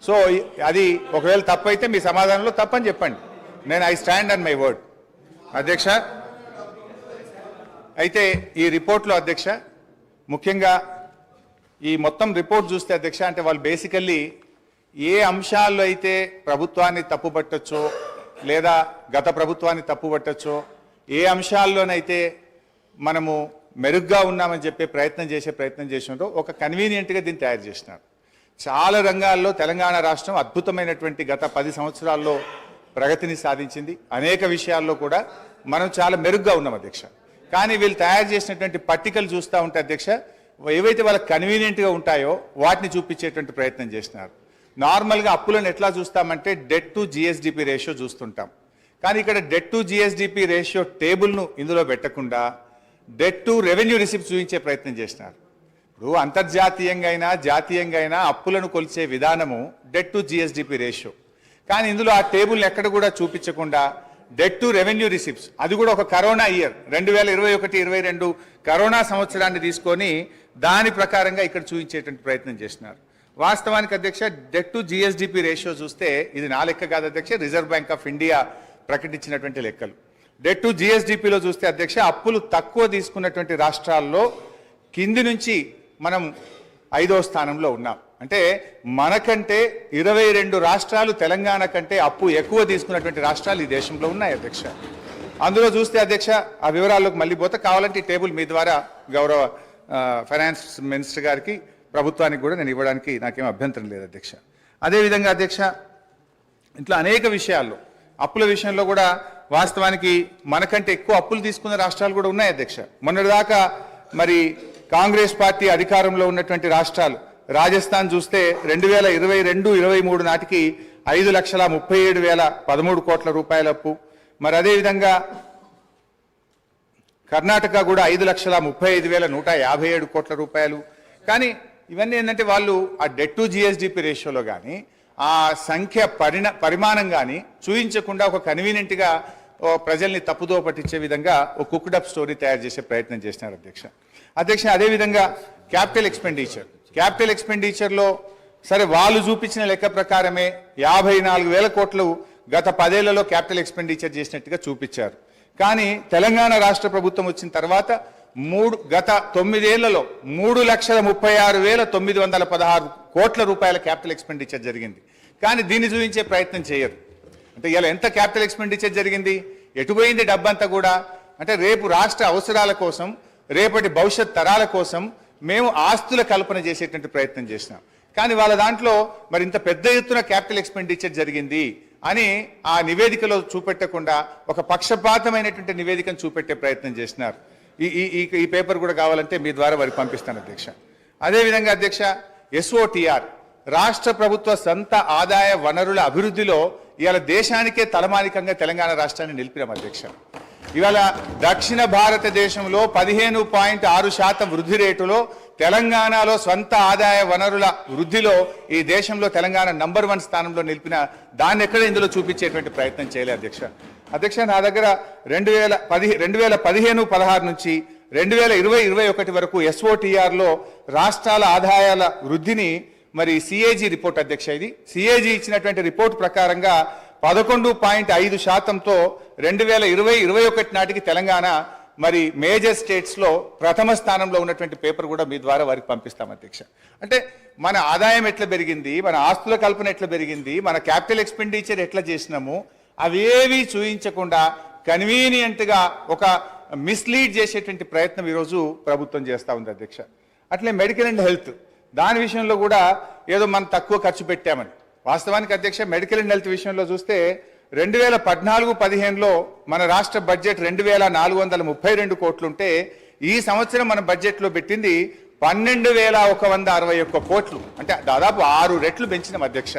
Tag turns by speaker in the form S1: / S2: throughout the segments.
S1: So అది ఒకవేళ తప్పైతే మీ సమాధానంలో తప్పని చెప్పండి. నేను I stand on my word. అధ్యక్ష, అయితే ఈ రిపోర్ట్లో అధ్యక్ష ముఖ్యంగా ఈ మొత్తం రిపోర్ట్ చూస్తే అధ్యక్ష, అంటే వాళ్ళు బేసికల్లీ ఏ అంశాల్లో అయితే ప్రభుత్వాన్ని తప్పుపట్టచ్చో లేదా గత ప్రభుత్వాన్ని తప్పుపట్టచ్చో, ఏ అంశాల్లోనైతే మనము మెరుగ్గా ఉన్నామని చెప్పే ప్రయత్నం చేసినారో ఒక కన్వీనియంట్గా దీన్ని తయారు చేసినారు. చాలా రంగాల్లో తెలంగాణ రాష్ట్రం అద్భుతమైనటువంటి గత 10 సంవత్సరాల్లో ప్రగతిని సాధించింది. అనేక విషయాల్లో కూడా మనం చాలా మెరుగ్గా ఉన్నాం అధ్యక్ష. కానీ వీళ్ళు తయారు చేసినటువంటి పట్టికలు చూస్తూ ఉంటే అధ్యక్ష, ఏవైతే వాళ్ళకి కన్వీనియంట్గా ఉంటాయో వాటిని చూపించేటువంటి ప్రయత్నం చేసినారు. నార్మల్గా అప్పులను ఎట్లా చూస్తామంటే డెట్ టు జిఎస్డిపి రేషియో చూస్తుంటాం. కానీ ఇక్కడ డెట్ టు జిఎస్డిపి రేషియో టేబుల్ను ఇందులో పెట్టకుండా డెట్ టు రెవెన్యూ రిసిప్ట్ చూపించే ప్రయత్నం చేసినారు. ఇప్పుడు అంతర్జాతీయంగా అయినా జాతీయంగా అయినా అప్పులను కొలిచే విధానము డెట్ టు జిఎస్డిపి రేషియో. కానీ ఇందులో ఆ టేబుల్ని ఎక్కడ కూడా చూపించకుండా డెట్ టు రెవెన్యూ రిసిప్ట్స్, అది కూడా ఒక కరోనా ఇయర్ 2021-22 కరోనా సంవత్సరాన్ని తీసుకొని దాని ప్రకారంగా ఇక్కడ చూపించేటువంటి ప్రయత్నం చేసినారు. వాస్తవానికి అధ్యక్ష డెట్ టు జిఎస్డిపి రేషియో చూస్తే ఇది నా లెక్క కాదు అధ్యక్ష, రిజర్వ్ బ్యాంక్ ఆఫ్ ఇండియా ప్రకటించినటువంటి లెక్కలు. డెట్ టు జిఎస్డిపిలో చూస్తే అధ్యక్ష అప్పులు తక్కువ తీసుకున్నటువంటి రాష్ట్రాల్లో కింది నుంచి మనం 5వ స్థానంలో ఉన్నాం. అంటే మనకంటే 22 రాష్ట్రాలు తెలంగాణ కంటే అప్పు ఎక్కువ తీసుకున్నటువంటి రాష్ట్రాలు ఈ దేశంలో ఉన్నాయి అధ్యక్ష. అందులో చూస్తే అధ్యక్ష ఆ వివరాల్లోకి మళ్ళీ పోతే కావాలంటే ఈ టేబుల్ మీ ద్వారా గౌరవ ఫైనాన్స్ మినిస్టర్ గారికి ప్రభుత్వానికి కూడా నేను ఇవ్వడానికి నాకేం అభ్యంతరం లేదు అధ్యక్ష. అదేవిధంగా అధ్యక్ష ఇట్లా అనేక విషయాల్లో అప్పుల విషయంలో కూడా వాస్తవానికి మనకంటే ఎక్కువ అప్పులు తీసుకున్న రాష్ట్రాలు కూడా ఉన్నాయి అధ్యక్ష. మొన్నటిదాకా మరి కాంగ్రెస్ పార్టీ అధికారంలో ఉన్నటువంటి రాష్ట్రాలు రాజస్థాన్ చూస్తే 2022-23 నాటికి 5,37,013 కోట్ల రూపాయల అప్పు. మరి అదేవిధంగా కర్ణాటక కూడా 5,35,157 కోట్ల రూపాయలు. కానీ ఇవన్నీ ఏంటంటే వాళ్ళు ఆ డెట్ టు జిఎస్డిపి రేషియోలో కానీ ఆ సంఖ్య పరిమాణం కానీ చూపించకుండా ఒక కన్వీనియంట్గా ప్రజల్ని తప్పుదో పట్టించే విధంగా ఒక కుక్డప్ స్టోరీ తయారు చేసే ప్రయత్నం చేసినారు అధ్యక్ష. అదేవిధంగా క్యాపిటల్ ఎక్స్పెండిచర్లో సరే వాళ్ళు చూపించిన లెక్క ప్రకారమే 54,000 కోట్లు గత 10 ఏళ్లలో క్యాపిటల్ ఎక్స్పెండిచర్ చేసినట్టుగా చూపించారు. కానీ తెలంగాణ రాష్ట్ర ప్రభుత్వం వచ్చిన తర్వాత గత 9 ఏళ్లలో 3,36,916 కోట్ల రూపాయల క్యాపిటల్ ఎక్స్పెండిచర్ జరిగింది. కానీ దీన్ని చూపించే ప్రయత్నం చేయరు. అంటే ఇలా ఎంత క్యాపిటల్ ఎక్స్పెండిచర్ జరిగింది, ఎటుపోయింది డబ్బంతా కూడా అంటే రేపు రాష్ట్ర అవసరాల కోసం, రేపటి భవిష్యత్ తరాల కోసం మేము ఆస్తుల కల్పన చేసేటువంటి ప్రయత్నం చేసినాం. కానీ వాళ్ళ దాంట్లో మరి ఇంత పెద్ద ఎత్తున క్యాపిటల్ ఎక్స్పెండిచర్ జరిగింది అని ఆ నివేదికలో చూపెట్టకుండా ఒక పక్షపాతమైనటువంటి నివేదికను చూపెట్టే ప్రయత్నం చేసినారు. ఈ పేపర్ కూడా కావాలంటే మీ ద్వారా వారికి పంపిస్తాను అధ్యక్ష. అదేవిధంగా అధ్యక్ష SOTR రాష్ట్ర ప్రభుత్వ సొంత ఆదాయ వనరుల అభివృద్ధిలో ఇవాళ దేశానికే తలమానికంగా తెలంగాణ రాష్ట్రాన్ని నిలిపినాం అధ్యక్ష. ఇవాళ దక్షిణ భారతదేశంలో 15.6% వృద్ధి రేటులో తెలంగాణలో స్వంత ఆదాయ వనరుల వృద్ధిలో ఈ దేశంలో తెలంగాణ నంబర్ 1 స్థానంలో నిలిపిన దాన్ని ఎక్కడ ఇందులో చూపించేటువంటి ప్రయత్నం చేయలే అధ్యక్ష. నా దగ్గర 2015-16 నుంచి 2020-21 వరకు SOTRలో రాష్ట్రాల ఆదాయాల వృద్ధిని మరి CAG రిపోర్ట్ అధ్యక్ష, ఇది CAG ఇచ్చినటువంటి రిపోర్ట్ ప్రకారంగా 11.5%తో 2020-21 నాటికి తెలంగాణ మరి మేజర్ స్టేట్స్లో ప్రథమ స్థానంలో ఉన్నటువంటి పేపర్ కూడా మీ ద్వారా వారికి పంపిస్తాం అధ్యక్ష. అంటే మన ఆదాయం ఎట్లా పెరిగింది, మన ఆస్తుల కల్పన ఎట్లా పెరిగింది, మన క్యాపిటల్ ఎక్స్పెండిచర్ ఎట్లా చేసినాము అవేవి చూయించకుండా కన్వీనియంట్గా ఒక మిస్లీడ్ చేసేటువంటి ప్రయత్నం ఈరోజు ప్రభుత్వం చేస్తూ ఉంది అధ్యక్ష. అట్లే మెడికల్ అండ్ హెల్త్ దాని విషయంలో కూడా ఏదో మనం తక్కువ ఖర్చు పెట్టామని. వాస్తవానికి అధ్యక్ష మెడికల్ అండ్ హెల్త్ విషయంలో చూస్తే 2014-15లో మన రాష్ట్ర బడ్జెట్ 2,432 కోట్లుంటే ఈ సంవత్సరం మన బడ్జెట్లో పెట్టింది 12,161 కోట్లు. అంటే దాదాపు 6 రెట్లు పెంచినాం అధ్యక్ష.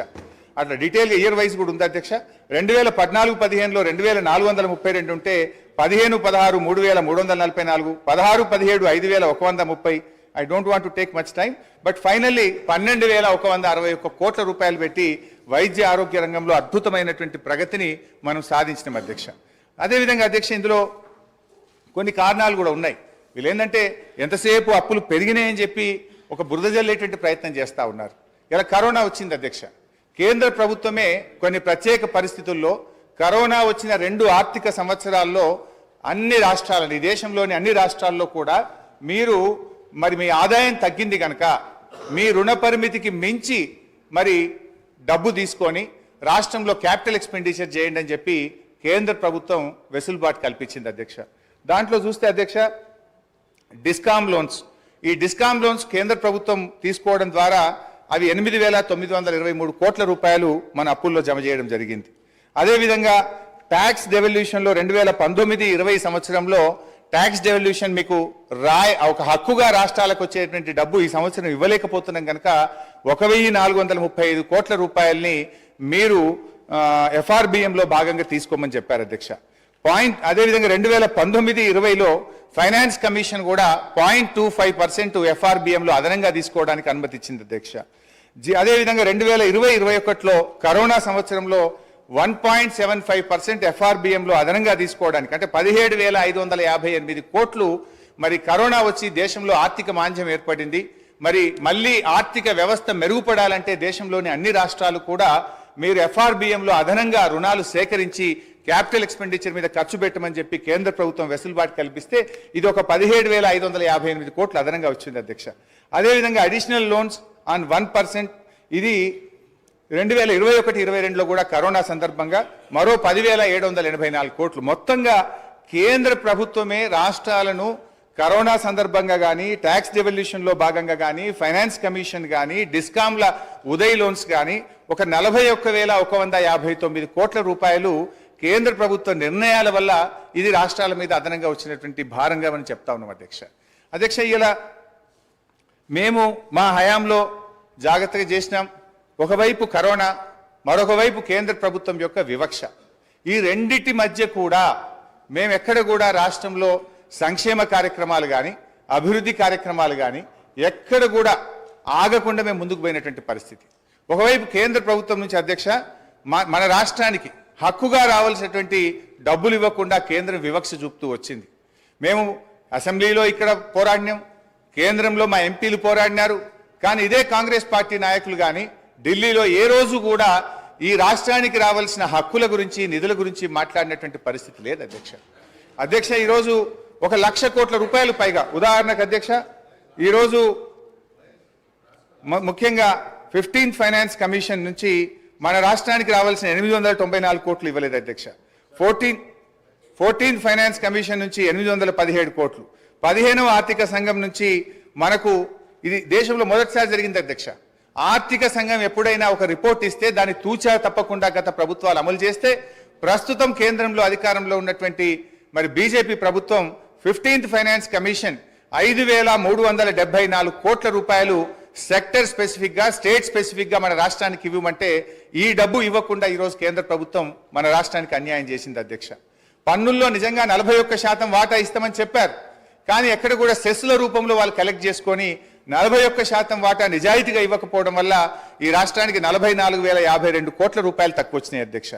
S1: అట్లా డీటెయిల్గా ఇయర్ వైజ్ కూడా ఉంది అధ్యక్ష. 2014-15లో 2,432 ఉంటే 15-16 3,344, 16-17 5,130. I don't want to take much time, but finally 12,161 కోట్ల రూపాయలు పెట్టి వైద్య ఆరోగ్య రంగంలో అద్భుతమైనటువంటి ప్రగతిని మనం సాధించినాం అధ్యక్ష. అదేవిధంగా అధ్యక్ష ఇందులో కొన్ని కారణాలు కూడా ఉన్నాయి. వీళ్ళు ఏంటంటే ఎంతసేపు అప్పులు పెరిగినాయని చెప్పి ఒక బురద జల్లేటువంటి ప్రయత్నం చేస్తూ ఉన్నారు. ఇలా కరోనా వచ్చింది అధ్యక్ష. కేంద్ర ప్రభుత్వమే కొన్ని ప్రత్యేక పరిస్థితుల్లో కరోనా వచ్చిన 2 ఆర్థిక సంవత్సరాల్లో అన్ని రాష్ట్రాలని, దేశంలోని అన్ని రాష్ట్రాల్లో కూడా మీరు మరి మీ ఆదాయం తగ్గింది కనుక మీ రుణ పరిమితికి మించి మరి డబ్బు తీసుకొని రాష్ట్రంలో క్యాపిటల్ ఎక్స్పెండిచర్ చేయండి అని చెప్పి కేంద్ర ప్రభుత్వం వెసులుబాటు కల్పించింది అధ్యక్ష. దాంట్లో చూస్తే అధ్యక్ష డిస్కామ్ లోన్స్, ఈ డిస్కామ్ లోన్స్ కేంద్ర ప్రభుత్వం తీసుకోవడం ద్వారా అవి 8,923 కోట్ల రూపాయలు మన అప్పుల్లో జమ చేయడం జరిగింది. అదేవిధంగా ట్యాక్స్ డెవల్యూషన్లో 2019-20 సంవత్సరంలో ట్యాక్స్ డెవల్యూషన్ మీకు ఒక హక్కుగా రాష్ట్రాలకు వచ్చేటువంటి డబ్బు ఈ సంవత్సరం ఇవ్వలేకపోతున్నాం కనుక 1,435 కోట్ల రూపాయల్ని మీరు ఎఫ్ఆర్బిఎంలో భాగంగా తీసుకోమని చెప్పారు అధ్యక్ష. అదేవిధంగా 2019-20లో ఫైనాన్స్ కమిషన్ కూడా 0.25% ఎఫ్ఆర్బిఎంలో అదనంగా తీసుకోవడానికి అనుమతి ఇచ్చింది అధ్యక్ష. అదేవిధంగా 2020-21లో కరోనా సంవత్సరంలో 1.75% ఎఫ్ఆర్బిఎంలో అదనంగా తీసుకోవడానికి, అంటే 17,558 కోట్లు మరి కరోనా వచ్చి దేశంలో ఆర్థిక మాంద్యం ఏర్పడింది. మరి మళ్ళీ ఆర్థిక వ్యవస్థ మెరుగుపడాలంటే దేశంలోని అన్ని రాష్ట్రాలు కూడా మీరు ఎఫ్ఆర్బిఎంలో అదనంగా రుణాలు సేకరించి క్యాపిటల్ ఎక్స్పెండిచర్ మీద ఖర్చు పెట్టమని చెప్పి కేంద్ర ప్రభుత్వం వెసులుబాటు కల్పిస్తే ఇది ఒక 17,558 కోట్లు అదనంగా వచ్చింది అధ్యక్ష. అదేవిధంగా అడిషనల్ లోన్స్ ఆన్ 1%, ఇది 2021-22లో కూడా కరోనా సందర్భంగా మరో 10,784 కోట్లు. మొత్తంగా కేంద్ర ప్రభుత్వమే రాష్ట్రాలను కరోనా సందర్భంగా కానీ, ట్యాక్స్ డెవల్యూషన్లో భాగంగా కానీ, ఫైనాన్స్ కమిషన్ కానీ, డిస్కామ్ల ఉదయ్ లోన్స్ కానీ ఒక 41,159 కోట్ల రూపాయలు కేంద్ర ప్రభుత్వ నిర్ణయాల వల్ల ఇది రాష్ట్రాల మీద అదనంగా వచ్చినటువంటి భారంగా మనం చెప్తా ఉన్నాం అధ్యక్ష. ఇలా మేము మా హయాంలో జాగ్రత్తగా చేసినాం. ఒకవైపు కరోనా, మరొక వైపు కేంద్ర ప్రభుత్వం యొక్క వివక్ష. ఈ రెండిటి మధ్య కూడా మేము ఎక్కడ కూడా రాష్ట్రంలో సంక్షేమ కార్యక్రమాలు కానీ, అభివృద్ధి కార్యక్రమాలు కానీ ఎక్కడ కూడా ఆగకుండా మేము ముందుకు పోయినటువంటి పరిస్థితి. ఒకవైపు కేంద్ర ప్రభుత్వం నుంచి అధ్యక్ష మన రాష్ట్రానికి హక్కుగా రావాల్సినటువంటి డబ్బులు ఇవ్వకుండా కేంద్రం వివక్ష చూపుతూ వచ్చింది. మేము అసెంబ్లీలో ఇక్కడ పోరాడినాం, కేంద్రంలో మా ఎంపీలు పోరాడినారు. కానీ ఇదే కాంగ్రెస్ పార్టీ నాయకులు కానీ ఢిల్లీలో ఏ రోజు కూడా ఈ రాష్ట్రానికి రావాల్సిన హక్కుల గురించి, నిధుల గురించి మాట్లాడినటువంటి పరిస్థితి లేదు అధ్యక్ష. ఈరోజు 1,00,000 కోట్ల రూపాయలు పైగా, ఉదాహరణకు అధ్యక్ష ఈరోజు ముఖ్యంగా 15th ఫైనాన్స్ కమిషన్ నుంచి మన రాష్ట్రానికి రావాల్సిన 894 కోట్లు ఇవ్వలేదు అధ్యక్ష. 14th ఫైనాన్స్ కమిషన్ నుంచి 817 కోట్లు, 15వ ఆర్థిక సంఘం నుంచి మనకు, ఇది దేశంలో మొదటిసారి జరిగింది అధ్యక్ష. ఆర్థిక సంఘం ఎప్పుడైనా ఒక రిపోర్ట్ ఇస్తే దాన్ని తూచా తప్పకుండా గత ప్రభుత్వాలు అమలు చేస్తే, ప్రస్తుతం కేంద్రంలో అధికారంలో ఉన్నటువంటి మరి బీజేపీ ప్రభుత్వం 15th ఫైనాన్స్ కమిషన్ 5,374 కోట్ల రూపాయలు సెక్టర్ స్పెసిఫిక్ గా, స్టేట్ స్పెసిఫిక్ గా మన రాష్ట్రానికి ఇవ్వమంటే ఈ డబ్బు ఇవ్వకుండా ఈరోజు కేంద్ర ప్రభుత్వం మన రాష్ట్రానికి అన్యాయం చేసింది అధ్యక్ష. పన్నుల్లో నిజంగా 41% వాటా ఇస్తామని చెప్పారు. కానీ ఎక్కడ కూడా సెస్ల రూపంలో వాళ్ళు కలెక్ట్ చేసుకొని 41% వాటా నిజాయితీగా ఇవ్వకపోవడం వల్ల ఈ రాష్ట్రానికి 44,052 కోట్ల రూపాయలు తక్కువ వచ్చినాయి అధ్యక్ష.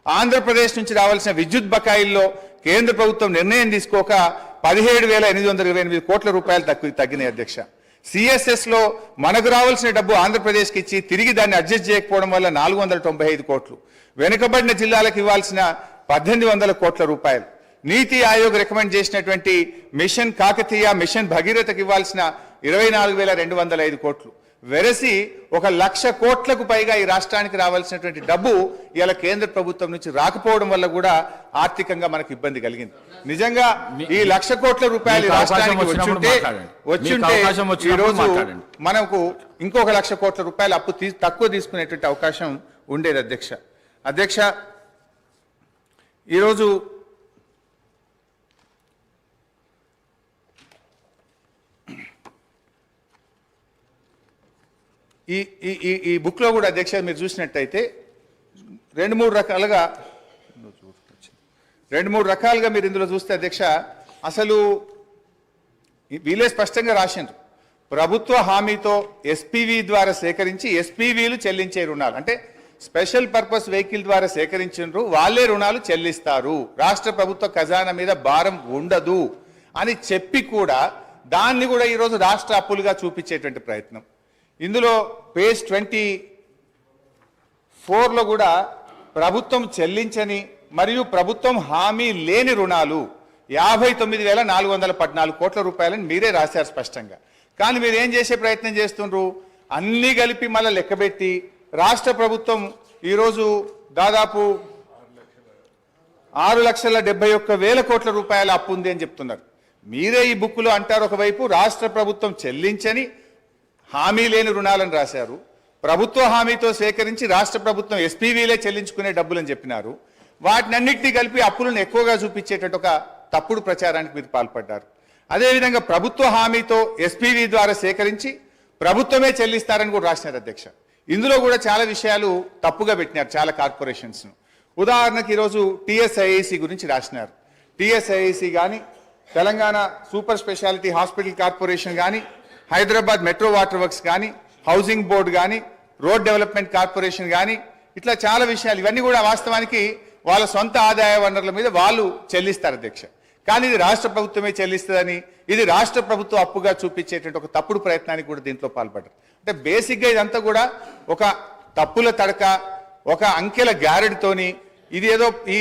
S1: ఆంధ్రప్రదేశ్ నుంచి రావాల్సిన విద్యుత్ బకాయిల్లో కేంద్ర ప్రభుత్వం నిర్ణయం తీసుకోక 17,828 కోట్ల రూపాయలు తగ్గినాయి అధ్యక్ష. సిఎస్ఎస్ లో మనకు రావాల్సిన డబ్బు ఆంధ్రప్రదేశ్కి ఇచ్చి తిరిగి దాన్ని అడ్జస్ట్ చేయకపోవడం వల్ల 495 కోట్లు, వెనుకబడిన జిల్లాలకు ఇవ్వాల్సిన 1,800 కోట్ల రూపాయలు, నీతి ఆయోగ్ రికమెండ్ చేసినటువంటి మిషన్ కాకతీయ, మిషన్ భగీరథకి ఇవ్వాల్సిన 24,205 కోట్లు, వెరసి 1,00,000 కోట్లకు పైగా ఈ రాష్ట్రానికి రావాల్సినటువంటి డబ్బు ఇలా కేంద్ర ప్రభుత్వం నుంచి రాకపోవడం వల్ల కూడా ఆర్థికంగా మనకు ఇబ్బంది కలిగింది. నిజంగా ఈ 1,00,000 కోట్ల రూపాయలు రాష్ట్రానికి వచ్చుంటే ఈరోజు మనకు ఇంకొక 1,00,000 కోట్ల రూపాయలు అప్పు తక్కువ తీసుకునేటువంటి అవకాశం ఉండేది అధ్యక్ష. ఈరోజు ఈ బుక్లో కూడా అధ్యక్ష మీరు చూసినట్టయితే 2-3 రకాలుగా మీరు ఇందులో చూస్తే అధ్యక్ష, అసలు వీళ్ళే స్పష్టంగా రాసిండ్రు. ప్రభుత్వ హామీతో ఎస్పీవీ ద్వారా సేకరించి ఎస్పీవీలు చెల్లించే రుణాలు, అంటే స్పెషల్ పర్పస్ వెహికల్ ద్వారా సేకరించిండ్రు, వాళ్ళే రుణాలు చెల్లిస్తారు, రాష్ట్ర ప్రభుత్వ ఖజానా మీద భారం ఉండదు అని చెప్పి కూడా దాన్ని కూడా ఈరోజు రాష్ట్ర అప్పులుగా చూపించేటువంటి ప్రయత్నం. ఇందులో పేజ్ 24 4లో కూడా ప్రభుత్వం చెల్లించని మరియు ప్రభుత్వం హామీ లేని రుణాలు 59,414 కోట్ల రూపాయలని మీరే రాశారు స్పష్టంగా. కానీ మీరు ఏం చేసే ప్రయత్నం చేస్తుండ్రు? అన్ని కలిపి మళ్ళీ లెక్కబెట్టి రాష్ట్ర ప్రభుత్వం ఈరోజు దాదాపు 6,71,000 కోట్ల రూపాయల అప్పు ఉంది అని చెప్తున్నారు. మీరే ఈ బుక్లో అంటారు, ఒకవైపు రాష్ట్ర ప్రభుత్వం చెల్లించని హామీ లేని రుణాలను రాశారు, ప్రభుత్వ హామీతో సేకరించి రాష్ట్ర ప్రభుత్వం ఎస్పీవీలే చెల్లించుకునే డబ్బులని చెప్పినారు. వాటినన్నింటినీ కలిపి అప్పులను ఎక్కువగా చూపించేటట్టు ఒక తప్పుడు ప్రచారానికి మీరు పాల్పడ్డారు. అదేవిధంగా ప్రభుత్వ హామీతో ఎస్పీవీ ద్వారా సేకరించి ప్రభుత్వమే చెల్లిస్తారని కూడా రాసినారు అధ్యక్ష. ఇందులో కూడా చాలా విషయాలు తప్పుగా పెట్టినారు చాలా కార్పొరేషన్స్ను. ఉదాహరణకు ఈరోజు టీఎస్ఐఐసి గురించి రాసినారు. టీఎస్ఐఐసి కానీ, Telangana super speciality hospital corporation కానీ, హైదరాబాద్ మెట్రో వాటర్ వర్క్స్ కానీ, హౌసింగ్ బోర్డు కానీ, రోడ్ డెవలప్మెంట్ కార్పొరేషన్ కానీ, ఇట్లా చాలా విషయాలు. ఇవన్నీ కూడా వాస్తవానికి వాళ్ళ సొంత ఆదాయ వనరుల మీద వాళ్ళు చెల్లిస్తారు అధ్యక్ష. కానీ ఇది రాష్ట్ర ప్రభుత్వమే చెల్లిస్తుందని, ఇది రాష్ట్ర ప్రభుత్వం అప్పుగా చూపించేటువంటి ఒక తప్పుడు ప్రయత్నానికి కూడా దీంట్లో పాల్పడ్డారు. అంటే బేసిక్గా ఇదంతా కూడా ఒక తప్పుల తడక, ఒక అంకెల గారెడితోని ఇది ఏదో ఈ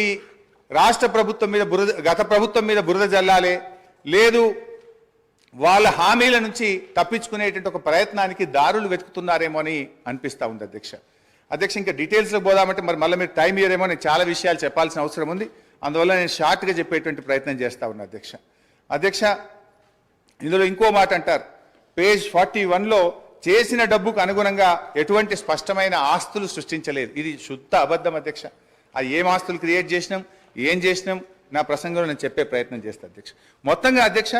S1: రాష్ట్ర ప్రభుత్వం మీద గత ప్రభుత్వం మీద బురద జల్లాలే, లేదు వాళ్ళ హామీల నుంచి తప్పించుకునేటువంటి ఒక ప్రయత్నానికి దారులు వెతుకుతున్నారేమో అని అనిపిస్తూ ఉంది అధ్యక్ష. ఇంకా డీటెయిల్స్లో పోదామంటే మళ్ళీ మీరు టైం ఇయ్యరేమో, నేను చాలా విషయాలు చెప్పాల్సిన అవసరం ఉంది. అందువల్ల నేను షార్ట్గా చెప్పేటువంటి ప్రయత్నం చేస్తూ ఉన్నా అధ్యక్ష. ఇందులో ఇంకో మాట అంటారు, పేజ్ 41లో చేసిన డబ్బుకు అనుగుణంగా ఎటువంటి స్పష్టమైన ఆస్తులు సృష్టించలేదు. ఇది శుద్ధ అబద్ధం అధ్యక్ష. అది ఏం ఆస్తులు క్రియేట్ చేసినాం, ఏం చేసినాం, నా ప్రసంగంలో నేను చెప్పే ప్రయత్నం చేస్తాను అధ్యక్ష. మొత్తంగా అధ్యక్ష,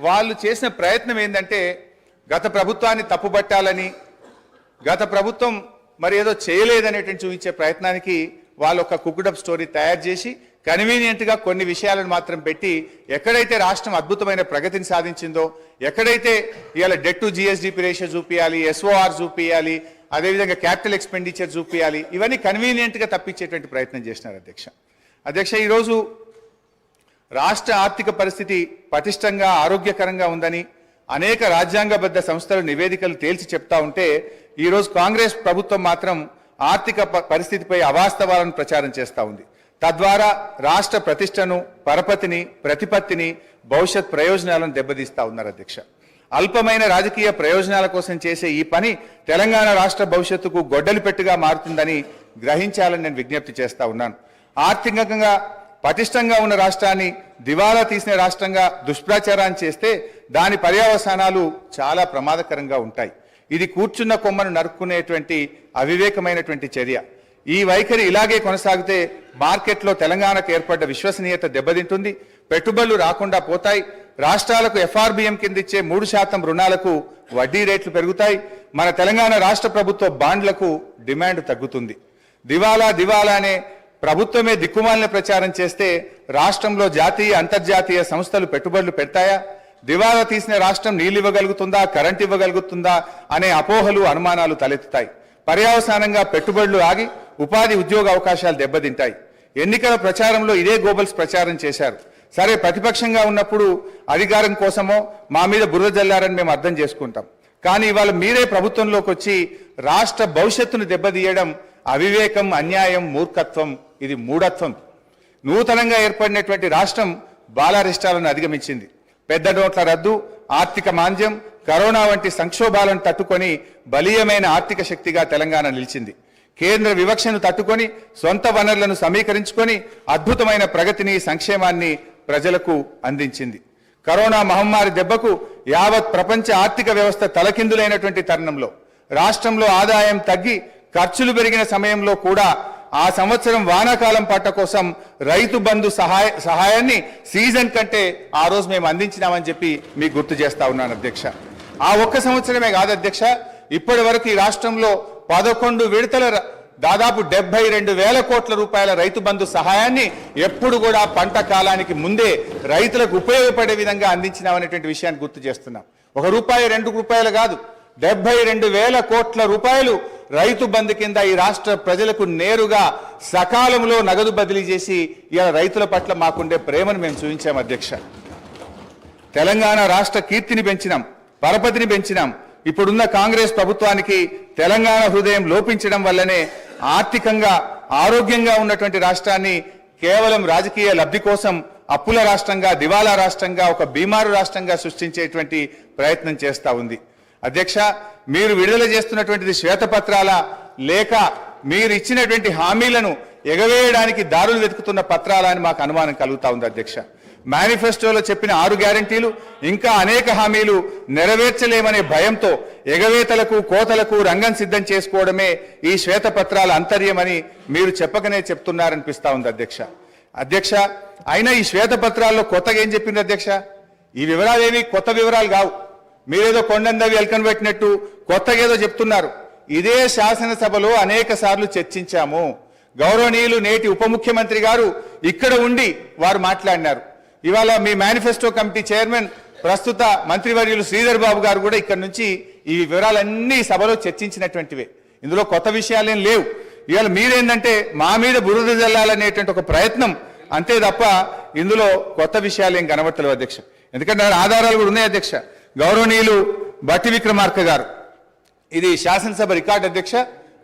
S1: వాళ్ళు చేసిన ప్రయత్నం ఏంటంటే గత ప్రభుత్వాన్ని తప్పుబట్టాలని, గత ప్రభుత్వం మరి ఏదో చేయలేదనేటువంటి చూపించే ప్రయత్నానికి వాళ్ళు ఒక కుక్డప్ స్టోరీ తయారు చేసి కన్వీనియంట్గా కొన్ని విషయాలను మాత్రం పెట్టి, ఎక్కడైతే రాష్ట్రం అద్భుతమైన ప్రగతిని సాధించిందో, ఎక్కడైతే ఇవాళ డెట్ టు జిఎస్డిపి రేషియో చూపించాలి, ఎస్ఓఆర్ చూపించాలి, అదేవిధంగా క్యాపిటల్ ఎక్స్పెండిచర్ చూపించాలి, ఇవన్నీ కన్వీనియంట్గా తప్పించేటువంటి ప్రయత్నం చేసినారు అధ్యక్ష. ఈరోజు రాష్ట్ర ఆర్థిక పరిస్థితి పటిష్టంగా ఆరోగ్యకరంగా ఉందని అనేక రాజ్యాంగబద్ధ సంస్థలు నివేదికలు తేల్చి చెప్తా ఉంటే, ఈరోజు కాంగ్రెస్ ప్రభుత్వం మాత్రం ఆర్థిక పరిస్థితిపై అవాస్తవాలను ప్రచారం చేస్తూ ఉంది. తద్వారా రాష్ట్ర ప్రతిష్టను, పరపతిని, ప్రతిపత్తిని, భవిష్యత్ ప్రయోజనాలను దెబ్బతీస్తా ఉన్నారు అధ్యక్ష. అల్పమైన రాజకీయ ప్రయోజనాల కోసం చేసే ఈ పని తెలంగాణ రాష్ట్ర భవిష్యత్తుకు గొడ్డలిపెట్టుగా మారుతుందని గ్రహించాలని నేను విజ్ఞప్తి చేస్తా ఉన్నాను. ఆర్థికంగా పటిష్టంగా ఉన్న రాష్ట్రాన్ని దివాలా తీసిన రాష్ట్రంగా దుష్ప్రచారాన్ని చేస్తే దాని పర్యవసానాలు చాలా ప్రమాదకరంగా ఉంటాయి. ఇది కూర్చున్న కొమ్మను నరుక్కునేటువంటి అవివేకమైనటువంటి చర్య. ఈ వైఖరి ఇలాగే కొనసాగితే మార్కెట్లో తెలంగాణకు ఏర్పడ్డ విశ్వసనీయత దెబ్బతింటుంది, పెట్టుబడులు రాకుండా పోతాయి, రాష్ట్రాలకు ఎఫ్ఆర్బిఎం కింద ఇచ్చే 3% రుణాలకు వడ్డీ రేట్లు పెరుగుతాయి, మన తెలంగాణ రాష్ట్ర ప్రభుత్వ బాండ్లకు డిమాండ్ తగ్గుతుంది. దివాలా అనే ప్రభుత్వమే దిక్కుమాలిన ప్రచారం చేస్తే రాష్ట్రంలో జాతీయ అంతర్జాతీయ సంస్థలు పెట్టుబడులు పెడతాయా? దివాలా తీసిన రాష్ట్రం నీళ్ళు ఇవ్వగలుగుతుందా, కరెంట్ ఇవ్వగలుగుతుందా అనే అపోహలు, అనుమానాలు తలెత్తుతాయి. పర్యవసానంగా పెట్టుబడులు ఆగి ఉపాధి ఉద్యోగ అవకాశాలు దెబ్బతింటాయి. ఎన్నికల ప్రచారంలో ఇదే గోబల్స్ ప్రచారం చేశారు. సరే, ప్రతిపక్షంగా ఉన్నప్పుడు అధికారం కోసమో మా మీద బురద జల్లారని మేము అర్థం చేసుకుంటాం. కానీ ఇవాళ మీరే ప్రభుత్వంలోకి వచ్చి రాష్ట్ర భవిష్యత్తును దెబ్బతీయడం అవివేకం, అన్యాయం, మూర్ఖత్వం, ఇది మూఢత్వం. నూతనంగా ఏర్పడినటువంటి రాష్ట్రం బాలారిష్టాలను అధిగమించింది. పెద్ద నోట్ల రద్దు, ఆర్థిక మాంద్యం, కరోనా వంటి సంక్షోభాలను తట్టుకొని బలీయమైన ఆర్థిక శక్తిగా తెలంగాణ నిలిచింది. కేంద్ర వివక్షను తట్టుకొని సొంత వనరులను సమీకరించుకొని అద్భుతమైన ప్రగతిని, సంక్షేమాన్ని ప్రజలకు అందించింది. కరోనా మహమ్మారి దెబ్బకు యావత్ ప్రపంచ ఆర్థిక వ్యవస్థ తలకిందులైనటువంటి తరుణంలో రాష్ట్రంలో ఆదాయం తగ్గి ఖర్చులు పెరిగిన సమయంలో కూడా ఆ సంవత్సరం వానాకాలం పంట కోసం రైతు బంధు సహాయాన్ని సీజన్ కంటే ఆ రోజు మేము అందించినామని చెప్పి మీకు గుర్తు చేస్తా ఉన్నాను అధ్యక్ష. ఆ ఒక్క సంవత్సరమే కాదు అధ్యక్ష, ఇప్పటి వరకు ఈ రాష్ట్రంలో 11 విడతల దాదాపు 72,000 కోట్ల రూపాయల రైతు బంధు సహాయాన్ని ఎప్పుడు కూడా పంట కాలానికి ముందే రైతులకు ఉపయోగపడే విధంగా అందించినామనేటువంటి విషయాన్ని గుర్తు చేస్తున్నాం. 1 రూపాయి 2 రూపాయలు కాదు, 72,000 కోట్ల రూపాయలు రైతు బంధు కింద ఈ రాష్ట్ర ప్రజలకు నేరుగా సకాలంలో నగదు బదిలీ చేసి ఇలా రైతుల పట్ల మాకుండే ప్రేమను మేము చూపించాం అధ్యక్ష. తెలంగాణ రాష్ట్ర కీర్తిని పెంచినాం, పరపతిని పెంచినాం, ఇప్పుడున్న కాంగ్రెస్ ప్రభుత్వానికి తెలంగాణ హృదయం లోపించడం వల్లనే ఆర్థికంగా ఆరోగ్యంగా ఉన్నటువంటి రాష్ట్రాన్ని కేవలం రాజకీయ లబ్ధి కోసం అప్పుల రాష్ట్రంగా, దివాలా రాష్ట్రంగా, ఒక బీమారు రాష్ట్రంగా సృష్టించేటువంటి ప్రయత్నం చేస్తూ ఉంది. అధ్యక్ష, మీరు విడుదల చేస్తున్నటువంటిది శ్వేతపత్రాల లేక మీరు ఇచ్చినటువంటి హామీలను ఎగవేయడానికి దారులు వెతుకుతున్న పత్రాల అని మాకు అనుమానం కలుగుతా ఉంది. అధ్యక్ష, మేనిఫెస్టోలో చెప్పిన 6 గ్యారంటీలు ఇంకా అనేక హామీలు నెరవేర్చలేమనే భయంతో ఎగవేతలకు, కోతలకు రంగం సిద్ధం చేసుకోవడమే ఈ శ్వేతపత్రాల అంతర్యమని మీరు చెప్పకనే చెప్తున్నారనిపిస్తా ఉంది. అధ్యక్ష, అయినా ఈ శ్వేతపత్రాల్లో కొత్తగా ఏం చెప్పింది అధ్యక్ష? ఈ వివరాలు ఏవి కొత్త వివరాలు కావు. మీరేదో కొండందవి ఎల్కన్ పెట్టినట్టు కొత్తగా ఏదో చెప్తున్నారు. ఇదే శాసనసభలో అనేక సార్లు చర్చించాము. గౌరవనీయులు నేటి ఉప ముఖ్యమంత్రి గారు ఇక్కడ ఉండి వారు మాట్లాడినారు. ఇవాళ మీ మేనిఫెస్టో కమిటీ చైర్మన్ ప్రస్తుత మంత్రివర్యులు శ్రీధర్ బాబు గారు కూడా ఇక్కడ నుంచి ఈ వివరాలన్నీ సభలో చర్చించినటువంటివే. ఇందులో కొత్త విషయాలేం లేవు. ఇవాళ మీరేంటంటే మా మీద బురద జల్లాలనేటువంటి ఒక ప్రయత్నం అంతే తప్ప ఇందులో కొత్త విషయాలేం కనబడతలేవు అధ్యక్ష. ఎందుకంటే ఆధారాలు కూడా ఉన్నాయి అధ్యక్ష. గౌరవనీయులు బట్టి విక్రమార్క గారు, ఇది శాసనసభ రికార్డు అధ్యక్ష,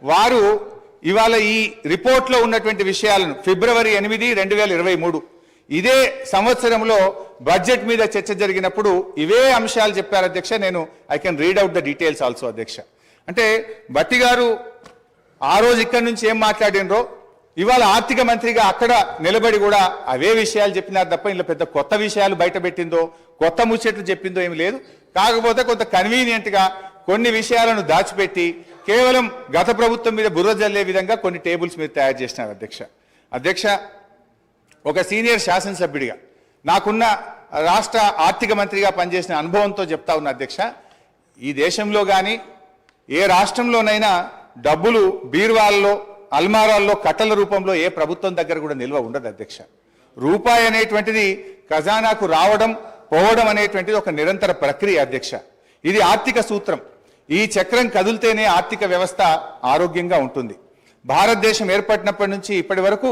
S1: వారు ఇవాళ ఈ రిపోర్ట్లో ఉన్నటువంటి విషయాలను ఫిబ్రవరి 8, 2023 ఇదే సంవత్సరంలో బడ్జెట్ మీద చర్చ జరిగినప్పుడు ఇవే అంశాలు చెప్పారు అధ్యక్ష. నేను I can read out the details also అధ్యక్ష. అంటే బట్టి గారు ఆ రోజు ఇక్కడి నుంచి ఏం మాట్లాడినరో ఇవాళ ఆర్థిక మంత్రిగా అక్కడ నిలబడి కూడా అవే విషయాలు చెప్పినారు తప్ప ఇందులో పెద్ద కొత్త విషయాలు బయట పెట్టిందో కొత్త ముచ్చట్లు చెప్పిందో ఏమి లేదు. కాకపోతే కొంత కన్వీనియంట్గా కొన్ని విషయాలను దాచిపెట్టి కేవలం గత ప్రభుత్వం మీద బుర్ర జల్లే విధంగా కొన్ని టేబుల్స్ మీరు తయారు చేసినారు అధ్యక్ష. ఒక సీనియర్ శాసనసభ్యుడిగా నాకున్న రాష్ట్ర ఆర్థిక మంత్రిగా పనిచేసిన అనుభవంతో చెప్తా ఉన్న అధ్యక్ష, ఈ దేశంలో కానీ ఏ రాష్ట్రంలోనైనా డబ్బులు బీరువాల్లో, అల్మారాల్లో కట్టల రూపంలో ఏ ప్రభుత్వం దగ్గర కూడా నిల్వ ఉండదు అధ్యక్ష. రూపాయి అనేటువంటిది ఖజానాకు రావడం పోవడం అనేటువంటిది ఒక నిరంతర ప్రక్రియ అధ్యక్ష. ఇది ఆర్థిక సూత్రం. ఈ చక్రం కదిలితేనే ఆర్థిక వ్యవస్థ ఆరోగ్యంగా ఉంటుంది. భారతదేశం ఏర్పడినప్పటి నుంచి ఇప్పటి వరకు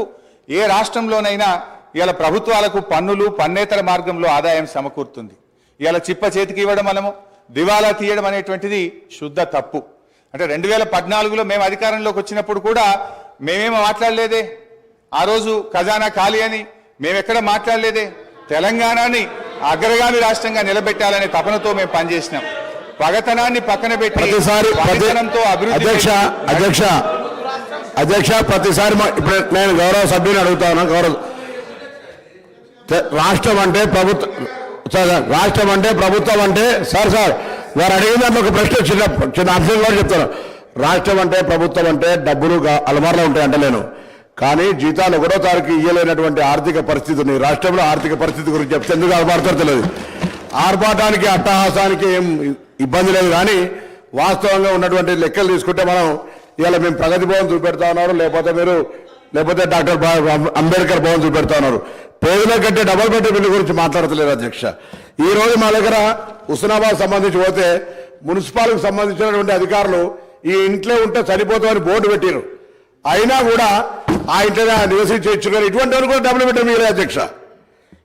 S1: ఏ రాష్ట్రంలోనైనా ఇవాళ ప్రభుత్వాలకు పన్నులు, పన్నేతర మార్గంలో ఆదాయం సమకూరుతుంది. ఇవాళ చిప్ప చేతికి ఇవ్వడం వలము దివాలా తీయడం అనేటువంటిది శుద్ధ తప్పు. అంటే 2014లో మేము అధికారంలోకి వచ్చినప్పుడు కూడా మేమేమో మాట్లాడలేదే. ఆ రోజు ఖజానా ఖాళీ అని మేమెక్కడ మాట్లాడలేదే. తెలంగాణని అగ్రగామి రాష్ట్రంగా నిలబెట్టాలనే తపనతో మేము పనిచేసినాం. పగతనాన్ని పక్కన పెట్టి
S2: అధ్యక్ష ప్రతిసారి ఇప్పుడు నేను గౌరవ సభ్యుని అడుగుతా ఉన్నా. రాష్ట్రం అంటే ప్రభుత్వం అంటే సార్ వారు అడిగిన దాంట్లో ఒక ప్రశ్న చిన్న అంశం కూడా చెప్తాను. రాష్ట్రం అంటే ప్రభుత్వం అంటే డబ్బులు అలమార్లో ఉంటాయంటే నేను కానీ జీతాలు 1వ తారీఖు ఇయ్యలేనటువంటి ఆర్థిక పరిస్థితి ఉంది. రాష్ట్రంలో ఆర్థిక పరిస్థితి గురించి చెప్తే ఎందుకు ఆర్పాడతారో తెలియదు. ఆర్పాటానికి అట్టహాసానికి ఏం ఇబ్బంది లేదు. కానీ వాస్తవంగా ఉన్నటువంటి లెక్కలు తీసుకుంటే మనం ఇవాళ మేము ప్రగతి భవన్ చూపెడతా ఉన్నారు, లేకపోతే డాక్టర్ అంబేద్కర్ భవన్ చూపెడతా ఉన్నారు. పేదల కంటే డబల్ బెడ్రూమ్ బిల్లు గురించి మాట్లాడతలేదు అధ్యక్ష. ఈ రోజు మా దగ్గర హుస్నాబాద్ సంబంధించి పోతే మున్సిపాలిటీకి సంబంధించినటువంటి అధికారులు ఈ ఇంట్లో ఉంటే సరిపోతామని బోర్డు పెట్టారు. అయినా కూడా ఆ ఇంట్లో నివసించవచ్చు కానీ ఇటువంటి వాళ్ళు కూడా డబుల్ బెడ్రూమ్ ఇవ్వలేదు అధ్యక్ష.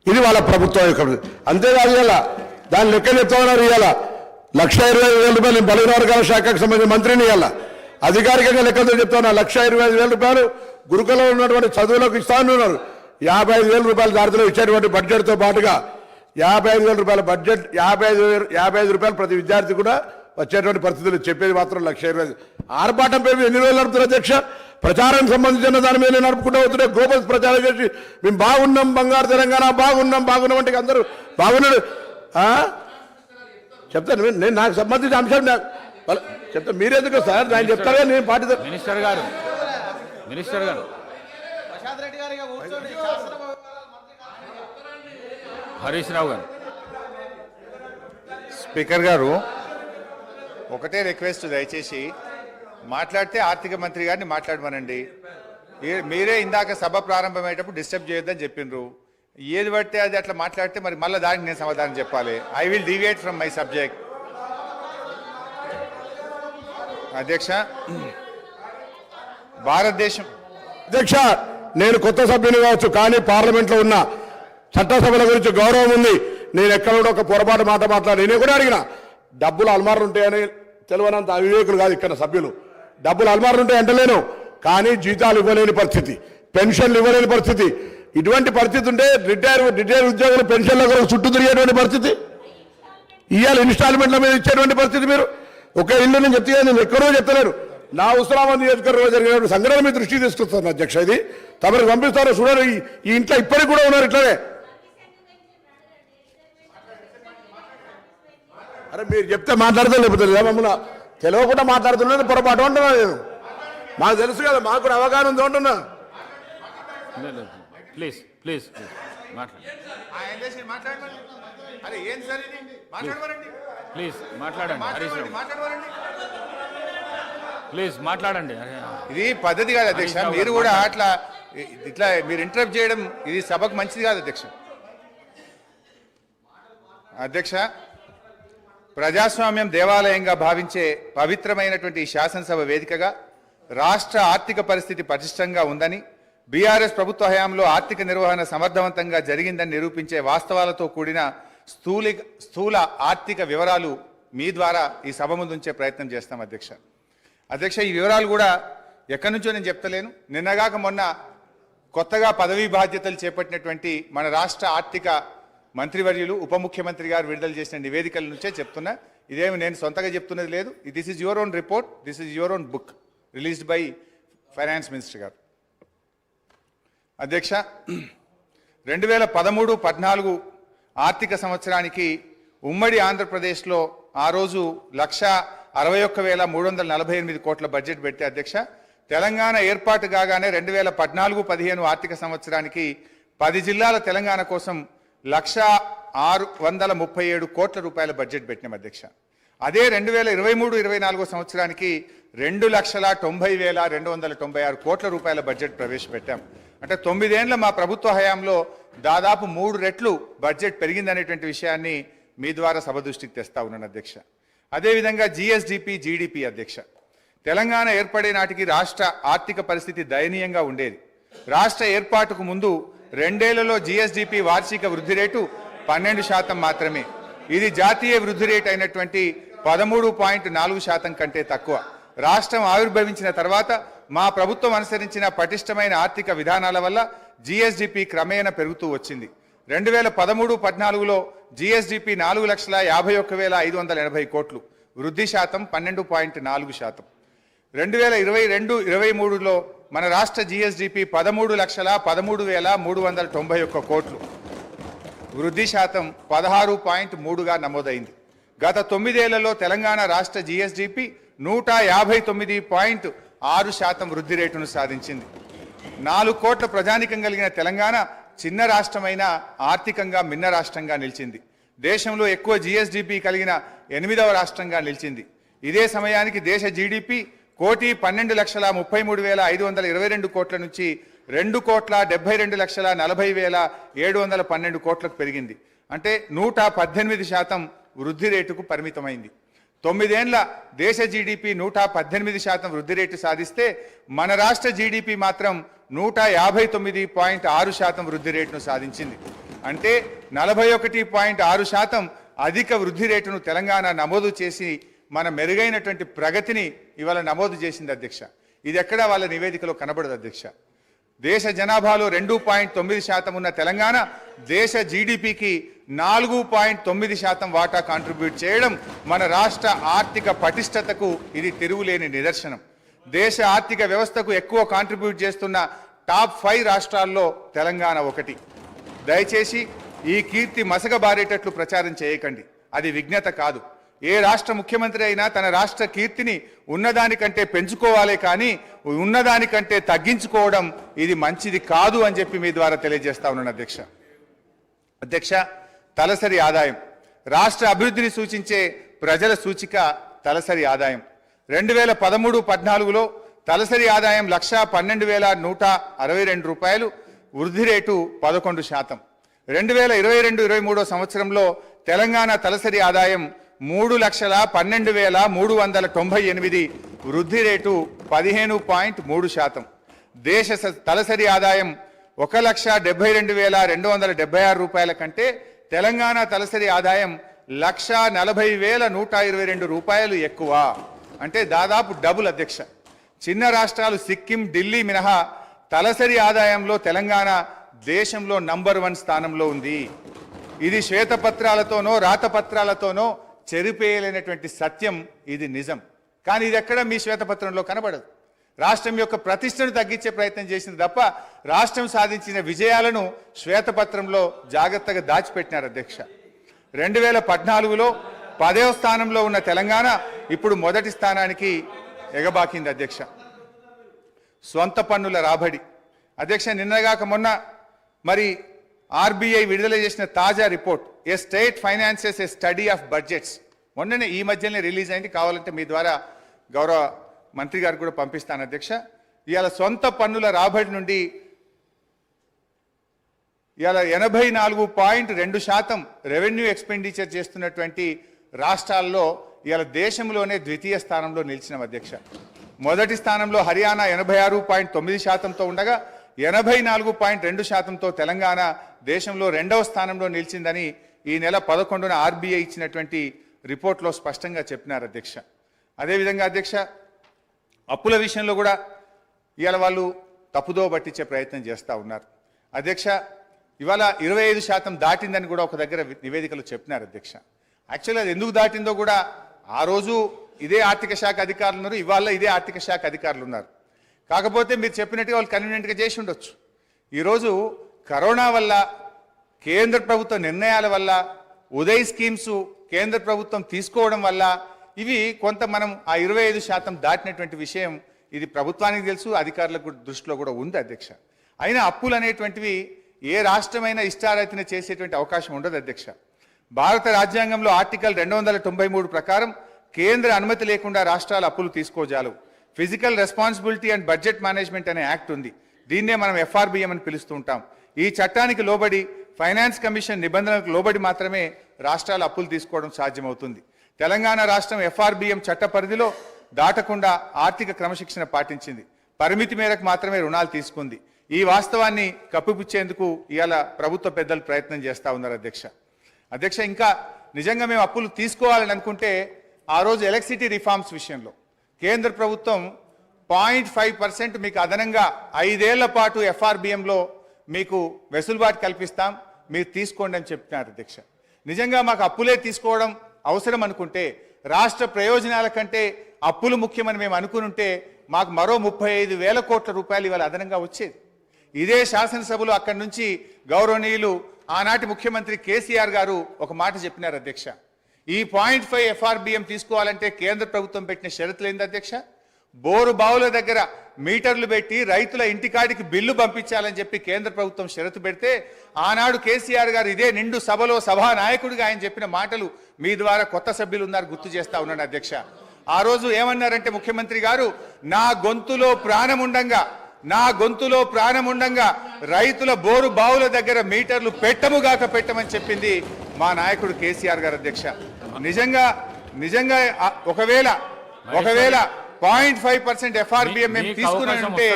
S2: ఇది వాళ్ళ ప్రభుత్వం యొక్క. అంతేకాదు ఇవాళ దాని లెక్క చెప్తా ఉన్నారు. ఇవాళ 1,25,000 నేను బలహీన వర్గాల శాఖకు సంబంధించిన మంత్రిని ఇవాళ అధికారికంగా లెక్కతో చెప్తా ఉన్నా. 1,25,000 గురుకులంలో ఉన్నటువంటి చదువులకు ఇస్తా ఉన్నారు. 55,000 దారిలో ఇచ్చేటువంటి బడ్జెట్తో పాటుగా 55,000 బడ్జెట్ 55 రూపాయలు ప్రతి విద్యార్థి కూడా వచ్చేటువంటి పరిస్థితులు చెప్పేది మాత్రం 1,20,000. ఆర్భాటం పేరు ఎన్ని రోజులు నడుపుతారు అధ్యక్ష? ప్రచారానికి సంబంధించిన దాని మీద నడుపుకుంటూ అవుతుంటే గ్లోబల్ ప్రచారం చేసి మేము బాగున్నాం, బంగారు తెలంగాణ బాగున్నాం అంటే అందరూ బాగున్నాడు చెప్తాను. నేను నాకు సంబంధించిన అంశం చెప్తా. మీరెందుకు సార్ నేను చెప్తారా? నేను పార్టీ
S3: మినిస్టర్ గారు హరీష్ రావు గారు.
S1: స్పీకర్ గారు ఒకటే రిక్వెస్ట్, దయచేసి మాట్లాడితే ఆర్థిక మంత్రి గారిని మాట్లాడమనండి. మీరే ఇందాక సభ ప్రారంభమయ్యేటప్పుడు డిస్టర్బ్ చేయొద్దని చెప్పిండ్రు. ఏది పడితే అది అట్లా మాట్లాడితే మరి మళ్ళీ దానికి నేను సమాధానం చెప్పాలి. I will deviate from my subject. అధ్యక్ష, భారతదేశం
S2: అధ్యక్ష నేను కొత్త సభ్యుని కావచ్చు కానీ పార్లమెంట్లో ఉన్న చట్టసభల గురించి గౌరవం ఉంది. నేను ఎక్కడ కూడా ఒక పొరపాటు మాట మాట్లాడి నేను కూడా అడిగిన డబ్బులు అల్మార్లు ఉంటాయని తెలియనంత అవివేకులు కాదు ఇక్కడ సభ్యులు. డబ్బులు అల్మార్లు ఉంటాయి అంటలేను, కానీ జీతాలు ఇవ్వలేని పరిస్థితి, పెన్షన్లు ఇవ్వలేని పరిస్థితి. ఇటువంటి పరిస్థితి ఉంటే రిటైర్ ఉద్యోగులు పెన్షన్ల కొరకు చుట్టూ తిరిగేటువంటి పరిస్థితి, ఇవాళ ఇన్స్టాల్మెంట్ల మీద ఇచ్చేటువంటి పరిస్థితి. మీరు ఒక ఇల్లు నేను చెప్తే నేను ఎక్కడో చెప్తలేరు, నా ఉస్మానాబాద్ నియోజకవర్గంలో జరిగిన సంఘటన మీ దృష్టికి తీసుకొస్తాను అధ్యక్ష. ఇది తమరికి పంపిస్తారో చూడండి. ఈ ఇంట్లో ఇప్పటికి కూడా ఉన్నారు ఇట్లనే. అరే మీరు చెప్తే మాట్లాడితే లేకపోతే మమ్మల్ని తెలియకుండా మాట్లాడుతున్నది పొరపాటు అంటున్నా నేను. మాకు తెలుసు కదా, మాకు కూడా అవగాహన ఉంది అంటున్నా.
S3: ప్లీజ్ ప్లీజ్ ప్లీజ్ మాట్లాడండి హరీష్ రావు, ప్లీజ్ మాట్లాడండి.
S1: ఇది పద్ధతి కాదు అధ్యక్ష. మీరు కూడా ఇట్లా మీరు ఇంటరప్ట్ చేయడం ఇది సభకు మంచిది కాదు అధ్యక్ష. అధ్యక్ష, ప్రజాస్వామ్యం దేవాలయంగా భావించే పవిత్రమైనటువంటి ఈ శాసనసభ వేదికగా రాష్ట్ర ఆర్థిక పరిస్థితి పటిష్టంగా ఉందని, బీఆర్ఎస్ ప్రభుత్వ హయాంలో ఆర్థిక నిర్వహణ సమర్థవంతంగా జరిగిందని నిరూపించే వాస్తవాలతో కూడిన స్థూల ఆర్థిక వివరాలు మీ ద్వారా ఈ సభ ముందు ఉంచే ప్రయత్నం చేస్తాం అధ్యక్ష. అధ్యక్ష, ఈ వివరాలు కూడా ఎక్కడి నుంచో నేను చెప్తలేను. నిన్నగాక మొన్న కొత్తగా పదవీ బాధ్యతలు చేపట్టినటువంటి మన రాష్ట్ర ఆర్థిక మంత్రివర్యులు ఉప ముఖ్యమంత్రి గారు విడుదల చేసిన నివేదికల నుంచే చెప్తున్నా. ఇదేమి నేను సొంతగా చెప్తున్నది లేదు. This is your own report, this is your own book released by finance minister గారు. అధ్యక్ష, 2013-14 ఆర్థిక సంవత్సరానికి ఉమ్మడి ఆంధ్రప్రదేశ్లో ఆ రోజు 1,61,348 కోట్ల బడ్జెట్ పెడితే అధ్యక్ష, తెలంగాణ ఏర్పాటు కాగానే 2014-15 ఆర్థిక సంవత్సరానికి 10 జిల్లాల తెలంగాణ కోసం 1,637 కోట్ల రూపాయల బడ్జెట్ పెట్టినాం అధ్యక్ష. అదే 2023-24 సంవత్సరానికి 2,90,296 కోట్ల రూపాయల బడ్జెట్ ప్రవేశపెట్టాం. అంటే 9 ఏళ్ల మా ప్రభుత్వ హయాంలో దాదాపు 3 రెట్లు బడ్జెట్ పెరిగిందనేటువంటి విషయాన్ని మీ ద్వారా సభ దృష్టికి తెస్తా ఉన్నాను అధ్యక్ష. అదేవిధంగా జిఎస్డిపి, జీడిపి అధ్యక్ష, తెలంగాణ ఏర్పడే నాటికి రాష్ట్ర ఆర్థిక పరిస్థితి దయనీయంగా ఉండేది. రాష్ట్ర ఏర్పాటుకు ముందు 2 ఏళ్లలో జిఎస్డిపి వార్షిక వృద్ధి రేటు 12% మాత్రమే. ఇది జాతీయ వృద్ధి రేటు అయినటువంటి 13.4% కంటే తక్కువ. రాష్ట్రం ఆవిర్భవించిన తర్వాత మా ప్రభుత్వం అనుసరించిన పటిష్టమైన ఆర్థిక విధానాల వల్ల జిఎస్డిపి క్రమేణా పెరుగుతూ వచ్చింది. 2013-14లో జిఎస్డిపి 4,51,580 కోట్లు, వృద్ధి శాతం 12.4%. 2022-23లో మన రాష్ట్ర జిఎస్డిపి 13,13,391 కోట్లు, వృద్ధి శాతం 16.3గా నమోదైంది. గత 9 ఏళ్లలో తెలంగాణ రాష్ట్ర జిఎస్డిపి 150.6% వృద్ధి రేటును సాధించింది. 4 కోట్ల ప్రజానికం కలిగిన తెలంగాణ చిన్న రాష్ట్రమైన ఆర్థికంగా మిన్న రాష్ట్రంగా నిలిచింది. దేశంలో ఎక్కువ జిఎస్డిపి కలిగిన 8వ రాష్ట్రంగా నిలిచింది. ఇదే సమయానికి దేశ జీడిపి 1,33,522 కోట్ల నుంచి 2,72,40,712 కోట్లకు పెరిగింది. అంటే 118% వృద్ధి రేటుకు పరిమితమైంది. 9 ఏళ్ల దేశ జీడిపి 118% వృద్ధి రేటు సాధిస్తే మన రాష్ట్ర జీడిపి మాత్రం 159.6% వృద్ధి రేటును సాధించింది. అంటే 41.6% అధిక వృద్ధి రేటును తెలంగాణ నమోదు చేసి మన మెరుగైనటువంటి ప్రగతిని ఇవాళ నమోదు చేసింది అధ్యక్ష. ఇది ఎక్కడా వాళ్ళ నివేదికలో కనబడదు అధ్యక్ష. దేశ జనాభాలో 2.9% ఉన్న తెలంగాణ దేశ జీడిపికి 4.9% వాటా కాంట్రిబ్యూట్ చేయడం మన రాష్ట్ర ఆర్థిక పటిష్టతకు ఇది తిరుగులేని నిదర్శనం. దేశ ఆర్థిక వ్యవస్థకు ఎక్కువ కాంట్రిబ్యూట్ చేస్తున్న టాప్ 5 రాష్ట్రాల్లో తెలంగాణ ఒకటి. దయచేసి ఈ కీర్తి మసకబారేటట్లు ప్రచారం చేయకండి, అది విజ్ఞత కాదు. ఏ రాష్ట్ర ముఖ్యమంత్రి అయినా తన రాష్ట్ర కీర్తిని ఉన్నదానికంటే పెంచుకోవాలే కానీ ఉన్నదానికంటే తగ్గించుకోవడం ఇది మంచిది కాదు అని చెప్పి మీ ద్వారా తెలియజేస్తా ఉన్నాను అధ్యక్ష. అధ్యక్ష, తలసరి ఆదాయం రాష్ట్ర అభివృద్ధిని సూచించే ప్రజల సూచిక తలసరి ఆదాయం. 2013-14లో తలసరి ఆదాయం 1,12,162 రూపాయలు, వృద్ధి రేటు 11%. 2022-23 సంవత్సరంలో తెలంగాణ తలసరి ఆదాయం 3,12,398, వృద్ధి రేటు 15.3%. దేశ తలసరి ఆదాయం 1,72,276 రూపాయల కంటే తెలంగాణ తలసరి ఆదాయం 1,40,122 రూపాయలు ఎక్కువ, అంటే దాదాపు డబుల్ అధ్యక్ష. చిన్న రాష్ట్రాలు సిక్కిం, ఢిల్లీ మినహా తలసరి ఆదాయంలో తెలంగాణ దేశంలో నంబర్ 1 స్థానంలో ఉంది. ఇది శ్వేతపత్రాలతోనో రాతపత్రాలతోనో చెరిపేయలేనటువంటి సత్యం, ఇది నిజం. కానీ ఇది ఎక్కడ మీ శ్వేతపత్రంలో కనబడదు. రాష్ట్రం యొక్క ప్రతిష్టను తగ్గించే ప్రయత్నం చేసింది తప్ప రాష్ట్రం సాధించిన విజయాలను శ్వేతపత్రంలో జాగ్రత్తగా దాచిపెట్టినారు అధ్యక్ష. 2014లో 10వ స్థానంలో ఉన్న తెలంగాణ ఇప్పుడు మొదటి స్థానానికి ఎగబాకింది అధ్యక్ష. స్వంత పన్నుల రాబడి అధ్యక్ష, నిన్నగాక మొన్న మరి ఆర్బీఐ విడుదల చేసిన తాజా report A state finances A study of budgets మొన్ననే ఈ మధ్యనే రిలీజ్ అయింది. కావాలంటే మీ ద్వారా గౌరవ మంత్రి గారికి కూడా పంపిస్తాను అధ్యక్ష. ఇవాళ సొంత పన్నుల రాబడి నుండి ఇవాళ 84.2% రెవెన్యూ ఎక్స్పెండిచర్ చేస్తున్నటువంటి రాష్ట్రాల్లో ఇవాళ దేశంలోనే ద్వితీయ స్థానంలో నిలిచిన అధ్యక్ష. మొదటి స్థానంలో హర్యానా 86.9%తో ఉండగా 84.2%తో తెలంగాణ దేశంలో 2వ స్థానంలో నిలిచిందని ఈ నెల 11న ఆర్బీఐ ఇచ్చినటువంటి రిపోర్ట్లో స్పష్టంగా చెప్పినారు అధ్యక్ష. అదేవిధంగా అధ్యక్ష, అప్పుల విషయంలో కూడా ఇవాళ వాళ్ళు తప్పుదో పట్టించే ప్రయత్నం చేస్తూ ఉన్నారు అధ్యక్ష. ఇవాళ 25% దాటిందని కూడా ఒక దగ్గర నివేదికలు చెప్పినారు అధ్యక్ష. యాక్చువల్లీ అది ఎందుకు దాటిందో కూడా ఆ రోజు ఇదే ఆర్థిక శాఖ అధికారులు ఉన్నారు, ఇవాళ ఇదే ఆర్థిక శాఖ అధికారులు ఉన్నారు. కాకపోతే మీరు చెప్పినట్టుగా వాళ్ళు కన్వీనియంట్గా చేసి ఉండొచ్చు. ఈరోజు కరోనా వల్ల, కేంద్ర ప్రభుత్వ నిర్ణయాల వల్ల, ఉదయ్ స్కీమ్స్ కేంద్ర ప్రభుత్వం తీసుకోవడం వల్ల ఇవి కొంత మనం ఆ 25% దాటినటువంటి విషయం ఇది ప్రభుత్వానికి తెలుసు, అధికారులకు దృష్టిలో కూడా ఉంది అధ్యక్ష. అయినా అప్పులు అనేటువంటివి ఏ రాష్ట్రమైనా ఇష్టారీతిన చేసేటువంటి అవకాశం ఉండదు అధ్యక్ష. భారత రాజ్యాంగంలో ఆర్టికల్ 293 ప్రకారం కేంద్ర అనుమతి లేకుండా రాష్ట్రాలు అప్పులు తీసుకోజాలు. Physical responsibility and budget management అనే యాక్ట్ ఉంది. దీన్నే మనం FRBM అని పిలుస్తూ ఉంటాం. ఈ చట్టానికి లోబడి ఫైనాన్స్ కమిషన్ నిబంధనలకు లోబడి మాత్రమే రాష్ట్రాలు అప్పులు తీసుకోవడం సాధ్యమవుతుంది. తెలంగాణ రాష్ట్రం FRBM చట్ట పరిధిలో దాటకుండా ఆర్థిక క్రమశిక్షణ పాటించింది. పరిమితి మేరకు మాత్రమే రుణాలు తీసుకుంది. ఈ వాస్తవాన్ని కప్పిపుచ్చేందుకు ఇవాళ ప్రభుత్వ పెద్దలు ప్రయత్నం చేస్తూ ఉన్నారు అధ్యక్ష. ఇంకా నిజంగా మేము అప్పులు తీసుకోవాలని అనుకుంటే ఆ రోజు ఎలక్ట్రిసిటీ రిఫార్మ్స్ విషయంలో కేంద్ర ప్రభుత్వం 0.5% మీకు అదనంగా 5 ఏళ్ల పాటు FRBMలో మీకు వెసులుబాటు కల్పిస్తాం, మీరు తీసుకోండి అని చెప్తున్నారు అధ్యక్ష. నిజంగా మాకు అప్పులే తీసుకోవడం అవసరం అనుకుంటే, రాష్ట్ర ప్రయోజనాల కంటే అప్పులు ముఖ్యమని మేము అనుకునుంటే మాకు మరో 35,000 కోట్ల రూపాయలు ఇవాళ అదనంగా వచ్చేది. ఇదే శాసనసభలో అక్కడి నుంచి గౌరవనీయులు ఆనాటి ముఖ్యమంత్రి KCR గారు ఒక మాట చెప్పినారు అధ్యక్ష. ఈ 0.5 FRBM తీసుకోవాలంటే కేంద్ర ప్రభుత్వం పెట్టిన షరతులు ఏంది అధ్యక్ష? బోరు బావుల దగ్గర మీటర్లు పెట్టి రైతుల ఇంటికాడికి బిల్లు పంపించాలని చెప్పి కేంద్ర ప్రభుత్వం షరతు పెడితే ఆనాడు KCR గారు ఇదే నిండు సభలో సభా నాయకుడిగా ఆయన చెప్పిన మాటలు మీ ద్వారా కొత్త సభ్యులు ఉన్నారు గుర్తు చేస్తా ఉన్నాడు అధ్యక్ష. ఆ రోజు ఏమన్నారంటే ముఖ్యమంత్రి గారు, నా గొంతులో ప్రాణముండంగా రైతుల బోరు బావుల దగ్గర మీటర్లు పెట్టముగాక పెట్టమని చెప్పింది మా నాయకుడు KCR గారు అధ్యక్ష. నిజంగా ఒకవేళ 0.5% FRBM మేము తీసుకున్నామంటే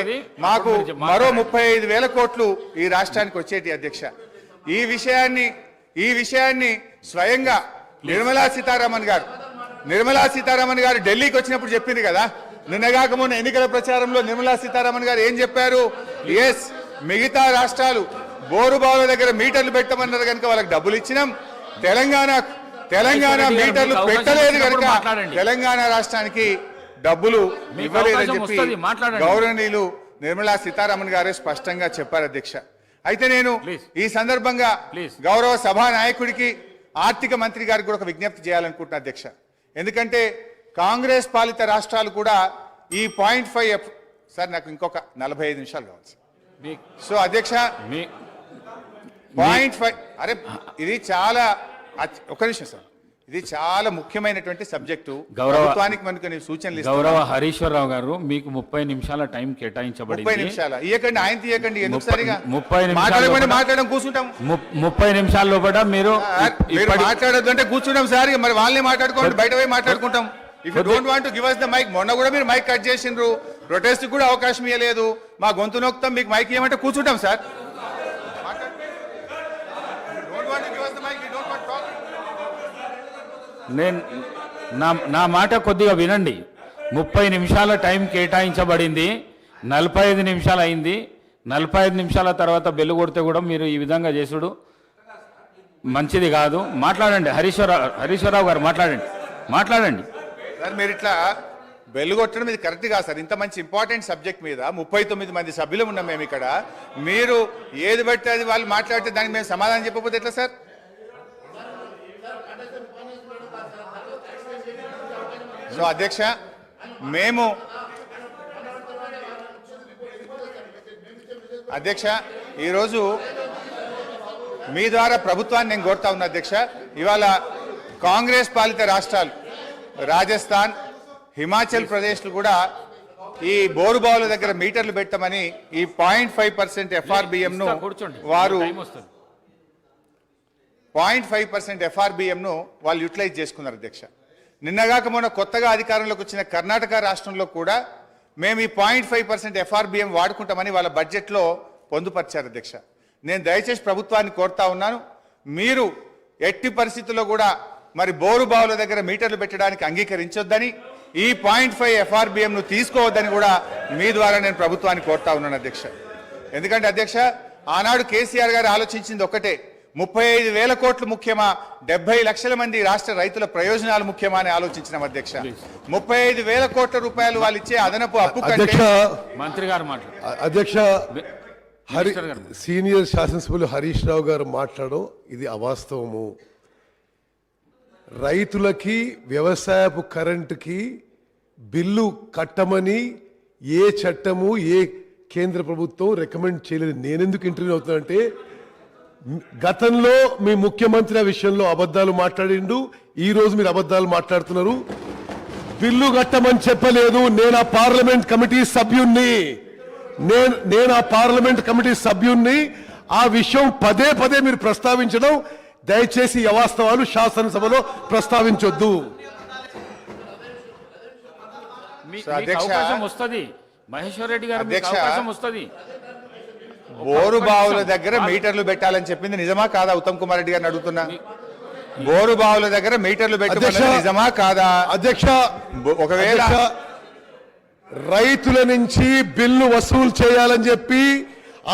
S1: మాకు మరో 35,000 కోట్లు ఈ రాష్ట్రానికి వచ్చేటి అధ్యక్ష. ఈ విషయాన్ని స్వయంగా నిర్మలా సీతారామన్ గారు ఢిల్లీకి వచ్చినప్పుడు చెప్పింది కదా. నిన్నగాక మొన్న ఎన్నికల ప్రచారంలో నిర్మలా సీతారామన్ గారు ఏం చెప్పారు? ఎస్, మిగతా రాష్ట్రాలు బోరుబావుల దగ్గర మీటర్లు పెట్టమన్నారు కనుక వాళ్ళకి డబ్బులు ఇచ్చినాం, తెలంగాణ మీటర్లు పెట్టలేదు కనుక తెలంగాణ రాష్ట్రానికి డబ్బులు ఇవ్వలేదని చెప్పి గౌరవనీయులు నిర్మలా సీతారామన్ గారే స్పష్టంగా చెప్పారు అధ్యక్ష. అయితే నేను ఈ సందర్భంగా గౌరవ సభా నాయకుడికి, ఆర్థిక మంత్రి గారికి కూడా ఒక విజ్ఞప్తి చేయాలనుకుంటున్నా అధ్యక్ష. ఎందుకంటే కాంగ్రెస్ పాలిత రాష్ట్రాలు కూడా ఈ 0.5 సార్ నాకు ఇంకొక 45 నిమిషాలు కావాలి. సో అధ్యక్ష 0.5 అరే ఇది చాలా ఒక నిమిషం సార్, ఇది చాలా ముఖ్యమైనటువంటి సబ్జెక్టు. ప్రభుత్వానికి మనకు సూచనలు
S3: గౌరవ హరీశ్వరరావు గారు మీకు 30 నిమిషాల టైం కేటాయించబడింది.
S1: 30 నిమిషాలు ఇవ్వకండి, ఆయన తీయకండి, ఎందుకు సరిగా
S3: 30
S1: మాట్లాడడం కూర్చుంటాం.
S3: 30 నిమిషాల లోపల మీరు
S1: మాట్లాడద్దు అంటే కూర్చుంటాం సార్. మరి వాళ్ళని మాట్లాడుకోండి, బయట పోయి మాట్లాడుకుంటాం. If you don't want to give us the mic, మొన్న కూడా మీరు మైక్ కట్ చేసిండ్రు, ప్రొటెస్ట్ కూడా అవకాశం ఇవ్వలేదు. మా గొంతు నొక్కుతాం, మీకు మైక్ ఇవ్వమంటే కూర్చుంటాం సార్.
S3: నేను నా మాట కొద్దిగా వినండి. 30 నిమిషాల టైం కేటాయించబడింది, 45 నిమిషాలు అయింది. 45 నిమిషాల తర్వాత బెల్లు కొడితే కూడా మీరు ఈ విధంగా చేసుడు మంచిది కాదు. మాట్లాడండి. హరీశ్వరరావు గారు మాట్లాడండి.
S1: సార్ మీరు ఇట్లా బెల్లు కొట్టడం ఇది కరెక్ట్ కాదు సార్. ఇంత మంచి ఇంపార్టెంట్ సబ్జెక్ట్ మీద 39 మంది సభ్యులు ఉన్నాం మేము ఇక్కడ. మీరు ఏది బట్టి అది వాళ్ళు మాట్లాడితే దానికి మేము సమాధానం చెప్పకపోతే ఎట్లా సార్? సో అధ్యక్ష, మేము అధ్యక్ష ఈరోజు మీ ద్వారా ప్రభుత్వాన్ని నేను కోరుతా ఉన్నా అధ్యక్ష. ఇవాళ కాంగ్రెస్ పాలిత రాష్ట్రాలు రాజస్థాన్, హిమాచల్ ప్రదేశ్లు కూడా ఈ బోరుబావుల దగ్గర మీటర్లు పెట్టమని ఈ 0.5% FRBM-ను వారు 0.5% FRBM-ను వాళ్ళు యూటిలైజ్ చేసుకున్నారు అధ్యక్ష. నిన్నగాక మొన్న కొత్తగా అధికారంలోకి వచ్చిన కర్ణాటక రాష్ట్రంలో కూడా మేము ఈ 0.5% FRBM వాడుకుంటామని వాళ్ళ బడ్జెట్లో పొందుపరిచారు అధ్యక్ష. నేను దయచేసి ప్రభుత్వాన్ని కోరుతా ఉన్నాను, మీరు ఎట్టి పరిస్థితుల్లో కూడా మరి బోరు బావుల దగ్గర మీటర్లు పెట్టడానికి అంగీకరించొద్దని, ఈ 0.5 FRBM-ను తీసుకోవద్దని కూడా మీ ద్వారా నేను ప్రభుత్వాన్ని కోరుతా ఉన్నాను అధ్యక్ష. ఎందుకంటే అధ్యక్ష, ఆనాడు KCR గారు ఆలోచించింది ఒకటే, 35,000 కోట్లు ముఖ్యమా, 70 లక్షల మంది రాష్ట్ర రైతుల ప్రయోజనాలు ముఖ్యమా అని ఆలోచించినాం అధ్యక్ష. 35,000 కోట్ల రూపాయలు వాళ్ళు ఇచ్చే అదనపు అప్పు కంటే
S3: మంత్రి గారు
S4: అధ్యక్ష సీనియర్ శాసనసభ్యులు హరీష్ రావు గారు మాట్లాడడం ఇది అవాస్తవము. రైతులకి వ్యవసాయపు కరెంటుకి బిల్లు కట్టమని ఏ చట్టము ఏ కేంద్ర ప్రభుత్వం రికమెండ్ చేయలేదు. నేనెందుకు ఇంటర్వ్యూ అవుతానంటే, గతంలో మీ ముఖ్యమంత్రి ఆ విషయంలో అబద్ధాలు మాట్లాడిండు, ఈ రోజు మీరు అబద్ధాలు మాట్లాడుతున్నారు. బిల్లు కట్టమని చెప్పలేదు. నేను ఆ పార్లమెంట్ కమిటీ సభ్యుణ్ణి ఆ విషయం పదే పదే మీరు ప్రస్తావించడం, దయచేసి అవాస్తవాలు శాసనసభలో ప్రస్తావించొద్దు.
S3: మహేశ్వర్ రెడ్డి గారు అవకాశం వస్తుంది.
S1: బోరు బావుల దగ్గర మీటర్లు పెట్టాలని చెప్పింది నిజమా కాదా? ఉత్తమ్ కుమార్ రెడ్డి గారిని అడుగుతున్నా. బోరు బావుల దగ్గర మీటర్లు పెట్టాలని నిజమా కాదా?
S4: అధ్యక్ష,
S1: ఒకవేళ
S4: రైతుల నుంచి బిల్లు వసూలు చేయాలని చెప్పి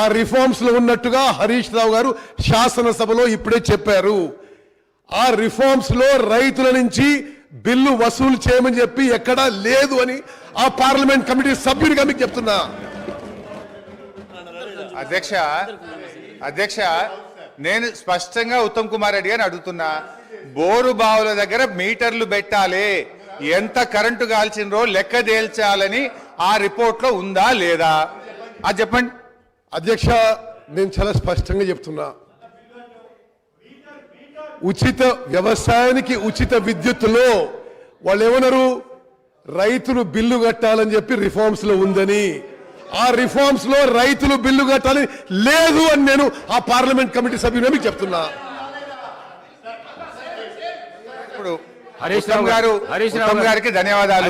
S4: ఆ రిఫార్మ్స్ లో ఉన్నట్టుగా హరీష్ రావు గారు శాసనసభలో ఇప్పుడే చెప్పారు. ఆ రిఫార్మ్స్ లో రైతుల నుంచి బిల్లు వసూలు చేయమని చెప్పి ఎక్కడా లేదు అని ఆ పార్లమెంట్ కమిటీ సభ్యుడిగా మీకు చెప్తున్నా.
S1: అధ్యక్ష నేను స్పష్టంగా ఉత్తమ్ కుమార్ రెడ్డి గారిని అడుగుతున్నా, బోరు బావుల దగ్గర మీటర్లు పెట్టాలి, ఎంత కరెంటు కాల్చినరో లెక్క తేల్చాలని ఆ రిపోర్ట్ లో ఉందా లేదా అది చెప్పండి.
S4: అధ్యక్ష, నేను చాలా స్పష్టంగా చెప్తున్నా, ఉచిత వ్యవసాయానికి ఉచిత విద్యుత్తులో వాళ్ళు ఏమన్నారు, రైతులు బిల్లు కట్టాలని చెప్పి రిఫార్మ్స్ లో ఉందని, ఆ రిఫార్మ్స్ లో రైతులు బిల్లు కట్టాలని లేదు అని నేను ఆ పార్లమెంట్ కమిటీ సభ్యుని మీకు చెప్తున్నా.
S1: ఇప్పుడు ఉత్తమ్ గారికి ధన్యవాదాలు.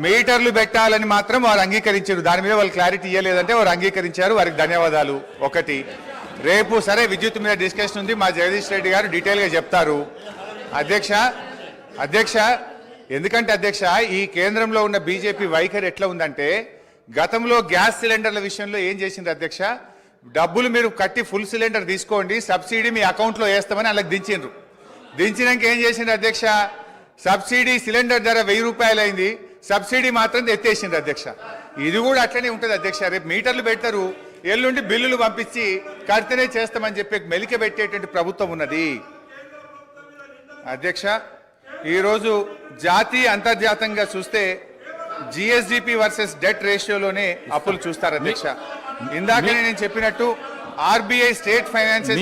S1: మీటర్లు పెట్టాలని మాత్రం వారు అంగీకరించారు, దాని మీద వాళ్ళు క్లారిటీ ఇవ్వలేదంటే వారు అంగీకరించారు, వారికి ధన్యవాదాలు. ఒకటి, రేపు సరే విద్యుత్ మీద డిస్కషన్ ఉంది, మా జగదీష్ రెడ్డి గారు డీటెయిల్ గా చెప్తారు. అధ్యక్ష ఎందుకంటే అధ్యక్ష, ఈ కేంద్రంలో ఉన్న బీజేపీ వైఖరి ఎట్లా ఉందంటే, గతంలో గ్యాస్ సిలిండర్ల విషయంలో ఏం చేసింది అధ్యక్ష, డబ్బులు మీరు కట్టి ఫుల్ సిలిండర్ తీసుకోండి, సబ్సిడీ మీ అకౌంట్లో వేస్తామని వాళ్ళకి దించిండ్రు. దించినాక ఏం చేసిండ్రు అధ్యక్ష, సబ్సిడీ సిలిండర్ ధర 1000 రూపాయలు అయింది, సబ్సిడీ మాత్రం ఎత్తేసిండ్రు అధ్యక్ష. ఇది కూడా అట్లనే ఉంటుంది అధ్యక్ష. రేపు మీటర్లు పెడతారు, ఎల్లుండి బిల్లులు పంపించి కడితేనే చేస్తామని చెప్పి మెలిక పెట్టేటువంటి ప్రభుత్వం ఉన్నది అధ్యక్ష. ఈరోజు జాతీయ అంతర్జాతీయంగా చూస్తే జిఎస్డిపి వర్సెస్ డెట్ రేషియోలోనే అప్పులు చూస్తారు అధ్యక్ష. ఇందాకనే నేను చెప్పినట్టు ఆర్బీఐ స్టేట్ ఫైనాన్సెస్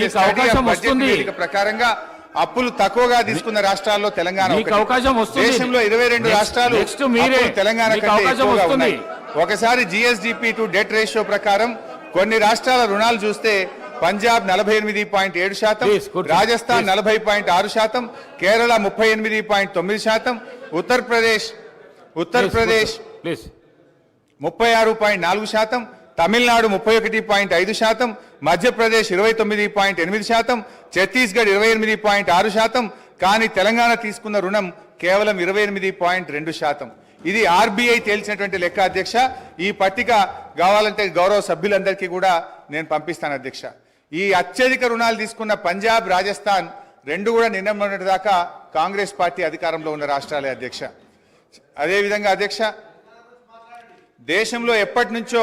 S1: బడ్జెట్ ప్రకారంగా అప్పులు తక్కువగా తీసుకున్న రాష్ట్రాల్లో తెలంగాణ దేశంలో 22 రాష్ట్రాలు తెలంగాణ కంటే ఎక్కువగా ఉన్నాయి. ఒకసారి జిఎస్డిపి టు డెట్ రేషియో ప్రకారం కొన్ని రాష్ట్రాల రుణాలు చూస్తే పంజాబ్ 48.7%, రాజస్థాన్ 40.6%, కేరళ 38.9%, ఉత్తరప్రదేశ్ 36.4%, తమిళనాడు 31.5%, మధ్యప్రదేశ్ 29.8%, ఛత్తీస్గఢ్ 28.6%, కానీ తెలంగాణ తీసుకున్న రుణం కేవలం 28.2%. ఇది ఆర్బీఐ తేల్చినటువంటి లెక్క అధ్యక్ష. ఈ పట్టిక కావాలంటే గౌరవ సభ్యులందరికీ కూడా నేను పంపిస్తాను అధ్యక్ష. ఈ అత్యధిక రుణాలు తీసుకున్న పంజాబ్, రాజస్థాన్ రెండు కూడా నిన్న మొన్నటి దాకా కాంగ్రెస్ పార్టీ అధికారంలో ఉన్న రాష్ట్రాలే అధ్యక్ష. అదేవిధంగా అధ్యక్ష, దేశంలో ఎప్పటి నుంచో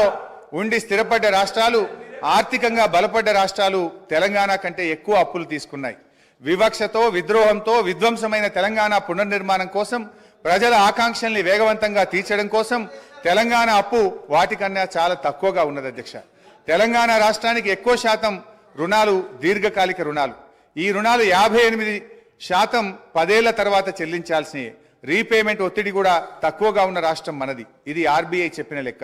S1: ఉండి స్థిరపడ్డ రాష్ట్రాలు, ఆర్థికంగా బలపడ్డ రాష్ట్రాలు తెలంగాణ కంటే ఎక్కువ అప్పులు తీసుకున్నాయి. వివక్షతో, విద్రోహంతో విధ్వంసమైన తెలంగాణ పునర్నిర్మాణం కోసం, ప్రజల ఆకాంక్షల్ని వేగవంతంగా తీర్చడం కోసం తెలంగాణ అప్పు వాటికన్నా చాలా తక్కువగా ఉన్నది అధ్యక్ష. తెలంగాణ రాష్ట్రానికి ఎక్కువ శాతం రుణాలు దీర్ఘకాలిక రుణాలు. ఈ రుణాలు 58% 10 ఏళ్ల తర్వాత చెల్లించాల్సినవి. రీపేమెంట్ ఒత్తిడి కూడా తక్కువగా ఉన్న రాష్ట్రం మనది. ఇది ఆర్బీఐ చెప్పిన లెక్క.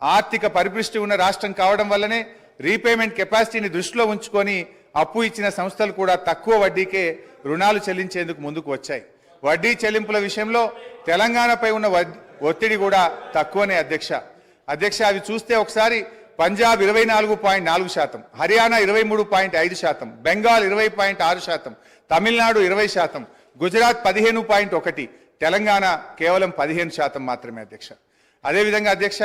S1: ఆర్థిక పరిపుష్టి ఉన్న రాష్ట్రం కావడం వల్లనే రీపేమెంట్ కెపాసిటీని దృష్టిలో ఉంచుకొని అప్పు ఇచ్చిన సంస్థలు కూడా తక్కువ వడ్డీకే రుణాలు చెల్లించేందుకు ముందుకు వచ్చాయి. వడ్డీ చెల్లింపుల విషయంలో తెలంగాణపై ఉన్న ఒత్తిడి కూడా తక్కువనే అధ్యక్ష. అవి చూస్తే ఒకసారి పంజాబ్ 24.4%, హర్యానా 23.5%, బెంగాల్ 20.6%, తమిళనాడు 20%, గుజరాత్ 15.1%, తెలంగాణ కేవలం 15% మాత్రమే అధ్యక్ష. అదేవిధంగా అధ్యక్ష,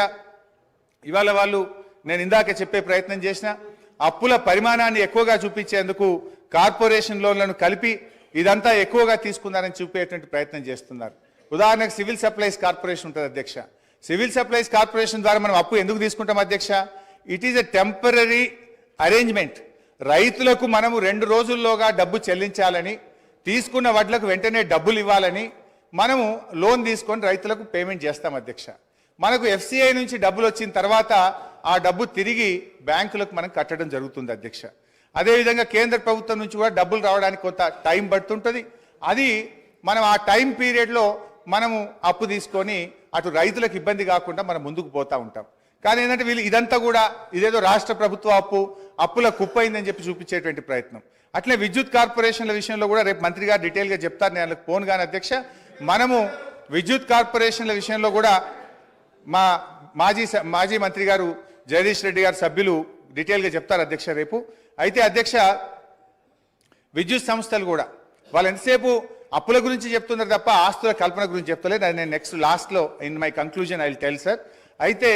S1: ఇవాళ వాళ్ళు నేను ఇందాక చెప్పే ప్రయత్నం చేసిన అప్పుల పరిమాణాన్ని ఎక్కువగా చూపించేందుకు కార్పొరేషన్ లోన్లను కలిపి ఇదంతా ఎక్కువగా తీసుకున్నారని చూపేటువంటి ప్రయత్నం చేస్తున్నారు. ఉదాహరణకు సివిల్ సప్లైస్ కార్పొరేషన్ ఉంటుంది అధ్యక్ష. సివిల్ సప్లైస్ కార్పొరేషన్ ద్వారా మనం అప్పు ఎందుకు తీసుకుంటాం అధ్యక్ష? It is a temporary arrangement. రైతులకు మనము 2 రోజుల్లోగా డబ్బు చెల్లించాలని, తీసుకున్న వడ్లకు వెంటనే డబ్బులు ఇవ్వాలని మనము లోన్ తీసుకొని రైతులకు పేమెంట్ చేస్తాం అధ్యక్ష. మనకు ఎఫ్సిఐ నుంచి డబ్బులు వచ్చిన తర్వాత ఆ డబ్బు తిరిగి బ్యాంకులకు మనం కట్టడం జరుగుతుంది అధ్యక్ష. అదేవిధంగా కేంద్ర ప్రభుత్వం నుంచి కూడా డబ్బులు రావడానికి కొంత టైం పడుతుంటుంది. అది మనం ఆ టైం పీరియడ్లో మనము అప్పు తీసుకొని అటు రైతులకు ఇబ్బంది కాకుండా మనం ముందుకు పోతూ ఉంటాం. కానీ ఏంటంటే వీళ్ళు ఇదంతా కూడా ఇదేదో రాష్ట్ర ప్రభుత్వ అప్పుల కుప్పైందని చెప్పి చూపించేటువంటి ప్రయత్నం. అట్లే విద్యుత్ కార్పొరేషన్ల విషయంలో కూడా రేపు మంత్రి గారు డీటెయిల్గా చెప్తారు, నేను వాళ్ళకి పోను కానీ అధ్యక్ష. మనము విద్యుత్ కార్పొరేషన్ల విషయంలో కూడా మా మాజీ మంత్రి గారు జగదీష్ రెడ్డి గారు సభ్యులు డీటెయిల్గా చెప్తారు అధ్యక్ష రేపు. అయితే అధ్యక్ష, విద్యుత్ సంస్థలు కూడా వాళ్ళు ఎంతసేపు అప్పుల గురించి చెప్తున్నారు తప్ప ఆస్తుల కల్పన గురించి చెప్తలేదు. నేను నెక్స్ట్ లాస్ట్లో in my conclusion I will tell sir. అయితే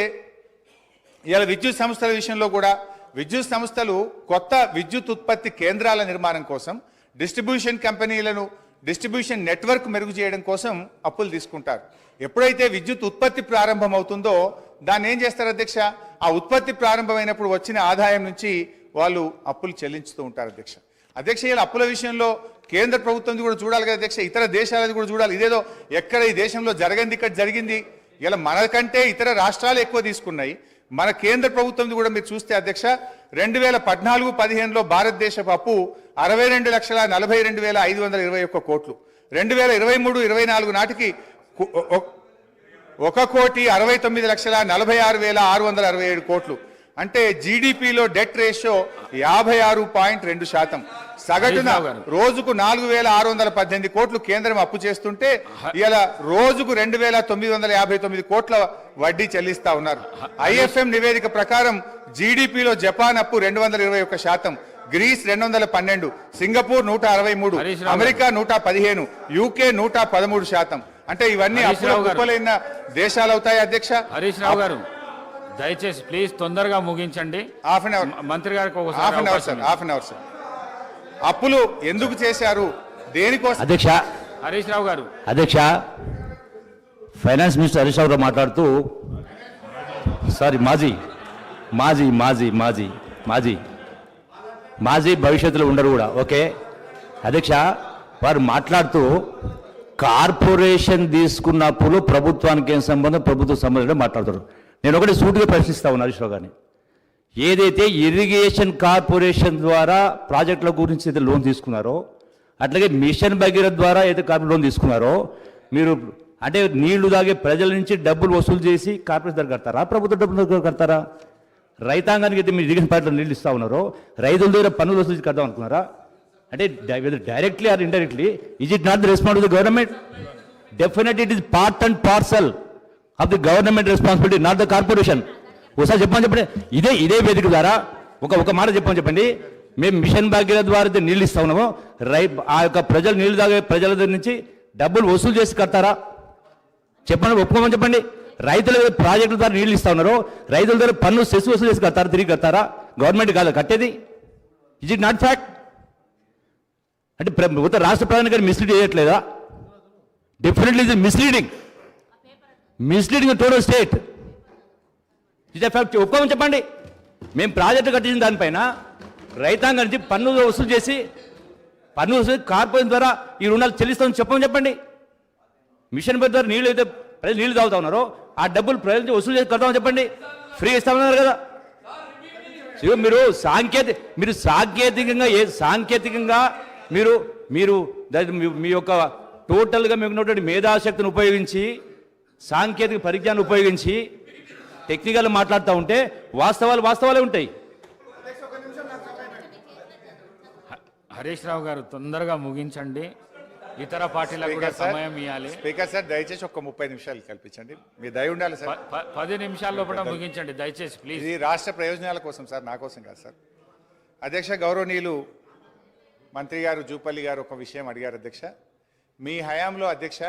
S1: ఇవాళ విద్యుత్ సంస్థల విషయంలో కూడా విద్యుత్ సంస్థలు కొత్త విద్యుత్ ఉత్పత్తి కేంద్రాల నిర్మాణం కోసం, డిస్ట్రిబ్యూషన్ కంపెనీలను డిస్ట్రిబ్యూషన్ నెట్వర్క్ మెరుగు చేయడం కోసం అప్పులు తీసుకుంటారు. ఎప్పుడైతే విద్యుత్ ఉత్పత్తి ప్రారంభం అవుతుందో దాన్ని ఏం చేస్తారు అధ్యక్ష? ఆ ఉత్పత్తి ప్రారంభమైనప్పుడు వచ్చిన ఆదాయం నుంచి వాళ్ళు అప్పులు చెల్లించుతూ ఉంటారు అధ్యక్ష. ఇలా అప్పుల విషయంలో కేంద్ర ప్రభుత్వం కూడా చూడాలి కదా అధ్యక్ష, ఇతర దేశాలది కూడా చూడాలి. ఇదేదో ఎక్కడ ఈ దేశంలో జరగంది ఇక్కడ జరిగింది. ఇలా మనకంటే ఇతర రాష్ట్రాలు ఎక్కువ తీసుకున్నాయి. మన కేంద్ర ప్రభుత్వం కూడా మీరు చూస్తే అధ్యక్ష, 2014-15లో భారతదేశపు అప్పు 62,42,521 కోట్లు. 2023-24 నాటికి 1,69,46,667 కోట్లు. అంటే జీడిపిలో డెట్ రేషియో 56.2%. సగటున రోజుకు 4,618 కోట్లు కేంద్రం అప్పు చేస్తుంటే ఇలా రోజుకు 2,959 కోట్ల వడ్డీ చెల్లిస్తా ఉన్నారు. ఐఎఫ్ఎం నివేదిక ప్రకారం జీడిపిలో జపాన్ అప్పు 221%, గ్రీస్ 212, సింగపూర్ 163, అమెరికా 115, యూకే 113%. అంటే ఇవన్నీ అప్పులైన దేశాలు అవుతాయి అధ్యక్ష.
S3: హరీష్ రావు గారు దయచేసి ప్లీజ్ తొందరగా ముగించండి.
S1: హాఫ్ అన్ అవర్ మంత్రి గారికి హాఫ్ అన్ అవర్ సార్. అప్పులు ఎందుకు చేశారు, దేనికోసం
S5: అధ్యక్ష?
S3: హరీష్ రావు గారు.
S5: అధ్యక్ష, ఫైనాన్స్ మినిస్టర్ హరీష్ రావు గారు మాట్లాడుతూ సారీ మాజీ భవిష్యత్తులో ఉండరు కూడా. ఓకే అధ్యక్ష, వారు మాట్లాడుతూ కార్పొరేషన్ తీసుకున్న అప్పులు ప్రభుత్వానికి ఏం సంబంధం, ప్రభుత్వ సంబంధం మాట్లాడుతారు. నేను ఒకటి సూటిగా ప్రశ్నిస్తా ఉన్నాను హరీష్ రావు గారిని. ఏదైతే ఇరిగేషన్ కార్పొరేషన్ ద్వారా ప్రాజెక్టుల గురించి అయితే లోన్ తీసుకున్నారో, అట్లాగే మిషన్ భగీరథ ద్వారా అయితే కార్పొరేట్ లోన్ తీసుకున్నారో, మీరు అంటే నీళ్లు తాగే ప్రజల నుంచి డబ్బులు వసూలు చేసి కార్పొరేషన్ దగ్గర కడతారా, ప్రభుత్వ డబ్బుల దగ్గర కడతారా? రైతాంగానికి అయితే మీరు ఇరిగేషన్ పార్టీలో నీళ్ళు ఇస్తా ఉన్నారో, రైతుల దగ్గర పన్నులు వసూలు చేసి కడదాం అనుకున్నారా? అంటే directly or indirectly is it not the responsibility of the government? Definitely it is part and parcel of the government responsibility, not the corporation. ఒకసారి చెప్పండి. ఇదే వేదిక ద్వారా ఒక మాట చెప్పండి. మేము మిషన్ భాగీరథ ద్వారా నీళ్ళు ఇస్తా ఉన్నామో ఆ యొక్క ప్రజలు నీళ్లు తాగే ప్రజల దగ్గర నుంచి డబ్బులు వసూలు చేసి కడతారా? చెప్పండి, ఒప్పుకోమని చెప్పండి. రైతుల ప్రాజెక్టుల ద్వారా నీళ్ళు ఇస్తా ఉన్నారు, రైతుల దగ్గర పన్ను సెస్ వసూలు చేసి కడతారా? తిరిగి కడతారా? గవర్నమెంట్ కాదు కట్టేది. Is it not fact? అంటే మొత్తం రాష్ట్ర ప్రధాని గారు మిస్లీడ్ చేయట్లేదా? డెఫినెట్లీ ఇది misleading total state. Is fact. ఒప్పుకోమని చెప్పండి. మేము ప్రాజెక్టు కట్టించిన దానిపైన రైతాంగం నుంచి పన్ను వసూలు చేసి కార్పొరేషన్ ద్వారా ఈ రుణాలు చెల్లిస్తామని చెప్పండి. మిషన్ పేరు ద్వారా నీళ్ళు అయితే ప్రజలు నీళ్లు తాగుతా ఉన్నారో ఆ డబ్బులు ప్రజలు వసూలు చేసి కడతామని చెప్పండి. ఫ్రీ ఇస్తామన్నారు కదా. మీరు సాంకేతికంగా మీరు మీ యొక్క టోటల్గా మీకు ఉన్నటువంటి మేధాశక్తిని ఉపయోగించి సాంకేతిక పరిజ్ఞానం ఉపయోగించి టెక్నికల్ మాట్లాడుతూ ఉంటే వాస్తవాలే ఉంటాయి.
S3: హరీష్ రావు గారు తొందరగా ముగించండి, ఇతర పార్టీలకు కూడా సమయం ఇవ్వాలి.
S1: స్పీకర్ సార్ దయచేసి ఒక 30 నిమిషాలు కల్పించండి, మీ దయ ఉండాలి సార్.
S3: 10 నిమిషాల లోపల ముగించండి దయచేసి ప్లీజ్.
S1: ఇది రాష్ట్ర ప్రయోజనాల కోసం సార్, నా కోసం కాదు సార్. అధ్యక్ష గౌరవనీయులు మంత్రి గారు జూపల్లి గారు ఒక విషయం అడిగారు అధ్యక్ష. మీ హయాంలో అధ్యక్ష,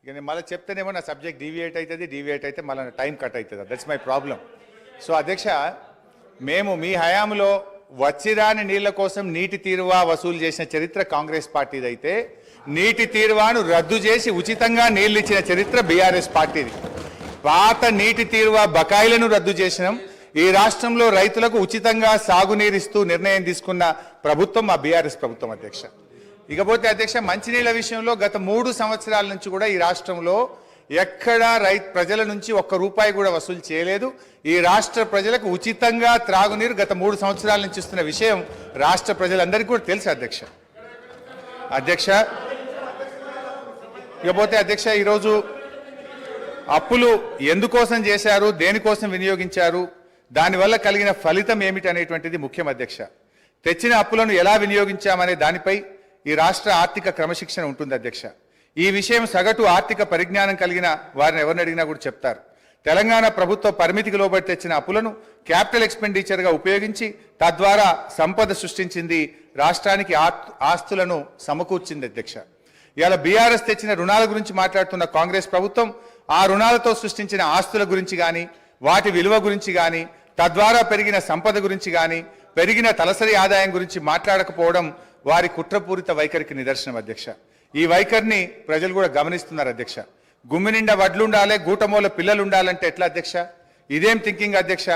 S1: ఇక నేను మళ్ళీ చెప్తేనేమో నా సబ్జెక్ట్ డీవియేట్ అయితే మళ్ళీ టైం కట్ అవుతుంది. That's my problem. సో అధ్యక్ష, మేము మీ హయాంలో వచ్చిరాని నీళ్ల కోసం నీటి తీరువా వసూలు చేసిన చరిత్ర కాంగ్రెస్ పార్టీది అయితే, నీటి తీరువాను రద్దు చేసి ఉచితంగా నీళ్లు ఇచ్చిన చరిత్ర బీఆర్ఎస్ పార్టీది. పాత నీటి తీరువా బకాయిలను రద్దు చేసినాం. ఈ రాష్ట్రంలో రైతులకు ఉచితంగా సాగునీరిస్తూ నిర్ణయం తీసుకున్న ప్రభుత్వం మా బీఆర్ఎస్ ప్రభుత్వం అధ్యక్ష. ఇకపోతే అధ్యక్ష, మంచినీళ్ల విషయంలో గత 3 సంవత్సరాల నుంచి కూడా ఈ రాష్ట్రంలో ఎక్కడా ప్రజల నుంచి ₹1 కూడా వసూలు చేయలేదు. ఈ రాష్ట్ర ప్రజలకు ఉచితంగా త్రాగునీరు గత 3 సంవత్సరాల నుంచి ఇస్తున్న విషయం రాష్ట్ర ప్రజలందరికీ కూడా తెలుసు అధ్యక్ష. ఇకపోతే అధ్యక్ష, ఈరోజు అప్పులు ఎందుకోసం చేశారు, దేనికోసం వినియోగించారు, దానివల్ల కలిగిన ఫలితం ఏమిటి అనేటువంటిది ముఖ్యం అధ్యక్ష. తెచ్చిన అప్పులను ఎలా వినియోగించామనే దానిపై ఈ రాష్ట్ర ఆర్థిక క్రమశిక్షణ ఉంటుంది అధ్యక్ష. ఈ విషయం సగటు ఆర్థిక పరిజ్ఞానం కలిగిన వారిని ఎవరిని అడిగినా కూడా చెప్తారు. తెలంగాణ ప్రభుత్వ పరిమితికి లోబడి తెచ్చిన అప్పులను క్యాపిటల్ ఎక్స్పెండిచర్గా ఉపయోగించి తద్వారా సంపద సృష్టించింది, రాష్ట్రానికి ఆస్తులను సమకూర్చింది అధ్యక్ష. ఇవాళ బీఆర్ఎస్ తెచ్చిన రుణాల గురించి మాట్లాడుతున్న కాంగ్రెస్ ప్రభుత్వం ఆ రుణాలతో సృష్టించిన ఆస్తుల గురించి కానీ, వాటి విలువ గురించి కానీ, తద్వారా పెరిగిన సంపద గురించి కానీ, పెరిగిన తలసరి ఆదాయం గురించి మాట్లాడకపోవడం వారి కుట్రపూరిత వైఖరికి నిదర్శనం అధ్యక్ష. ఈ వైఖరిని ప్రజలు కూడా గమనిస్తున్నారు అధ్యక్ష. గుమ్మి నిండా వడ్లుండాలి, గూటమూల పిల్లలు ఉండాలంటే ఎట్లా అధ్యక్ష? ఇదేం థింకింగ్ అధ్యక్ష?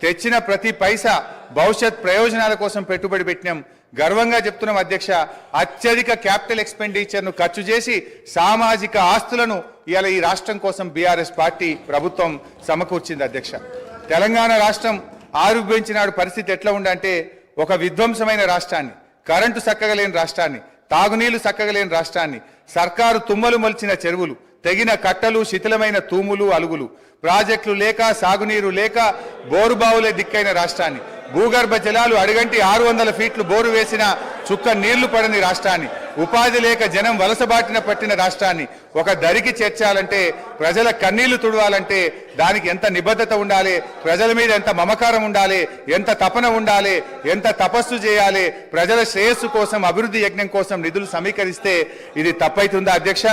S1: తెచ్చిన ప్రతి పైసా భవిష్యత్ ప్రయోజనాల కోసం పెట్టుబడి పెట్టినాం. గర్వంగా చెప్తున్నాం అధ్యక్ష. అత్యధిక క్యాపిటల్ ఎక్స్పెండిచర్ను ఖర్చు చేసి సామాజిక ఆస్తులను ఇవాళ ఈ రాష్ట్రం కోసం బీఆర్ఎస్ పార్టీ ప్రభుత్వం సమకూర్చింది అధ్యక్ష. తెలంగాణ రాష్ట్రం ఆవిర్భవించినాడు పరిస్థితి ఎట్లా ఉందంటే, ఒక విధ్వంసమైన రాష్ట్రాన్ని, కరెంటు చక్కగా లేని రాష్ట్రాన్ని, తాగునీళ్లు చక్కగా లేని రాష్ట్రాన్ని, సర్కారు తుమ్మలు మొలిచిన చెరువులు, తెగిన కట్టలు, శిథిలమైన తూములు అలుగులు, ప్రాజెక్టులు లేక, సాగునీరు లేక, బోరుబావులే దిక్కైన రాష్ట్రాన్ని, భూగర్భ జలాలు అడుగంటి 600 ఫీట్లు బోరు వేసిన చుక్క నీళ్లు పడని రాష్ట్రాన్ని, ఉపాధి లేక జనం వలసబాటిన పట్టిన రాష్ట్రాన్ని ఒక దరికి చేర్చాలంటే, ప్రజల కన్నీళ్లు తుడవాలంటే దానికి ఎంత నిబద్ధత ఉండాలి, ప్రజల మీద ఎంత మమకారం ఉండాలి, ఎంత తపన ఉండాలి, ఎంత తపస్సు చేయాలి, ప్రజల శ్రేయస్సు కోసం, అభివృద్ధి యజ్ఞం కోసం నిధులు సమీకరిస్తే ఇది తప్పైతుందా అధ్యక్ష?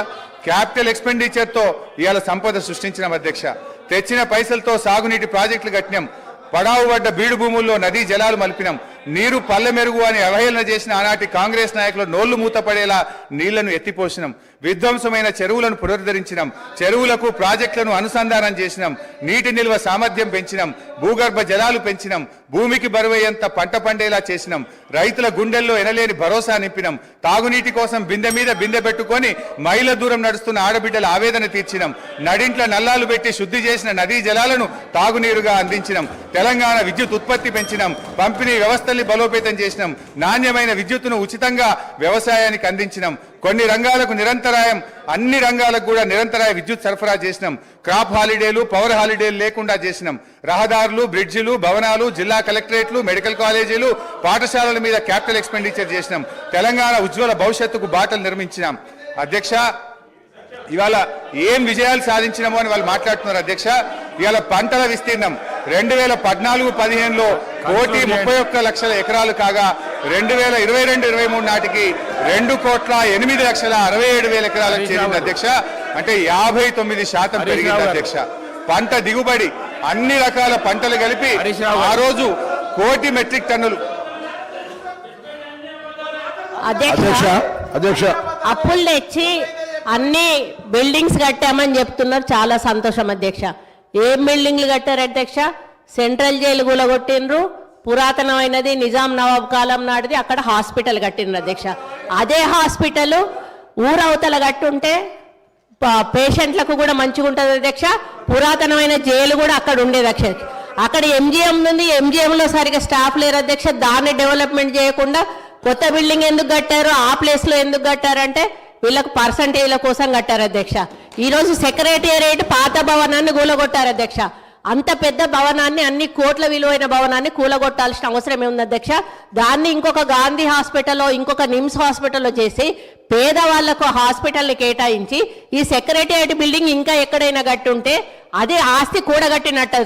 S1: క్యాపిటల్ ఎక్స్పెండిచర్తో ఇవాళ సంపద సృష్టించినాం అధ్యక్ష. తెచ్చిన పైసలతో సాగునీటి ప్రాజెక్టులు కట్టినాం. పడావు పడ్డ బీడు భూముల్లో నదీ జలాలు మలిపినాం. నీరు పల్లె మెరుగు అని అవహేళన చేసిన ఆనాటి కాంగ్రెస్ నాయకులు నోళ్లు మూతపడేలా నీళ్లను ఎత్తిపోసినాం. విధ్వంసమైన చెరువులను పునరుద్ధరించినాం. చెరువులకు ప్రాజెక్టులను అనుసంధానం చేసినాం. నీటి నిల్వ సామర్థ్యం పెంచినాం. భూగర్భ జలాలు పెంచినాం. భూమికి బరువయ్యేంత పంట పండేలా చేసినాం. రైతుల గుండెల్లో ఎనలేని భరోసా నింపినాం. తాగునీటి కోసం బిందె మీద బిందె పెట్టుకొని మైళ్ళ దూరం నడుస్తున్న ఆడబిడ్డల ఆవేదన తీర్చినాం. నడింట్ల నల్లాలు పెట్టి శుద్ధి చేసిన నదీ జలాలను తాగునీరుగా అందించినాం. తెలంగాణ విద్యుత్ ఉత్పత్తి పెంచినాం. పంపిణీ వ్యవస్థల్ని బలోపేతం చేసినాం. నాణ్యమైన విద్యుత్తును ఉచితంగా వ్యవసాయానికి అందించినాం. కొన్ని రంగాలకు నిరంతరాయం, అన్ని రంగాలకు కూడా నిరంతరాయ విద్యుత్ సరఫరా చేసినాం. క్రాప్ హాలిడేలు, పవర్ హాలిడేలు లేకుండా చేసినాం. రహదారులు, బ్రిడ్జిలు, భవనాలు, జిల్లా కలెక్టరేట్లు, మెడికల్ కాలేజీలు, పాఠశాలల మీద క్యాపిటల్ ఎక్స్పెండిచర్ చేసినాం. తెలంగాణ ఉజ్వల భవిష్యత్తుకు బాటలు నిర్మించినాం. అధ్యక్ష, ఇవాళ ఏం విజయాలు సాధించినామో అని వాళ్ళు మాట్లాడుతున్నారు అధ్యక్ష. ఇవాళ పంటల విస్తీర్ణం 2014-15లో 1,31,00,000 ఎకరాలు కాగా 2022-23 నాటికి 2,08,67,000 ఎకరాలకు చేరింది అధ్యక్ష. అంటే 59% పెరిగింది అధ్యక్ష. పంట దిగుబడి అన్ని రకాల పంటలు కలిపి ఆ రోజు 1 కోటి మెట్రిక్ టన్నులు.
S2: అధ్యక్ష
S6: అప్పులు తెచ్చి అన్ని బిల్డింగ్స్ కట్టామని చెప్తున్నారు, చాలా సంతోషం అధ్యక్ష. ఏం బిల్డింగ్లు కట్టారు అధ్యక్ష? సెంట్రల్ జైలు కూలగొట్టిండ్రు, పురాతనమైనది నిజాం నవాబ్ కాలం నాటిది అక్కడ హాస్పిటల్ కట్టిండ్రు అధ్యక్ష. అదే హాస్పిటల్ ఊరవతల కట్టుంటే పేషెంట్లకు కూడా మంచిగా ఉంటుంది అధ్యక్ష. పురాతనమైన జైలు కూడా అక్కడ ఉండేది అధ్యక్ష. అక్కడ ఎంజిఎం ఉంది, ఎంజిఎంలో సరిగా స్టాఫ్ లేరు అధ్యక్ష. దాన్ని డెవలప్మెంట్ చేయకుండా కొత్త బిల్డింగ్ ఎందుకు కట్టారు, ఆ ప్లేస్లో ఎందుకు కట్టారంటే వీళ్ళకు పర్సంటేజ్ల కోసం కట్టారు అధ్యక్ష. ఈరోజు సెక్రటేరియట్ పాత భవనాన్ని కూలగొట్టారు అధ్యక్ష. అంత పెద్ద భవనాన్ని, అన్ని కోట్ల విలువైన భవనాన్ని కూలగొట్టాల్సిన అవసరం ఏముంది అధ్యక్ష? దాన్ని ఇంకొక గాంధీ హాస్పిటల్లో, ఇంకొక నిమ్స్ హాస్పిటల్లో చేసి పేదవాళ్లకు హాస్పిటల్ని కేటాయించి ఈ సెక్రటేరియట్ బిల్డింగ్ ఇంకా ఎక్కడైనా కట్టుంటే అదే ఆస్తి కూడగట్టినట్టు.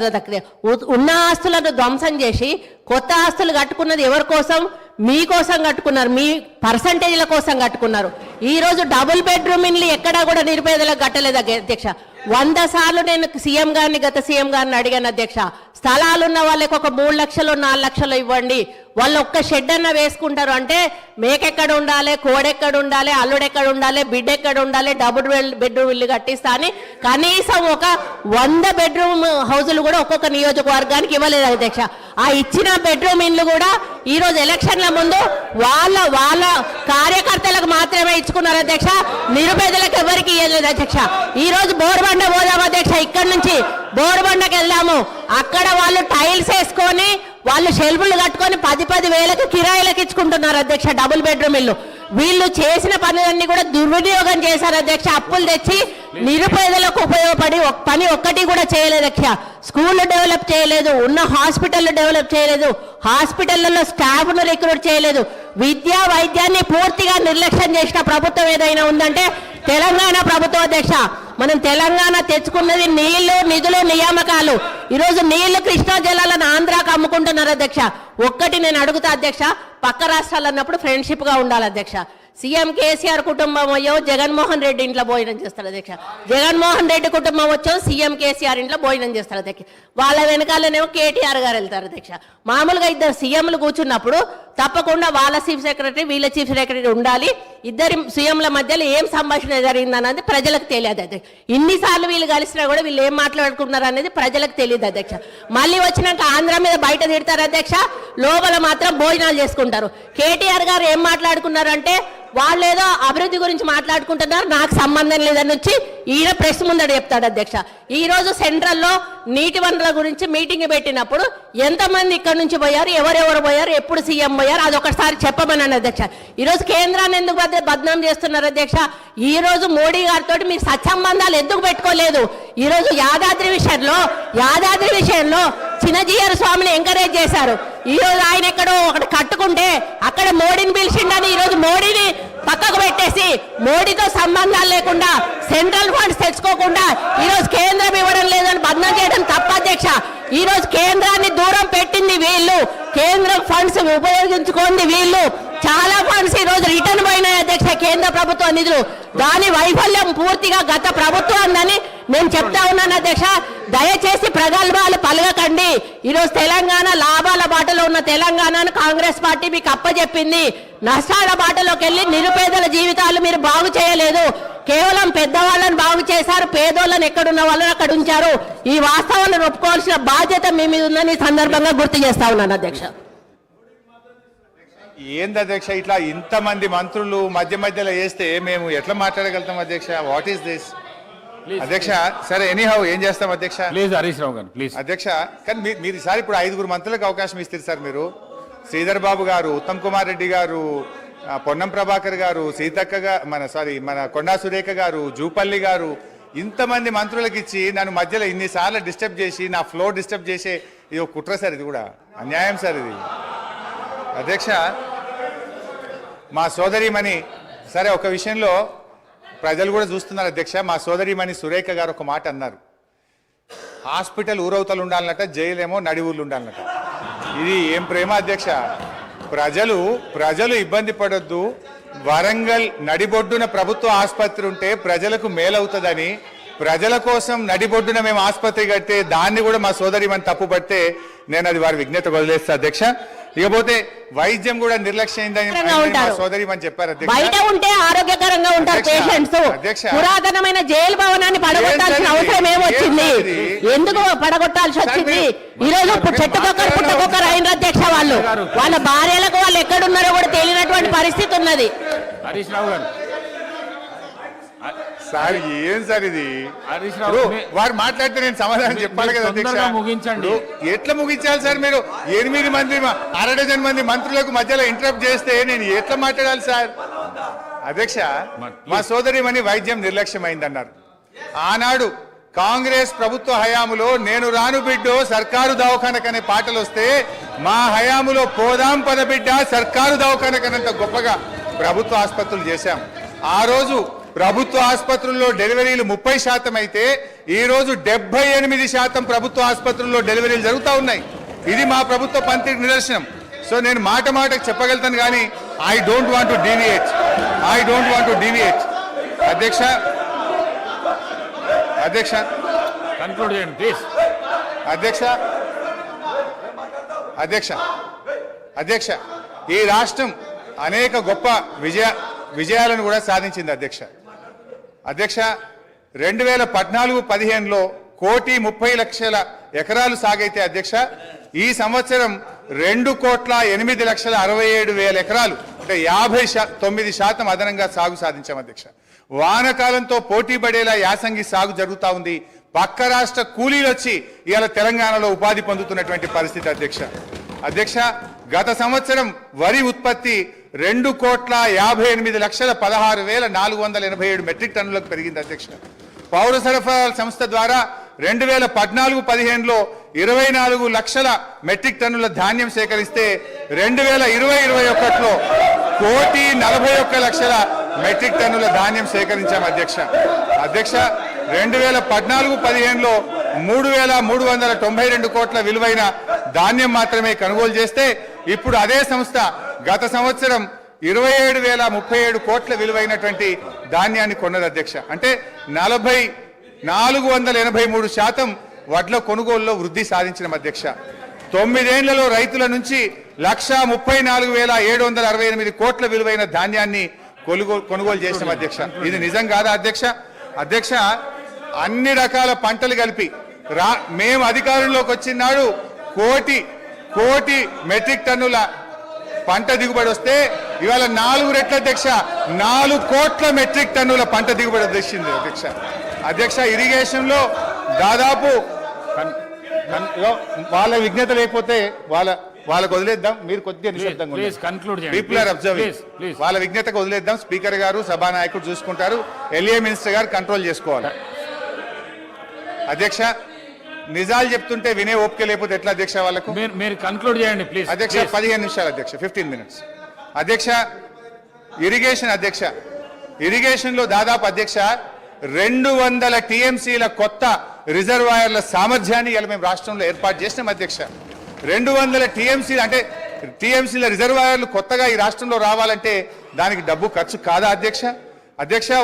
S6: ఉన్న ఆస్తులను ధ్వంసం చేసి కొత్త ఆస్తులు కట్టుకున్నది ఎవరి కోసం? మీకోసం కట్టుకున్నారు, మీ పర్సంటేజ్ల కోసం కట్టుకున్నారు. ఈరోజు డబుల్ బెడ్రూమ్ ఇల్లు ఎక్కడా కూడా నిరుపేదలకు కట్టలేదు అధ్యక్ష. 100 సార్లు నేను సీఎం గారిని, గత సీఎం గారిని అడిగాను అధ్యక్ష. స్థలాలున్న వాళ్ళకి ఒక 3 లక్షలు 4 లక్షలు ఇవ్వండి, వాళ్ళు ఒక్క షెడ్ అన్న వేసుకుంటారు. అంటే మేకెక్కడ ఉండాలి, కోడెక్కడ ఉండాలి, అల్లుడెక్కడ ఉండాలి, బిడ్డ ఎక్కడ ఉండాలి, డబుల్ బెడ్రూమ్ ఇల్లు కట్టిస్తా అని కనీసం ఒక 100 బెడ్రూమ్ హౌజులు కూడా ఒక్కొక్క నియోజకవర్గానికి ఇవ్వలేదు అధ్యక్ష. ఆ ఇచ్చిన బెడ్రూమ్ ఇల్లు కూడా ఈరోజు ఎలక్షన్ల ముందు వాళ్ళ కార్యకర్తలకు మాత్రమే ఇచ్చుకున్నారు అధ్యక్ష. నిరుపేదలకు ఎవరికి ఇవ్వలేదు అధ్యక్ష. ఈరోజు బోర్బండ పోదాం అధ్యక్ష, ఇక్కడ నుంచి బోర్బండకి వెళ్దాము. అక్కడ వాళ్ళు టైల్స్ వేసుకొని వాళ్ళు షెల్ఫ్లు కట్టుకొని 10-10 వేలకు కిరాయిలకు ఇచ్చుకుంటున్నారు అధ్యక్ష డబుల్ బెడ్రూమ్ ఇల్లు. వీళ్ళు చేసిన పనులన్నీ కూడా దుర్వినియోగం చేశారు అధ్యక్ష. అప్పులు తెచ్చి నిరుపేదలకు ఉపయోగపడి పని ఒక్కటి కూడా చేయలేదు అధ్యక్ష. స్కూళ్ళు డెవలప్ చేయలేదు, ఉన్న హాస్పిటల్ డెవలప్ చేయలేదు, హాస్పిటళ్లలో స్టాఫ్ను రిక్రూట్ చేయలేదు, విద్యా వైద్యాన్ని పూర్తిగా నిర్లక్ష్యం చేసిన ప్రభుత్వం ఏదైనా ఉందంటే తెలంగాణ ప్రభుత్వం అధ్యక్ష. మనం తెలంగాణ తెచ్చుకున్నది నీళ్లు, నిధులు, నియామకాలు. ఈరోజు నీళ్లు కృష్ణా జలాలను ఆంధ్రాకు అమ్ముకుంటున్నారు అధ్యక్ష. ఒక్కటి నేను అడుగుతా అధ్యక్ష, పక్క రాష్ట్రాలు అన్నప్పుడు ఫ్రెండ్షిప్గా ఉండాలి అధ్యక్ష. సీఎం కేసీఆర్ కుటుంబం అయ్యో జగన్మోహన్ రెడ్డి ఇంట్లో భోజనం చేస్తారు అధ్యక్ష. జగన్మోహన్ రెడ్డి కుటుంబం వచ్చో సీఎం కేసీఆర్ ఇంట్లో భోజనం చేస్తారు అధ్యక్ష. వాళ్ళ వెనకాలనేమో కేటీఆర్ గారు వెళ్తారు అధ్యక్ష. మామూలుగా ఇద్దరు సీఎంలు కూర్చున్నప్పుడు తప్పకుండా వాళ్ళ చీఫ్ సెక్రటరీ, వీళ్ళ చీఫ్ సెక్రటరీ ఉండాలి. ఇద్దరి సీఎంల మధ్యలో ఏం సంభాషణ జరిగిందన్నది ప్రజలకు తెలియదు అధ్యక్ష. ఇన్నిసార్లు వీళ్ళు కలిసినా కూడా వీళ్ళు ఏం మాట్లాడుకున్నారు అనేది ప్రజలకు తెలియదు అధ్యక్ష. మళ్ళీ వచ్చినాక ఆంధ్ర మీద బయట తిడతారు అధ్యక్ష, లోపల మాత్రం భోజనాలు చేసుకుంటారు. కేటీఆర్ గారు ఏం మాట్లాడుకున్నారంటే వాళ్ళు ఏదో అభివృద్ధి గురించి మాట్లాడుకుంటున్నారు, నాకు సంబంధం లేదని వచ్చి ఈయన ప్రెస్ ముందట చెప్తాడు అధ్యక్ష. ఈ రోజు సెంట్రల్లో నీటి వనరుల గురించి మీటింగ్ పెట్టినప్పుడు ఎంతమంది ఇక్కడ నుంచి పోయారు, ఎవరెవరు పోయారు, ఎప్పుడు సీఎం పోయారు, అది ఒకసారి చెప్పమన్నాను అధ్యక్ష. ఈరోజు కేంద్రాన్ని ఎందుకు బద్నాం చేస్తున్నారు అధ్యక్ష? ఈ రోజు మోడీ గారితో మీరు సత్సంబంధాలు ఎందుకు పెట్టుకోలేదు? ఈ రోజు యాదాద్రి విషయంలో చిన్నజీయర్ స్వామిని ఎంకరేజ్ చేశారు. ఈ రోజు ఆయన ఎక్కడో ఒకటి కట్టుకుంటే అక్కడ మోడీని పిలిచిండని ఈ రోజు మోడీని పక్కకు పెట్టేసి మోడీతో సంబంధాలు లేకుండా సెంట్రల్ ఫండ్స్ తెచ్చుకోకుండా ఈ రోజు కేంద్రం ఇవ్వడం లేదని బద్నాం చేయడం తప్ప అధ్యక్ష. ఈ రోజు కేంద్రాన్ని దూరం పెట్టింది వీళ్ళు, కేంద్రం ఫండ్స్ ఉపయోగించుకోండి వీళ్ళు. చాలా ఫండ్స్ ఈ రోజు రిటర్న్ పోయినాయి అధ్యక్ష, కేంద్ర ప్రభుత్వ నిధులు. దాని వైఫల్యం పూర్తిగా గత ప్రభుత్వాన్ని నేను చెప్తా ఉన్నాను అధ్యక్ష. దయచేసి ప్రగల్భాలు పలగకండి. ఈరోజు తెలంగాణ లాభాల బాటలో ఉన్న తెలంగాణను కాంగ్రెస్ పార్టీ మీకు అప్పచెప్పింది. నష్టాల బాటలోకి వెళ్ళి నిరుపేదల జీవితాలు మీరు బాగు చేయలేదు, కేవలం పెద్దవాళ్ళని బాగు చేశారు, పేదోళ్ళని ఎక్కడున్న వాళ్ళని అక్కడ ఉంచారు. ఈ వాస్తవాలను ఒప్పుకోవాల్సిన బాధ్యత మీ మీద ఉందని ఈ సందర్భంగా గుర్తు చేస్తా ఉన్నాను అధ్యక్ష.
S1: ఏంది అధ్యక్ష ఇట్లా ఇంతమంది మంత్రులు మధ్యలో వేస్తే మేము ఎట్లా మాట్లాడగలుగుతాం అధ్యక్ష? వాట్ ఈస్ దిస్ అధ్యక్ష? సరే ఎనీహౌ ఏం చేస్తాం అధ్యక్ష?
S3: ప్లీజ్ హరీష్ రావు గారు ప్లీజ్.
S1: అధ్యక్ష కానీ మీరు ఈసారి ఇప్పుడు 5 మంత్రులకు అవకాశం ఇస్తారు సార్. మీరు శ్రీధర్ బాబు గారు, ఉత్తమ్ కుమార్ రెడ్డి గారు, పొన్నం ప్రభాకర్ గారు, సీతక్క మన కొండా సురేఖ గారు, జూపల్లి గారు, ఇంతమంది మంత్రులకు ఇచ్చి నన్ను మధ్యలో ఇన్నిసార్లు డిస్టర్బ్ చేసి నా ఫ్లో డిస్టర్బ్ చేసే ఇది ఒక కుట్ర సార్. ఇది కూడా అన్యాయం సార్ ఇది అధ్యక్ష. మా సోదరిమణి సరే ఒక విషయంలో ప్రజలు కూడా చూస్తున్నారు అధ్యక్ష. మా సోదరిమణి సురేఖ గారు ఒక మాట అన్నారు, హాస్పిటల్ ఊరవతలు ఉండాలన్నట, జైలేమో నడి ఊర్లు ఉండాలన్నట. ఇది ఏం ప్రేమ అధ్యక్ష? ప్రజలు ఇబ్బంది పడొద్దు. వరంగల్ నడిబొడ్డున ప్రభుత్వ ఆసుపత్రి ఉంటే ప్రజలకు మేలవుతుందని, ప్రజల కోసం నడిబొడ్డున మేము ఆసుపత్రి కడితే దాన్ని కూడా మా సోదరి మన తప్పుపడితే నేను అది వారి విజ్ఞత వదిలేస్తా అధ్యక్ష. ఇకపోతే వైద్యం కూడా నిర్లక్ష్యమైందని సోదరి మన చెప్పారు అధ్యక్ష.
S6: బయట ఉంటే ఆరోగ్యకరంగా ఉంటారు పేషెంట్స్. పురాతనమైన జైలు భవనాన్ని పడగొట్టాల్సిన అవసరం ఏమొచ్చింది? ఎందుకు పడగొట్టాల్సి వచ్చింది? ఈ రోజు చెట్టుకొక్కరు పుట్టకొక్కరు అయిన అధ్యక్ష. వాళ్ళ భార్యలకు వాళ్ళు ఎక్కడున్నారో కూడా తెలియనటువంటి పరిస్థితి ఉన్నది.
S3: హరీష్ రావు గారు
S1: సార్ ఏం సార్ ఇది? వారు మాట్లాడితే నేను సమాధానం చెప్పాలి కదా అధ్యక్ష.
S3: ముగించండి.
S1: ఎట్లా ముగించాలి సార్? మీరు 8 మంది 1/2 మంది మంత్రులకు మధ్యలో ఇంటరప్ట్ చేస్తే నేను ఎట్లా మాట్లాడాలి సార్? అధ్యక్ష, మా సోదరిమణి వైద్యం నిర్లక్ష్యమైందన్నారు. ఆనాడు కాంగ్రెస్ ప్రభుత్వ హయాములో నేను రాను బిడ్డో సర్కారు దవాఖానకనే పాటలు వస్తే మా హయాములో పోదాం పద బిడ్డ సర్కారు దవాఖానకనంత గొప్పగా ప్రభుత్వ ఆసుపత్రులు చేశాం. ఆ రోజు ప్రభుత్వ ఆసుపత్రుల్లో డెలివరీలు 30% అయితే ఈ రోజు 78% ప్రభుత్వ ఆసుపత్రుల్లో డెలివరీలు జరుగుతూ ఉన్నాయి. ఇది మా ప్రభుత్వ పంతికి నిదర్శనం. సో నేను మాటకు చెప్పగలుగుతాను కానీ I don't want to deviate. అధ్యక్ష
S3: కన్క్లూడ్ చేయండి ప్లీజ్.
S1: అధ్యక్ష ఈ రాష్ట్రం అనేక గొప్ప విజయాలను కూడా సాధించింది అధ్యక్ష. 2014-15లో 1,30,00,000 ఎకరాలు సాగైతే అధ్యక్ష ఈ సంవత్సరం 2,08,67,000 ఎకరాలు అంటే 59% అదనంగా సాగు సాధించాం అధ్యక్ష. వానకాలంతో పోటీ పడేలా యాసంగి సాగు జరుగుతూ ఉంది. పక్క రాష్ట్ర కూలీలు వచ్చి ఇవాళ తెలంగాణలో ఉపాధి పొందుతున్నటువంటి పరిస్థితి అధ్యక్ష. గత సంవత్సరం వరి ఉత్పత్తి 2,58,16,487 మెట్రిక్ టన్నులకు పెరిగింది అధ్యక్ష. పౌర సరఫరాల సంస్థ ద్వారా 2014-15లో 24 లక్షల మెట్రిక్ టన్నుల ధాన్యం సేకరిస్తే 2020-21లో 1,41,00,000 మెట్రిక్ టన్నుల ధాన్యం సేకరించాం అధ్యక్ష. 2014-15లో 3,392 కోట్ల విలువైన ధాన్యం మాత్రమే కొనుగోలు చేస్తే ఇప్పుడు అదే సంస్థ గత సంవత్సరం 27,037 కోట్ల విలువైనటువంటి ధాన్యాన్ని కొన్నది అధ్యక్ష. అంటే 483% వడ్ల కొనుగోలులో వృద్ధి సాధించిన అధ్యక్ష. 9 ఏళ్లలో రైతుల నుంచి 1,34,768 కోట్ల విలువైన ధాన్యాన్ని కొనుగోలు చేసిన అధ్యక్ష. ఇది నిజం కాదా అధ్యక్ష? అన్ని రకాల పంటలు కలిపి మేము అధికారంలోకి వచ్చిన నాడు కోటి మెట్రిక్ టన్నుల పంట దిగుబడి వస్తే ఇవాళ 4 రెట్ల అధ్యక్ష 4 కోట్ల మెట్రిక్ టన్నుల పంట దిగుబడి వచ్చింది అధ్యక్ష. ఇరిగేషన్ లో దాదాపు వాళ్ళ విజ్ఞత లేకపోతే వాళ్ళకు వదిలేద్దాం. మీరు కొద్దిగా నిశ్శబ్దంగా పీపుల్ ఆర్ అబ్జర్వింగ్. వాళ్ళ విజ్ఞతకు వదిలేద్దాం. స్పీకర్ గారు సభానాయకుడు చూసుకుంటారు. ఎల్ఏ మినిస్టర్ గారు కంట్రోల్ చేసుకోవాలి అధ్యక్ష. నిజాలు చెప్తుంటే వినే ఓపిక లేకపోతే ఎట్లా అధ్యక్ష? వాళ్ళకు
S3: మీరు కన్క్లూడ్ చేయండి ప్లీజ్
S1: అధ్యక్ష. 15 నిమిషాలు అధ్యక్ష, 15 minutes అధ్యక్ష. ఇరిగేషన్ లో దాదాపు అధ్యక్ష 200 TMCల కొత్త రిజర్వాయర్ల సామర్థ్యాన్ని ఇలా మేము రాష్ట్రంలో ఏర్పాటు చేసినాం అధ్యక్ష. 200 TMCలు అంటే TMCల రిజర్వాయర్లు కొత్తగా ఈ రాష్ట్రంలో రావాలంటే దానికి డబ్బు ఖర్చు కాదా అధ్యక్ష?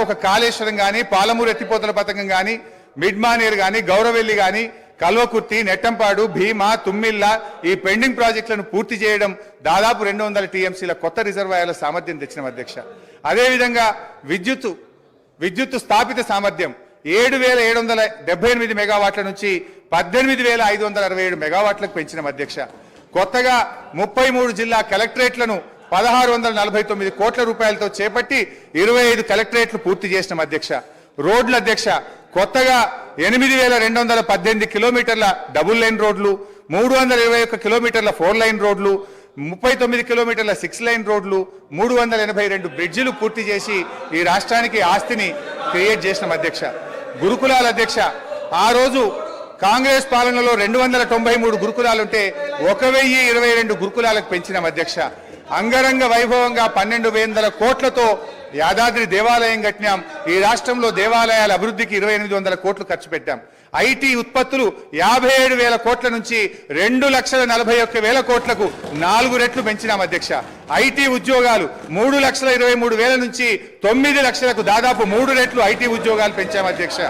S1: ఒక కాళేశ్వరం కానీ, పాలమూరు ఎత్తిపోతల పథకం కానీ, మిడ్మానేర్ కానీ, గౌరవెల్లి కానీ, కల్వకుర్తి, నెట్టంపాడు, భీమా, తుమ్మిళ్ళ ఈ పెండింగ్ ప్రాజెక్టులను పూర్తి చేయడం దాదాపు 200 TMCల కొత్త రిజర్వాయర్ల సామర్థ్యం తెచ్చిన అధ్యక్ష. అదేవిధంగా విద్యుత్ స్థాపిత సామర్థ్యం 7,778 మెగావాట్ల నుంచి 18,567 మెగావాట్లకు పెంచిన అధ్యక్ష. కొత్తగా 33 జిల్లా కలెక్టరేట్లను 1,649 కోట్ల రూపాయలతో చేపట్టి 25 కలెక్టరేట్లు పూర్తి చేసిన అధ్యక్ష. రోడ్ల అధ్యక్ష కొత్తగా 8,218 కిలోమీటర్ల డబుల్ లైన్ రోడ్లు, 321 కిలోమీటర్ల 4 లైన్ రోడ్లు, 39 కిలోమీటర్ల 6 లైన్ రోడ్లు, 382 బ్రిడ్జిలు పూర్తి చేసి ఈ రాష్ట్రానికి ఆస్తిని క్రియేట్ చేసిన అధ్యక్ష. గురుకులాల అధ్యక్ష ఆ రోజు కాంగ్రెస్ పాలనలో 293 గురుకులాలుంటే 1,022 గురుకులాలకు పెంచిన అధ్యక్ష. అంగరంగ వైభవంగా 1,200 కోట్లతో యాదాద్రి దేవాలయం కట్టినాం. ఈ రాష్ట్రంలో దేవాలయాల అభివృద్ధికి 2,800 కోట్లు ఖర్చు పెట్టాం. ఐటీ ఉత్పత్తులు 57,000 కోట్ల నుంచి 2,41,000 కోట్లకు 4 రెట్లు పెంచినాం అధ్యక్ష. ఐటీ ఉద్యోగాలు 3,23,000 నుంచి 9 లక్షలకు దాదాపు 3 రెట్లు ఐటీ ఉద్యోగాలు పెంచాం అధ్యక్ష.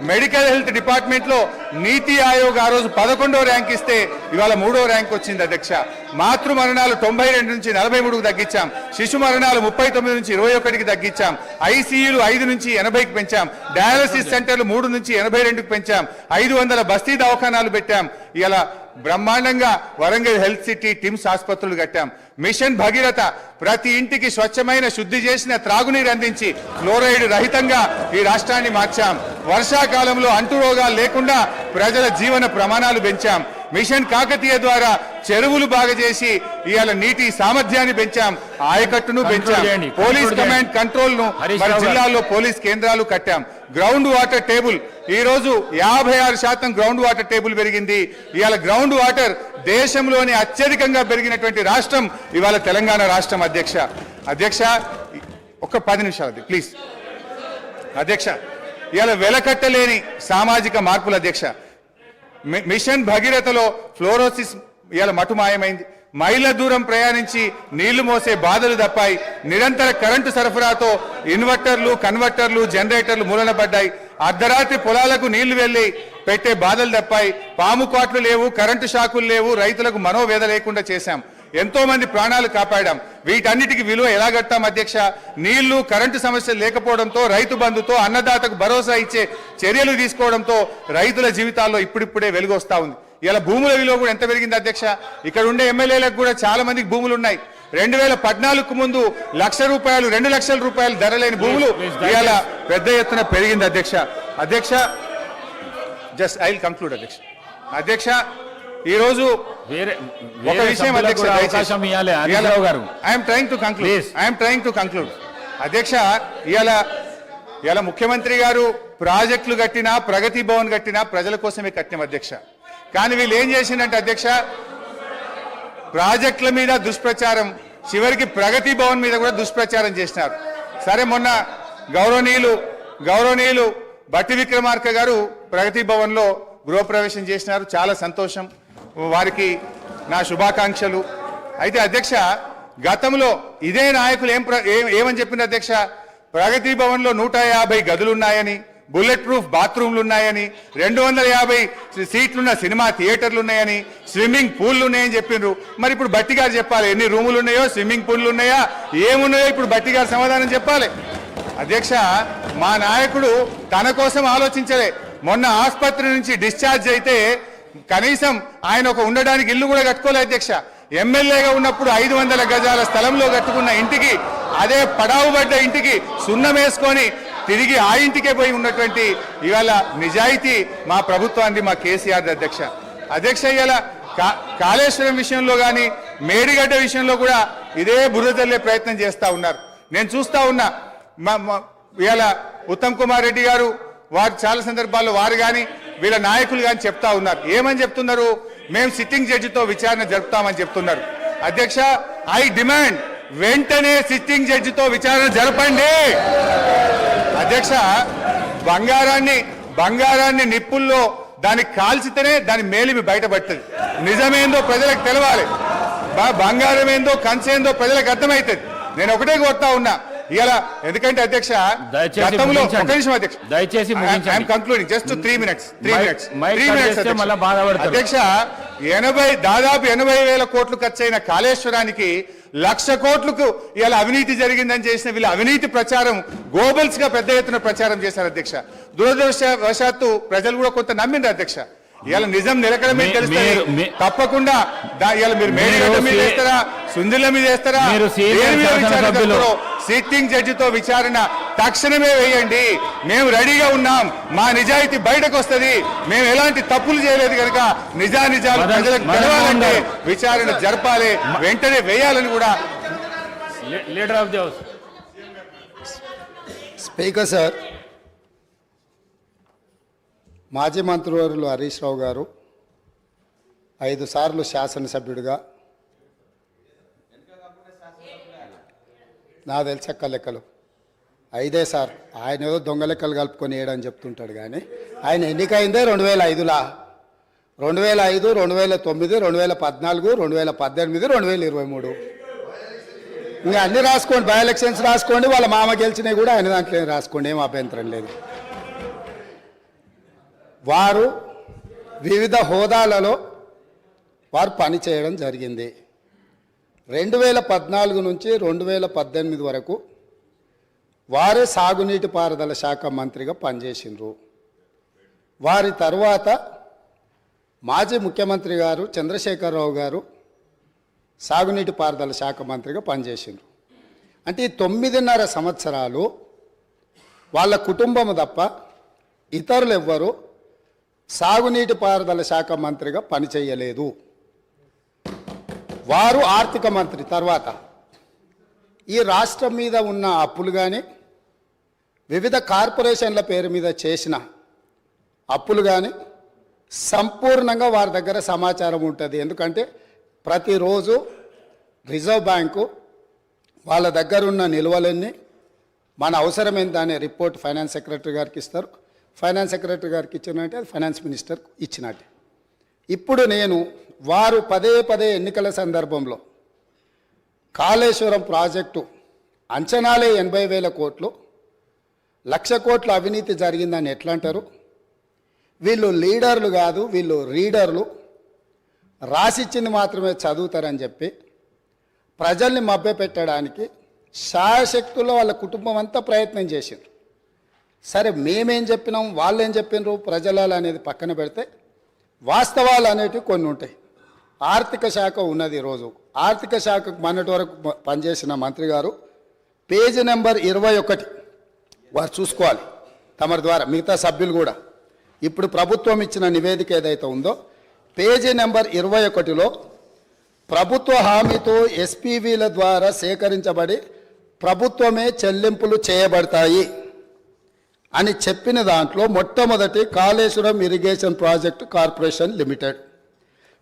S1: మెడికల్ హెల్త్ డిపార్ట్మెంట్ లో నీతి ఆయోగ్ ఆ రోజు 11వ ర్యాంక్ ఇస్తే ఇవాళ 3వ ర్యాంక్ వచ్చింది అధ్యక్ష. మాతృ మరణాలు 92 నుంచి 43కు తగ్గించాం. శిశు మరణాలు 39 నుంచి 21కి తగ్గించాం. ఐసీయూలు 5 నుంచి 80కి పెంచాం. డయాలసిస్ సెంటర్లు 3 నుంచి 82కి పెంచాం. 500 బస్తీ దవాఖానాలు పెట్టాం. ఇలా బ్రహ్మాండంగా వరంగల్ హెల్త్ సిటీ టిమ్స్ ఆసుపత్రులు కట్టాం. మిషన్ భగీరథ ప్రతి ఇంటికి స్వచ్ఛమైన శుద్ధి చేసిన త్రాగునీరు అందించి ఫ్లోరైడ్ రహితంగా ఈ రాష్ట్రాన్ని మార్చాం. వర్షాకాలంలో అంటురోగాలు లేకుండా ప్రజల జీవన ప్రమాణాలు పెంచాం. మిషన్ కాకతీయ ద్వారా చెరువులు బాగా చేసి ఇవాళ నీటి సామర్థ్యాన్ని పెంచాం. ఆయకట్టును పెంచాం. పోలీస్ కమాండ్ కంట్రోల్ ను మన జిల్లాల్లో పోలీస్ కేంద్రాలు కట్టాం. గ్రౌండ్ వాటర్ టేబుల్ ఈ రోజు 56% గ్రౌండ్ వాటర్ టేబుల్ పెరిగింది. ఇవాళ గ్రౌండ్ వాటర్ దేశంలోని అత్యధికంగా పెరిగినటువంటి రాష్ట్రం ఇవాళ తెలంగాణ రాష్ట్రం అధ్యక్ష. అధ్యక్ష ఒక 10 నిమిషాలు ప్లీజ్ అధ్యక్ష. ఇవాళ వెలకట్టలేని సామాజిక మార్పులు అధ్యక్ష. మిషన్ భగీరథలో ఫ్లోరోసిస్ ఇవాళ మటుమాయమైంది. మైళ్ళ దూరం ప్రయాణించి నీళ్లు మోసే బాధలు తప్పాయి. నిరంతర కరెంటు సరఫరాతో ఇన్వర్టర్లు, కన్వర్టర్లు, జనరేటర్లు మూలన పడ్డాయి. అర్ధరాత్రి పొలాలకు నీళ్లు వెళ్లి పెట్టే బాధలు తప్పాయి. పాము కాట్లు లేవు, కరెంటు షాకులు లేవు. రైతులకు మనోవేద లేకుండా చేశాం. ఎంతో మంది ప్రాణాలు కాపాడాం. వీటన్నిటికి విలువ ఎలా కట్టాం అధ్యక్ష? నీళ్లు, కరెంటు సమస్యలు లేకపోవడంతో, రైతు బంధుతో, అన్నదాతకు భరోసా ఇచ్చే చర్యలు తీసుకోవడంతో రైతుల జీవితాల్లో ఇప్పుడిప్పుడే వెలుగు వస్తా ఉంది. ఇలా భూముల విలువ కూడా ఎంత పెరిగింది అధ్యక్ష? ఇక్కడ ఉండే ఎమ్మెల్యేలకు కూడా చాలా మందికి భూములు ఉన్నాయి. 2014కు ముందు ₹1,00,000, ₹2,00,000 ధర లేని భూములు ఇలా పెద్ద ఎత్తున పెరిగింది అధ్యక్ష. అధ్యక్ష జస్ట్ ఐ విల్ కంక్లూడ్ అధ్యక్ష. అధ్యక్ష ఈ రోజు ఒక విషయం అధ్యక్ష, ఐఎమ్ ట్రైంగ్ టు కంక్లూడ్ అధ్యక్ష. ఇలా ముఖ్యమంత్రి గారు ప్రాజెక్టులు కట్టినా, ప్రగతి భవన్ కట్టినా ప్రజల కోసమే కట్టినాం అధ్యక్ష. కానీ వీళ్ళు ఏం చేసిందంటే అధ్యక్ష, ప్రాజెక్టుల మీద దుష్ప్రచారం, చివరికి ప్రగతి భవన్ మీద కూడా దుష్ప్రచారం చేసినారు. సరే, మొన్న గౌరవనీయులు బట్టి విక్రమార్క గారు ప్రగతి భవన్ లో గృహప్రవేశం చేసినారు. చాలా సంతోషం, వారికి నా శుభాకాంక్షలు. అయితే అధ్యక్ష, గతంలో ఇదే నాయకులు ఏమని చెప్పింది అధ్యక్ష? ప్రగతి భవన్ లో 150 గదులున్నాయని, బుల్లెట్ ప్రూఫ్ బాత్రూమ్లు ఉన్నాయని, 250 సీట్లున్న సినిమా థియేటర్లు ఉన్నాయని, స్విమ్మింగ్ పూల్లు ఉన్నాయని చెప్పిండ్రు. మరి ఇప్పుడు బట్టి గారు చెప్పాలి ఎన్ని రూములు ఉన్నాయో, స్విమ్మింగ్ పూల్లు ఉన్నాయా, ఏమున్నాయో ఇప్పుడు బట్టి గారు సమాధానం చెప్పాలి. అధ్యక్ష, మా నాయకుడు తన కోసం ఆలోచించలే. మొన్న ఆసుపత్రి నుంచి డిశ్చార్జ్ అయితే కనీసం ఆయన ఒక ఉండడానికి ఇల్లు కూడా కట్టుకోలే అధ్యక్ష. ఎమ్మెల్యేగా ఉన్నప్పుడు 500 గజాల స్థలంలో కట్టుకున్న ఇంటికి, అదే పడావుబడ్డ ఇంటికి సున్నం వేసుకొని తిరిగి ఆ ఇంటికే పోయి ఉన్నటువంటి ఇవాళ నిజాయితీ మా ప్రభుత్వాన్ని, మా కేసీఆర్ అధ్యక్ష. అధ్యక్ష, ఇవాళ కాళేశ్వరం విషయంలో కానీ, మేడిగడ్డ విషయంలో కూడా ఇదే బురద చల్లే ప్రయత్నం చేస్తూ ఉన్నారు. నేను చూస్తూ ఉన్నా. ఇవాళ ఉత్తమ్ కుమార్ రెడ్డి గారు వారు చాలా సందర్భాల్లో వారు కానీ వీళ్ళ నాయకులు కానీ చెప్తా ఉన్నారు. ఏమని చెప్తున్నారు? మేము సిట్టింగ్ జడ్జితో విచారణ జరుపుతామని చెప్తున్నారు. అధ్యక్ష, ఐ డిమాండ్ వెంటనే సిట్టింగ్ జడ్జితో విచారణ జరపండి. అధ్యక్ష, బంగారాన్ని నిప్పుల్లో దాన్ని కాల్చితేనే దాని మేలిమి బయటపడుతుంది. నిజమేందో ప్రజలకు తెలవాలి, బంగారం ఏందో కంచేందో ప్రజలకు అర్థమవుతుంది. నేను ఒకటే కోరుతా ఉన్నా ఇలా, ఎందుకంటే అధ్యక్ష గతంలో ఒక నిమిషం అధ్యక్ష, దయచేసి కంక్లూడింగ్ జస్ట్ 3 minutes అధ్యక్ష. దాదాపు 80,000 కోట్లు ఖర్చైన కాళేశ్వరానికి 1,00,000 కోట్లకు ఇలా అవినీతి జరిగిందని చేసిన వీళ్ళ అవినీతి ప్రచారం గోబల్స్ గా పెద్ద ఎత్తున ప్రచారం చేశారు అధ్యక్ష. దురదృష్టవశాత్తు ప్రజలు కూడా కొంత నమ్మిండ్రు అధ్యక్ష. ఇవాళ నిజం నిలకడమే తెలుస్తుంది. తప్పకుండా ఇవాళ మీరు మేడిగడ్డ మీద వేస్తారా, సుందిల మీద వేస్తారా, సిట్టింగ్ జడ్జితో విచారణ తక్షణమే వేయండి. మేము రెడీగా ఉన్నాం. మా నిజాయితీ బయటకు వస్తుంది. మేము ఎలాంటి తప్పులు చేయలేదు కనుక నిజాలు ప్రజలకు తెలవాలంటే విచారణ జరపాలి, వెంటనే వేయాలని కూడా.
S3: Leader of the house
S7: speaker sir, మాజీ మంత్రివర్యులు హరీష్ రావు గారు 5 సార్లు శాసనసభ్యుడిగా, నా తెలిసక్క లెక్కలు ఐదే సార్. ఆయన ఏదో దొంగ లెక్కలు కలుపుకొని వేయడని చెప్తుంటాడు కానీ ఆయన ఎన్నికైందే 2005లో, 2005, 2009, 2014, 2018, 2023. ఇంకా అన్ని రాసుకోండి, బై ఎలక్షన్స్ రాసుకోండి, వాళ్ళ మామ గెలిచినవి కూడా ఆయన దాంట్లో రాసుకోండి, ఏం అభ్యంతరం లేదు. వారు వివిధ హోదాలలో వారు పనిచేయడం జరిగింది. 2014 నుంచి 2018 వరకు వారే సాగునీటి పారుదల శాఖ మంత్రిగా పనిచేసిండ్రు. వారి తర్వాత మాజీ ముఖ్యమంత్రి గారు చంద్రశేఖరరావు గారు సాగునీటి పారుదల శాఖ మంత్రిగా పనిచేసిండ్రు. అంటే ఈ 9.5 సంవత్సరాలు వాళ్ళ కుటుంబం తప్ప ఇతరులు ఎవ్వరూ సాగునీటి పారుదల శాఖ మంత్రిగా పనిచేయలేదు. వారు ఆర్థిక మంత్రి తర్వాత ఈ రాష్ట్రం మీద ఉన్న అప్పులు కానీ వివిధ కార్పొరేషన్ల పేరు మీద చేసిన అప్పులు కానీ సంపూర్ణంగా వారి దగ్గర సమాచారం ఉంటుంది. ఎందుకంటే ప్రతిరోజు రిజర్వ్ బ్యాంకు వాళ్ళ దగ్గర ఉన్న నిల్వలన్నీ మన అవసరమైన దాని రిపోర్ట్ ఫైనాన్స్ సెక్రటరీ గారికి ఇస్తారు. ఫైనాన్స్ సెక్రటరీ గారికి ఇచ్చినట్టే అది ఫైనాన్స్ మినిస్టర్ ఇచ్చినట్టే. ఇప్పుడు నేను వారు పదే ఎన్నికల సందర్భంలో కాళేశ్వరం ప్రాజెక్టు అంచనాలే 80,000 కోట్లు, 1,00,000 కోట్ల అవినీతి జరిగిందని ఎట్లా అంటారు? వీళ్ళు లీడర్లు కాదు, వీళ్ళు రీడర్లు, రాసిచ్చింది మాత్రమే చదువుతారని చెప్పి ప్రజల్ని మభ్యపెట్టడానికి శాయశక్తుల్లో వాళ్ళ కుటుంబం అంతా ప్రయత్నం చేసిండ్రు. సరే, మేమేం చెప్పినాం, వాళ్ళు ఏం చెప్పినారు, ప్రజలాలు అనేది పక్కన పెడితే వాస్తవాలు అనేటివి కొన్ని ఉంటాయి. ఆర్థిక శాఖ ఉన్నది. ఈరోజు ఆర్థిక శాఖకు మొన్నటి వరకు పనిచేసిన మంత్రి గారు పేజీ నెంబర్ 21 వారు చూసుకోవాలి తమరి ద్వారా, మిగతా సభ్యులు కూడా. ఇప్పుడు ప్రభుత్వం ఇచ్చిన నివేదిక ఏదైతే ఉందో పేజీ నెంబర్ 21లో ప్రభుత్వ హామీతో ఎస్పీవీల ద్వారా సేకరించబడి ప్రభుత్వమే చెల్లింపులు చేయబడతాయి అని చెప్పిన దాంట్లో మొట్టమొదటి Kaleshwaram irrigation project corporation limited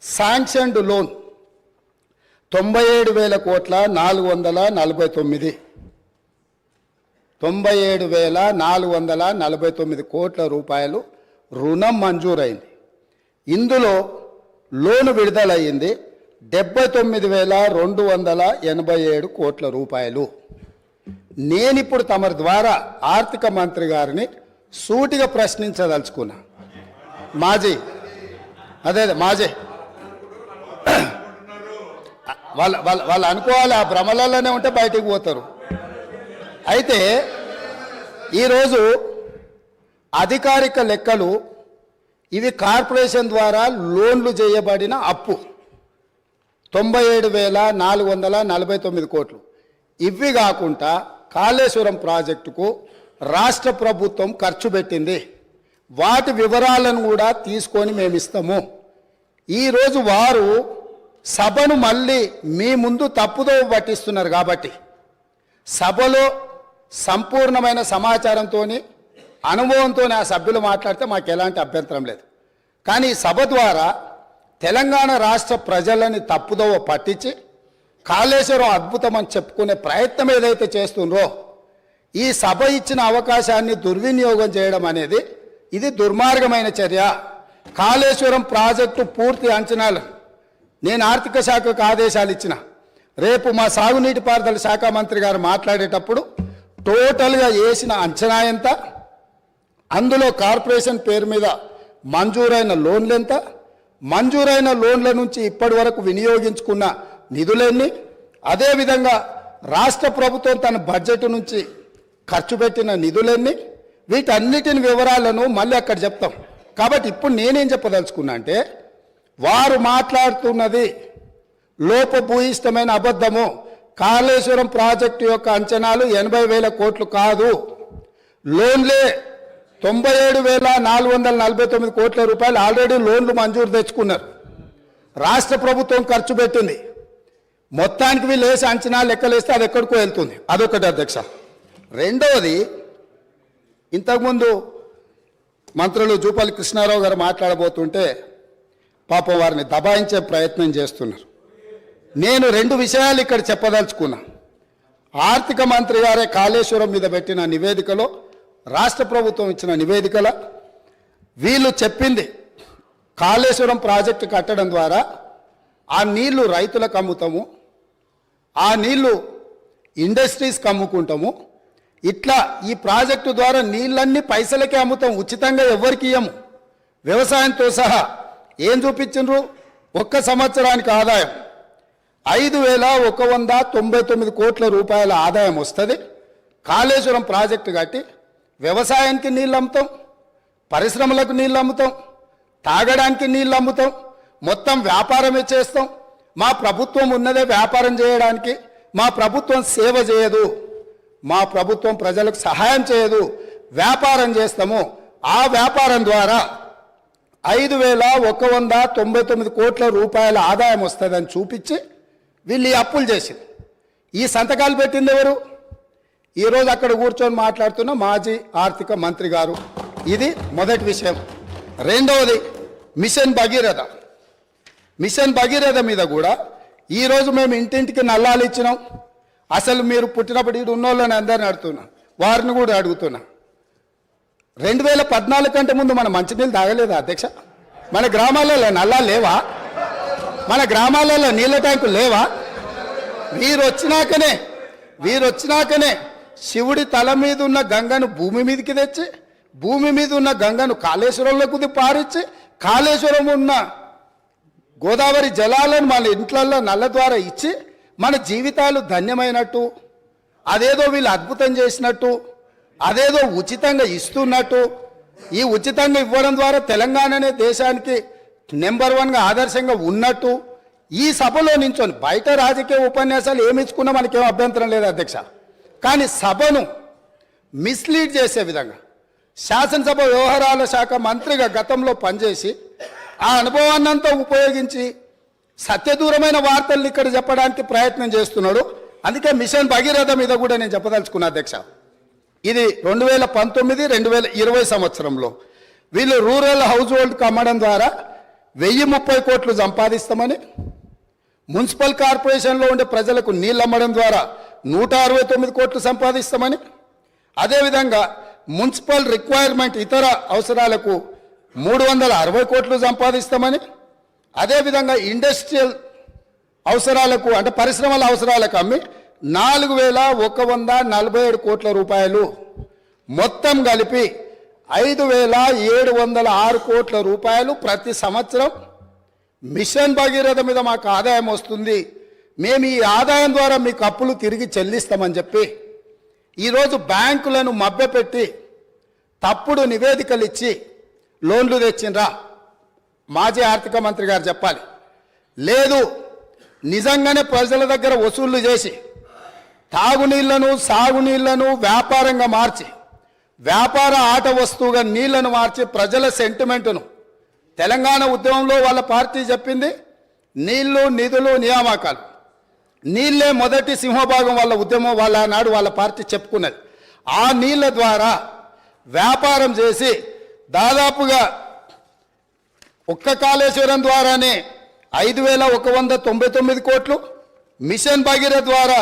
S7: sanctioned loan 97,000 కోట్ల 449 97,449 కోట్ల రూపాయలు రుణం మంజూరైంది. ఇందులో లోను విడుదలయ్యింది 79,287 కోట్ల రూపాయలు. నేనిప్పుడు తమరి ద్వారా ఆర్థిక మంత్రి గారిని సూటిగా ప్రశ్నించదలుచుకున్నా. మాజీ వాళ్ళు అనుకోవాలి, ఆ భ్రమలలోనే ఉంటే బయటికి పోతారు. అయితే ఈరోజు అధికారిక లెక్కలు ఇవి కార్పొరేషన్ ద్వారా లోన్లు చేయబడిన అప్పు 97,449 కోట్లు. ఇవి కాకుండా కాళేశ్వరం ప్రాజెక్టుకు రాష్ట్ర ప్రభుత్వం ఖర్చు పెట్టింది, వాటి వివరాలను కూడా తీసుకొని మేము ఇస్తాము. ఈరోజు వారు సభను మళ్ళీ మీ ముందు తప్పుదో పట్టిస్తున్నారు. కాబట్టి సభలో సంపూర్ణమైన సమాచారంతో అనుభవంతో ఆ సభ్యులు మాట్లాడితే మాకు ఎలాంటి అభ్యంతరం లేదు. కానీ సభ ద్వారా తెలంగాణ రాష్ట్ర ప్రజలని తప్పుదోవ పట్టించి కాళేశ్వరం అద్భుతం అని చెప్పుకునే ప్రయత్నం ఏదైతే చేస్తుండ్రో, ఈ సభ ఇచ్చిన అవకాశాన్ని దుర్వినియోగం చేయడం అనేది ఇది దుర్మార్గమైన చర్య. కాళేశ్వరం ప్రాజెక్టు పూర్తి అంచనాలు నేను ఆర్థిక శాఖకు ఆదేశాలు ఇచ్చిన. రేపు మా సాగునీటి పారుదల శాఖ మంత్రి గారు మాట్లాడేటప్పుడు టోటల్గా వేసిన అంచనా ఎంత, అందులో కార్పొరేషన్ పేరు మీద మంజూరైన లోన్లు ఎంత, మంజూరైన లోన్ల నుంచి ఇప్పటి వరకు వినియోగించుకున్న నిధులన్నీ, అదేవిధంగా రాష్ట్ర ప్రభుత్వం తన బడ్జెట్ నుంచి ఖర్చు పెట్టిన నిధులన్నీ, వీటన్నిటిని వివరాలను మళ్ళీ అక్కడ చెప్తాం. కాబట్టి ఇప్పుడు నేనేం చెప్పదలుచుకున్నా అంటే, వారు మాట్లాడుతున్నది లోపభూయిష్టమైన అబద్ధము. కాళేశ్వరం ప్రాజెక్టు యొక్క అంచనాలు 80,000 కోట్లు కాదు, లోన్లే 97,449 కోట్ల రూపాయలు ఆల్రెడీ లోన్లు మంజూరు తెచ్చుకున్నారు. రాష్ట్ర ప్రభుత్వం ఖర్చు పెట్టింది. మొత్తానికి వీళ్ళు వేసి అంచనా లెక్కలేస్తే అది ఎక్కడికో వెళ్తుంది. అదొకటి అధ్యక్ష. రెండవది, ఇంతకుముందు మంత్రులు జూపల్లి కృష్ణారావు గారు మాట్లాడబోతుంటే పాపం వారిని దబాయించే ప్రయత్నం చేస్తున్నారు. నేను 2 విషయాలు ఇక్కడ చెప్పదలుచుకున్నా. ఆర్థిక మంత్రి గారే కాళేశ్వరం మీద పెట్టిన నివేదికలో, రాష్ట్ర ప్రభుత్వం ఇచ్చిన నివేదికలో వీళ్ళు చెప్పింది కాళేశ్వరం ప్రాజెక్టు కట్టడం ద్వారా ఆ నీళ్లు రైతులకు అమ్ముతాము, ఆ నీళ్లు ఇండస్ట్రీస్కి అమ్ముకుంటాము, ఇట్లా ఈ ప్రాజెక్టు ద్వారా నీళ్ళన్నీ పైసలకే అమ్ముతాం, ఉచితంగా ఎవరికి ఇయ్యము. వ్యవసాయంతో సహా ఏం చూపించిండ్రు? ఒక్క సంవత్సరానికి ఆదాయం 5,199 కోట్ల రూపాయల ఆదాయం వస్తుంది. కాళేశ్వరం ప్రాజెక్టు కట్టి వ్యవసాయానికి నీళ్ళు అమ్ముతాం, పరిశ్రమలకు నీళ్ళు అమ్ముతాం, తాగడానికి నీళ్ళు అమ్ముతాం, మొత్తం వ్యాపారమే చేస్తాం. మా ప్రభుత్వం ఉన్నదే వ్యాపారం చేయడానికి. మా ప్రభుత్వం సేవ చేయదు, మా ప్రభుత్వం ప్రజలకు సహాయం చేయదు, వ్యాపారం చేస్తాము. ఆ వ్యాపారం ద్వారా 5,199 కోట్ల రూపాయల ఆదాయం వస్తుందని చూపించి వీళ్ళు ఈ అప్పులు చేసింది. ఈ సంతకాలు పెట్టింది ఎవరు? ఈరోజు అక్కడ కూర్చొని మాట్లాడుతున్న మాజీ ఆర్థిక మంత్రి గారు. ఇది మొదటి విషయం. రెండవది మిషన్ భగీరథ. మిషన్ భగీరథ మీద కూడా ఈరోజు మేము ఇంటింటికి నల్లాలు ఇచ్చినాం. అసలు మీరు పుట్టినప్పుడు ఇటు ఉన్నోళ్ళని అందరిని అడుగుతున్నా, వారిని కూడా అడుగుతున్నా. 2014 కంటే ముందు మన మంచినీళ్ళు తాగలేదా అధ్యక్ష? మన గ్రామాలలో నల్లాలు లేవా? మన గ్రామాలలో నీళ్ళ ట్యాంకులు లేవా? వీరొచ్చినాకనే శివుడి తల మీద ఉన్న గంగను భూమి మీదకి తెచ్చి, భూమి మీద ఉన్న గంగను కాళేశ్వరంలోకి పారించి, కాళేశ్వరం ఉన్న గోదావరి జలాలను మన ఇంట్లల్లో నల్ల ద్వారా ఇచ్చి మన జీవితాలు ధన్యమైనట్టు, అదేదో వీళ్ళు అద్భుతం చేసినట్టు, అదేదో ఉచితంగా ఇస్తున్నట్టు, ఈ ఉచితంగా ఇవ్వడం ద్వారా తెలంగాణనే దేశానికి నెంబర్ 1గా ఆదర్శంగా ఉన్నట్టు ఈ సభలో నించొని, బయట రాజకీయ ఉపన్యాసాలు ఏమి ఇచ్చుకున్నా మనకేం అభ్యంతరం లేదు అధ్యక్ష, కానీ సభను మిస్లీడ్ చేసే విధంగా శాసనసభ వ్యవహారాల శాఖ మంత్రిగా గతంలో పనిచేసి ఆ అనుభవాన్నంతా ఉపయోగించి సత్యదూరమైన వార్తల్ని ఇక్కడ చెప్పడానికి ప్రయత్నం చేస్తున్నాడు. అందుకే మిషన్ భగీరథ మీద కూడా నేను చెప్పదలుచుకున్నా అధ్యక్ష. ఇది 2019-2020 సంవత్సరంలో వీళ్ళు రూరల్ హౌస్ హోల్డ్కి అమ్మడం ద్వారా 1030 కోట్లు సంపాదిస్తామని, మున్సిపల్ కార్పొరేషన్లో ఉండే ప్రజలకు నీళ్ళు అమ్మడం ద్వారా 169 కోట్లు సంపాదిస్తామని, అదేవిధంగా మున్సిపల్ రిక్వైర్మెంట్ ఇతర అవసరాలకు 360 కోట్లు సంపాదిస్తామని, అదేవిధంగా ఇండస్ట్రియల్ అవసరాలకు అంటే పరిశ్రమల అవసరాలకు అమ్మి 4,147 కోట్ల రూపాయలు, మొత్తం కలిపి 5,706 కోట్ల రూపాయలు ప్రతి సంవత్సరం మిషన్ భగీరథ మీద మాకు ఆదాయం వస్తుంది, మేము ఈ ఆదాయం ద్వారా మీకు అప్పులు తిరిగి చెల్లిస్తామని చెప్పి ఈరోజు బ్యాంకులను మభ్యపెట్టి తప్పుడు నివేదికలు ఇచ్చి లోన్లు తెచ్చిండ్రా? మాజీ ఆర్థిక మంత్రి గారు చెప్పాలి. లేదు, నిజంగానే ప్రజల దగ్గర వసూళ్లు చేసి తాగునీళ్లను సాగునీళ్లను వ్యాపారంగా మార్చి, వ్యాపార ఆట వస్తువుగా నీళ్లను మార్చి ప్రజల సెంటిమెంటును, తెలంగాణ ఉద్యమంలో వాళ్ళ పార్టీ చెప్పింది నీళ్లు నిధులు నియామకాలు, నీళ్లే మొదటి సింహభాగం వాళ్ళ ఉద్యమం, వాళ్ళ నాడు వాళ్ళ పార్టీ చెప్పుకున్నది. ఆ నీళ్ల ద్వారా వ్యాపారం చేసి దాదాపుగా ఒక్క కాళేశ్వరం ద్వారానే 5,199 కోట్లు, మిషన్ భగీరథ ద్వారా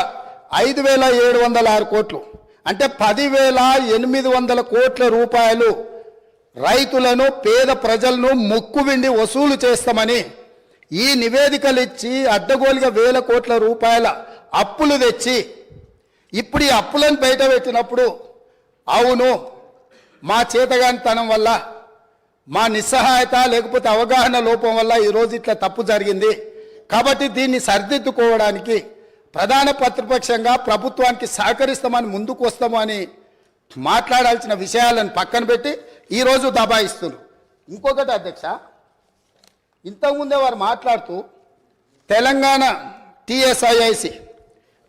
S7: 5,706 కోట్లు, అంటే 10,800 కోట్ల రూపాయలు రైతులను పేద ప్రజలను ముక్కువిండి వసూలు చేస్తామని ఈ నివేదికలు ఇచ్చి అడ్డగోలుగా 1,000 కోట్ల రూపాయల అప్పులు తెచ్చి ఇప్పుడు ఈ అప్పులను బయట పెట్టినప్పుడు అవును మా చేతగానితనం వల్ల, మా నిస్సహాయత లేకపోతే అవగాహన లోపం వల్ల ఈరోజు ఇట్లా తప్పు జరిగింది, కాబట్టి దీన్ని సరిదిద్దుకోవడానికి ప్రధాన ప్రతిపక్షంగా ప్రభుత్వానికి సహకరిస్తామని ముందుకు వస్తాము అని మాట్లాడాల్సిన విషయాలను పక్కన పెట్టి ఈరోజు దబాయిస్తున్నారు. ఇంకొకటి అధ్యక్ష, ఇంతకుముందే వారు మాట్లాడుతూ తెలంగాణ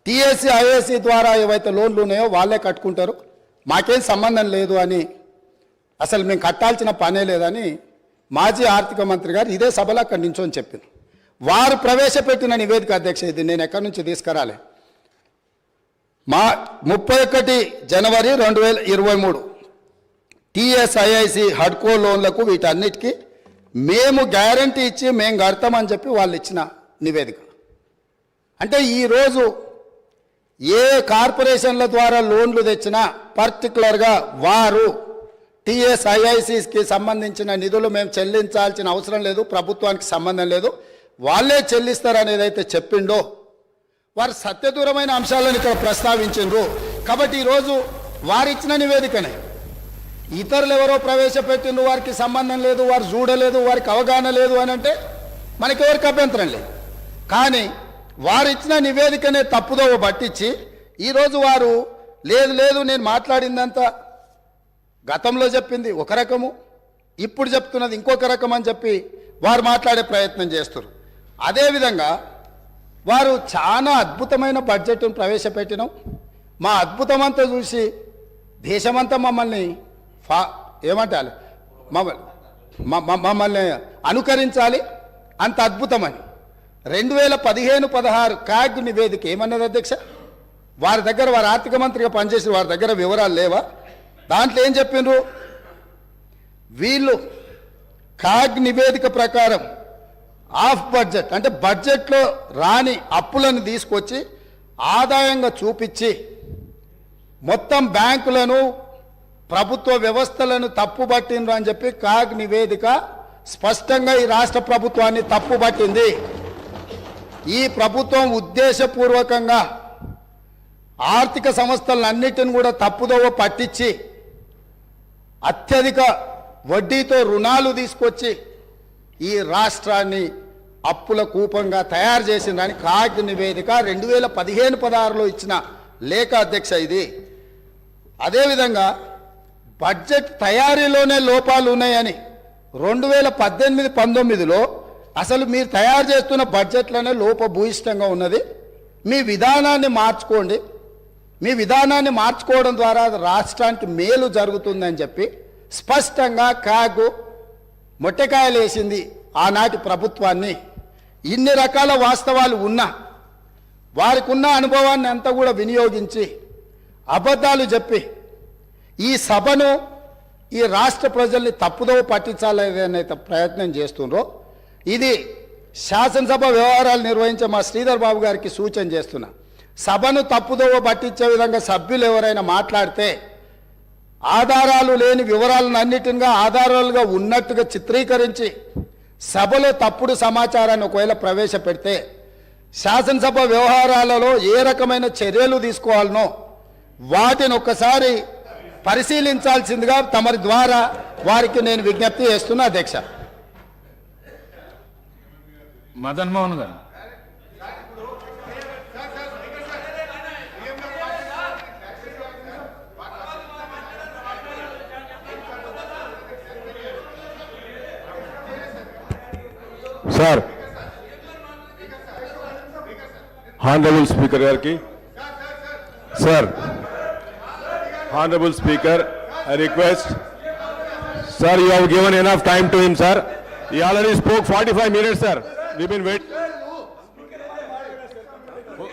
S7: టీఎస్ఐఐసి ద్వారా ఏవైతే లోన్లు ఉన్నాయో వాళ్ళే కట్టుకుంటారు, మాకేం సంబంధం లేదు అని, అసలు మేము కట్టాల్సిన పనే లేదని మాజీ ఆర్థిక మంత్రి గారు ఇదే సభలో అక్కడి నుంచో చెప్పింది. వారు ప్రవేశపెట్టిన నివేదిక అధ్యక్ష, ఇది నేను ఎక్కడి నుంచి తీసుకురాలే. 31 జనవరి 2023 టీఎస్ఐఐసి హడ్కో లోన్లకు వీటన్నిటికీ మేము గ్యారంటీ ఇచ్చి మేము కడతామని చెప్పి వాళ్ళు ఇచ్చిన నివేదిక. అంటే ఈరోజు ఏ కార్పొరేషన్ల ద్వారా లోన్లు తెచ్చినా పర్టికులర్గా వారు టీఎస్ఐఐసికి సంబంధించిన నిధులు మేము చెల్లించాల్సిన అవసరం లేదు, ప్రభుత్వానికి సంబంధం లేదు, వాళ్ళే చెల్లిస్తారనేది అయితే చెప్పిండో వారు సత్యదూరమైన అంశాలను ఇక్కడ ప్రస్తావించిండ్రు. కాబట్టి ఈరోజు వారిచ్చిన నివేదికనే ఇతరులు ఎవరో ప్రవేశపెట్టిండ్రు, వారికి సంబంధం లేదు, వారు చూడలేదు, వారికి అవగాహన లేదు అని అంటే మనకెవరికి అభ్యంతరం లేదు. కానీ వారిచ్చిన నివేదికనే తప్పుదోవ పట్టించి ఈరోజు వారు లేదు లేదు నేను మాట్లాడిందంతా గతంలో చెప్పింది ఒక రకము, ఇప్పుడు చెప్తున్నది ఇంకొక రకం అని చెప్పి వారు మాట్లాడే ప్రయత్నం చేస్తారు. అదేవిధంగా వారు చాలా అద్భుతమైన బడ్జెట్ను ప్రవేశపెట్టినాం, మా అద్భుతమంతా చూసి దేశమంతా మమ్మల్ని ఏమంటారు మమ్మల్ని అనుకరించాలి, అంత అద్భుతమని 2015-16 క్యాగ్ నివేదిక ఏమన్నది అధ్యక్ష? వారి దగ్గర వారు ఆర్థిక మంత్రిగా పనిచేసిన వారి దగ్గర వివరాలు లేవా? దాంట్లో ఏం చెప్పిండ్రు? వీళ్ళు క్యాగ్ నివేదిక ప్రకారం ఆఫ్ బడ్జెట్ అంటే బడ్జెట్లో రాని అప్పులను తీసుకొచ్చి ఆదాయంగా చూపించి మొత్తం బ్యాంకులను ప్రభుత్వ వ్యవస్థలను తప్పుబట్టిండ్రు అని చెప్పి క్యాగ్ నివేదిక స్పష్టంగా ఈ రాష్ట్ర ప్రభుత్వాన్ని తప్పుబట్టింది. ఈ ప్రభుత్వం ఉద్దేశపూర్వకంగా ఆర్థిక సంస్థలన్నిటిని కూడా తప్పుదోవ పట్టించి అత్యధిక వడ్డీతో రుణాలు తీసుకొచ్చి ఈ రాష్ట్రాన్ని అప్పుల కూపంగా తయారు చేసిందని క్యాగ్ నివేదిక 2015-16లో ఇచ్చిన లేఖ అధ్యక్ష ఇది. అదేవిధంగా బడ్జెట్ తయారీలోనే లోపాలు ఉన్నాయని 2018-19లో అసలు మీరు తయారు చేస్తున్న బడ్జెట్లోనే లోపభూయిష్టంగా ఉన్నది, మీ విధానాన్ని మార్చుకోండి, మీ విధానాన్ని మార్చుకోవడం ద్వారా రాష్ట్రానికి మేలు జరుగుతుందని చెప్పి స్పష్టంగా క్యాగ్ మొట్టకాయలు వేసింది ఆనాటి ప్రభుత్వాన్ని. ఇన్ని రకాల వాస్తవాలు ఉన్నా వారికి ఉన్న అనుభవాన్ని అంతా కూడా వినియోగించి అబద్ధాలు చెప్పి ఈ సభను ఈ రాష్ట్ర ప్రజల్ని తప్పుదోవ పట్టించాలనే ప్రయత్నం చేస్తుండ్రో ఇది శాసనసభ వ్యవహారాలు నిర్వహించే మా శ్రీధర్ బాబు గారికి సూచన చేస్తున్నా. సభను తప్పుదోవ పట్టించే విధంగా సభ్యులు ఎవరైనా మాట్లాడితే ఆధారాలు లేని వివరాలను అన్నిటిగా ఆధారాలుగా ఉన్నట్టుగా చిత్రీకరించి సభలో తప్పుడు సమాచారాన్ని ఒకవేళ ప్రవేశపెడితే శాసనసభ వ్యవహారాలలో ఏ రకమైన చర్యలు తీసుకోవాలనో వాటిని ఒక్కసారి పరిశీలించాల్సిందిగా తమరి ద్వారా వారికి నేను విజ్ఞప్తి చేస్తున్నా అధ్యక్ష.
S3: మదన్ మోహన్ గారు.
S2: సార్ హానరబుల్ స్పీకర్ గారికి sir honourable speaker I request sir you have given enough time to him sir he already spoke 45 minutes sir we've been waiting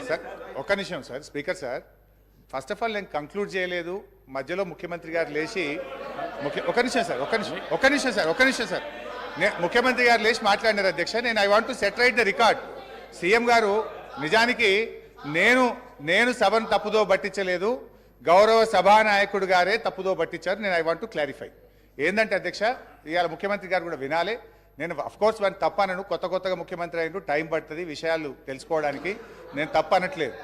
S1: sir ఒక్క నిమిషం sir speaker sir first of all నేను conclude చేయలేదు మధ్యలో ముఖ్యమంత్రి గారు లేచి ఒక నిమిషం సార్ ముఖ్యమంత్రి గారు లేచి మాట్లాడినారు అధ్యక్ష. నేను I want to set right the record. CM గారు నిజానికి నేను సభను తప్పుదో పట్టించలేదు, గౌరవ సభానాయకుడు గారే తప్పుదో పట్టించారు. నేను ఐ వాంట్ టు క్లారిఫై. ఏంటంటే అధ్యక్ష ఇవాళ ముఖ్యమంత్రి గారు కూడా వినాలి. నేను అఫ్కోర్స్ వాడిని తప్పనను, కొత్తగా ముఖ్యమంత్రి అయినట్టు టైం పడుతుంది విషయాలు తెలుసుకోవడానికి, నేను తప్పనట్లేదు.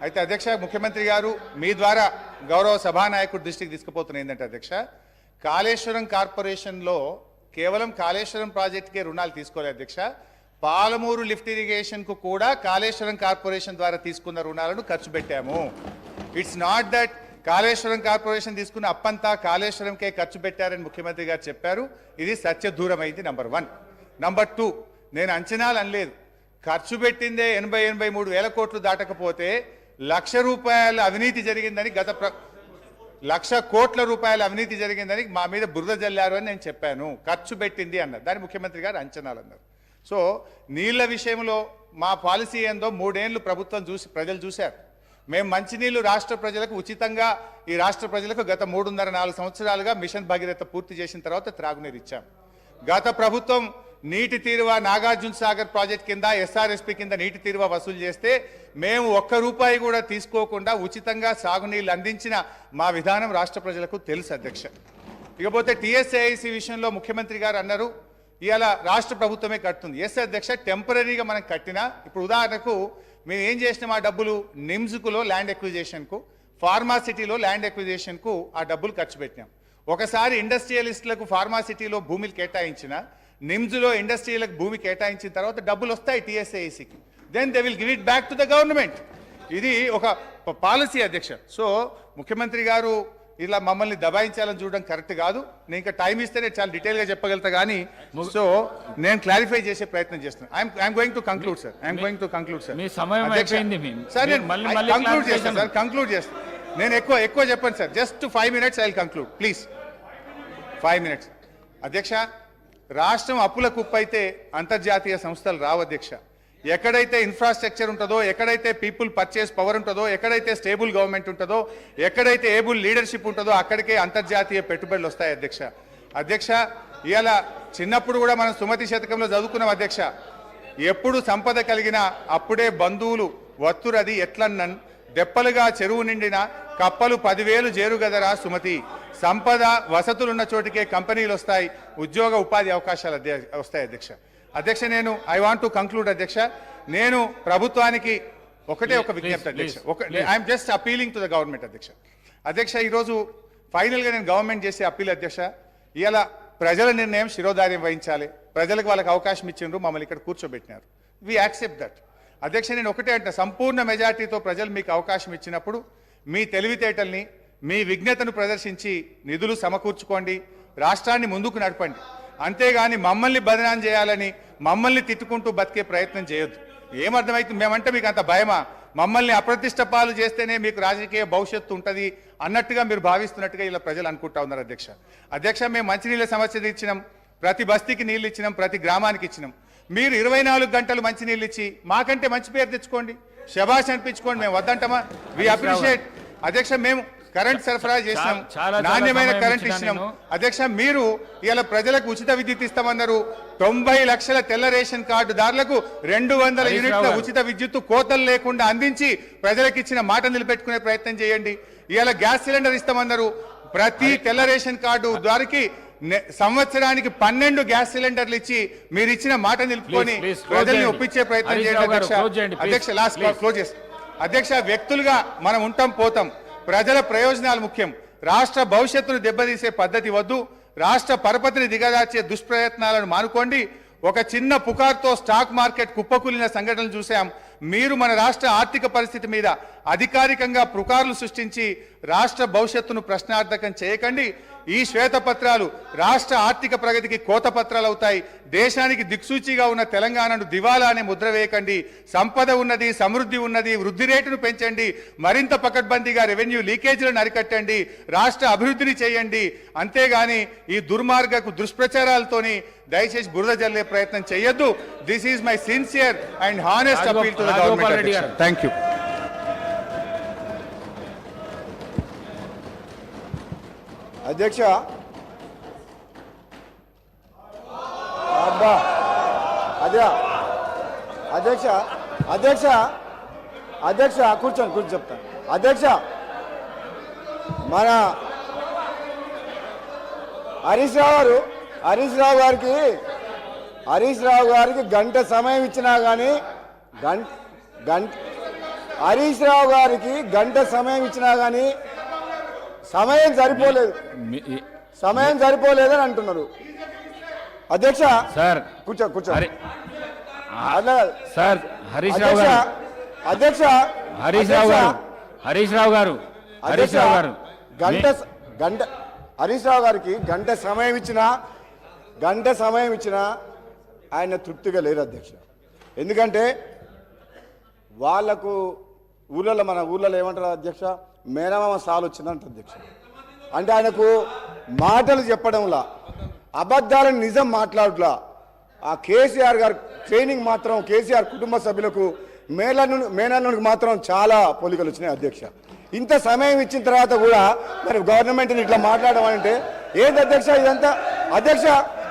S1: అయితే అధ్యక్ష ముఖ్యమంత్రి గారు మీ ద్వారా గౌరవ సభానాయకుడి దృష్టికి తీసుకుపోతున్న ఏంటంటే అధ్యక్ష కాళేశ్వరం కార్పొరేషన్లో కేవలం కాళేశ్వరం ప్రాజెక్టుకే రుణాలు తీసుకోలేదు అధ్యక్ష, పాలమూరు లిఫ్ట్ ఇరిగేషన్కు కూడా కాళేశ్వరం కార్పొరేషన్ ద్వారా తీసుకున్న రుణాలను ఖర్చు పెట్టాము. It's not that Kaleshwaram corporation తీసుకున్న అప్పంతా కాళేశ్వరంకే ఖర్చు పెట్టారని ముఖ్యమంత్రి గారు చెప్పారు. ఇది సత్యదూరమైంది నంబర్ 1. నంబర్ 2, నేను అంచనాలు అనలేదు. ఖర్చు పెట్టిందే 83 వేల కోట్లు దాటకపోతే 1,00,000 రూపాయల అవినీతి జరిగిందని 1,00,000 కోట్ల రూపాయల అవినీతి జరిగిందని మా మీద బురద జల్లారు అని నేను చెప్పాను. ఖర్చు పెట్టింది అన్నారు, దాని ముఖ్యమంత్రి గారు అంచనాలు అన్నారు. సో నీళ్ల విషయంలో మా పాలసీ ఏందో 3 ఏళ్ళు ప్రభుత్వం ప్రజలు చూశారు. మేము మంచినీళ్లు రాష్ట్ర ప్రజలకు ఉచితంగా ఈ రాష్ట్ర ప్రజలకు గత 3.5-4 సంవత్సరాలుగా మిషన్ భగీరథ పూర్తి చేసిన తర్వాత త్రాగునీరు ఇచ్చాం. గత ప్రభుత్వం నీటి తీరువ నాగార్జున సాగర్ ప్రాజెక్ట్ కింద ఎస్ఆర్ఎస్పి కింద నీటి తీరువ వసూలు చేస్తే మేము ₹1 కూడా తీసుకోకుండా ఉచితంగా సాగునీళ్ళు అందించిన మా విధానం రాష్ట్ర ప్రజలకు తెలుసు అధ్యక్ష. ఇకపోతే టీఎస్ఏఐసి విషయంలో ముఖ్యమంత్రి గారు అన్నారు ఇవాళ రాష్ట్ర ప్రభుత్వమే కడుతుంది. ఎస్ అధ్యక్ష, టెంపరీగా మనం కట్టినా ఇప్పుడు ఉదాహరణకు మేము ఏం చేసినాం, ఆ డబ్బులు నిమ్స్కులో ల్యాండ్ ఎక్విజిషన్కు, ఫార్మాసిటీలో ల్యాండ్ ఎక్విజిషన్కు ఆ డబ్బులు ఖర్చు పెట్టినాం. ఒకసారి ఇండస్ట్రియలిస్టులకు ఫార్మాసిటీలో భూమిలు కేటాయించిన, నిమ్స్లో ఇండస్ట్రియలకు భూమి కేటాయించిన తర్వాత డబ్బులు వస్తాయి టీఎస్ఏఐసికి, then they will give it back to the government. ఇది ఒక పాలసీ అధ్యక్ష. సో ముఖ్యమంత్రి గారు ఇలా మమ్మల్ని దబాయించాలని చూడడం కరెక్ట్ కాదు. నేను ఇంకా టైం ఇస్తేనే చాలా డీటెయిల్గా చెప్పగలుగుతా కానీ, సో నేను క్లారిఫై చేసే ప్రయత్నం చేస్తున్నాను. I'm going to conclude sir.
S3: మీ సమయం అయిపోయింది.
S1: సార్ నేను కంక్లూడ్ చేస్తాను సార్, కంక్లూడ్ చేస్తాను. నేను ఎక్కువ చెప్పండి sir, just 5 minutes I will conclude please. 5 minutes అధ్యక్ష. రాష్ట్రం అప్పుల కుప్పైతే అంతర్జాతీయ సంస్థలు రావు అధ్యక్ష. ఎక్కడైతే ఇన్ఫ్రాస్ట్రక్చర్ ఉంటుందో, ఎక్కడైతే పీపుల్ పర్చేస్ పవర్ ఉంటుందో, ఎక్కడైతే స్టేబుల్ గవర్నమెంట్ ఉంటుందో, ఎక్కడైతే ఏబుల్ లీడర్షిప్ ఉంటుందో అక్కడికే అంతర్జాతీయ పెట్టుబడులు వస్తాయి అధ్యక్ష. అధ్యక్ష, ఇవాళ చిన్నప్పుడు కూడా మనం సుమతి శతకంలో చదువుకున్నాం అధ్యక్ష, ఎప్పుడు సంపద కలిగినా అప్పుడే బంధువులు వత్తురది ఎట్లన్నన్, దెప్పలుగా చెరువు నిండిన కప్పలు 10,000 చేరుగదరా సుమతి. సంపద వసతులున్న చోటికే కంపెనీలు వస్తాయి, ఉద్యోగ ఉపాధి అవకాశాలు వస్తాయి అధ్యక్ష. అధ్యక్ష, నేను ఐ వాంట్ టు కంక్లూడ్ అధ్యక్ష. నేను ప్రభుత్వానికి ఒక విజ్ఞప్తి అధ్యక్ష. I'm just appealing to the government అధ్యక్ష. అధ్యక్ష, ఈరోజు ఫైనల్గా నేను గవర్నమెంట్ చేసే అప్పీల్ అధ్యక్ష, ఇవాళ ప్రజల నిర్ణయం శిరోధార్యం వహించాలి. ప్రజలకు వాళ్ళకి అవకాశం ఇచ్చిండ్రు, మమ్మల్ని ఇక్కడ కూర్చోబెట్టినారు. వి యాక్సెప్ట్ దట్ అధ్యక్ష. నేను ఒకటే అంటే, సంపూర్ణ మెజార్టీతో ప్రజలు మీకు అవకాశం ఇచ్చినప్పుడు మీ తెలివితేటల్ని, మీ విజ్ఞతను ప్రదర్శించి నిధులు సమకూర్చుకోండి, రాష్ట్రాన్ని ముందుకు నడపండి. అంతేగాని మమ్మల్ని బదనాం చేయాలని, మమ్మల్ని తిట్టుకుంటూ బతికే ప్రయత్నం చేయొద్దు. ఏమర్థమైతుంది, మేమంటే మీకు అంత భయమా? మమ్మల్ని అప్రతిష్ట పాలు చేస్తేనే మీకు రాజకీయ భవిష్యత్తు ఉంటుంది అన్నట్టుగా మీరు భావిస్తున్నట్టుగా ఇలా ప్రజలు అనుకుంటా ఉన్నారు అధ్యక్ష. అధ్యక్ష, మేము మంచినీళ్ళ సమస్య ఇచ్చినాం, ప్రతి బస్తీకి నీళ్ళు ఇచ్చినాం, ప్రతి గ్రామానికి ఇచ్చినాం. మీరు 24 గంటలు మంచినీళ్ళు ఇచ్చి మాకంటే మంచి పేరు తెచ్చుకోండి, శబాష్ అనిపించుకోండి, మేము వద్దంటామా? వి అప్రిషియేట్ అధ్యక్ష. మేము కరెంట్ సరఫరా చేసినాం, నాణ్యమైన కరెంట్ ఇచ్చినాం అధ్యక్ష. మీరు ఇలా ప్రజలకు ఉచిత విద్యుత్ ఇస్తామన్నారు. 90 లక్షల తెల్ల రేషన్ కార్డుదారులకు 200 యూనిట్ల ఉచిత విద్యుత్ కోతలు లేకుండా అందించి ప్రజలకు ఇచ్చిన మాట నిలబెట్టుకునే ప్రయత్నం చేయండి. ఇలా గ్యాస్ సిలిండర్ ఇస్తామన్నారు. ప్రతి తెల్ల రేషన్ కార్డు దారికి సంవత్సరానికి 12 గ్యాస్ సిలిండర్లు ఇచ్చి మీరు ఇచ్చిన మాట నిలుపుకొని ప్రజల్ని ఒప్పించే ప్రయత్నం చేయండి అధ్యక్ష. అధ్యక్ష, లాస్ట్ క్లోజ్ చేస్తాం అధ్యక్ష. వ్యక్తులుగా మనం ఉంటాం పోతాం, ప్రజల ప్రయోజనాలు ముఖ్యం. రాష్ట్ర భవిష్యత్తును దెబ్బతీసే పద్ధతి వద్దు. రాష్ట్ర పరపతిని దిగజార్చే దుష్ప్రయత్నాలను మానుకోండి. ఒక చిన్న పుకార్తో స్టాక్ మార్కెట్ కుప్పకూలిన సంఘటనలు చూసాం. మీరు మన రాష్ట్ర ఆర్థిక పరిస్థితి మీద అధికారికంగా పుకార్లు సృష్టించి రాష్ట్ర భవిష్యత్తును ప్రశ్నార్థకం చేయకండి. ఈ శ్వేతపత్రాలు రాష్ట్ర ఆర్థిక ప్రగతికి కోతపత్రాలు అవుతాయి. దేశానికి దిక్సూచిగా ఉన్న తెలంగాణను దివాలా అనే ముద్ర వేయకండి. సంపద ఉన్నది, సమృద్ధి ఉన్నది, వృద్ధి రేటును పెంచండి, మరింత పకడ్బందీగా రెవెన్యూ లీకేజీలను అరికట్టండి, రాష్ట్ర అభివృద్ధిని చేయండి. అంతేగాని ఈ దుర్మార్గకు దుష్ప్రచారాలతోని దయచేసి బురద జల్లే ప్రయత్నం చేయొద్దు. This is my sincere and honest appeal to the government. Thank you.
S8: అధ్యక్ష, అబ్బా అదే అధ్యక్ష అధ్యక్ష అధ్యక్ష కూర్చొని చెప్తాను అధ్యక్ష. మన హరీష్ రావు గారికి గంట సమయం ఇచ్చినా కానీ హరీష్ రావు గారికి గంట సమయం ఇచ్చినా కానీ సమయం సరిపోలేదని అంటున్నారు అధ్యక్ష. సార్ కూర్చో
S3: సార్. హరీష్ రావు గారు
S8: హరీష్ రావు గారికి గంట సమయం ఇచ్చినా ఆయన తృప్తిగా లేరు అధ్యక్ష. ఎందుకంటే వాళ్లకు మన ఊళ్ళలో ఏమంటారు అధ్యక్ష, మేనమామ సాలు వచ్చిందంట అధ్యక్ష. అంటే ఆయనకు మాటలు చెప్పడంలా, అబద్ధాలను నిజం మాట్లాడలా. ఆ కేసీఆర్ గారు ట్రైనింగ్ మాత్రం కేసీఆర్ కుటుంబ సభ్యులకు మేనల్లునికి మాత్రం చాలా పోలికలు వచ్చినాయి అధ్యక్ష. ఇంత సమయం ఇచ్చిన తర్వాత కూడా మరి గవర్నమెంట్ని ఇట్లా మాట్లాడడం అంటే ఏంటి అధ్యక్ష ఇదంతా? అధ్యక్ష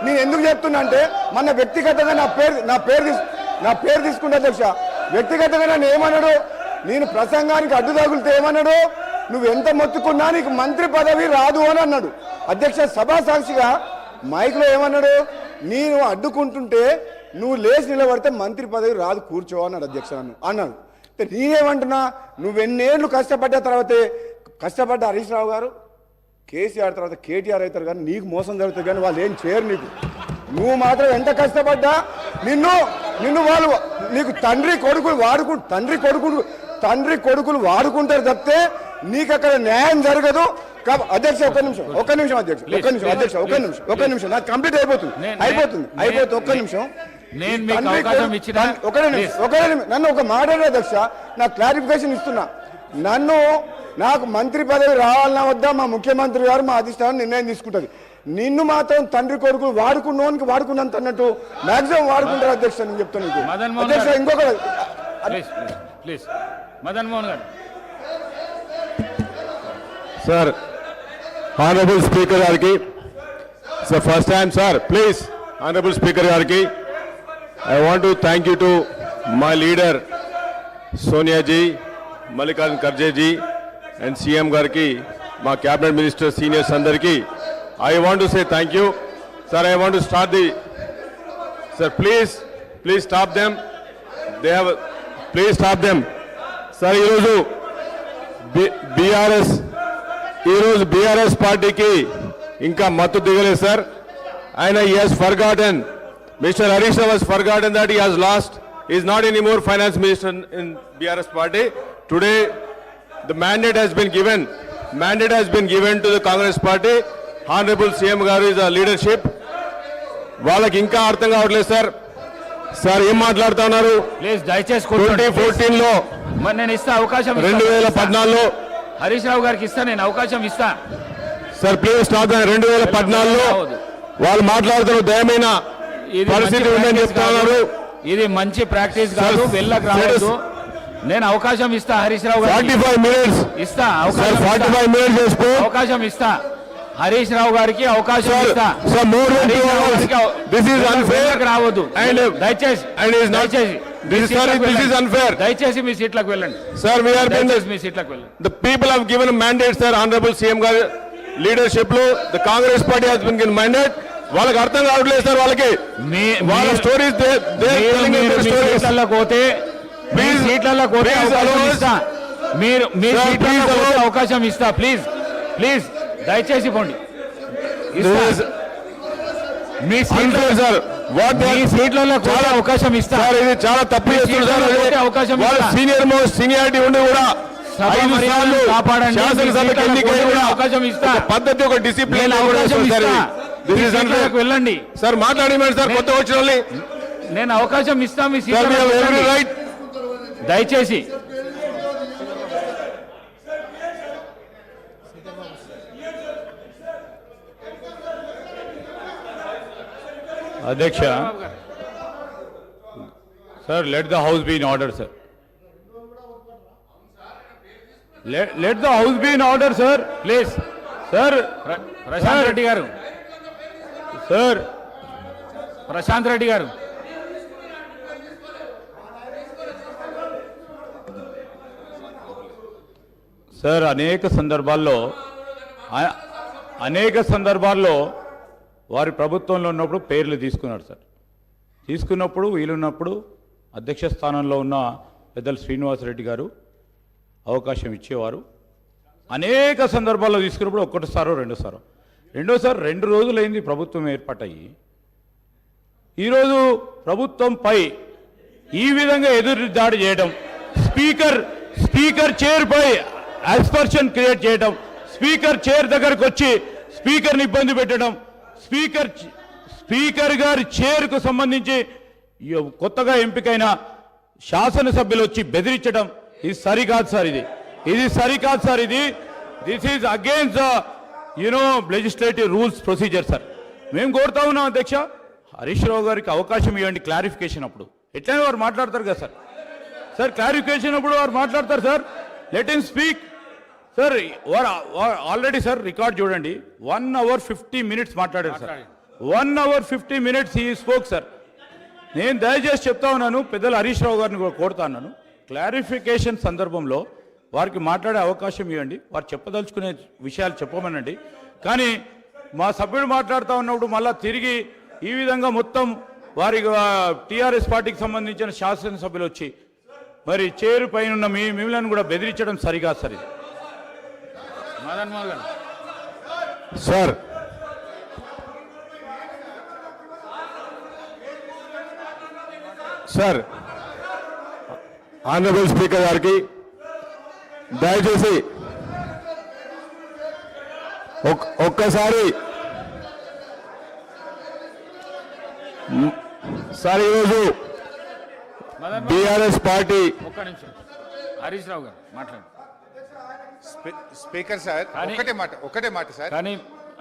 S8: నేను ఎందుకు చెప్తున్నా అంటే మన వ్యక్తిగతంగా నా పేరు తీసుకుంటే అధ్యక్ష, వ్యక్తిగతంగా నన్ను ఏమన్నాడు, నేను ప్రసంగానికి అడ్డు తగులితే ఏమన్నాడు, నువ్వు ఎంత మొత్తుకున్నా నీకు మంత్రి పదవి రాదు అని అన్నాడు. అధ్యక్ష సభా సాక్షిగా మైక్లో ఏమన్నాడు, నేను అడ్డుకుంటుంటే నువ్వు లేచి నిలబడితే మంత్రి పదవి రాదు, కూర్చో అన్నాడు అధ్యక్ష నన్ను అన్నాడు. నేనేమంటున్నా, నువ్వెన్నేళ్ళు కష్టపడ్డ తర్వాతే కష్టపడ్డ హరీష్ రావు గారు కేసీఆర్ తర్వాత కేటీఆర్ అవుతారు, కానీ నీకు మోసం జరుగుతుంది, కానీ వాళ్ళు ఏం చేయరు నీకు. నువ్వు మాత్రం ఎంత కష్టపడ్డా నిన్ను వాళ్ళు నీకు తండ్రి కొడుకులు వాడుకుంటారు తప్పితే నీకు అక్కడ న్యాయం జరగదు. అధ్యక్ష ఒక్క నిమిషం అధ్యక్ష నాకు కంప్లీట్ అయిపోతుంది ఒక్క నిమిషం. నన్ను ఒక మాట అధ్యక్ష, నాకు క్లారిఫికేషన్ ఇస్తున్నా. నాకు మంత్రి పదవి రావాలన్నా వద్దా మా ముఖ్యమంత్రి గారు మా అధిష్టానం నిర్ణయం తీసుకుంటుంది. నిన్ను మాత్రం తండ్రి కొడుకులు వాడుకున్నంత అన్నట్టు మాక్సిమం వాడుకుంటారు అధ్యక్ష. నేను చెప్తాను అధ్యక్ష. ఇంకొక
S3: మదన్ మోహన్ గారు.
S2: సార్, హానరబుల్ స్పీకర్ గారికి sir first time sir, please honourable speaker గారికి I want to thank you to my leader Sonia ji, Mallikarjun Kharge ji and CM గారికి, మా క్యాబినెట్ మినిస్టర్ సీనియర్స్ అందరికీ I want to say thank you. Sir, I want to start Sir, please stop them. Please stop them. Sir, ఈరోజు BRS పార్టీకి ఇంకా మత్తు దిగలేదు sir. ఆయన he has forgotten, Mr. Harish Rav has forgotten that he has lost. He is not anymore finance minister in BRS party. Today, the mandate has been given to the Congress party. Honourable CM గారు is a leadership. వాళ్ళకి ఇంకా అర్థం కావట్లేదు sir. Sir ఏం మాట్లాడుతా ఉన్నారు?
S3: దయచేసి
S2: 2014లో
S3: నేను ఇస్తా అవకాశం,
S2: 2014లో
S3: హరీష్ రావు గారికి ఇస్తా, నేను అవకాశం ఇస్తా
S2: సార్. Please stop. 2014లో వాళ్ళు మాట్లాడుతున్న దయమైన పరిస్థితి ఉందని చెప్తా ఉన్నారు.
S3: ఇది మంచి ప్రాక్టీస్ కాదు, వెళ్ళకు రావద్దు. నేను అవకాశం ఇస్తా హరీష్ రావు గారికి.
S2: 45 minutes
S3: ఇస్తా,
S2: 45 minutes చేసుకో.
S3: అవకాశం ఇస్తా హరీష్ రావు గారికి, అవకాశం ఇస్తా. రావద్దు దయచేసి మీ సీట్లకు వెళ్ళండి
S2: సార్.
S3: మీ సీట్లకు వెళ్ళండి.
S2: The people have given a mandate, sir. Honorable CM గారి లీడర్షిప్ లో the Congress party has been given mandate. వాళ్ళకి అర్థం కావట్లేదు సార్. వాళ్ళకి వాళ్ళ స్టోరీస్
S3: పోతే మీరు మీ సీట్లలో అవకాశం ఇస్తా. ప్లీజ్ దయచేసి పోండి. మీ సీట్లలో కూడా అవకాశం ఇస్తా.
S2: ఇది చాలా తప్పు చేస్తున్నారు.
S3: అవకాశం
S2: సీనియారిటీ ఉండి కూడా
S3: కాపాడండి. అవకాశం ఇస్తా.
S2: పద్ధతి, ఒక డిసిప్లిన్
S3: వెళ్ళండి
S2: సార్. మాట్లాడి సార్, కొత్త వచ్చిన
S3: నేను అవకాశం ఇస్తా. మీ
S2: రైట్.
S3: దయచేసి
S9: అధ్యక్ష, sir, let the house be in order sir. Let the house be in order sir, please. Sir,
S3: Prashanth Reddy garu,
S9: sir,
S3: Prashanth Reddy garu,
S9: sir, అనేక సందర్భాల్లో వారి ప్రభుత్వంలో ఉన్నప్పుడు పేర్లు తీసుకున్నారు సార్. తీసుకున్నప్పుడు వీలున్నప్పుడు అధ్యక్ష స్థానంలో ఉన్న పెద్దలు శ్రీనివాసరెడ్డి గారు అవకాశం ఇచ్చేవారు. అనేక సందర్భాల్లో తీసుకున్నప్పుడు ఒకటిసారో రెండోసారి 2 రోజులైంది ప్రభుత్వం ఏర్పాటయ్యి. ఈరోజు ప్రభుత్వంపై ఈ విధంగా ఎదురు దాడి చేయడం, స్పీకర్ చైర్పై అస్పర్షన్ క్రియేట్ చేయడం, స్పీకర్ చైర్ దగ్గరకు వచ్చి స్పీకర్ని ఇబ్బంది పెట్టడం, స్పీకర్ గారి చైర్కు సంబంధించి కొత్తగా ఎంపికైన శాసనసభ్యులు వచ్చి బెదిరించడం, ఇది సరికాదు సార్. ఇది సరికాదు sir. This is against legislative rules procedure sir. మేము కోరుతా ఉన్నాం అధ్యక్ష, హరీష్ రావు గారికి అవకాశం ఇవ్వండి క్లారిఫికేషన్ అప్పుడు. ఎట్లయినా వారు మాట్లాడతారు కదా సార్. సార్, క్లారిఫికేషన్ అప్పుడు వారు మాట్లాడతారు sir. Let him speak sir. Already sir record చూడండి, 1 hour 50 minutes మాట్లాడారు sir. 1 hour 50 minutes he spoke, sir. నేను దయచేసి చెప్తా ఉన్నాను, పెద్దలు హరీష్ రావు గారిని కూడా కోరుతా ఉన్నాను, క్లారిఫికేషన్ సందర్భంలో వారికి మాట్లాడే అవకాశం ఇవ్వండి, వారు చెప్పదలుచుకునే విషయాలు చెప్పమనండి. కానీ మా సభ్యుడు మాట్లాడుతూ ఉన్నప్పుడు మళ్ళా తిరిగి ఈ విధంగా మొత్తం వారి టీఆర్ఎస్ పార్టీకి సంబంధించిన శాసనసభ్యులు వచ్చి మరి చేరు పైన ఉన్న మిమ్మల్ని కూడా బెదిరించడం సరిగా సరి. Madan Mohan
S2: sir sir honourable speaker గారికి దయచేసి ఒక్కసారి సార్ ఈరోజు బీఆర్ఎస్ పార్టీ
S3: ఒక్క నిమిషం హరీష్ రావు గారు మాట్లాడు.
S1: స్పీకర్ సార్ ఒకటే మాట సార్.
S3: కానీ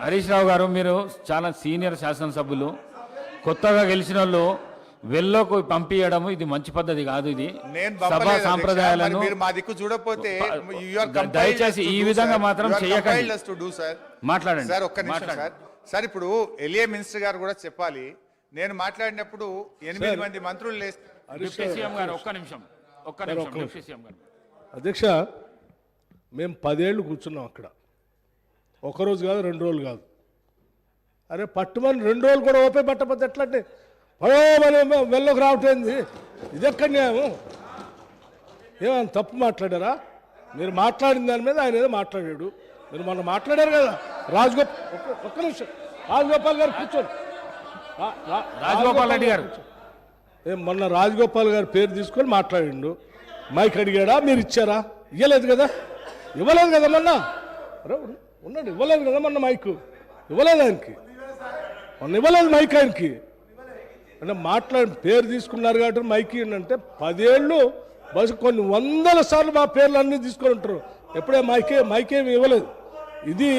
S3: హరీష్ రావు గారు మీరు చాలా సీనియర్ శాసనసభ్యులు, కొత్తగా గెలిచిన వాళ్ళు వెల్లోకి పంపించడం ఇది మంచి పద్ధతి కాదు. ఇది సభా సాంప్రదాయాలను
S1: మా దిక్కు చూడకపోతే
S3: దయచేసి ఈ విధంగా మాత్రం చేయకండి. మాట్లాడండి
S1: సార్. ఒక్క నిమిషం సార్. సార్ ఇప్పుడు ఎలియా మినిస్టర్ గారు కూడా చెప్పాలి. నేను మాట్లాడినప్పుడు 8 మంది మంత్రులు
S3: డిప్యూటీ సీఎం గారు ఒక్క నిమిషం డిప్యూటీ సీఎం గారు.
S4: అధ్యక్ష, మేము 10 ఏళ్ళు కూర్చున్నాం అక్కడ, ఒకరోజు కాదు 2 రోజులు కాదు. అరే పట్టుమని 2 రోజులు కూడా ఓపే పట్టకపోతే ఎట్లంటే మనం వెళ్ళకు రావటేంది, ఇది ఎక్కడ న్యాయం? ఏమైనా తప్పు మాట్లాడారా? మీరు మాట్లాడిన దాని మీద ఆయన ఏదో మాట్లాడాడు. మీరు మొన్న మాట్లాడారు కదా ఒక్క నిమిషం రాజగోపాల్ గారు కూర్చోండి.
S3: రాజగోపాల్ రెడ్డి గారు
S4: మొన్న రాజగోపాల్ గారి పేరు తీసుకొని మాట్లాడిండు. మైక్ అడిగాడా? మీరు ఇచ్చారా? ఇవ్వలేదు కదా మొన్న. ఉన్నాడు, ఇవ్వలేదు కదా మొన్న మైక్. ఇవ్వలేదు ఆయనకి, మొన్న ఇవ్వలేదు మైక్ ఆయనకి. అంటే పేరు తీసుకున్నారు కాబట్టి మైక్ అంటే 10 ఏళ్ళు బస్ కొన్ని 100 సార్లు మా పేర్లు అన్నీ తీసుకొని ఉంటారు. ఎప్పుడే మైకేమి ఇవ్వలేదు. ఇది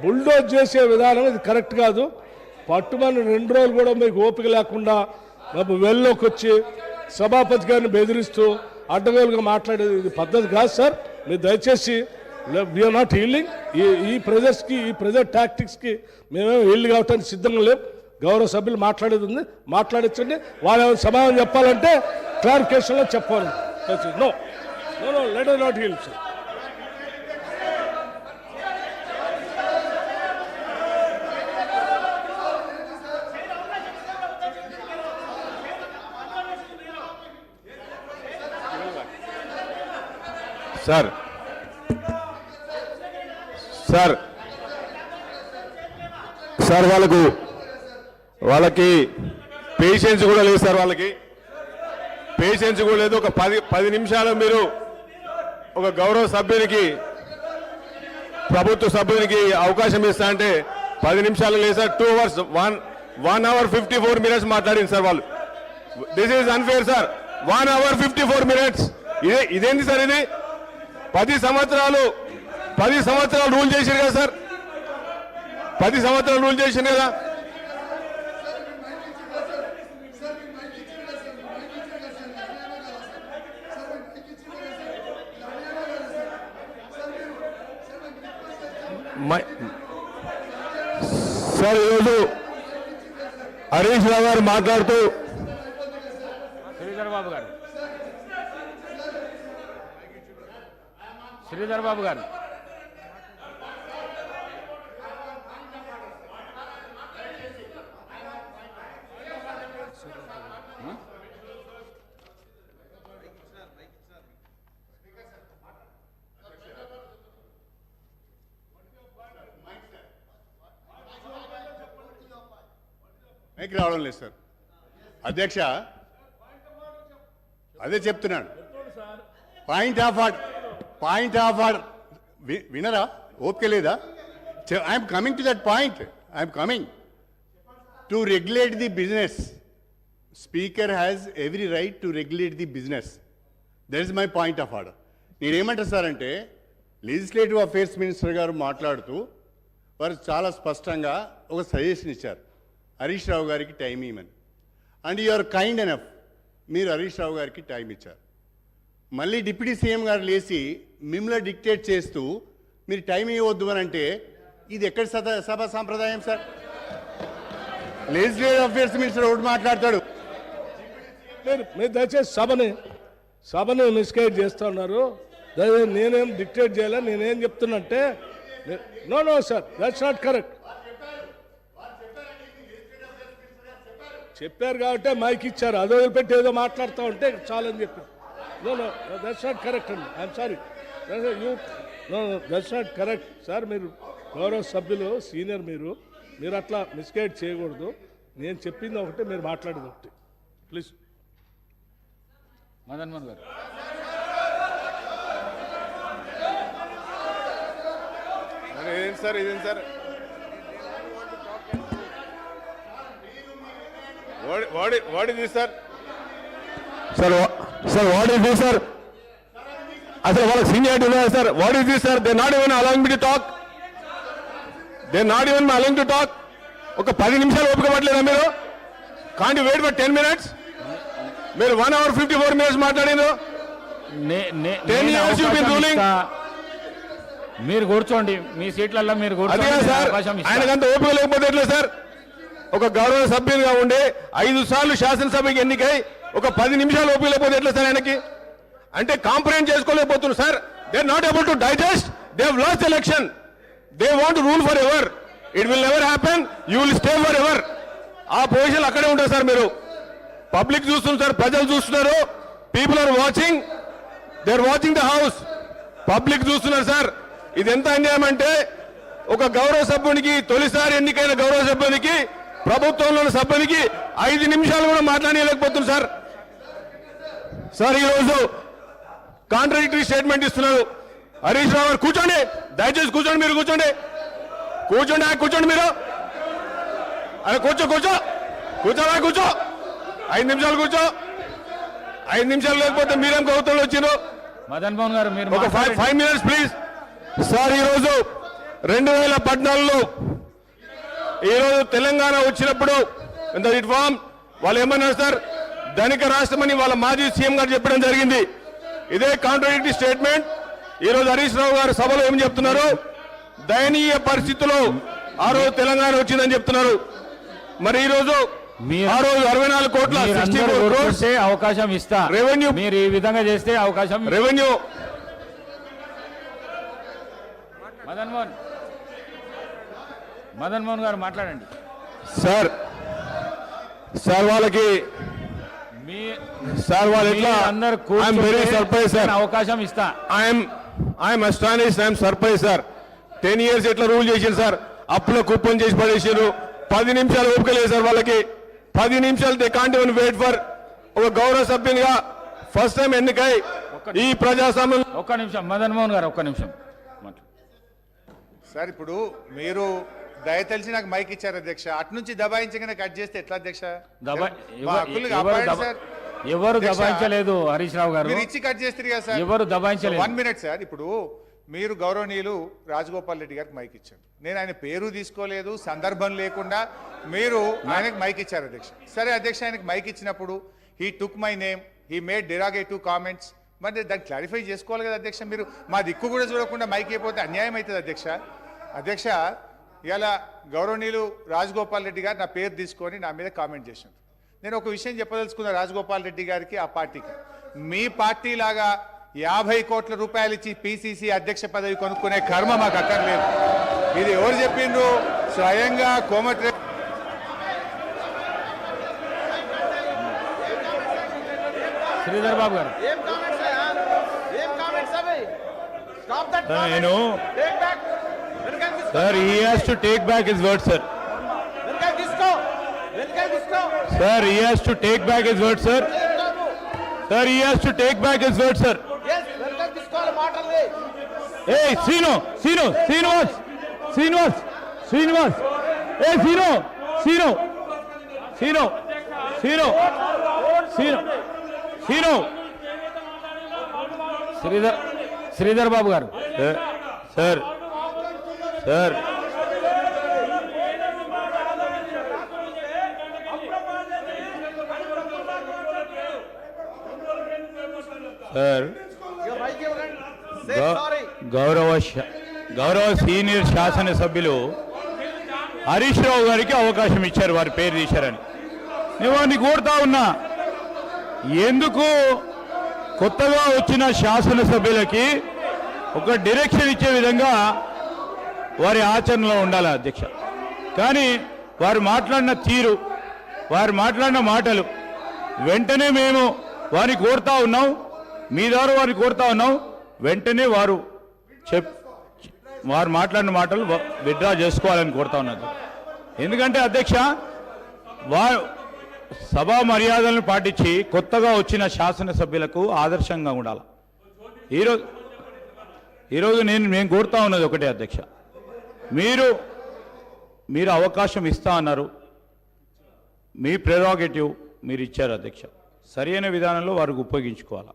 S4: బుల్డోజ్ చేసే విధానం, ఇది కరెక్ట్ కాదు. పట్టుమని 2 రోజులు కూడా మీకు ఓపిక లేకుండా వెళ్ళలోకి వచ్చి సభాపతి గారిని బెదిరిస్తూ అడ్డగోలుగా మాట్లాడేది ఇది పద్ధతి కాదు సార్. మీరు దయచేసి వీఆర్ నాట్ హీల్డింగ్. ఈ ప్రెజర్స్కి, ఈ ప్రెజర్ టాక్టిక్స్కి మేమేమో హీల్డ్ కావటానికి సిద్ధంగా లేవు. గౌరవ సభ్యులు మాట్లాడేది ఉంది, మాట్లాడించండి. వాళ్ళు ఏమైనా సమాధానం చెప్పాలంటే క్లారిఫికేషన్లో చెప్పాలి. No no no let us not yield, sir.
S2: Sir sir sir వాళ్ళకి పేషెన్స్ కూడా లేదు సార్. వాళ్ళకి పేషెన్స్ కూడా లేదు. ఒక 10 నిమిషాలు మీరు ఒక గౌరవ సభ్యునికి, ప్రభుత్వ సభ్యునికి అవకాశం ఇస్తా అంటే 10 నిమిషాలు లేదు సార్. 2 hours 1 hour 54 minutes మాట్లాడింది సార్ వాళ్ళు. This is unfair sir. 1 hour 54 minutes. ఇదేంటి సార్? ఇది 10 సంవత్సరాలు రూల్ చేశారు కదా సార్. 10 సంవత్సరాలు రూల్ చేశారు కదా. సార్ ఈరోజు హరీష్ రావు గారు మాట్లాడుతూ
S3: శ్రీధర్ బాబు గారు
S10: మైక్ రావడం లేదు సార్. అధ్యక్ష, అదే చెప్తున్నాను. పాయింట్ ఆఫ్ ఆర్డర్ వినరా? ఓపిక లేదా? I'm coming to that point. I'm coming to regulate the business. Speaker has every right to regulate the business. That is my point of order. నేనేమంటారు సార్ అంటే, లెజిస్లేటివ్ అఫేర్స్ మినిస్టర్ గారు మాట్లాడుతూ వారు చాలా స్పష్టంగా ఒక సజెషన్ ఇచ్చారు, హరీష్ రావు గారికి టైం ఇవ్వమని. And you are kind enough, మీరు హరీష్ రావు గారికి టైం ఇచ్చారు. మళ్ళీ డిప్యూటీ సీఎం గారు లేచి మిమ్మల్ని డిక్టేట్ చేస్తూ మీరు టైం ఇవ్వద్దు అని అంటే ఇది ఎక్కడ సభా సాంప్రదాయం సార్? లెజిస్లేటివ్ అఫేర్స్ మినిస్టర్ ఒకటి మాట్లాడతాడు.
S4: మీరు దయచేసి సభని మిస్గైడ్ చేస్తూ ఉన్నారు. నేనేం డిక్టేట్ చేయాలా, నేనేం చెప్తున్నంటే no sir, that's not correct. చెప్పారు కాబట్టి మైక్ ఇచ్చారు, అదో పెట్టి ఏదో మాట్లాడుతూ ఉంటే చాలని చెప్పారు. నో దట్స్ నాట్ కరెక్ట్ అండి, I'm sorry. That's not correct sir. మీరు గౌరవ సభ్యులు, సీనియర్, మీరు అట్లా మిస్గైడ్ చేయకూడదు. నేను చెప్పింది ఒకటి, మీరు మాట్లాడేది ఒకటి. ప్లీజ్.
S3: మదన్ మోహన్ గారు.
S1: ఇదేంటి సార్, ఇదేంటి sir? What is this sir?
S2: Sir what is this sir? అసలు వాళ్ళకి సీనియారిటీ ఉన్నదా sir? What is this sir? They not even allowing me to talk. They not even allowing to talk. ఒక 10 నిమిషాలు ఓపిక పట్టలేదా మీరు? Can't wait for 10 minutes? మీరు 1 hour 54 minutes మాట్లాడినారు. 10 years you been ruling.
S3: మీరు కూర్చోండి, మీ సీట్లలో మీరు కూర్చోండి.
S2: ఆయనకంత ఓపిక లేకపోతే ఎట్లా సార్? ఒక గౌరవ సభ్యులుగా ఉండి 5 సార్లు శాసనసభకి ఎన్నికై ఒక 10 నిమిషాలు ఓపిక లేకపోతే ఎట్లా సార్ ఆయనకి? అంటే కాంప్రహెండ్ చేసుకోలేకపోతున్నారు sir. They are not able to digest. They have lost election. They want rule forever. It will never happen. You will stay forever. ఆ పొజిషన్ అక్కడే ఉంటారు సార్. మీరు పబ్లిక్ చూస్తున్నారు సార్, ప్రజలు చూస్తున్నారు. People are watching. They are watching the house. Public చూస్తున్నారు sir. ఇది ఎంత అన్యాయం అంటే, ఒక గౌరవ సభ్యునికి, తొలిసారి ఎన్నికైన గౌరవ సభ్యునికి, ప్రభుత్వంలో ఉన్న సభ్యునికి 5 నిమిషాలు కూడా మాట్లాడలేకపోతున్నారు సార్. సార్ ఈరోజు కాంట్రడిక్టరీ స్టేట్మెంట్ ఇస్తున్నారు. హరీష్ రావు గారు కూర్చోండి, దయచేసి కూర్చోండి. మీరు కూర్చోండి, కూర్చోండి మీరు. అరే కూర్చో 5 నిమిషాలు కూర్చో. 5 నిమిషాలు లేకపోతే మీరేం గౌతంలో వచ్చిండ్రు?
S3: మదన్ మోహన్ గారు, మీరు
S2: ఒక 5 minutes ప్లీజ్. సార్ ఈరోజు 2014లో ఈరోజు తెలంగాణ వచ్చినప్పుడు ఇంత రిఫార్మ్ వాళ్ళు ఏమన్నారు సార్? ధనిక రాష్ట్రమని వాళ్ళ మాజీ సీఎం గారు చెప్పడం జరిగింది. ఇదే కాంట్రడిక్టరీ స్టేట్మెంట్ ఈరోజు హరీష్ రావు గారు సభలో ఏం చెప్తున్నారు? దయనీయ పరిస్థితుల్లో ఆ రోజు తెలంగాణ వచ్చిందని చెప్తున్నారు. మరి ఈ రోజు ఆ రోజు 64 కోట్ల
S3: అవకాశం ఇస్తా.
S2: రెవెన్యూ
S3: మీరు ఈ విధంగా చేస్తే అవకాశం.
S2: రెవెన్యూ
S3: మదన్ మోహన్ గారు మాట్లాడండి
S2: సార్. వాళ్ళకి సార్ వాళ్ళు ఎట్లా
S3: అందరు
S2: వెరీ సర్ప్రైజ్ సార్.
S3: అవకాశం ఇస్తా.
S2: I'm astonished, I'm surprise sir. 10 years ఎట్లా రూల్ చేశారు సార్? అప్పులో కుప్పం చేసి పడేసారు. 10 నిమిషాలు ఓపిక లేదు సార్ వాళ్ళకి. 10 నిమిషాలు they can't even wait for. ఒక గౌరవ సభ్యునిగా ఫస్ట్ టైం ఎన్నికై ఈ ప్రజాస్వామ్యం.
S3: ఒక్క నిమిషం మదన్ మోహన్ గారు, ఒక్క నిమిషం
S1: సార్. ఇప్పుడు మీరు దయతలిసి నాకు మైక్ ఇచ్చారు అధ్యక్ష. అటు నుంచి దబాయించగానే కట్ చేస్తే ఎట్లా అధ్యక్ష?
S3: ఎవరు దబాయించలేదు హరీష్ రావు గారు.
S1: మీరు ఇచ్చి కట్ చేస్తారు కదా సార్.
S3: ఎవరు దబాయించలేదు.
S1: 1 minute సార్. ఇప్పుడు మీరు గౌరవనీయులు రాజగోపాల్ రెడ్డి గారికి మైక్ ఇచ్చారు. నేను ఆయన పేరు తీసుకోలేదు, సందర్భం లేకుండా మీరు ఆయనకు మైక్ ఇచ్చారు అధ్యక్ష. సరే అధ్యక్ష, ఆయనకు మైక్ ఇచ్చినప్పుడు he took my name, he made derogatory comments. మరి దాన్ని క్లారిఫై చేసుకోవాలి కదా అధ్యక్ష. మీరు మా దిక్కు కూడా చూడకుండా మైక్ అయిపోతే అన్యాయం అవుతుంది అధ్యక్ష. అధ్యక్ష, ఇలా గౌరవనీయులు రాజగోపాల్ రెడ్డి గారు నా పేరు తీసుకొని నా మీద కామెంట్ చేశారు. నేను ఒక విషయం చెప్పదలుచుకున్నా రాజగోపాల్ రెడ్డి గారికి, ఆ పార్టీకి. మీ పార్టీ లాగా 50 కోట్ల రూపాయలు ఇచ్చి పిసిసి అధ్యక్ష పదవి కొనుక్కునే కర్మ మాకు అక్కర్లేదు. ఇది ఎవరు చెప్పిండ్రు? స్వయంగా కోమటి
S3: శ్రీధర్ బాబు గారు.
S9: Sir, he has to take back his word, sir. Sir, he has to take back his word, sir. Sir, he has to take back his word, sir. Hey, Srinivas. Hey, Srino.
S3: Sridhar Babu గారు.
S9: Sir. Sir. గౌరవ senior శాసనసభ్యులు హరీష్ రావు గారికి అవకాశం ఇచ్చారు, వారి పేరు తీశారని. నేను వారిని కోరుతా ఉన్నా, ఎందుకు కొత్తగా వచ్చిన శాసనసభ్యులకి ఒక డైరెక్షన్ ఇచ్చే విధంగా వారి ఆచరణలో ఉండాలి అధ్యక్ష. కానీ వారు మాట్లాడిన తీరు, వారు మాట్లాడిన మాటలు వెంటనే మేము వారిని కోరుతా ఉన్నాం, మీ ద్వారా వారిని కోరుతా ఉన్నాం, వెంటనే వారు మాట్లాడిన మాటలు విత్డ్రా చేసుకోవాలని కోరుతా ఉన్నది. ఎందుకంటే అధ్యక్ష, వారు సభా మర్యాదలను పాటించి కొత్తగా వచ్చిన శాసనసభ్యులకు ఆదర్శంగా ఉండాలి. ఈరోజు నేను కోరుతా ఉన్నది ఒకటే అధ్యక్ష, మీరు అవకాశం ఇస్తా అన్నారు, మీ ప్రెరోగేటివ్ మీరు ఇచ్చారు అధ్యక్ష. సరైన విధానంలో వారికి ఉపయోగించుకోవాలి.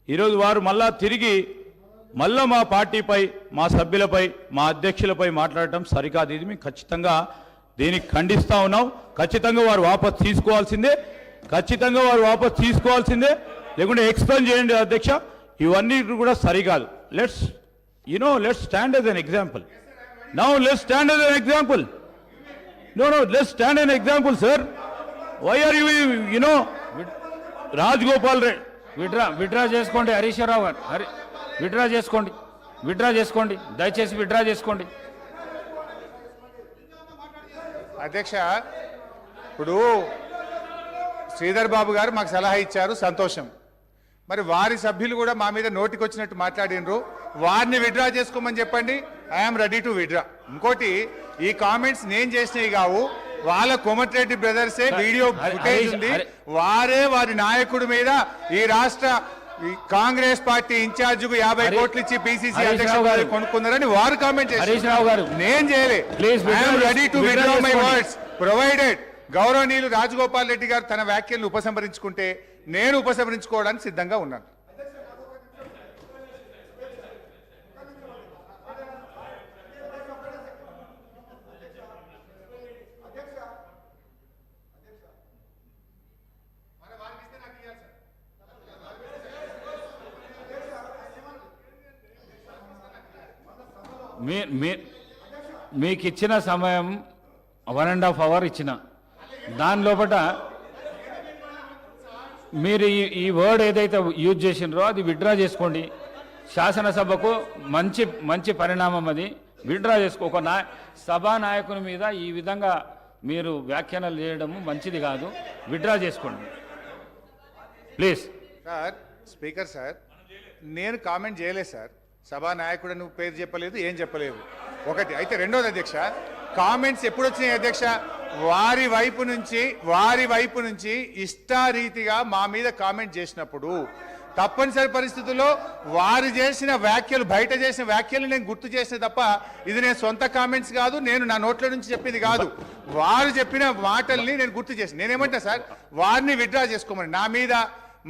S9: ఈరోజు వారు మళ్ళా మా పార్టీపై, మా సభ్యులపై, మా అధ్యక్షులపై మాట్లాడటం సరికాదు. ఇది మేము ఖచ్చితంగా దీనికి ఖండిస్తూ ఉన్నాం. ఖచ్చితంగా వారు వాపస్ తీసుకోవాల్సిందే, లేకుంటే ఎక్స్ప్లెయిన్ చేయండి అధ్యక్ష. ఇవన్నీ కూడా సరికాదు. Let's stand as an example. Now let's stand as an example. No, let's stand as an example, sir. Why are you Raj Gopal Reddy?
S3: Withdraw చేసుకోండి హరీష్ రావు గారు, విత్డ్రా చేసుకోండి, దయచేసి విత్డ్రా చేసుకోండి.
S1: అధ్యక్ష, ఇప్పుడు శ్రీధర్ బాబు గారు మాకు సలహా ఇచ్చారు, సంతోషం. మరి వారి సభ్యులు కూడా మా మీద నోటికొచ్చినట్టు మాట్లాడినరు, వారిని విత్డ్రా చేసుకోమని చెప్పండి. I'm ready to withdraw. ఇంకోటి, ఈ కామెంట్స్ నేను చేసినవి కావు, వాళ్ళ కోమటిరెడ్డి బ్రదర్సే వీడియో ఫుటేజ్ ఉంది, వారి నాయకుడి మీద ఈ రాష్ట్ర కాంగ్రెస్ పార్టీ ఇన్ఛార్జ్ కు 50 కోట్లు ఇచ్చి పిసిసి అధ్యక్షుడు కొనుక్కున్నారని వారు కామెంట్ చేశారు. నేను చేయలే. I'm ready to withdraw my words provided గౌరవనీయులు రాజగోపాల్ రెడ్డి గారు తన వ్యాఖ్యలను ఉపసంహరించుకుంటే నేను ఉపసంహరించుకోవడానికి సిద్ధంగా ఉన్నాను.
S3: మీకు ఇచ్చిన సమయం 1.5 hours ఇచ్చిన దాని లోపల మీరు ఈ వర్డ్ ఏదైతే యూజ్ చేసినారో అది విత్డ్రా చేసుకోండి. శాసనసభకు మంచి పరిణామం అది. విత్డ్రా చేసుకో. ఒక సభా నాయకుని మీద ఈ విధంగా మీరు వ్యాఖ్యానాలు చేయడం మంచిది కాదు. విత్డ్రా చేసుకోండి ప్లీజ్.
S1: సార్, స్పీకర్ సార్, నేను కామెంట్ చేయలేదు సార్. సభా నాయకుడు నువ్వు పేరు చెప్పలేదు, ఏం చెప్పలేదు. ఒకటి అయితే. రెండోది అధ్యక్ష, కామెంట్స్ ఎప్పుడు వచ్చినాయి అధ్యక్ష? వారి వైపు నుంచి ఇష్టారీతిగా మా మీద కామెంట్ చేసినప్పుడు తప్పనిసరి పరిస్థితుల్లో వారు చేసిన వ్యాఖ్యలు, బయట చేసిన వ్యాఖ్యలు నేను గుర్తు చేసిన తప్ప ఇది నేను సొంత కామెంట్స్ కాదు, నేను నా నోట్ల నుంచి చెప్పింది కాదు. వారు చెప్పిన మాటల్ని నేను గుర్తు చేసి నేనేమంటా సార్, వారిని విత్డ్రా చేసుకోమని, నా మీద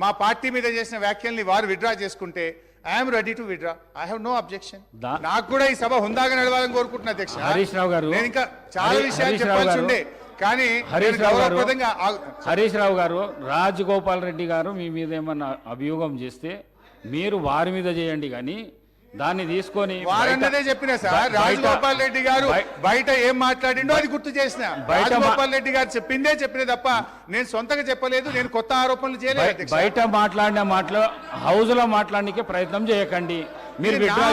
S1: మా పార్టీ మీద చేసిన వ్యాఖ్యల్ని వారు విత్డ్రా చేసుకుంటే I'm ready to withdraw. I have no objection. నాకు కూడా ఈ సభ హుందాగా నడవాలని కోరుకుంటున్నా అధ్యక్ష.
S3: హరీష్ రావు గారు,
S1: నేను ఇంకా చాలా విషయాలు చెప్పాల్సి ఉండే, కానీ
S3: హరీష్ రావు గారు, రాజగోపాల్ రెడ్డి గారు మీ మీద ఏమన్నా అభియోగం చేస్తే మీరు వారి మీద చేయండి, కానీ దాన్ని తీసుకొని
S1: వారన్నదే చెప్పిన సార్. రాజగోపాల్ రెడ్డి గారు బయట ఏం మాట్లాడిండో అది గుర్తు చేసిన. రాజగోపాల్ రెడ్డి గారు చెప్పిన తప్ప నేను సొంతగా చెప్పలేదు, నేను కొత్త ఆరోపణలు చేయలేదు.
S3: బయట మాట్లాడిన మాటలు హౌస్ లో మాట్లాడడానికి ప్రయత్నం చేయకండి. మీరు విత్డ్రా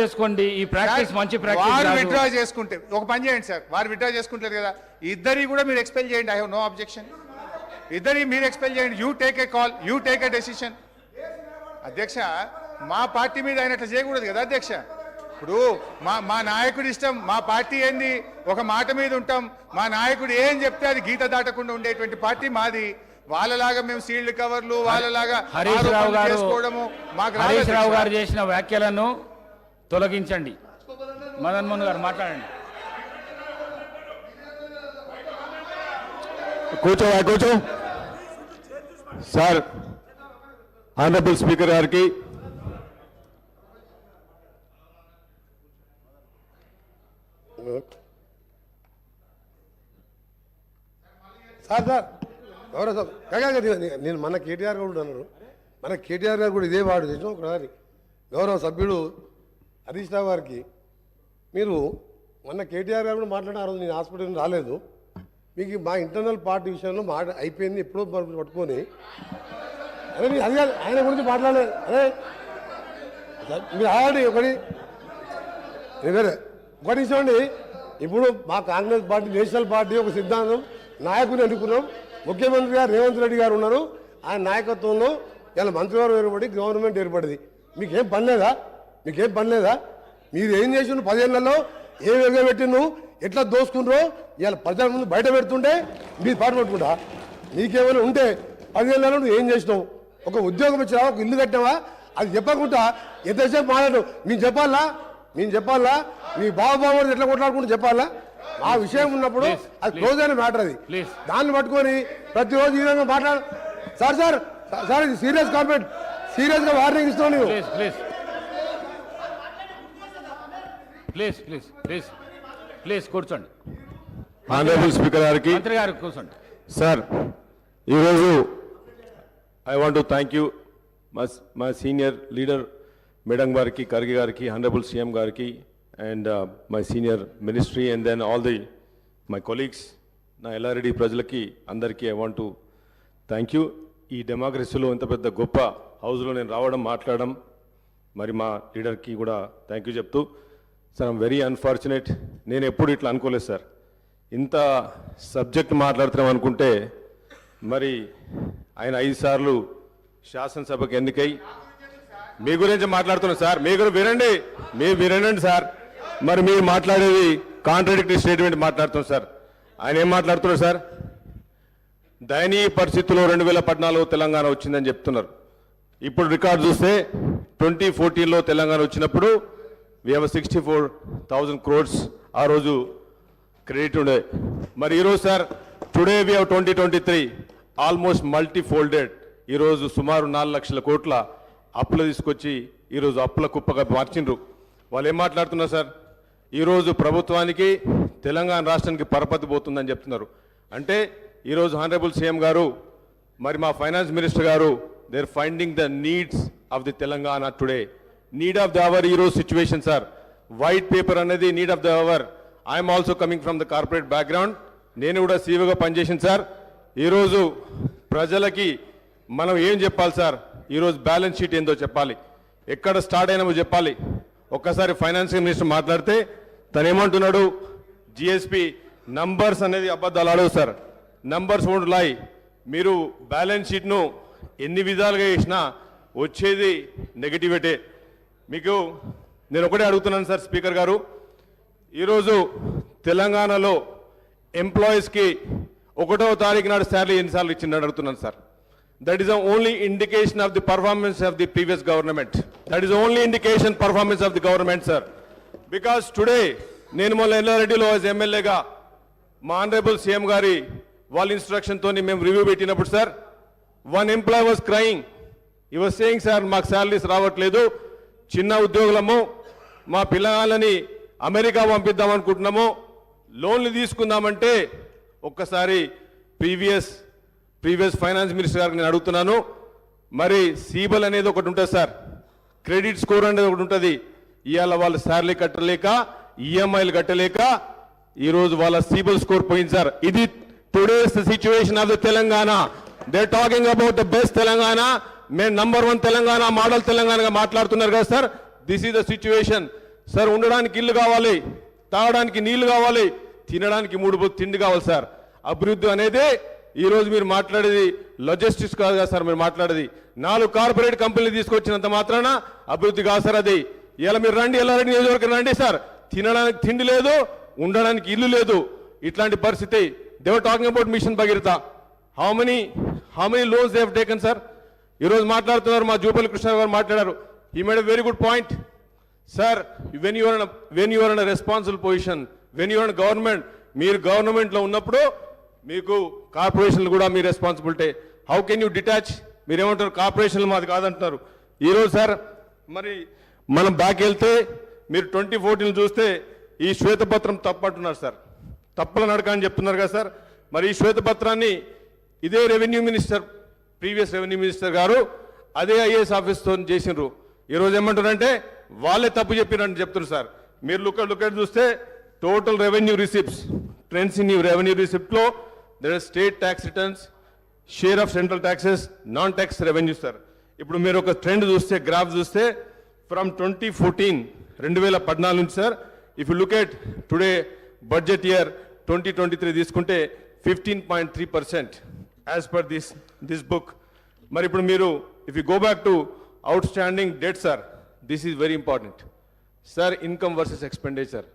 S3: చేసుకోండి. ఈ ప్రాక్టీస్ మంచి ప్రాక్టీస్.
S1: వారు విత్డ్రా చేసుకుంటే ఒక పని చేయండి సార్, వారు విత్డ్రా చేసుకుంటారు కదా, ఇద్దరి కూడా మీరు ఎక్స్పెల్ చేయండి. I have no objection. ఇద్దరి మీరు ఎక్స్పెల్ చేయండి. You take a call, you take a decision. అధ్యక్ష, మా పార్టీ మీద అయినట్లు చేయకూడదు కదా అధ్యక్ష. ఇప్పుడు మా నాయకుడి ఇష్టం, మా పార్టీ ఏంది, ఒక మాట మీద ఉంటాం. మా నాయకుడు ఏం చెప్తే అది గీత దాటకుండా ఉండేటువంటి పార్టీ మాది. వాళ్ళలాగా మేము సీల్డ్ కవర్లు, వాళ్ళలాగా
S3: హరీష్ రావు గారు చేసిన వ్యాఖ్యలను తొలగించండి. మదన్ మోహన్ గారు మాట్లాడండి.
S2: కూర్చో సార్. ఆనరబుల్ స్పీకర్ గారికి,
S4: సార్ గౌరవ నేను మన కేటీఆర్ కూడా అన్నారు, మన కేటీఆర్ గారు కూడా ఇదే వాడు చేసిన ఒకసారి గౌరవ సభ్యుడు హరీష్ రావు గారికి మీరు మొన్న కేటీఆర్ గారు కూడా మాట్లాడిన ఆ రోజు నేను హాస్పిటల్ రాలేదు. మీకు మా ఇంటర్నల్ పార్టీ విషయంలో అయిపోయింది ఎప్పుడో పట్టుకొని అదే మీరు అది ఆయన గురించి మాట్లాడలేదు. అదే మీరు ఆల్రెడీ ఒకటి చూడండి. ఇప్పుడు మా కాంగ్రెస్ పార్టీ నేషనల్ పార్టీ ఒక సిద్ధాంతం నాయకుని ఎన్నుకున్నాం. ముఖ్యమంత్రి గారు రేవంత్ రెడ్డి గారు ఉన్నారు. ఆయన నాయకత్వంలో ఇలా మంత్రివర్గం ఏర్పడి గవర్నమెంట్ ఏర్పడింది. మీకేం పని లేదా? మీకేం పని లేదా? మీరు ఏం చేసిండ్రు 10 ఏళ్లలో? ఏం ఎగబెట్టిండ్రు? ఎట్లా దోసుకుండ్రో ఇవాళ ప్రజల ముందు బయట పెడుతుంటే మీరు పాటు పట్టుకుంటా. నీకేమైనా ఉంటే 10 ఏళ్లలో నువ్వు ఏం చేసినావు? ఒక ఉద్యోగం ఇచ్చినావా? ఒక ఇల్లు కట్టినావా? అది చెప్పకుండా ఎంతసేపు మాట్లాడు. మేము చెప్పాలా మీ బాబు ఎట్లా కొట్లాడుకుంటూ చెప్పాలా? ఆ విషయం ఉన్నప్పుడు అది క్లోజ్ అయిన మ్యాటర్. అది దాన్ని పట్టుకొని ప్రతిరోజు ఈ విధంగా మాట్లాడు. సార్ ఇది సీరియస్ కామెంట్, సీరియస్ గా వార్నింగ్ ఇస్తాను నేను.
S3: ప్లీజ్ కూర్చోండి.
S11: ఆనరబుల్ స్పీకర్ గారికి,
S3: మంత్రి గారు కూర్చోండి.
S11: సార్ ఈరోజు I want to thank you మా సీనియర్ లీడర్ మేడం గారికి, ఖర్గే గారికి, ఆనరబుల్ సీఎం గారికి and my senior ministry and then all the my colleagues, నా ఎల్లారెడ్డి ప్రజలకి అందరికీ I want to thank you. ఈ డెమోక్రసీలో ఇంత పెద్ద గొప్ప హౌస్లో నేను రావడం, మాట్లాడడం, మరి మా లీడర్కి కూడా థ్యాంక్ యూ చెప్తూ, సార్ ఐమ్ వెరీ అన్ఫార్చునేట్. నేను ఎప్పుడు ఇట్లా అనుకోలేదు సార్. ఇంత సబ్జెక్ట్ మాట్లాడుతున్నాం అనుకుంటే మరి ఆయన 5 సార్లు శాసనసభకు ఎన్నికై మీ గురించి మాట్లాడుతున్నారు సార్. మీ గురించి వినండి సార్. మరి మీరు మాట్లాడేది కాంట్రాడిక్టరీ స్టేట్మెంట్ మాట్లాడుతున్నారు సార్. ఆయన ఏం మాట్లాడుతున్నారు సార్? దయనీయ పరిస్థితుల్లో 2014 తెలంగాణ వచ్చిందని చెప్తున్నారు. ఇప్పుడు రికార్డు చూస్తే 2014లో తెలంగాణ వచ్చినప్పుడు we have 64,000 crores ఆ రోజు క్రెడిట్ ఉండే. మరి ఈరోజు sir today we have 2023 almost multifolded. ఈరోజు సుమారు 4 లక్షల కోట్ల అప్పులు తీసుకొచ్చి ఈరోజు అప్పుల కుప్పగా మార్చిండ్రు. వాళ్ళు ఏం మాట్లాడుతున్నారు సార్? ఈరోజు ప్రభుత్వానికి తెలంగాణ రాష్ట్రానికి పరపతి పోతుందని చెప్తున్నారు. అంటే ఈరోజు హానరబుల్ సీఎం గారు, మరి మా finance minister garu, they are finding the needs of the Telangana today. Need of the hour ఈరోజు సిచ్యువేషన్ సార్. వైట్ పేపర్ అనేది need of the hour. I'm also coming from the corporate background. నేను కూడా సీఈఓగా పనిచేసింది sir. ఈరోజు ప్రజలకి మనం ఏం చెప్పాలి సార్? ఈరోజు బ్యాలెన్స్ షీట్ ఏందో చెప్పాలి, ఎక్కడ స్టార్ట్ అయినామో చెప్పాలి. ఒక్కసారి ఫైనాన్స్ మినిస్టర్ మాట్లాడితే తను ఏమంటున్నాడు? జిఎస్పి నంబర్స్ అనేది అబద్ధాలు ఆడవు సార్. నంబర్స్ వోంట్ లై. మీరు బ్యాలెన్స్ షీట్ను ఎన్ని విధాలుగా చేసినా వచ్చేది నెగటివిటీ. మీకు నేను ఒకటే అడుగుతున్నాను సార్ స్పీకర్ గారు, ఈరోజు తెలంగాణలో ఎంప్లాయీస్కి 1వ తారీఖు నాడు శాలరీ ఎన్నిసార్లు ఇచ్చిందని అడుగుతున్నాను sir. That is the only indication of the performance of the previous government. That is the only indication performance of the government, sir. Because today, నేను మొన్న ఎల్లారెడ్డిలో యాజ్ ఎమ్మెల్యేగా మా ఆనరబుల్ సీఎం గారి వాళ్ళ ఇన్స్ట్రక్షన్తో మేము రివ్యూ పెట్టినప్పుడు sir, one employee was crying. He was saying sir మాకు salaries రావట్లేదు, చిన్న ఉద్యోగులము, మా పిల్లలని అమెరికా పంపిద్దాం అనుకుంటున్నాము, లోన్లు తీసుకుందామంటే ఒక్కసారి ప్రీవియస్ ఫైనాన్స్ మినిస్టర్ గారికి నేను అడుగుతున్నాను. మరి సీబల్ అనేది ఒకటి ఉంటుంది సార్, క్రెడిట్ స్కోర్ అనేది ఒకటి ఉంటుంది. ఇవాళ వాళ్ళు శాలరీ కట్టలేక, ఈఎంఐలు కట్టలేక ఈరోజు వాళ్ళ సీబల్ స్కోర్ పోయింది సార్. ఇది today's situation of the Telangana. They talking about the best Telangana. మేము నంబర్ 1 తెలంగాణ, మోడల్ తెలంగాణగా మాట్లాడుతున్నారు కదా sir. This is the situation sir. ఉండడానికి ఇల్లు కావాలి, తాగడానికి నీళ్లు కావాలి, తినడానికి 3 పూట తిండి కావాలి సార్. అభివృద్ధి అనేది ఈరోజు మీరు మాట్లాడేది లాజిస్టిక్స్ కాదు కదా సార్. మీరు మాట్లాడేది 4 కార్పొరేట్ కంపెనీలు తీసుకొచ్చినంత మాత్రాన అభివృద్ధి కాదు సార్ అది. ఇలా మీరు రండి, ఎల్లారెడ్డి నియోజకవర్గం రండి సార్, తినడానికి తిండి లేదు, ఉండడానికి ఇల్లు లేదు. ఇట్లాంటి పరిస్థితి. They were talking about mission Bhagiratha. How many loans they have taken sir? ఈరోజు మాట్లాడుతున్నారు, మా జూపల్లి కృష్ణ గారు మాట్లాడారు. He made a very good point sir. When you are in responsible position, when you are in government, మీరు గవర్నమెంట్లో ఉన్నప్పుడు మీకు కార్పొరేషన్లు కూడా మీ responsibility. How can you detach? మీరేమంటారు? కార్పొరేషన్లు మాది కాదంటున్నారు. ఈరోజు సార్ మరి మనం బ్యాక్ వెళ్తే మీరు 2014 చూస్తే ఈ శ్వేతపత్రం తప్పంటున్నారు సార్. తప్పుల నడక అని చెప్తున్నారు కదా సార్. మరి ఈ శ్వేతపత్రాన్ని ఇదే ప్రీవియస్ రెవెన్యూ మినిస్టర్ గారు అదే ఐఏఎస్ ఆఫీస్తో చేసినారు. ఈరోజు ఏమంటారంటే వాళ్ళే తప్పు చెప్పినట్టు చెప్తున్నారు సార్. మీరు లుక్ చూస్తే total revenue receipts, trends in your revenue receipt flow, there is state tax returns, share of central taxes, non-tax revenue, sir. ఇప్పుడు మీరు ఒక ట్రెండ్ చూస్తే, గ్రాఫ్ చూస్తే, ఫ్రమ్ 2014 నుంచి sir, if you look at today budget year 2023 తీసుకుంటే 15.3% as per this book. మరి ఇప్పుడు మీరు if you go back to out standing debt sir, this is very important sir. Income versus expenditure.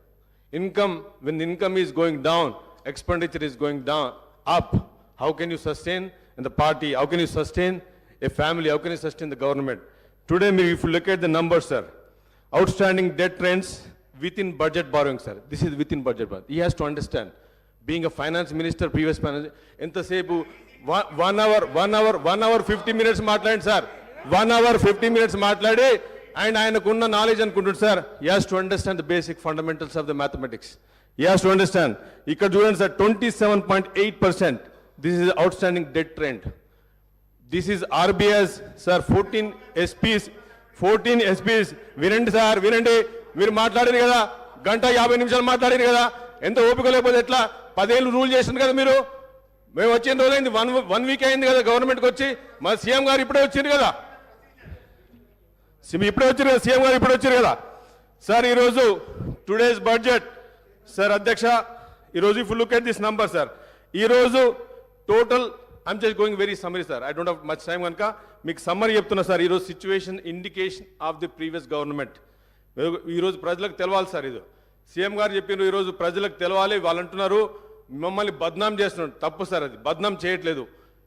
S11: Income, when income is going down, expenditure is going down, up. How can you sustain in the party? How can you sustain a family? How can you sustain the government? Today, if you look at the numbers, sir, outstanding debt trends within budget borrowing, sir. This is within budget borrowing. He has to understand. Being a finance minister, previous finance, ఎంతసేపు 1 hour 50 minutes మాట్లాడండి sir. 1 hour 50 minutes మాట్లాడి and ఆయనకున్న knowledge అనుకుంటుంది sir. He has to understand the basic fundamentals of the mathematics. He has to understand. ఇక్కడ చూడండి sir, 27.8%. This is outstanding debt trend. This is RBI's sir. 14 SPs. వినండి sir, వినండి. మీరు మాట్లాడారు కదా, 1 గంట 50 నిమిషాలు మాట్లాడారు కదా, ఎంత ఓపిక లేకపోతే ఎట్లా? 10 ఏళ్ళు రూల్ చేసింది కదా మీరు. మేము వచ్చిన రోజైంది, 1 వీక్ అయింది కదా గవర్నమెంట్కి వచ్చి. మా సీఎం గారు ఇప్పుడే వచ్చింది కదా, ఇప్పుడే వచ్చారు కదా, సీఎం గారు ఇప్పుడే వచ్చారు కదా సార్. ఈరోజు టుడేస్ బడ్జెట్ సార్, అధ్యక్ష, ఈరోజు if look at this number sir, ఈరోజు total I'm just going very summary sir, I don't have much time కనుక మీకు సమ్మరీ చెప్తున్నా సార్. ఈరోజు situation indication of the previous government. ఈరోజు ప్రజలకు తెలవాలి సార్. ఇది సీఎం గారు చెప్పినారు, ఈరోజు ప్రజలకు తెలవాలి. వాళ్ళు అంటున్నారు మమ్మల్ని బద్నాం చేస్తున్నారు. తప్పు సార్, అది బద్నాం చేయట్లేదు.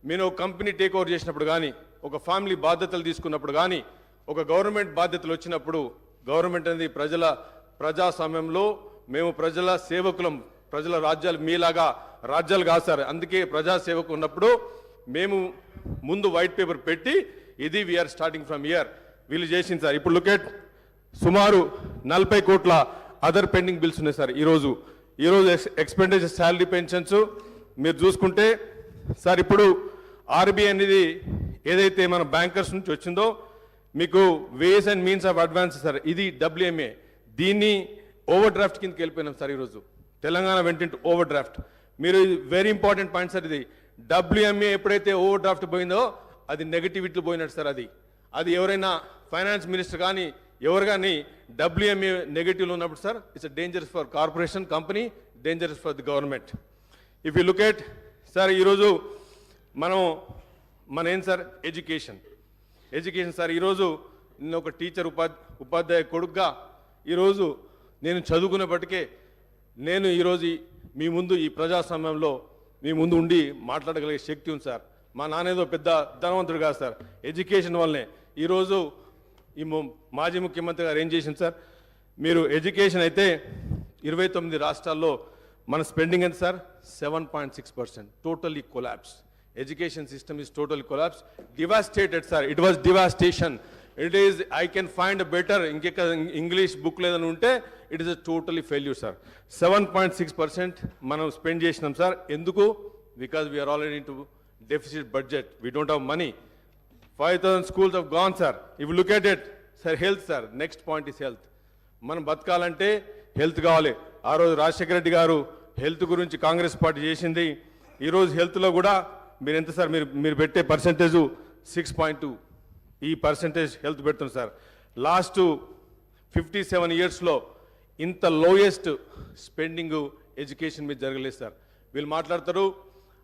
S11: మీరు ఒక కంపెనీ టేక్ ఓవర్ చేసినప్పుడు కానీ, ఒక ఫ్యామిలీ బాధ్యతలు తీసుకున్నప్పుడు కానీ, ఒక గవర్నమెంట్ బాధ్యతలు వచ్చినప్పుడు, గవర్నమెంట్ అనేది ప్రజాస్వామ్యంలో మేము ప్రజల సేవకులం. ప్రజల రాజ్యాలు మీలాగా రాజ్యాలు కాదు సార్. అందుకే ప్రజాసేవకు ఉన్నప్పుడు మేము ముందు వైట్ పేపర్ పెట్టి ఇది వీఆర్ స్టార్టింగ్ ఫ్రమ్ ఇయర్ వీళ్ళు చేసింది సార్. ఇప్పుడు లుక్ ఎట్ సుమారు 40 కోట్ల అదర్ పెండింగ్ బిల్స్ ఉన్నాయి సార్. ఈరోజు ఎక్స్పెండిచర్, శాలరీ, పెన్షన్స్ మీరు చూసుకుంటే సార్, ఇప్పుడు ఆర్బీఐ అనేది ఏదైతే మన బ్యాంకర్స్ నుంచి వచ్చిందో మీకు ways and means of advance sir, ఇది WMA. దీన్ని ఓవర్ డ్రాఫ్ట్ కిందకి వెళ్ళిపోయినాం సార్. ఈరోజు తెలంగాణ వెంట ఓవర్ డ్రాఫ్ట్. మీరు వెరీ ఇంపార్టెంట్ పాయింట్ సార్. ఇది WMA ఎప్పుడైతే ఓవర్ డ్రాఫ్ట్ పోయిందో అది నెగటివిటీలో పోయినట్టు సార్. అది ఎవరైనా ఫైనాన్స్ మినిస్టర్ కానీ ఎవరు కానీ WMA నెగటివ్లో ఉన్నప్పుడు sir, it's dangerous for corporation, company, dangerous for the government. If you look at sir, ఈరోజు మన ఏం సార్, ఎడ్యుకేషన్ సార్. ఈరోజు నేను ఒక టీచర్, ఉపాధ్యాయ కొడుకుగా ఈరోజు నేను చదువుకునేప్పటికే నేను ఈరోజు మీ ముందు ఈ ప్రజాస్వామ్యంలో మీ ముందు ఉండి మాట్లాడగలిగే శక్తి ఉంది సార్. మా నాన్నేదో పెద్ద ధనవంతుడు కాదు సార్, ఎడ్యుకేషన్ వల్లనే. ఈరోజు ఈ మాజీ ముఖ్యమంత్రి గారు ఏం చేసింది సార్, మీరు ఎడ్యుకేషన్ అయితే 29 రాష్ట్రాల్లో మన స్పెండింగ్ ఎంత sir, 7.6%. Totally collapse. Education system is totally collapsed, devastated sir. It was devastation. It is, I can find a better English book ledanu unte, it is a totally failure sir. 7.6% manam spend chesinam sir. Enduku? Because we are already into deficit budget. We don't have money. 5,000 schools have gone sir. If you look at it sir, health sir, next point is health. మనం బతకాలంటే health కావాలి. ఆ రోజు రాజశేఖర రెడ్డి గారు health గురించి Congress party చేసింది. ఈరోజు హెల్త్లో కూడా మీరు ఎంత సార్, మీరు పెట్టే పర్సెంటేజ్ 6.2. ఈ పర్సెంటేజ్ హెల్త్ పెడుతుంది సార్. లాస్ట్ 57 ఇయర్స్లో ఇంత లోయెస్ట్ స్పెండింగ్ ఎడ్యుకేషన్ మీద జరగలేదు సార్. వీళ్ళు మాట్లాడతారు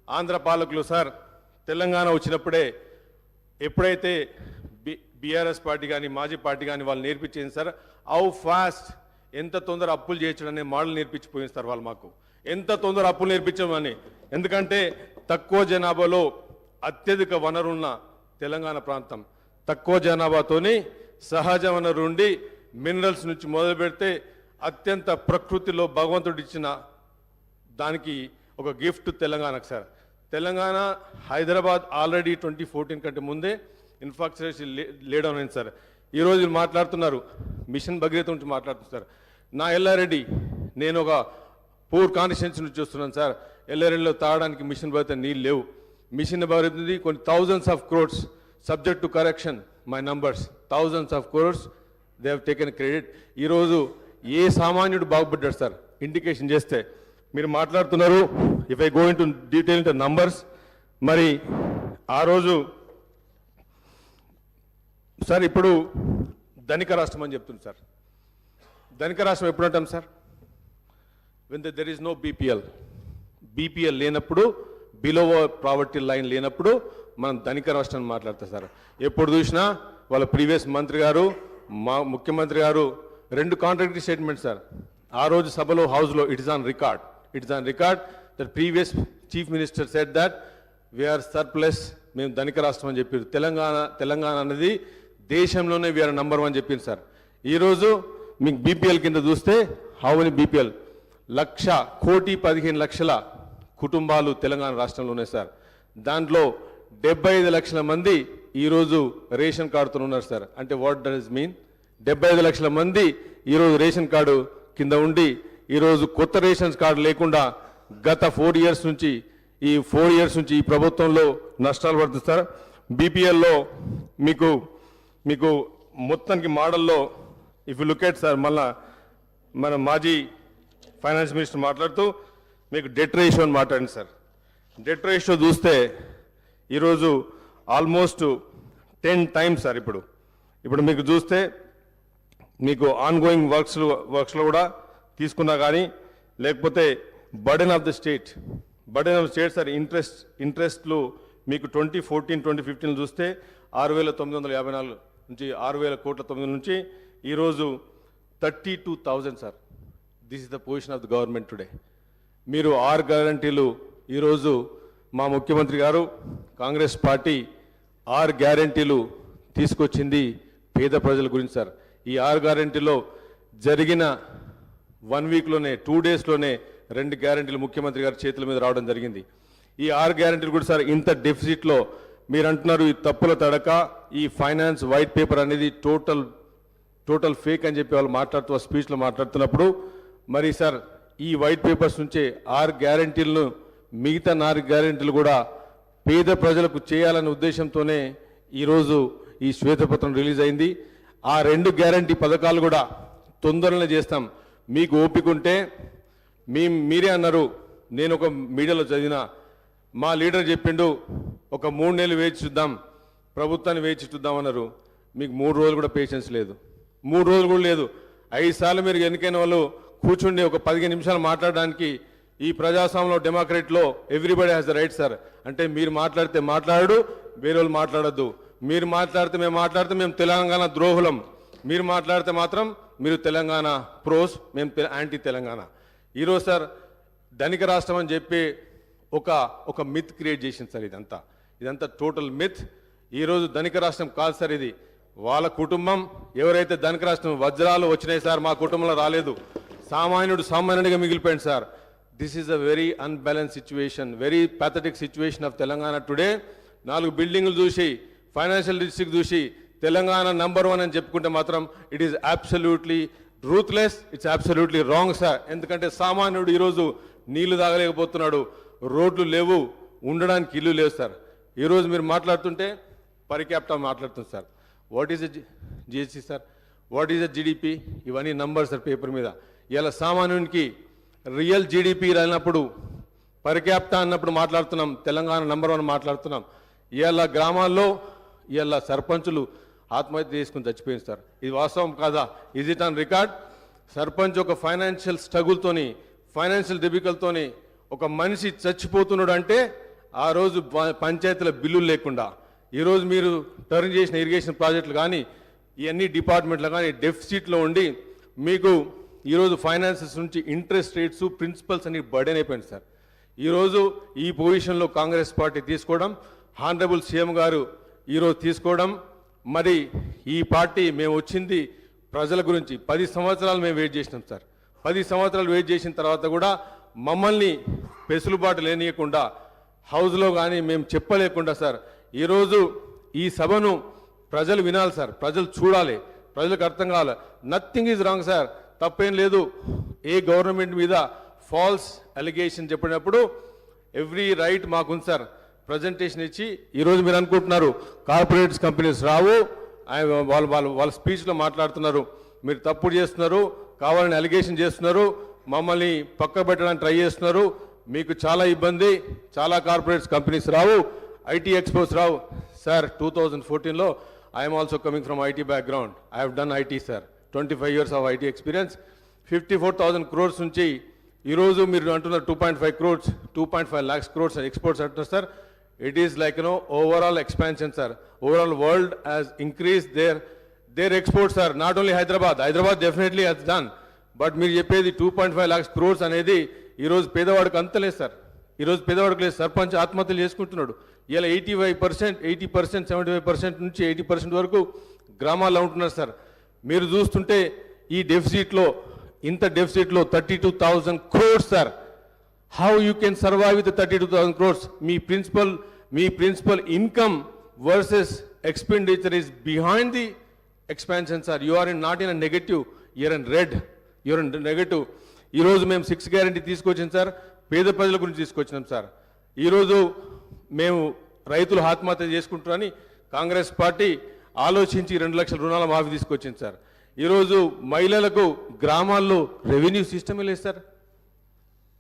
S11: ఆంధ్ర పాలకులు సార్, తెలంగాణ వచ్చినప్పుడే ఎప్పుడైతే బీఆర్ఎస్ పార్టీ కానీ మాజీ పార్టీ కానీ వాళ్ళు నేర్పించింది సార్, హౌ ఫాస్ట్, ఎంత తొందర అప్పులు చేయడం అనే మోడల్ నేర్పించిపోయింది సార్ వాళ్ళు మాకు. ఎంత తొందర అప్పులు నేర్పించమని. ఎందుకంటే తక్కువ జనాభాలో అత్యధిక వనరున్న తెలంగాణ ప్రాంతం, తక్కువ జనాభాతోని సహజ వనరు ఉండి మినరల్స్ నుంచి మొదలు పెడితే అత్యంత ప్రకృతిలో భగవంతుడు ఇచ్చిన దానికి ఒక గిఫ్ట్ తెలంగాణకు సార్. తెలంగాణ, హైదరాబాద్ ఆల్రెడీ 2014 కంటే ముందే ఇన్ఫ్రాస్ట్రక్చర్ లేడౌన్ అయింది సార్. ఈరోజు మాట్లాడుతున్నారు మిషన్ భగీరథ నుంచి మాట్లాడుతున్నారు. నా ఎల్లారెడ్డి, నేను ఒక పూర్ కాన్స్టిట్యున్సీ నుంచి వస్తున్నాను సార్. ఎల్లారెడ్డిలో తాగడానికి మిషన్ భగీరథ నీళ్ళు లేవు. మిషన్ భగీరథది కొన్ని thousands of crores, subject to correction my numbers, thousands of crores they have taken credit. ఈరోజు ఏ సామాన్యుడు బాగుపడ్డాడు సార్? ఇండికేషన్ చేస్తే మీరు మాట్లాడుతున్నారు. If I go in to detail into numbers, మరి ఆ రోజు సార్ ఇప్పుడు ధనిక రాష్ట్రం అని చెప్తుంది సార్. ధనిక రాష్ట్రం ఎప్పుడు అంటాం sir? When there is no BPL లేనప్పుడు, బిలో ప్రావర్టీ లైన్ లేనప్పుడు మనం ధనిక రాష్ట్రం మాట్లాడతాం సార్. ఎప్పుడు చూసినా వాళ్ళ ప్రీవియస్ మంత్రి గారు, మా ముఖ్యమంత్రి గారు 2 కాంట్రాక్టరీ స్టేట్మెంట్ సార్. ఆ రోజు సభలో హౌస్లో it is on record that previous chief minister said that we're surplus, మేము ధనిక రాష్ట్రం అని చెప్పారు. తెలంగాణ అనేది దేశంలోనే వీఆర్ నంబర్ 1 చెప్పింది సార్. ఈరోజు మీకు బీపీఎల్ కింద చూస్తే హౌ మెనీ బీపీఎల్ 1,15,00,000 కుటుంబాలు తెలంగాణ రాష్ట్రంలో ఉన్నాయి సార్. దాంట్లో 75 లక్షల మంది ఈరోజు రేషన్ కార్డుతో ఉన్నారు సార్. అంటే వాట్ డస్ మీన్? 75 లక్షల మంది ఈరోజు రేషన్ కార్డు కింద ఉండి ఈరోజు కొత్త రేషన్ కార్డు లేకుండా గత 4 ఇయర్స్ నుంచి ఈ ప్రభుత్వంలో నష్టాలు పడుతుంది సార్. బీపీఎల్లో మీకు మొత్తానికి మోడల్లో if you look at sir, మళ్ళా మన మాజీ ఫైనాన్స్ మినిస్టర్ మాట్లాడుతూ మీకు డెట్ రేషియో అని మాట్లాడింది సార్. డెట్ రేషియో చూస్తే ఈరోజు ఆల్మోస్ట్ 10 టైమ్స్ సార్. ఇప్పుడు మీకు చూస్తే మీకు ఆన్ గోయింగ్ వర్క్స్లో కూడా తీసుకున్నా కానీ, లేకపోతే burden of the state sir, ఇంట్రెస్ట్లు మీకు 2014-2015 చూస్తే 6,954 నుంచి 6,000 కోట్ల 9 నుంచి ఈరోజు 32,000 sir. This is the position of the government today. మీరు 6 గ్యారంటీలు ఈరోజు మా ముఖ్యమంత్రి గారు కాంగ్రెస్ పార్టీ 6 గ్యారంటీలు తీసుకొచ్చింది పేద ప్రజల గురించి సార్. ఈ 6 గ్యారంటీలో జరిగిన 1 వీక్లోనే 2 డేస్లోనే 2 గ్యారంటీలు ముఖ్యమంత్రి గారి చేతుల మీద రావడం జరిగింది. ఈ 6 గ్యారంటీలు కూడా సార్ ఇంత డెఫిసిట్లో మీరు అంటున్నారు ఈ తప్పుల తడక, ఈ ఫైనాన్స్ వైట్ పేపర్ అనేది టోటల్ ఫేక్ అని చెప్పి వాళ్ళు మాట్లాడుతూ స్పీచ్లో మాట్లాడుతున్నప్పుడు, మరి సార్ ఈ వైట్ పేపర్స్ నుంచే 6 గ్యారంటీలను, మిగతా 4 గ్యారంటీలు కూడా పేద ప్రజలకు చేయాలనే ఉద్దేశంతోనే ఈరోజు ఈ శ్వేతపత్రం రిలీజ్ అయింది. ఆ 2 గ్యారంటీ పథకాలు కూడా తొందరనే చేస్తాం. మీకు ఓపిక ఉంటే మీరే అన్నారు, నేను ఒక మీడియాలో చదివిన, మా లీడర్ చెప్పిండు ఒక 3 నెలలు వేచి చూద్దాం, ప్రభుత్వాన్ని వేచి చూద్దాం అన్నారు. మీకు 3 రోజులు కూడా పేషెన్స్ లేదు, 3 రోజులు కూడా లేదు. 5 సార్లు మీరు ఎన్నికైన వాళ్ళు కూర్చుండి ఒక 15 నిమిషాలు మాట్లాడడానికి ఈ ప్రజాస్వామ్యంలో డెమోక్రసీలో everybody has the right sir. అంటే మీరు మాట్లాడితే మాట్లాడు, వేరే వాళ్ళు మాట్లాడద్దు. మీరు మాట్లాడితే మేము తెలంగాణ ద్రోహులం, మీరు మాట్లాడితే మాత్రం మీరు తెలంగాణ ప్రోస్, మేము యాంటీ తెలంగాణ. ఈరోజు సార్ ధనిక రాష్ట్రం అని చెప్పి ఒక మిత్ క్రియేట్ చేసింది సార్. ఇదంతా టోటల్ మిత్. ఈరోజు ధనిక రాష్ట్రం కాదు సార్, ఇది వాళ్ళ కుటుంబం. ఎవరైతే ధనిక రాష్ట్రం వజ్రాలు వచ్చినాయి సార్, మా కుటుంబంలో రాలేదు. సామాన్యుడిగా మిగిలిపోయింది sir. This is a very unbalance situation, very pathetic situation of Telangana today. 4 బిల్డింగ్లు చూసి, ఫైనాన్షియల్ డిస్ట్రిక్ట్ చూసి తెలంగాణ నంబర్ 1 అని చెప్పుకుంటే మాత్రం it is absolutely ruthless, it's absolutely wrong sir. ఎందుకంటే సామాన్యుడు ఈరోజు నీళ్లు తాగలేకపోతున్నాడు, రోడ్లు లేవు, ఉండడానికి ఇల్లు లేవు సార్. ఈరోజు మీరు మాట్లాడుతుంటే పర్ క్యాపిటా మాట్లాడుతుంది sir. What is GST sir, what is GDP, ఇవన్నీ నంబర్స్ సార్ పేపర్ మీద. ఇలా సామాన్యునికి రియల్ జీడిపి రానప్పుడు, పర్ క్యాపిటా అన్నప్పుడు మాట్లాడుతున్నాం, తెలంగాణ నంబర్ 1 మాట్లాడుతున్నాం. ఇవాళ గ్రామాల్లో ఇవాళ సర్పంచులు ఆత్మహత్య చేసుకుని చచ్చిపోయింది సార్. ఇది వాస్తవం కాదా? Is it on record? Sarpanch ఒక ఫైనాన్షియల్ స్ట్రగుల్తోని, ఫైనాన్షియల్ డిఫికల్ట్తోని ఒక మనిషి చచ్చిపోతున్నాడు అంటే ఆ రోజు పంచాయతీల బిల్లులు లేకుండా, ఈరోజు మీరు టర్న్ చేసిన ఇరిగేషన్ ప్రాజెక్టులు కానీ, ఇవన్నీ డిపార్ట్మెంట్లు కానీ డెఫిసిట్లో ఉండి మీకు ఈరోజు ఫైనాన్సెస్ నుంచి ఇంట్రెస్ట్ రేట్స్, ప్రిన్సిపల్స్ అన్ని బర్డెన్ అయిపోయింది సార్. ఈరోజు ఈ పొజిషన్లో కాంగ్రెస్ పార్టీ తీసుకోవడం, హానరబుల్ సీఎం గారు ఈరోజు తీసుకోవడం, మరి ఈ పార్టీ మేము వచ్చింది ప్రజల గురించి. 10 సంవత్సరాలు మేము వెయిట్ చేసినాం సార్. 10 సంవత్సరాలు వెయిట్ చేసిన తర్వాత కూడా మమ్మల్ని పెసులుబాటు లేనియకుండా, హౌస్లో కానీ మేము చెప్పలేకుండా సార్, ఈరోజు ఈ సభను ప్రజలు వినాలి సార్, ప్రజలు చూడాలి, ప్రజలకు అర్థం కావాలి. నథింగ్ ఈజ్ రాంగ్ సార్, తప్పేం లేదు. ఏ గవర్నమెంట్ మీద ఫాల్స్ అలిగేషన్ చెప్పినప్పుడు ఎవ్రీ రైట్ మాకుంది సార్ ప్రజెంటేషన్ ఇచ్చి. ఈరోజు మీరు అనుకుంటున్నారు కార్పొరేట్స్ కంపెనీస్ రావు, వాళ్ళ స్పీచ్లో మాట్లాడుతున్నారు, మీరు తప్పుడు చేస్తున్నారు, కావాలని అలిగేషన్ చేస్తున్నారు, మమ్మల్ని పక్క పెట్టడానికి ట్రై చేస్తున్నారు. మీకు చాలా ఇబ్బంది, చాలా కార్పొరేట్స్ కంపెనీస్ రావు, ఐటీ ఎక్స్పోర్ట్స్ రావు. సార్ 2014లో I'm also coming from IT background. I have done IT sir, 25 years of IT experience. 54,000 crores నుంచి ఈరోజు మీరు అంటున్నారు 2.5 crores, 2.5 lakhs crores ఎక్స్పోర్ట్స్ అంటున్నారు sir. It is like overall expansion sir. Overall world has increase their exports sir. Not only Hyderabad definitely has done. But మీరు చెప్పేది 2.5 lakhs crores అనేది ఈరోజు పేదవాడికి అంతలేదు సార్. ఈరోజు పేదవాడికి లేదు. సర్పంచ్ ఆత్మహత్యలు చేసుకుంటున్నాడు. ఇలా 80%, 75% నుంచి 80% వరకు గ్రామాల్లో ఉంటున్నారు సార్. మీరు చూస్తుంటే ఈ డెఫిసిట్లో, ఇంత డెఫిసిట్లో 32,000 crores sir. How you can survive with 32,000 crores? మీ principal income versus expenditure is behind the expansion sir. You are not in a negative, you're in red, you're in negative. ఈరోజు మేము 6 guarantee తీసుకొచ్చాం సార్, పేద ప్రజల గురించి తీసుకొచ్చినాం sir. ఈరోజు మేము రైతులు ఆత్మహత్య చేసుకుంటారని కాంగ్రెస్ పార్టీ ఆలోచించి 2 లక్షల రుణాల మాఫీ తీసుకొచ్చింది సార్. ఈరోజు మహిళలకు గ్రామాల్లో రెవెన్యూ సిస్టమే లేదు సార్.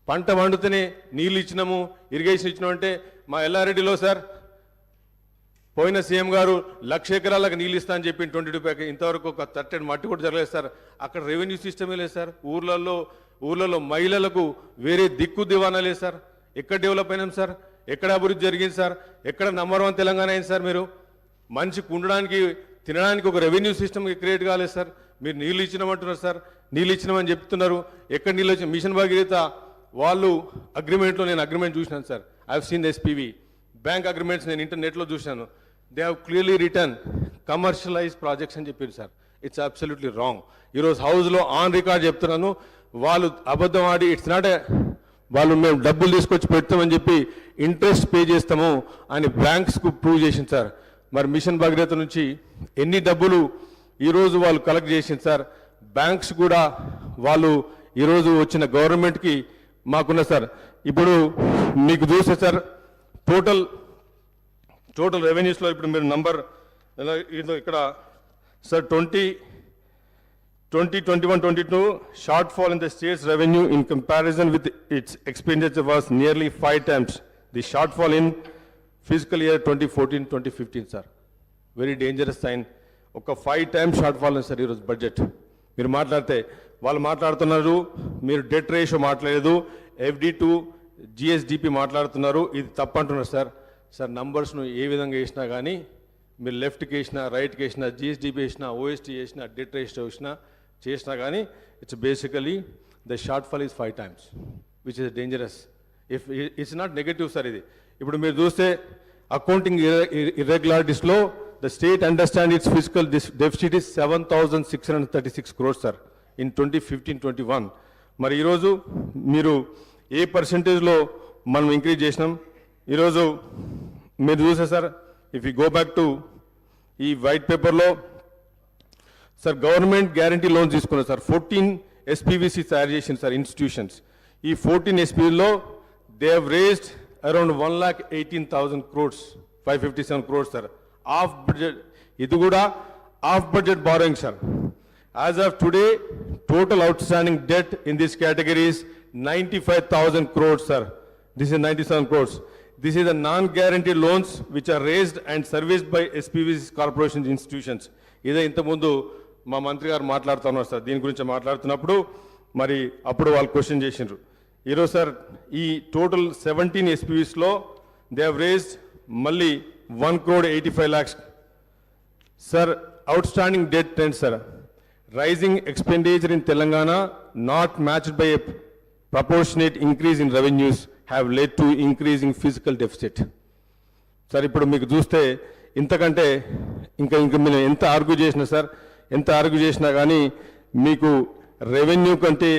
S11: పంట వండుతూనే నీళ్ళు ఇచ్చినాము, ఇరిగేషన్ ఇచ్చినాము అంటే మా ఎల్లారెడ్డిలో సార్ పోయిన సీఎం గారు 1,00,000 ఎకరాలకు నీళ్ళు ఇస్తా అని చెప్పి 22 ఇంతవరకు ఒక తట్టెడు మట్టి కూడా జరగలేదు సార్. అక్కడ రెవెన్యూ సిస్టమే లేదు సార్. ఊర్లలో మహిళలకు వేరే దిక్కు దివానా లేదు సార్. ఎక్కడ డెవలప్ అయినాం సార్? ఎక్కడ అభివృద్ధి జరిగింది సార్? ఎక్కడ నంబర్ 1 తెలంగాణ అయింది సార్? మీరు మనిషికి ఉండడానికి, తినడానికి ఒక రెవెన్యూ సిస్టమ్ క్రియేట్ కాలేదు సార్. మీరు నీళ్ళు ఇచ్చినామంటున్నారు సార్, నీళ్ళు ఇచ్చినామని చెప్తున్నారు. ఎక్కడ నీళ్ళు వచ్చి మిషన్ భగీరథ వాళ్ళు అగ్రిమెంట్లో నేను అగ్రిమెంట్ చూసినాను sir. I have seen SPV bank agreements నేను ఇంటర్నెట్లో చూశాను. They have clearly return commercialise projects అని చెప్పారు సార్. It's absolutely wrong. ఈరోజు హౌస్లో ఆన్ రికార్డ్ చెప్తున్నాను, వాళ్ళు అబద్ధం ఆడి ఇట్స్ నాట్ వాళ్ళు మేము డబ్బులు తీసుకొచ్చి పెడతామని చెప్పి ఇంట్రెస్ట్ పే చేస్తాము అని బ్యాంక్స్కు ప్రూవ్ చేసింది సార్. మరి మిషన్ భగీరథ నుంచి ఎన్ని డబ్బులు ఈరోజు వాళ్ళు కలెక్ట్ చేసింది సార్. బ్యాంక్స్ కూడా వాళ్ళు ఈరోజు వచ్చిన గవర్నమెంట్కి మాకున్న సార్. ఇప్పుడు మీకు చూస్తే సార్ టోటల్ రెవెన్యూస్లో ఇప్పుడు మీరు నంబర్ ఇక్కడ sir 2021-22 shortfall in the state's revenue in comparison with its expenditure was nearly 5 times the shortfall in fiscal year 2014-2015 sir. Very dangerous sign. ఒక 5 times shortfall ఉంది సార్ ఈరోజు బడ్జెట్. మీరు మాట్లాడితే వాళ్ళు మాట్లాడుతున్నారు, మీరు డెట్ రేషియో మాట్లాడలేదు, FD to GSDP మాట్లాడుతున్నారు, ఇది తప్పంటున్నారు సార్. సార్ నంబర్స్ను ఏ విధంగా వేసినా కానీ మీరు లెఫ్ట్కి వేసినా, రైట్కి వేసినా, GSDP వేసినా, OST వేసినా, డెట్ రేషియో చేసినా కానీ it's basically the shortfall is 5 times which is dangerous. If it's not negative sir. ఇది ఇప్పుడు మీరు చూస్తే అకౌంటింగ్ ఇర్రెగ్యులారిటీస్లో the state understand it's physical deficit is 7,636 crores sir in 2015-21. మరి ఈరోజు మీరు ఏ పర్సెంటేజ్లో మనం ఇంక్రీజ్ చేసినాం? ఈరోజు మీరు చూసే sir, if you go back to ఈ వైట్ పేపర్లో సార్ గవర్నమెంట్ గ్యారంటీ లోన్స్ తీసుకున్నారు సార్. 14 SPVC తయారు చేసింది సార్ ఇన్స్టిట్యూషన్స్. ఈ 14 SPVలో they have raised around 1,18,000 crores, 557 crores sir off budget. ఇది కూడా off budget borrowing sir. As of today total outstanding debt in this category is 95,000 crores sir. This is 97 crores. This is the non-guaranteed loans which are raised and serviced by SPVC corporation institutions. ఇదే ఇంతకుముందు మా మంత్రి గారు మాట్లాడుతున్నారు sir. దీని గురించి మాట్లాడుతున్నప్పుడు మరి అప్పుడు వాళ్ళు క్వశ్చన్ చేసిండ్రు. ఈరోజు సార్ ఈ టోటల్ 17 SPVsలో దే హ్యావ్ రేస్డ్ మళ్ళీ 1,85 lakhs sir. Outstanding debt trend sir. Rising expenditure in Telangana not matched by a proportionate increase in revenues have led to increasing physical deficit sir. ఇప్పుడు మీకు చూస్తే ఇంతకంటే ఇంకా మీరు ఎంత ఆర్గ్యూ చేసినా సార్, ఎంత ఆర్గ్యూ చేసినా కానీ మీకు రెవెన్యూ కంటే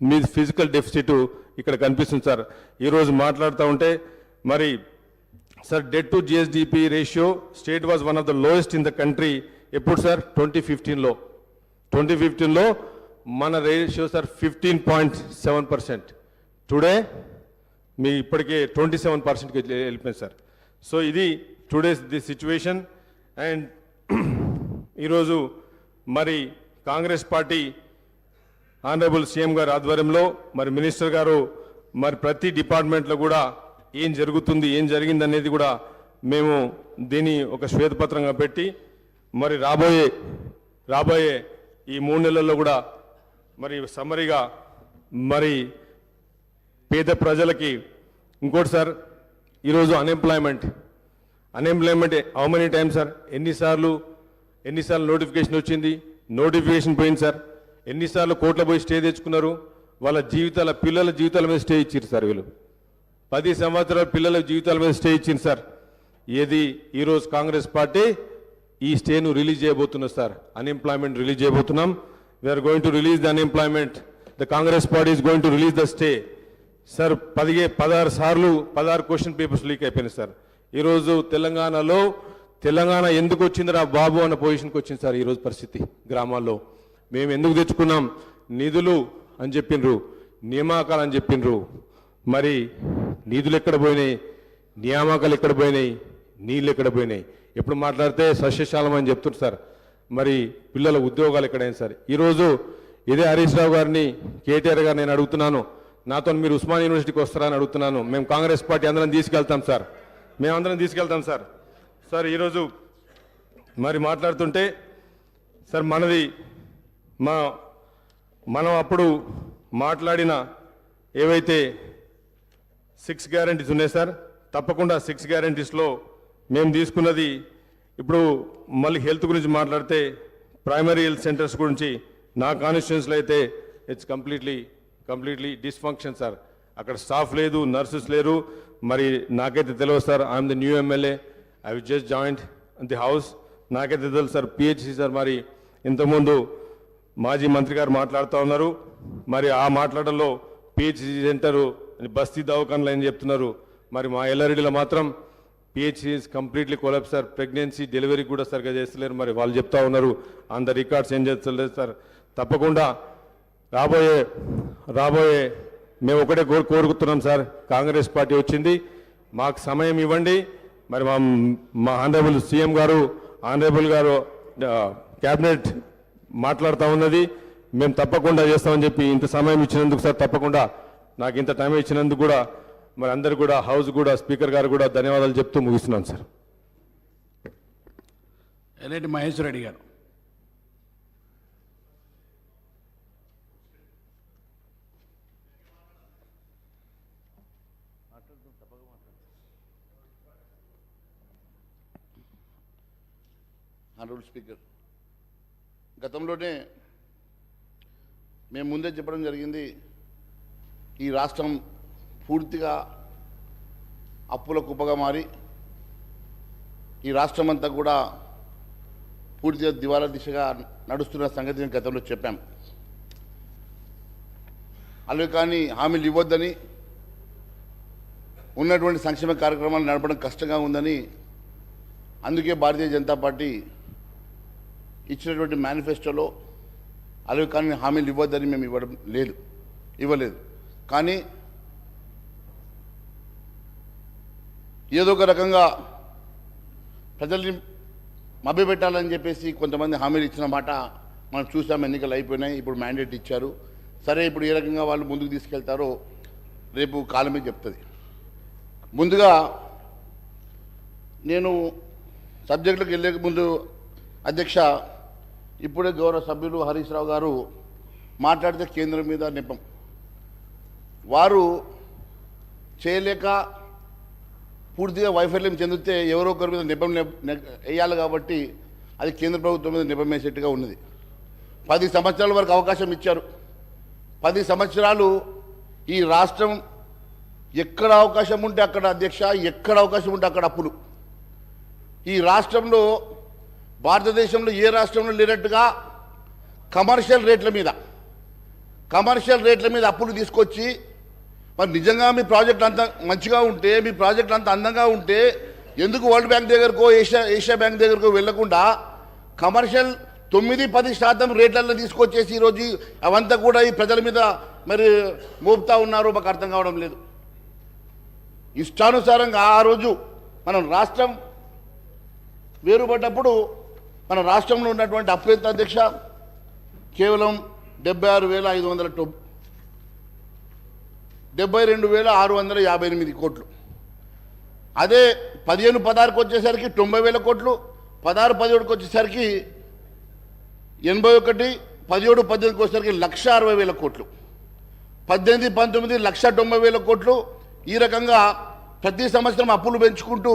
S11: మీ ఫిజికల్ డెఫిసిట్ ఇక్కడ కనిపిస్తుంది సార్. ఈరోజు మాట్లాడుతూ ఉంటే మరి sir debt to GSDP ratio state was one of the lowest in the country. ఎప్పుడు సార్? 2015లో మన రేషియో సార్ 15.7%. టుడే మీ ఇప్పటికే 27%కి వెళ్ళిపోయింది సార్. సో ఇది టుడేస్ ది సిచ్యువేషన్. అండ్ ఈరోజు మరి కాంగ్రెస్ పార్టీ ఆనరబుల్ సీఎం గారి ఆధ్వర్యంలో మరి మినిస్టర్ గారు మరి ప్రతి డిపార్ట్మెంట్లో కూడా ఏం జరుగుతుంది ఏం జరిగింది అనేది కూడా మేము దీన్ని ఒక శ్వేతపత్రంగా పెట్టి మరి రాబోయే ఈ 3 నెలల్లో కూడా మరి సమ్మరిగా మరి పేద ప్రజలకి ఇంకోటి సార్ ఈరోజు unemployment how many time sir ఎన్నిసార్లు నోటిఫికేషన్ వచ్చింది, నోటిఫికేషన్ పోయింది సార్, ఎన్నిసార్లు కోర్టులో పోయి స్టే తెచ్చుకున్నారు, వాళ్ళ పిల్లల జీవితాల మీద స్టే ఇచ్చారు సార్. వీళ్ళు 10 సంవత్సరాల పిల్లల జీవితాల మీద స్టే ఇచ్చింది సార్. ఏది ఈరోజు కాంగ్రెస్ పార్టీ ఈ స్టేను రిలీజ్ చేయబోతున్నారు సార్. అన్ఎంప్లాయ్మెంట్ రిలీజ్ చేయబోతున్నాం. We're going to release the unemployment. The Congress party is going to release the stay sir. 16 question papers leak అయిపోయినాయి సార్. ఈరోజు తెలంగాణ ఎందుకు వచ్చిందిరా బాబు అన్న పొజిషన్కి వచ్చింది సార్. ఈరోజు పరిస్థితి గ్రామాల్లో మేము ఎందుకు తెచ్చుకున్నాం, నిధులు అని చెప్పిండ్రు, నియామకాలు అని చెప్పిండ్రు. మరి నిధులు ఎక్కడ పోయినాయి, నియామకాలు ఎక్కడ పోయినాయి, నీళ్ళు ఎక్కడ పోయినాయి? ఎప్పుడు మాట్లాడితే సస్యశాలం అని చెప్తున్నారు సార్. మరి పిల్లల ఉద్యోగాలు ఎక్కడైనా సార్. ఈరోజు ఇదే హరీష్ రావు గారిని, కేటీఆర్ గారు నేను అడుగుతున్నాను, నాతో మీరు ఉస్మాన్ యూనివర్సిటీకి వస్తారా అని అడుగుతున్నాను. మేము కాంగ్రెస్ పార్టీ అందరం తీసుకెళ్తాం సార్, మేమందరం తీసుకెళ్తాం సార్. సార్ ఈరోజు మరి మాట్లాడుతుంటే సార్ మనం అప్పుడు మాట్లాడిన ఏవైతే 6 గ్యారంటీస్ ఉన్నాయి సార్, తప్పకుండా 6 గ్యారంటీస్లో మేము తీసుకున్నది ఇప్పుడు మళ్ళీ హెల్త్ గురించి మాట్లాడితే ప్రైమరీ హెల్త్ సెంటర్స్ గురించి నా కాన్స్టిట్యున్సీలో అయితే ఇట్స్ కంప్లీట్లీ డిస్ఫంక్షన్ సార్. అక్కడ స్టాఫ్ లేదు, నర్సెస్ లేరు. మరి నాకైతే తెలియదు sir. I'm the new MLA, I will just joint the house. నాకైతే తెలుసు సార్. పిహెచ్సి సార్ మరి ఇంతకుముందు మాజీ మంత్రి గారు మాట్లాడుతూ ఉన్నారు. మరి ఆ మాట్లాడడంలో పిహెచ్సి సెంటరు బస్తీ దవాఖానలు అని చెప్తున్నారు. మరి మా ఎల్లారెడ్డిలో మాత్రం PHC is completely collapse sir. Pregnancy delivery కూడా సరిగ్గా చేస్తలేరు. మరి వాళ్ళు చెప్తా ఉన్నారు ఆన్ ద రికార్డ్స్ ఏం చేస్తలేదు సార్. తప్పకుండా రాబోయే మేము ఒకటే కోరుకుతున్నాం సార్. కాంగ్రెస్ పార్టీ వచ్చింది, మాకు సమయం ఇవ్వండి. మరి మా ఆనరబుల్ సీఎం గారు, ఆనరబుల్ గారు క్యాబినెట్ మాట్లాడుతూ ఉన్నది. మేము తప్పకుండా చేస్తామని చెప్పి ఇంత సమయం ఇచ్చినందుకు సార్, తప్పకుండా నాకు ఇంత టైం ఇచ్చినందుకు కూడా మరి అందరు కూడా, హౌస్ కూడా, స్పీకర్ గారు కూడా ధన్యవాదాలు చెప్తూ ముగిస్తున్నాను సార్.
S9: ఎల్ఐటి మహేశ్వర్ రెడ్డి గారు.
S12: ఆనరబుల్ స్పీకర్, గతంలోనే మేము ముందే చెప్పడం జరిగింది, ఈ రాష్ట్రం పూర్తిగా అప్పుల కుప్పగా మారి ఈ రాష్ట్రం అంతా కూడా పూర్తిగా దివాలా దిశగా నడుస్తున్న సంగతి నేను గతంలో చెప్పాం. అలాగే కానీ హామీలు ఇవ్వద్దని, ఉన్నటువంటి సంక్షేమ కార్యక్రమాలు నడపడం కష్టంగా ఉందని, అందుకే భారతీయ జనతా పార్టీ ఇచ్చినటువంటి మేనిఫెస్టోలో అలాగే కానీ హామీలు ఇవ్వద్దని మేము ఇవ్వలేదు. కానీ ఏదో ఒక రకంగా ప్రజల్ని మభ్యపెట్టాలని చెప్పేసి కొంతమంది హామీలు ఇచ్చిన మాట మనం చూసాం. ఎన్నికలు అయిపోయినాయి, ఇప్పుడు మ్యాండేట్ ఇచ్చారు. సరే, ఇప్పుడు ఏ రకంగా వాళ్ళు ముందుకు తీసుకెళ్తారో రేపు కాలమే చెప్తుంది. ముందుగా నేను సబ్జెక్టులకు వెళ్ళే ముందు అధ్యక్ష, ఇప్పుడే గౌరవ సభ్యులు హరీష్ రావు గారు మాట్లాడితే కేంద్రం మీద నెపం, వారు చేయలేక పూర్తిగా వైఫల్యం చెందితే ఎవరో ఒకరి మీద నెపం వేయాలి. కాబట్టి అది కేంద్ర ప్రభుత్వం మీద నెపం వేసేట్టుగా ఉన్నది. 10 సంవత్సరాల వరకు అవకాశం ఇచ్చారు. 10 సంవత్సరాలు ఈ రాష్ట్రం ఎక్కడ అవకాశం ఉంటే అక్కడ అధ్యక్ష, ఎక్కడ అవకాశం ఉంటే అక్కడ అప్పులు. ఈ రాష్ట్రంలో, భారతదేశంలో ఏ రాష్ట్రంలో లేనట్టుగా కమర్షియల్ రేట్ల మీద అప్పులు తీసుకొచ్చి, మరి నిజంగా మీ ప్రాజెక్ట్ అంత మంచిగా ఉంటే, మీ ప్రాజెక్ట్ అంత అందంగా ఉంటే ఎందుకు వరల్డ్ బ్యాంక్ దగ్గరకో ఏషియా బ్యాంక్ దగ్గరకో వెళ్లకుండా కమర్షియల్ 9-10% రేట్లలో తీసుకొచ్చేసి ఈరోజు అవంతా కూడా ఈ ప్రజల మీద మరి మోపుతా ఉన్నారో మాకు అర్థం కావడం లేదు. ఇష్టానుసారంగా ఆ రోజు మనం రాష్ట్రం వేరుపడ్డప్పుడు మన రాష్ట్రంలో ఉన్నటువంటి అప్రయత్న అధ్యక్ష కేవలం 72,658 కోట్లు. అదే 15-16కి వచ్చేసరికి 90,000 కోట్లు, 16-17కి వచ్చేసరికి 81, 17-18కి వచ్చేసరికి 1,60,000 కోట్లు, 18-19 1,90,000 కోట్లు. ఈ రకంగా ప్రతి సంవత్సరం అప్పులు పెంచుకుంటూ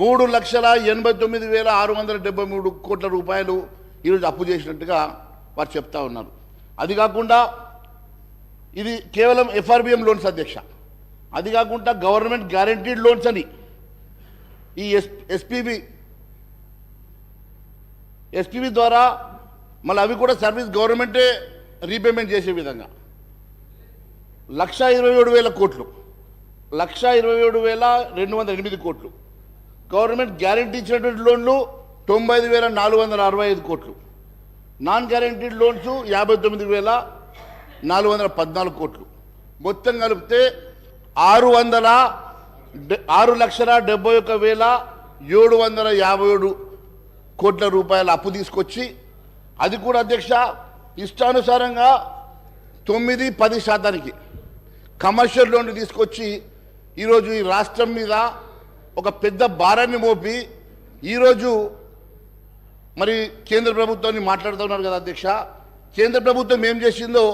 S12: 3,89,673 కోట్ల రూపాయలు ఈరోజు అప్పు చేసినట్టుగా వారు చెప్తా ఉన్నారు. అది కాకుండా ఇది కేవలం FRBM లోన్స్ అధ్యక్ష. అది కాకుండా గవర్నమెంట్ గ్యారంటీడ్ లోన్స్ అని ఈ ఎస్పీబీ ద్వారా మళ్ళీ అవి కూడా సర్వీస్ గవర్నమెంటే రీపేమెంట్ చేసే విధంగా 1,27,000 కోట్లు, 1,27,208 కోట్లు. గవర్నమెంట్ గ్యారంటీ ఇచ్చినటువంటి లోన్లు 95,465 కోట్లు. నాన్ గ్యారంటీడ్ లోన్స్ 59,414 కోట్లు. మొత్తం కలిపితే 6,71,757 కోట్ల రూపాయల అప్పు తీసుకొచ్చి అది కూడా అధ్యక్ష ఇష్టానుసారంగా 9-10% కమర్షియల్ లోన్లు తీసుకొచ్చి ఈరోజు ఈ రాష్ట్రం మీద ఒక పెద్ద భారాన్ని మోపి ఈరోజు మరి కేంద్ర ప్రభుత్వాన్ని మాట్లాడుతున్నారు కదా అధ్యక్ష. కేంద్ర ప్రభుత్వం ఏం చేసిందో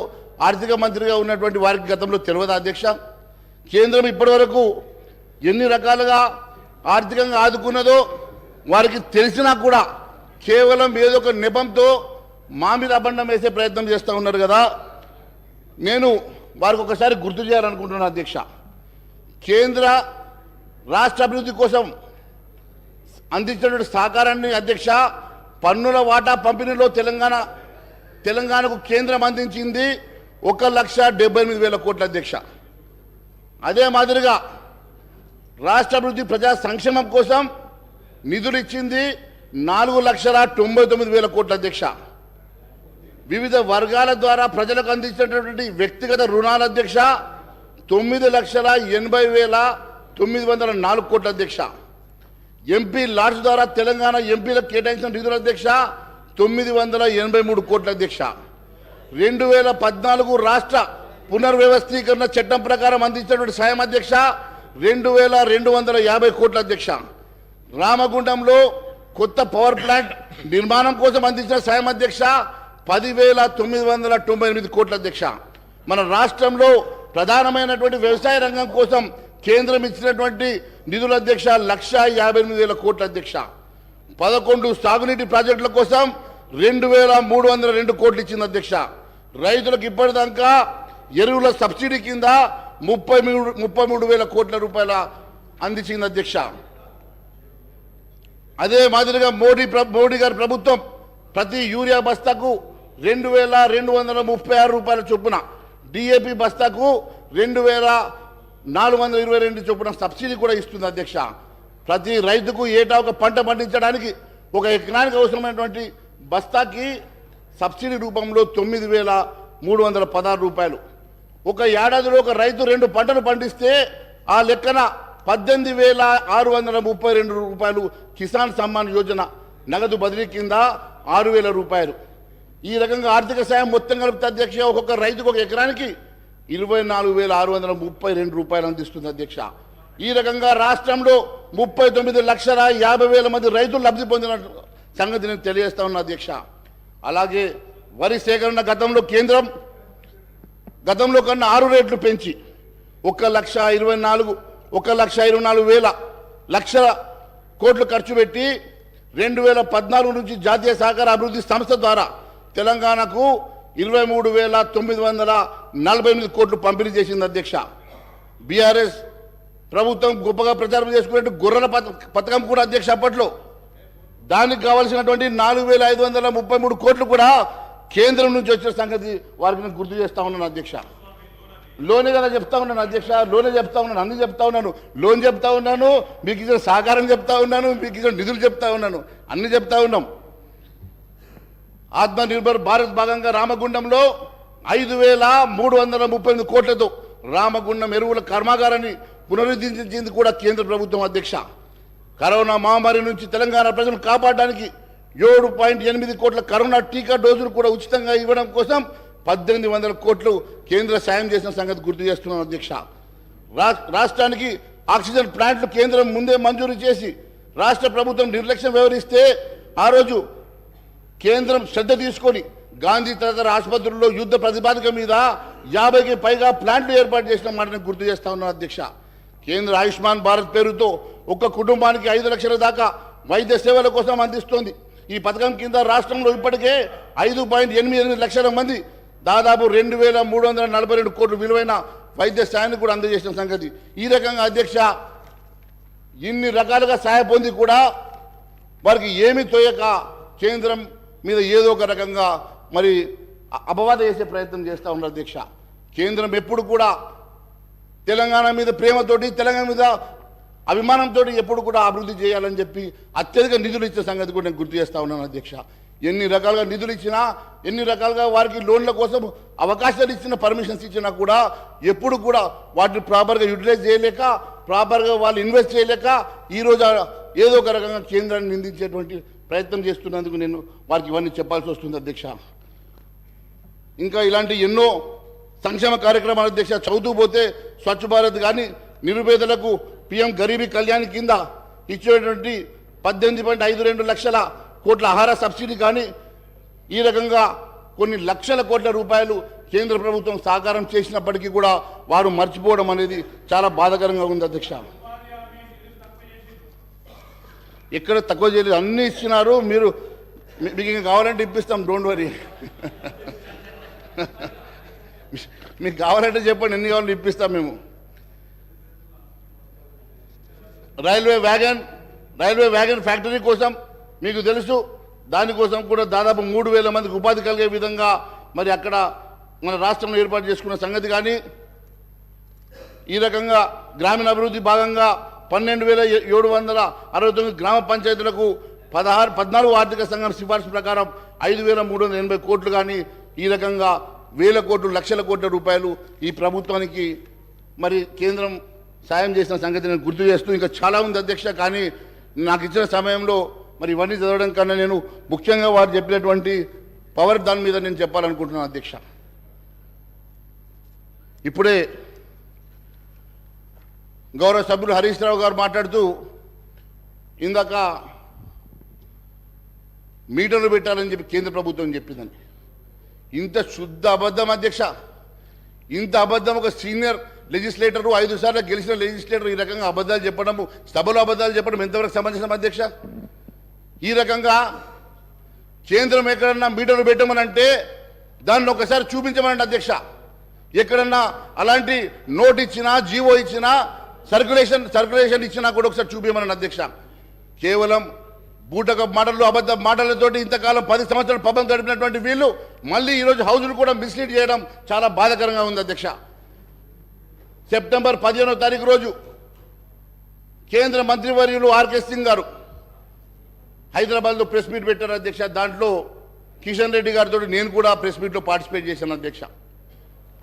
S12: ఆర్థిక మంత్రిగా ఉన్నటువంటి వారికి గతంలో తెలియదా అధ్యక్ష? కేంద్రం ఇప్పటివరకు ఎన్ని రకాలుగా ఆర్థికంగా ఆదుకున్నదో వారికి తెలిసినా కూడా కేవలం ఏదో ఒక నెపంతో మా మీద అబండం వేసే ప్రయత్నం చేస్తూ ఉన్నారు కదా. నేను వారికి ఒకసారి గుర్తు చేయాలనుకుంటున్నాను అధ్యక్ష. కేంద్ర రాష్ట్ర అభివృద్ధి కోసం అందించినటువంటి సహకారాన్ని అధ్యక్ష పన్నుల వాటా పంపిణీలో తెలంగాణకు కేంద్రం అందించింది 1,78,000 కోట్ల అధ్యక్ష. అదే మాదిరిగా రాష్ట్ర అభివృద్ధి ప్రజా సంక్షేమం కోసం నిధులు ఇచ్చింది 4,99,000 కోట్ల అధ్యక్ష. వివిధ వర్గాల ద్వారా ప్రజలకు అందించినటువంటి వ్యక్తిగత రుణాల అధ్యక్ష 9,80,904 కోట్ల అధ్యక్ష. ఎంపీ లాడ్స్ ద్వారా తెలంగాణ ఎంపీలకు కేటాయించిన నిధుల అధ్యక్ష 983 కోట్ల అధ్యక్ష. 2014 రాష్ట్ర పునర్వ్యవస్థీకరణ చట్టం ప్రకారం అందించినటువంటి సాయం అధ్యక్ష 2,250 కోట్ల అధ్యక్ష. రామగుండంలో కొత్త పవర్ ప్లాంట్ నిర్మాణం కోసం అందించిన సాయం అధ్యక్ష 10,998 కోట్ల అధ్యక్ష. మన రాష్ట్రంలో ప్రధానమైనటువంటి వ్యవసాయ రంగం కోసం కేంద్రం ఇచ్చినటువంటి నిధుల అధ్యక్ష 1,58,000 కోట్ల అధ్యక్ష. 11 సాగునీటి ప్రాజెక్టుల కోసం 2,302 కోట్లు ఇచ్చింది అధ్యక్ష. రైతులకు ఇప్పటిదాకా ఎరువుల సబ్సిడీ కింద 33,000 కోట్ల రూపాయల అందించింది అధ్యక్ష. అదే మాదిరిగా మోడీ గారి ప్రభుత్వం ప్రతి యూరియా బస్తాకు 2,236 రూపాయల చొప్పున, డిఏపి బస్తాకు 2,422 చొప్పున సబ్సిడీ కూడా ఇస్తుంది అధ్యక్ష. ప్రతి రైతుకు ఏటా ఒక పంట పండించడానికి ఒక ఎకరానికి అవసరమైనటువంటి బస్తాకి సబ్సిడీ రూపంలో 9,316 రూపాయలు. ఒక ఏడాదిలో ఒక రైతు 2 పంటలు పండిస్తే ఆ లెక్కన 18,632 రూపాయలు కిసాన్ సమ్మాన్ యోజన నగదు బదిలీ కింద 6,000 రూపాయలు. ఈ రకంగా ఆర్థిక సాయం మొత్తం కలిపితే అధ్యక్ష ఒక్కొక్క రైతుకు ఒక ఎకరానికి 24,632 రూపాయలు అందిస్తుంది అధ్యక్ష. ఈ రకంగా రాష్ట్రంలో 39,50,000 మంది రైతులు లబ్ధి పొందిన సంగతి నేను తెలియజేస్తా ఉన్నా అధ్యక్ష. అలాగే వరి సేకరణ కేంద్రం గతంలో కన్నా 6 రేట్లు పెంచి 1,24,000 కోట్లు ఖర్చు పెట్టి 2014 నుంచి జాతీయ సహకార అభివృద్ధి సంస్థ ద్వారా తెలంగాణకు 23,948 కోట్లు పంపిణీ చేసింది అధ్యక్ష. బీఆర్ఎస్ ప్రభుత్వం గొప్పగా ప్రచారం చేసుకున్నట్టు గొర్రెల పథకం కూడా అధ్యక్ష అప్పట్లో దానికి కావాల్సినటువంటి 4,533 కోట్లు కూడా కేంద్రం నుంచి వచ్చిన సంగతి వారికి నేను గుర్తు చేస్తా ఉన్నాను అధ్యక్ష. లోనే కదా చెప్తా ఉన్నాను అధ్యక్ష, లోనే చెప్తా ఉన్నాను, అన్ని చెప్తా ఉన్నాను, లోన్ చెప్తా ఉన్నాను, మీకు ఇచ్చిన సహకారం చెప్తా ఉన్నాను, మీకు ఇచ్చిన నిధులు చెప్తా ఉన్నాను, అన్ని చెప్తా ఉన్నాం. ఆత్మనిర్భర్ భారత్ భాగంగా రామగుండంలో 5,338 కోట్లతో రామగుండం ఎరువుల కర్మాగారాన్ని పునరుద్ధరించింది కూడా కేంద్ర ప్రభుత్వం అధ్యక్ష. కరోనా మహమ్మారి నుంచి తెలంగాణ ప్రజలను కాపాడడానికి 7.8 కోట్ల కరోనా టీకా డోసులు కూడా ఉచితంగా ఇవ్వడం కోసం 1800 కోట్లు కేంద్ర సాయం చేసిన సంగతి గుర్తు చేస్తున్నాను అధ్యక్ష. రాష్ట్రానికి ఆక్సిజన్ ప్లాంట్లు కేంద్రం ముందే మంజూరు చేసి రాష్ట్ర ప్రభుత్వం నిర్లక్ష్యం వ్యవహరిస్తే ఆ రోజు కేంద్రం శ్రద్ధ తీసుకొని గాంధీ తదితర ఆసుపత్రుల్లో యుద్ధ ప్రతిపాదిక మీద 50కి పైగా ప్లాంట్లు ఏర్పాటు చేసిన మాటని గుర్తు చేస్తా ఉన్నాను అధ్యక్ష. కేంద్ర ఆయుష్మాన్ భారత్ పేరుతో ఒక్క కుటుంబానికి 5 లక్షల దాకా వైద్య సేవల కోసం అందిస్తోంది. ఈ పథకం కింద రాష్ట్రంలో ఇప్పటికే 5.88 లక్షల మంది దాదాపు 2342 కోట్ల విలువైన వైద్య సాయాన్ని కూడా అందజేసిన సంగతి. ఈ రకంగా అధ్యక్ష ఇన్ని రకాలుగా సాయ పొంది కూడా వారికి ఏమీ తోయక కేంద్రం మీద ఏదో ఒక రకంగా మరి అపవాద చేసే ప్రయత్నం చేస్తూ ఉన్నారు అధ్యక్ష. కేంద్రం ఎప్పుడు కూడా తెలంగాణ మీద ప్రేమతోటి తెలంగాణ మీద అభిమానంతో ఎప్పుడు కూడా అభివృద్ధి చేయాలని చెప్పి అత్యధిక నిధులు ఇచ్చే సంగతి కూడా నేను గుర్తు చేస్తా ఉన్నాను అధ్యక్ష. ఎన్ని రకాలుగా నిధులు ఇచ్చినా, ఎన్ని రకాలుగా వారికి లోన్ల కోసం అవకాశాలు ఇచ్చిన, పర్మిషన్స్ ఇచ్చినా కూడా ఎప్పుడు కూడా వాటిని ప్రాపర్గా యూటిలైజ్ చేయలేక, ప్రాపర్గా వాళ్ళు ఇన్వెస్ట్ చేయలేక ఈరోజు ఏదో ఒక రకంగా కేంద్రాన్ని నిందించేటువంటి ప్రయత్నం చేస్తున్నందుకు నేను వారికి ఇవన్నీ చెప్పాల్సి వస్తుంది అధ్యక్ష. ఇంకా ఇలాంటి ఎన్నో సంక్షేమ కార్యక్రమాలు అధ్యక్ష చదువుతూ పోతే స్వచ్ఛ భారత్ కానీ, నిరుపేదలకు పిఎం గరీబీ కళ్యాణ్ కింద ఇచ్చేటువంటి 18.52 లక్షల కోట్ల ఆహార సబ్సిడీ కానీ, ఈ రకంగా కొన్ని లక్షల కోట్ల రూపాయలు కేంద్ర ప్రభుత్వం సహకారం చేసినప్పటికీ కూడా వారు మర్చిపోవడం అనేది చాలా బాధాకరంగా ఉంది అధ్యక్ష. ఎక్కడ తక్కువ చేయలేదు, అన్నీ ఇచ్చినారు. మీకు ఇంకా కావాలంటే ఇప్పిస్తాం, డోంట్ వరీ. మీకు కావాలంటే చెప్పండి, ఎన్ని కావాలంటే ఇప్పిస్తాం మేము. రైల్వే వ్యాగన్ ఫ్యాక్టరీ కోసం మీకు తెలుసు, దానికోసం కూడా దాదాపు 3000 మందికి ఉపాధి కలిగే విధంగా మరి అక్కడ మన రాష్ట్రంలో ఏర్పాటు చేసుకున్న సంగతి కానీ, ఈ రకంగా గ్రామీణ అభివృద్ధి భాగంగా 12,769 గ్రామ పంచాయతీలకు 14 ఆర్థిక సంఘం సిఫార్సు ప్రకారం 5,380 కోట్లు కానీ, ఈ రకంగా వేల కోట్లు, లక్షల కోట్ల రూపాయలు ఈ ప్రభుత్వానికి మరి కేంద్రం సాయం చేసిన సంగతి నేను గుర్తు చేస్తూ, ఇంకా చాలా ఉంది అధ్యక్ష. కానీ నాకు ఇచ్చిన సమయంలో మరి ఇవన్నీ చదవడం కన్నా నేను ముఖ్యంగా వారు చెప్పినటువంటి పవర్ దాని మీద నేను చెప్పాలనుకుంటున్నాను అధ్యక్ష. ఇప్పుడే గౌరవ సభ్యులు హరీష్ రావు గారు మాట్లాడుతూ ఇందాక మీటర్లు పెట్టాలని చెప్పి కేంద్ర ప్రభుత్వం చెప్పిందని. ఇంత శుద్ధ అబద్ధం అధ్యక్ష, ఇంత అబద్ధం ఒక సీనియర్ లెజిస్లేటరు, 5 సార్లు గెలిచిన లెజిస్లేటర్ ఈ రకంగా అబద్ధాలు చెప్పడం, సభలో అబద్ధాలు చెప్పడం ఎంతవరకు సంబంధించిన అధ్యక్ష? ఈ రకంగా కేంద్రం ఎక్కడన్నా మీటర్లు పెట్టమని అంటే దాన్ని ఒకసారి చూపించమనండి అధ్యక్ష. ఎక్కడన్నా అలాంటి నోట్ ఇచ్చినా, జీవో ఇచ్చినా, సర్క్యులేషన్ ఇచ్చినా కూడా ఒకసారి చూపించమనండి అధ్యక్ష. కేవలం బూటక మాటలు, అబద్ధ మాటలతోటి ఇంతకాలం 10 సంవత్సరాలు పబ్బం గడిపినటువంటి వీళ్ళు మళ్ళీ ఈరోజు హౌజులు కూడా మిస్లీడ్ చేయడం చాలా బాధాకరంగా ఉంది అధ్యక్ష. సెప్టెంబర్ 15వ తారీఖు రోజు కేంద్ర మంత్రివర్యులు ఆర్కే సింగ్ గారు హైదరాబాద్లో ప్రెస్ మీట్ పెట్టారు అధ్యక్ష. దాంట్లో కిషన్ రెడ్డి గారితో నేను కూడా ప్రెస్ మీట్లో పార్టిసిపేట్ చేశాను అధ్యక్ష.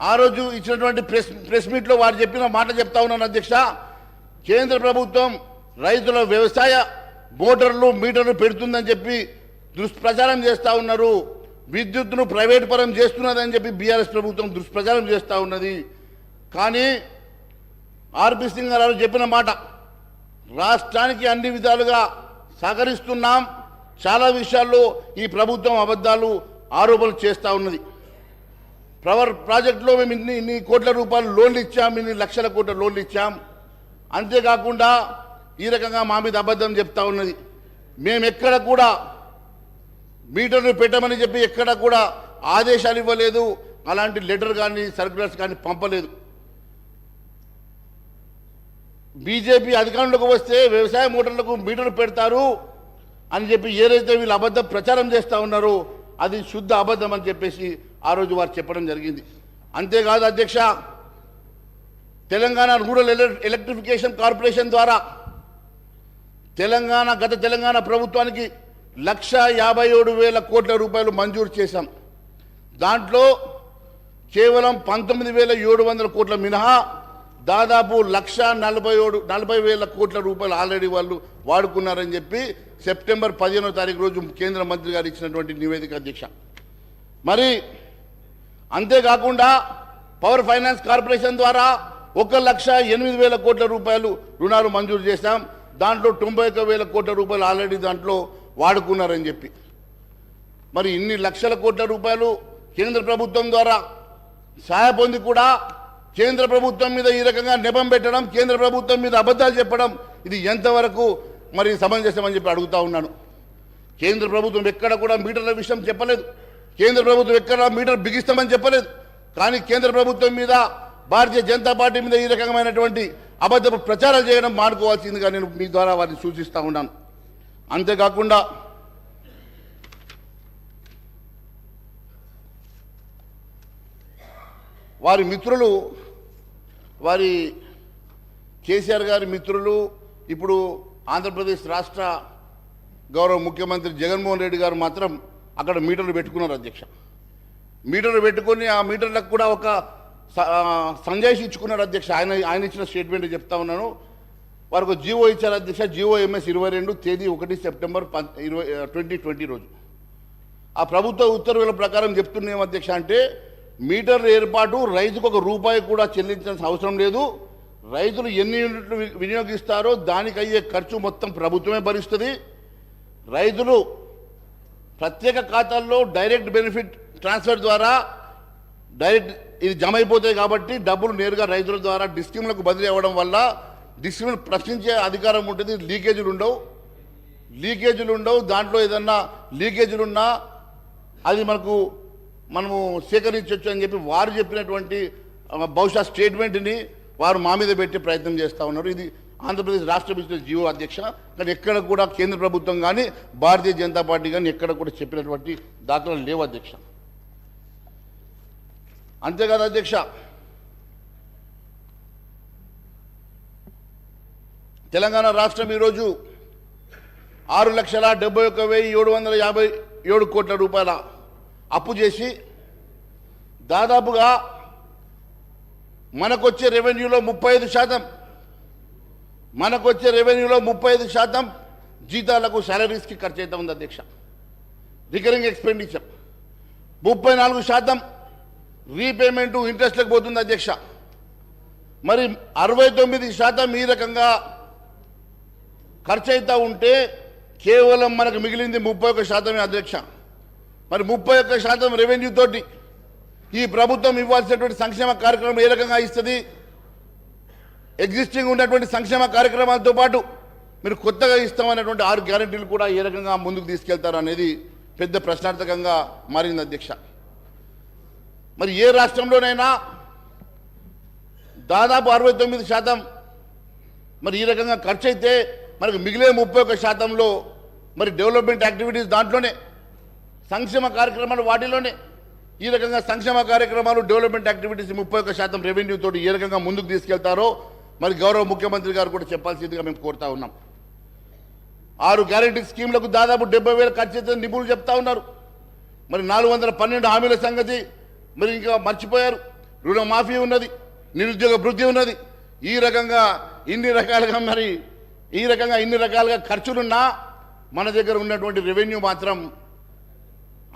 S12: ఆ రోజు ఇచ్చినటువంటి ప్రెస్ మీట్లో వారు చెప్పిన మాట చెప్తా ఉన్నాను అధ్యక్ష. కేంద్ర ప్రభుత్వం రైతుల వ్యవసాయ మోటార్లు, మీటర్లు పెడుతుందని చెప్పి దుష్ప్రచారం చేస్తూ ఉన్నారు. విద్యుత్తును ప్రైవేట్ పరం చేస్తున్నదని చెప్పి బీఆర్ఎస్ ప్రభుత్వం దుష్ప్రచారం చేస్తూ ఉన్నది. కానీ ఆర్పి సింగ్ గారు చెప్పిన మాట, రాష్ట్రానికి అన్ని విధాలుగా సహకరిస్తున్నాం, చాలా విషయాల్లో ఈ ప్రభుత్వం అబద్ధాలు, ఆరోపణలు చేస్తూ ఉన్నది. పవర్ ప్రాజెక్టులో మేము ఇన్ని కోట్ల రూపాయలు లోన్లు ఇచ్చాం, ఇన్ని లక్షల కోట్ల లోన్లు ఇచ్చాం. అంతేకాకుండా ఈ రకంగా మా మీద అబద్ధం చెప్తా ఉన్నది. మేము ఎక్కడ కూడా మీటర్లు పెట్టమని చెప్పి ఎక్కడ కూడా ఆదేశాలు ఇవ్వలేదు, అలాంటి లెటర్ కానీ సర్క్యులర్స్ కానీ పంపలేదు. బీజేపీ అధికారంలోకి వస్తే వ్యవసాయ మోటార్లకు మీటర్లు పెడతారు అని చెప్పి ఏదైతే వీళ్ళు అబద్ధం ప్రచారం చేస్తూ ఉన్నారో అది శుద్ధ అబద్ధం అని చెప్పేసి ఆ రోజు వారు చెప్పడం జరిగింది. అంతేకాదు అధ్యక్ష, తెలంగాణ రూరల్ ఎలక్ట్రిఫికేషన్ కార్పొరేషన్ ద్వారా గత తెలంగాణ ప్రభుత్వానికి 1,57,000 కోట్ల రూపాయలు మంజూరు చేశాం. దాంట్లో కేవలం 19,700 కోట్ల మినహా దాదాపు 1,40,000 కోట్ల రూపాయలు ఆల్రెడీ వాళ్ళు వాడుకున్నారని చెప్పి సెప్టెంబర్ 15వ తారీఖు రోజు కేంద్ర మంత్రి గారు ఇచ్చినటువంటి నివేదిక అధ్యక్ష. మరి అంతేకాకుండా పవర్ ఫైనాన్స్ కార్పొరేషన్ ద్వారా 1,08,000 కోట్ల రూపాయలు రుణాలు మంజూరు చేశాం. దాంట్లో 91,000 కోట్ల రూపాయలు ఆల్రెడీ దాంట్లో వాడుకున్నారని చెప్పి. మరి ఇన్ని లక్షల కోట్ల రూపాయలు కేంద్ర ప్రభుత్వం ద్వారా సహాయ పొంది కూడా కేంద్ర ప్రభుత్వం మీద ఈ రకంగా నెపం పెట్టడం, కేంద్ర ప్రభుత్వం మీద అబద్ధాలు చెప్పడం, ఇది ఎంతవరకు మరి సమంజసమని చెప్పి అడుగుతా ఉన్నాను. కేంద్ర ప్రభుత్వం ఎక్కడ కూడా మీటర్ల విషయం చెప్పలేదు. కేంద్ర ప్రభుత్వం ఎక్కడ మీటర్ బిగిస్తామని చెప్పలేదు. కానీ కేంద్ర ప్రభుత్వం మీద, భారతీయ జనతా పార్టీ మీద ఈ రకమైనటువంటి అబద్ధ ప్రచారాలు చేయడం మానుకోవాల్సిందిగా నేను మీ ద్వారా వారిని సూచిస్తూ ఉన్నాను. అంతేకాకుండా వారి మిత్రులు, వారి కేసీఆర్ గారి మిత్రులు ఇప్పుడు ఆంధ్రప్రదేశ్ రాష్ట్ర గౌరవ ముఖ్యమంత్రి జగన్మోహన్ రెడ్డి గారు మాత్రం అక్కడ మీటర్లు పెట్టుకున్నారు అధ్యక్ష. మీటర్లు పెట్టుకొని ఆ మీటర్లకు కూడా ఒక సంజాయిషి ఇచ్చుకున్నారు అధ్యక్ష. ఆయన ఇచ్చిన స్టేట్మెంట్ చెప్తా ఉన్నాను. వారికి జీవో ఇచ్చారు అధ్యక్ష. జీవో MS 22 తేదీ 1 సెప్టెంబర్ 2020 రోజు. ఆ ప్రభుత్వ ఉత్తర్వుల ప్రకారం చెప్తున్నాం అధ్యక్ష, అంటే మీటర్ల ఏర్పాటు రైతుకు ₹1 కూడా చెల్లించాల్సిన అవసరం లేదు. రైతులు ఎన్ని యూనిట్లు వినియోగిస్తారో దానికి అయ్యే ఖర్చు మొత్తం ప్రభుత్వమే భరిస్తుంది. రైతులు ప్రత్యేక ఖాతాల్లో డైరెక్ట్ బెనిఫిట్ ట్రాన్స్ఫర్ ద్వారా డైరెక్ట్ ఇది జమ అయిపోతాయి కాబట్టి డబ్బులు నేరుగా రైతుల ద్వారా డిస్ట్రిక్ట్లకు బదిలీ అవ్వడం వల్ల డిస్ట్రిక్ట్ ప్రశ్నించే అధికారం ఉంటుంది. లీకేజీలు ఉండవు. దాంట్లో ఏదన్నా లీకేజీలు ఉన్నా అది మనము సేకరించవచ్చు అని చెప్పి వారు చెప్పినటువంటి బహుశా స్టేట్మెంట్ని వారు మా మీద పెట్టే ప్రయత్నం చేస్తూ ఉన్నారు. ఇది ఆంధ్రప్రదేశ్ రాష్ట్ర బిజినెస్ జీవో అధ్యక్ష. కానీ ఎక్కడ కూడా కేంద్ర ప్రభుత్వం కానీ భారతీయ జనతా పార్టీ కానీ ఎక్కడ కూడా చెప్పినటువంటి దాఖలాలు లేవు అధ్యక్ష. అంతేకాదు అధ్యక్ష, తెలంగాణ రాష్ట్రం ఈరోజు 6,71,757 కోట్ల రూపాయల అప్పు చేసి దాదాపుగా మనకొచ్చే రెవెన్యూలో 35% జీతాలకు శాలరీస్కి ఖర్చు అవుతా ఉంది అధ్యక్ష. రికరింగ్ ఎక్స్పెండిచర్ 34% రీపేమెంట్ ఇంట్రెస్ట్లకు పోతుంది అధ్యక్ష. మరి 69% ఈ రకంగా ఖర్చు అవుతూ ఉంటే కేవలం మనకు మిగిలింది 31% అధ్యక్ష. మరి 31% రెవెన్యూ తోటి ఈ ప్రభుత్వం ఇవ్వాల్సినటువంటి సంక్షేమ కార్యక్రమం ఏ రకంగా ఇస్తుంది? ఎగ్జిస్టింగ్ ఉన్నటువంటి సంక్షేమ కార్యక్రమాలతో పాటు మీరు కొత్తగా ఇస్తామన్నటువంటి 6 గ్యారెంటీలు కూడా ఏ రకంగా ముందుకు తీసుకెళ్తారు అనేది పెద్ద ప్రశ్నార్థకంగా మారింది అధ్యక్ష. మరి ఏ రాష్ట్రంలోనైనా దాదాపు 69% మరి ఈ రకంగా ఖర్చు అయితే మనకు మిగిలే 31%లో మరి డెవలప్మెంట్ యాక్టివిటీస్ దాంట్లోనే, సంక్షేమ కార్యక్రమాలు వాటిలోనే ఈ రకంగా సంక్షేమ కార్యక్రమాలు డెవలప్మెంట్ యాక్టివిటీస్ 31% రెవెన్యూ తోటి ఏ రకంగా ముందుకు తీసుకెళ్తారో మరి గౌరవ ముఖ్యమంత్రి గారు కూడా చెప్పాల్సిందిగా మేము కోరుతా ఉన్నాం. 6 గ్యారెంటీ స్కీమ్లకు దాదాపు 70,000 ఖర్చు అయితే నిపుణులు చెప్తా ఉన్నారు. మరి 412 హామీల సంగతి మరి ఇంకా మర్చిపోయారు. రుణమాఫీ ఉన్నది, నిరుద్యోగ భృతి ఉన్నది. ఈ రకంగా ఇన్ని రకాలుగా ఖర్చులున్నా మన దగ్గర ఉన్నటువంటి రెవెన్యూ మాత్రం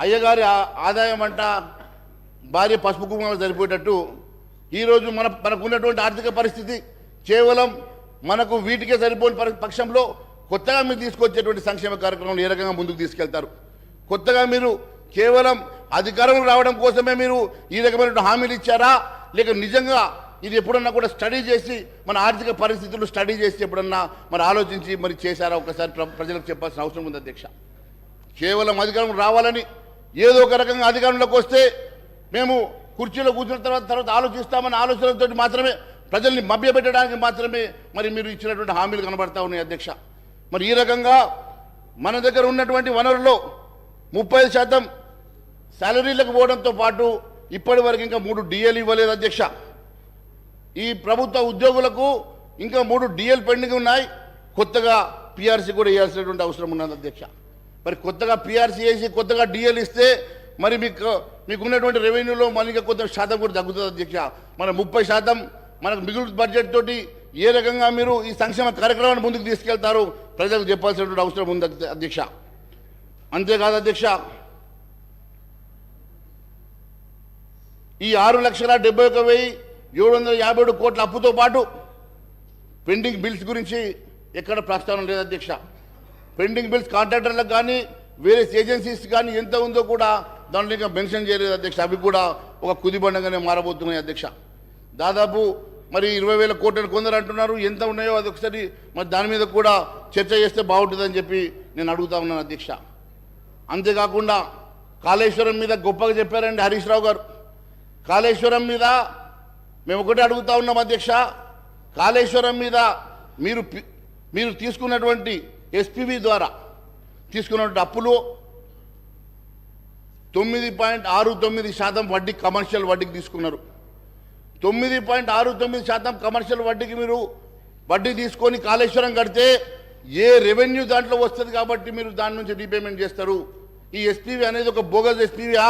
S12: అయ్యగారి ఆదాయం అంట భార్య పసుపు కుంకుమలు సరిపోయేటట్టు ఈరోజు మనకు ఉన్నటువంటి ఆర్థిక పరిస్థితి కేవలం మనకు వీటికే సరిపోని పక్షంలో కొత్తగా మీరు తీసుకొచ్చేటువంటి సంక్షేమ కార్యక్రమాలు ఏ రకంగా ముందుకు తీసుకెళ్తారు? కొత్తగా మీరు కేవలం అధికారంలో రావడం కోసమే మీరు ఈ రకమైన హామీలు ఇచ్చారా, లేక నిజంగా ఇది ఎప్పుడన్నా కూడా స్టడీ చేసి మన ఆర్థిక పరిస్థితులు స్టడీ చేసి ఎప్పుడన్నా మరి ఆలోచించి మరి చేశారా? ఒకసారి ప్రజలకు చెప్పాల్సిన అవసరం ఉంది అధ్యక్ష. కేవలం అధికారం రావాలని ఏదో ఒక రకంగా అధికారంలోకి వస్తే మేము కుర్చీలో కూర్చున్న తర్వాత ఆలోచిస్తామన్న ఆలోచనలతో మాత్రమే ప్రజల్ని మభ్యపెట్టడానికి మాత్రమే మరి మీరు ఇచ్చినటువంటి హామీలు కనబడతా ఉన్నాయి అధ్యక్ష. మరి ఈ రకంగా మన దగ్గర ఉన్నటువంటి వనరుల్లో 30% శాలరీలకు పోవడంతో పాటు ఇప్పటి వరకు ఇంకా 3 DL ఇవ్వలేదు అధ్యక్ష. ఈ ప్రభుత్వ ఉద్యోగులకు ఇంకా 3 DL పెండింగ్ ఉన్నాయి. కొత్తగా PRC కూడా ఇవ్వాల్సినటువంటి అవసరం ఉన్నది అధ్యక్ష. మరి కొత్తగా PRC వేసి కొత్తగా DL ఇస్తే మరి మీకున్నటువంటి రెవెన్యూలో మనకి కొంత శాతం కూడా తగ్గుతుంది అధ్యక్ష. మన 30% మనకు మిగులు బడ్జెట్ తోటి ఏ రకంగా మీరు ఈ సంక్షేమ కార్యక్రమాన్ని ముందుకు తీసుకెళ్తారో ప్రజలకు చెప్పాల్సినటువంటి అవసరం ఉంది అధ్యక్ష. అంతేకాదు అధ్యక్ష, ఈ 6,71,757 కోట్ల అప్పుతో పాటు పెండింగ్ బిల్స్ గురించి ఎక్కడ ప్రస్తావన లేదు అధ్యక్ష. పెండింగ్ బిల్స్ కాంట్రాక్టర్లకు కానీ వేరే ఏజెన్సీస్ కానీ ఎంత ఉందో కూడా దాంట్లో ఇంకా మెన్షన్ చేయలేదు అధ్యక్ష. అవి కూడా ఒక కుదిబండగానే మారబోతున్నాయి అధ్యక్ష. దాదాపు మరి 20,000 కోట్లను కొందరు అంటున్నారు, ఎంత ఉన్నాయో అది ఒకసారి మరి దాని మీద కూడా చర్చ చేస్తే బాగుంటుందని చెప్పి నేను అడుగుతా ఉన్నాను అధ్యక్ష. అంతేకాకుండా కాళేశ్వరం మీద గొప్పగా చెప్పారండి హరీష్ రావు గారు. కాళేశ్వరం మీద మేము ఒకటే అడుగుతా ఉన్నాం అధ్యక్ష, కాళేశ్వరం మీద మీరు తీసుకున్నటువంటి ఎస్పీవి ద్వారా తీసుకున్నటువంటి అప్పులు 9.69% వడ్డీ కమర్షియల్ వడ్డీకి తీసుకున్నారు. 9.69% కమర్షియల్ వడ్డీకి మీరు వడ్డీ తీసుకొని కాళేశ్వరం కడితే ఏ రెవెన్యూ దాంట్లో వస్తుంది కాబట్టి మీరు దాని నుంచి రీపేమెంట్ చేస్తారు. ఈ ఎస్పీవి అనేది ఒక బోగస్ ఎస్పీవా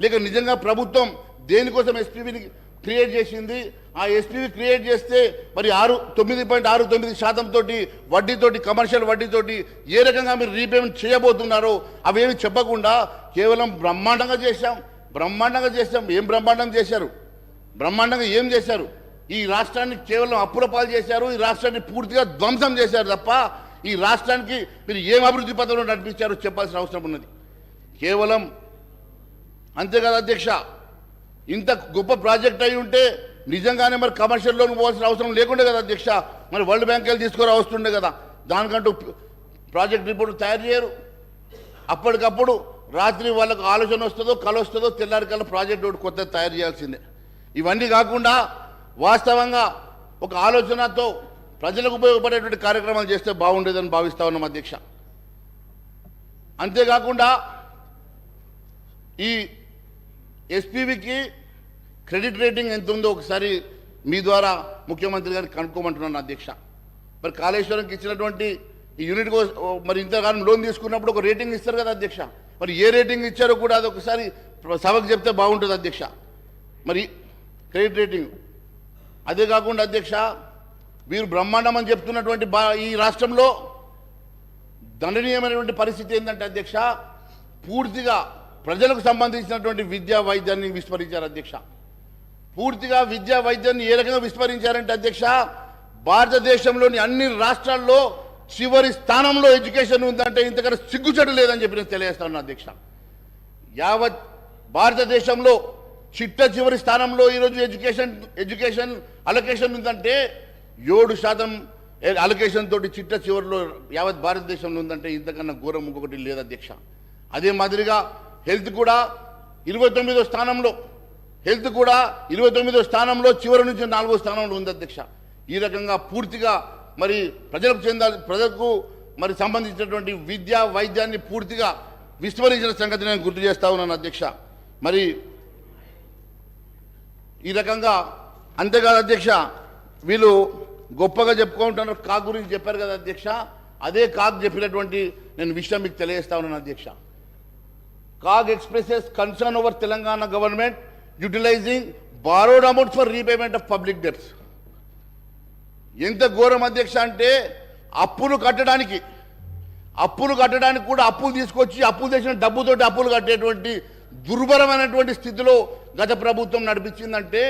S12: లేక నిజంగా ప్రభుత్వం దేనికోసం ఎస్పీవిని క్రియేట్ చేసింది? ఆ ఎస్పీవి క్రియేట్ చేస్తే మరి 9.69% తోటి వడ్డీతోటి కమర్షియల్ వడ్డీతోటి ఏ రకంగా మీరు రీపేమెంట్ చేయబోతున్నారో అవేమి చెప్పకుండా కేవలం బ్రహ్మాండంగా చేశాం. ఏం బ్రహ్మాండం చేశారు? బ్రహ్మాండంగా ఏం చేశారు? ఈ రాష్ట్రాన్ని కేవలం అప్పుల పాలు చేశారు. ఈ రాష్ట్రాన్ని పూర్తిగా ధ్వంసం చేశారు తప్ప ఈ రాష్ట్రానికి మీరు ఏం అభివృద్ధి పథంలో నడిపించారో చెప్పాల్సిన అవసరం ఉన్నది. కేవలం అంతేకాదు అధ్యక్ష, ఇంత గొప్ప ప్రాజెక్ట్ అయి ఉంటే నిజంగానే మరి కమర్షియల్ లోన్ పోవాల్సిన అవసరం లేకుండే కదా అధ్యక్ష. మరి వరల్డ్ బ్యాంక్ వెళ్ళి తీసుకురా వస్తుండే కదా. దానికంటూ ప్రాజెక్ట్ రిపోర్ట్ తయారు చేయరు. అప్పటికప్పుడు రాత్రి వాళ్ళకు ఆలోచన వస్తుందో కళ వస్తుందో తెల్లారికల్లా ప్రాజెక్ట్ ఒకటి కొత్త తయారు చేయాల్సిందే. ఇవన్నీ కాకుండా వాస్తవంగా ఒక ఆలోచనతో ప్రజలకు ఉపయోగపడేటువంటి కార్యక్రమాలు చేస్తే బాగుండేదని భావిస్తా ఉన్నాం అధ్యక్ష. అంతేకాకుండా ఈ ఎస్పీవికి క్రెడిట్ రేటింగ్ ఎంత ఉందో ఒకసారి మీ ద్వారా ముఖ్యమంత్రి గారిని కనుక్కోమంటున్నాను అధ్యక్ష. మరి కాళేశ్వరంకి ఇచ్చినటువంటి ఈ యూనిట్ మరి ఇంతకాలం లోన్ తీసుకున్నప్పుడు ఒక రేటింగ్ ఇస్తారు కదా అధ్యక్ష. మరి ఏ రేటింగ్ ఇచ్చారో కూడా అది ఒకసారి సభకు చెప్తే బాగుంటుంది అధ్యక్ష. మరి క్రెడిట్ రేటింగ్ అదే కాకుండా అధ్యక్ష, వీరు బ్రహ్మాండం అని చెప్తున్నటువంటి ఈ రాష్ట్రంలో దండనీయమైనటువంటి పరిస్థితి ఏంటంటే అధ్యక్ష, పూర్తిగా ప్రజలకు సంబంధించినటువంటి విద్యా వైద్యాన్ని విస్మరించారు అధ్యక్ష. పూర్తిగా విద్యా వైద్యాన్ని ఏ రకంగా విస్మరించారంటే అధ్యక్ష, భారతదేశంలోని అన్ని రాష్ట్రాల్లో చివరి స్థానంలో ఎడ్యుకేషన్ ఉందంటే ఇంతకన్నా సిగ్గుచెడు లేదని చెప్పి నేను తెలియజేస్తాను అధ్యక్ష. యావత్ భారతదేశంలో చిట్ట చివరి స్థానంలో ఈరోజు ఎడ్యుకేషన్ అలొకేషన్ ఉందంటే 7% అలొకేషన్ తోటి చిట్ట చివరిలో యావత్ భారతదేశంలో ఉందంటే ఇంతకన్నా ఘోరం ఇంకొకటి లేదు అధ్యక్ష. అదే మాదిరిగా హెల్త్ కూడా 29వ స్థానంలో, స్థానంలో చివరి నుంచి 4వ స్థానంలో ఉంది అధ్యక్ష. ఈ రకంగా పూర్తిగా మరి ప్రజలకు మరి సంబంధించినటువంటి విద్యా వైద్యాన్ని పూర్తిగా విస్మరించిన సంగతి నేను గుర్తు చేస్తా ఉన్నాను అధ్యక్ష. మరి ఈ రకంగా అంతేకాదు అధ్యక్ష, వీళ్ళు గొప్పగా చెప్పుకుంటున్నారు. కాగ్ గురించి చెప్పారు కదా అధ్యక్ష, అదే కాగ్ చెప్పినటువంటి నేను విషయం మీకు తెలియజేస్తా ఉన్నాను అధ్యక్ష. CAG expresses concern over Telangana government utilising borrowed amounts for repayment of public debts. ఎంత ఘోరం అధ్యక్ష అంటే అప్పులు కట్టడానికి కూడా అప్పులు తీసుకొచ్చి అప్పులు చేసిన డబ్బుతోటి అప్పులు కట్టేటువంటి దుర్భరమైనటువంటి స్థితిలో గత ప్రభుత్వం నడిపించిందంటే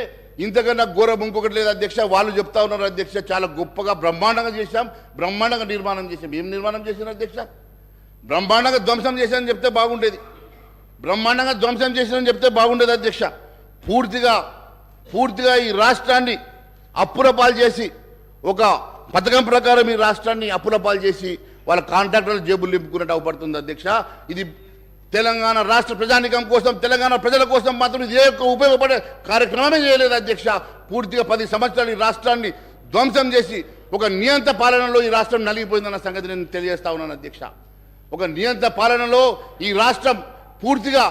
S12: ఇంతకన్నా ఘోరం ఇంకొకటి లేదు అధ్యక్ష. వాళ్ళు చెప్తా ఉన్నారు అధ్యక్ష, చాలా గొప్పగా బ్రహ్మాండంగా చేశాం, బ్రహ్మాండంగా నిర్మాణం చేశాం. ఏం నిర్మాణం చేశారు అధ్యక్ష? బ్రహ్మాండంగా ధ్వంసం చేశారని చెప్తే బాగుండేది. అధ్యక్ష. పూర్తిగా ఈ రాష్ట్రాన్ని అప్పుల పాలు చేసి, ఒక పథకం ప్రకారం ఈ రాష్ట్రాన్ని అప్పుల పాలు చేసి వాళ్ళ కాంట్రాక్టర్ల జేబులు నింపుకున్నట్టు అవపడుతుంది అధ్యక్ష. ఇది తెలంగాణ రాష్ట్ర ప్రజానికం కోసం, తెలంగాణ ప్రజల కోసం మాత్రం ఇది ఏ ఉపయోగపడే కార్యక్రమమే చేయలేదు అధ్యక్ష. పూర్తిగా 10 సంవత్సరాలు ఈ రాష్ట్రాన్ని ధ్వంసం చేసి ఒక నియంత్ర పాలనలో ఈ రాష్ట్రం నలిగిపోయిందన్న సంగతి నేను తెలియజేస్తా ఉన్నాను అధ్యక్ష. ఒక నియంత్ర పాలనలో ఈ రాష్ట్రం పూర్తిగా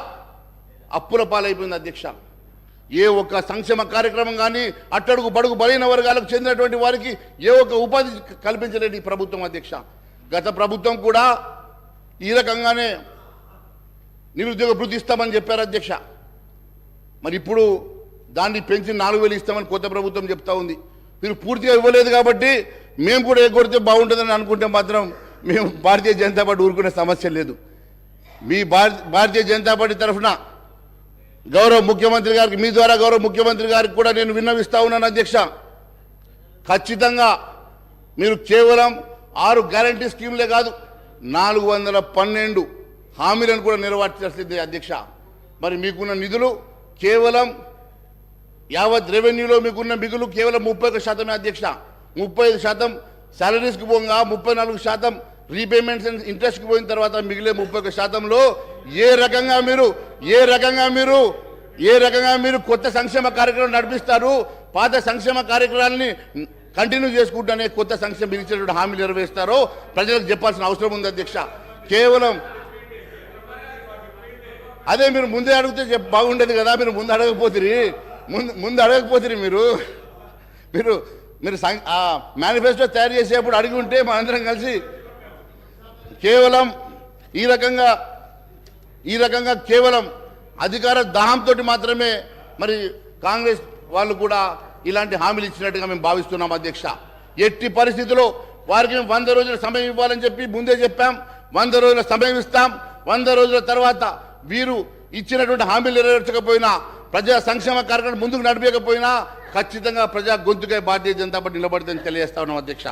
S12: అప్పుల పాలైపోయింది అధ్యక్ష. ఏ ఒక్క సంక్షేమ కార్యక్రమం కానీ అట్టడుగు బడుగు బలైన వర్గాలకు చెందినటువంటి వారికి ఏ ఒక్క ఉపాధి కల్పించలేదు ఈ ప్రభుత్వం అధ్యక్ష. గత ప్రభుత్వం కూడా ఈ రకంగానే నిరుద్యోగ భృతి ఇస్తామని చెప్పారు అధ్యక్ష. మరి ఇప్పుడు దాన్ని పెంచి 4,000 ఇస్తామని కొత్త ప్రభుత్వం చెప్తా ఉంది. మీరు పూర్తిగా ఇవ్వలేదు కాబట్టి మేము కూడా ఎగ్గొడితే బాగుంటుందని అనుకుంటే మాత్రం మేము భారతీయ జనతా పార్టీ ఊరుకునే సమస్య లేదు. మీ భారతీయ జనతా పార్టీ తరఫున గౌరవ ముఖ్యమంత్రి గారికి, మీ ద్వారా గౌరవ ముఖ్యమంత్రి గారికి కూడా నేను విన్నవిస్తా ఉన్నాను అధ్యక్ష. ఖచ్చితంగా మీరు కేవలం 6 గ్యారంటీ స్కీమ్లే కాదు 412 హామీలను కూడా నెరవేర్చాల్సిందే అధ్యక్ష. మరి మీకున్న నిధులు కేవలం యావత్ రెవెన్యూలో మీకున్న మిగులు కేవలం 31% అధ్యక్ష. 35% శాలరీస్కి పోగా 34% రీపేమెంట్స్ అండ్ ఇంట్రెస్ట్కి పోయిన తర్వాత మిగిలే 31%లో ఏ రకంగా మీరు కొత్త సంక్షేమ కార్యక్రమం నడిపిస్తారు, పాత సంక్షేమ కార్యక్రమాలని కంటిన్యూ చేసుకుంటూనే కొత్త సంక్షేమ ఇచ్చినటువంటి హామీలు నెరవేరుస్తారో ప్రజలకు చెప్పాల్సిన అవసరం ఉంది అధ్యక్ష. కేవలం అదే మీరు ముందే అడిగితే బాగుండేది కదా. మీరు ముందు అడగకపోతే మీరు మేనిఫెస్టో తయారు చేసేప్పుడు అడిగి ఉంటే మా అందరం కలిసి కేవలం ఈ రకంగా కేవలం అధికార దాహంతో మాత్రమే మరి కాంగ్రెస్ వాళ్ళు కూడా ఇలాంటి హామీలు ఇచ్చినట్టుగా మేము భావిస్తున్నాం అధ్యక్ష. ఎట్టి పరిస్థితుల్లో వారికి 100 రోజుల సమయం ఇవ్వాలని చెప్పి ముందే చెప్పాం. 100 రోజుల సమయం ఇస్తాం. 100 రోజుల తర్వాత వీరు ఇచ్చినటువంటి హామీలు నెరవేర్చకపోయినా, ప్రజా సంక్షేమ కార్యక్రమం ముందుకు నడిపేయకపోయినా ఖచ్చితంగా ప్రజా గొంతుకై భారతీయ జనతా పార్టీ నిలబడుతుందని తెలియజేస్తా ఉన్నాం అధ్యక్ష.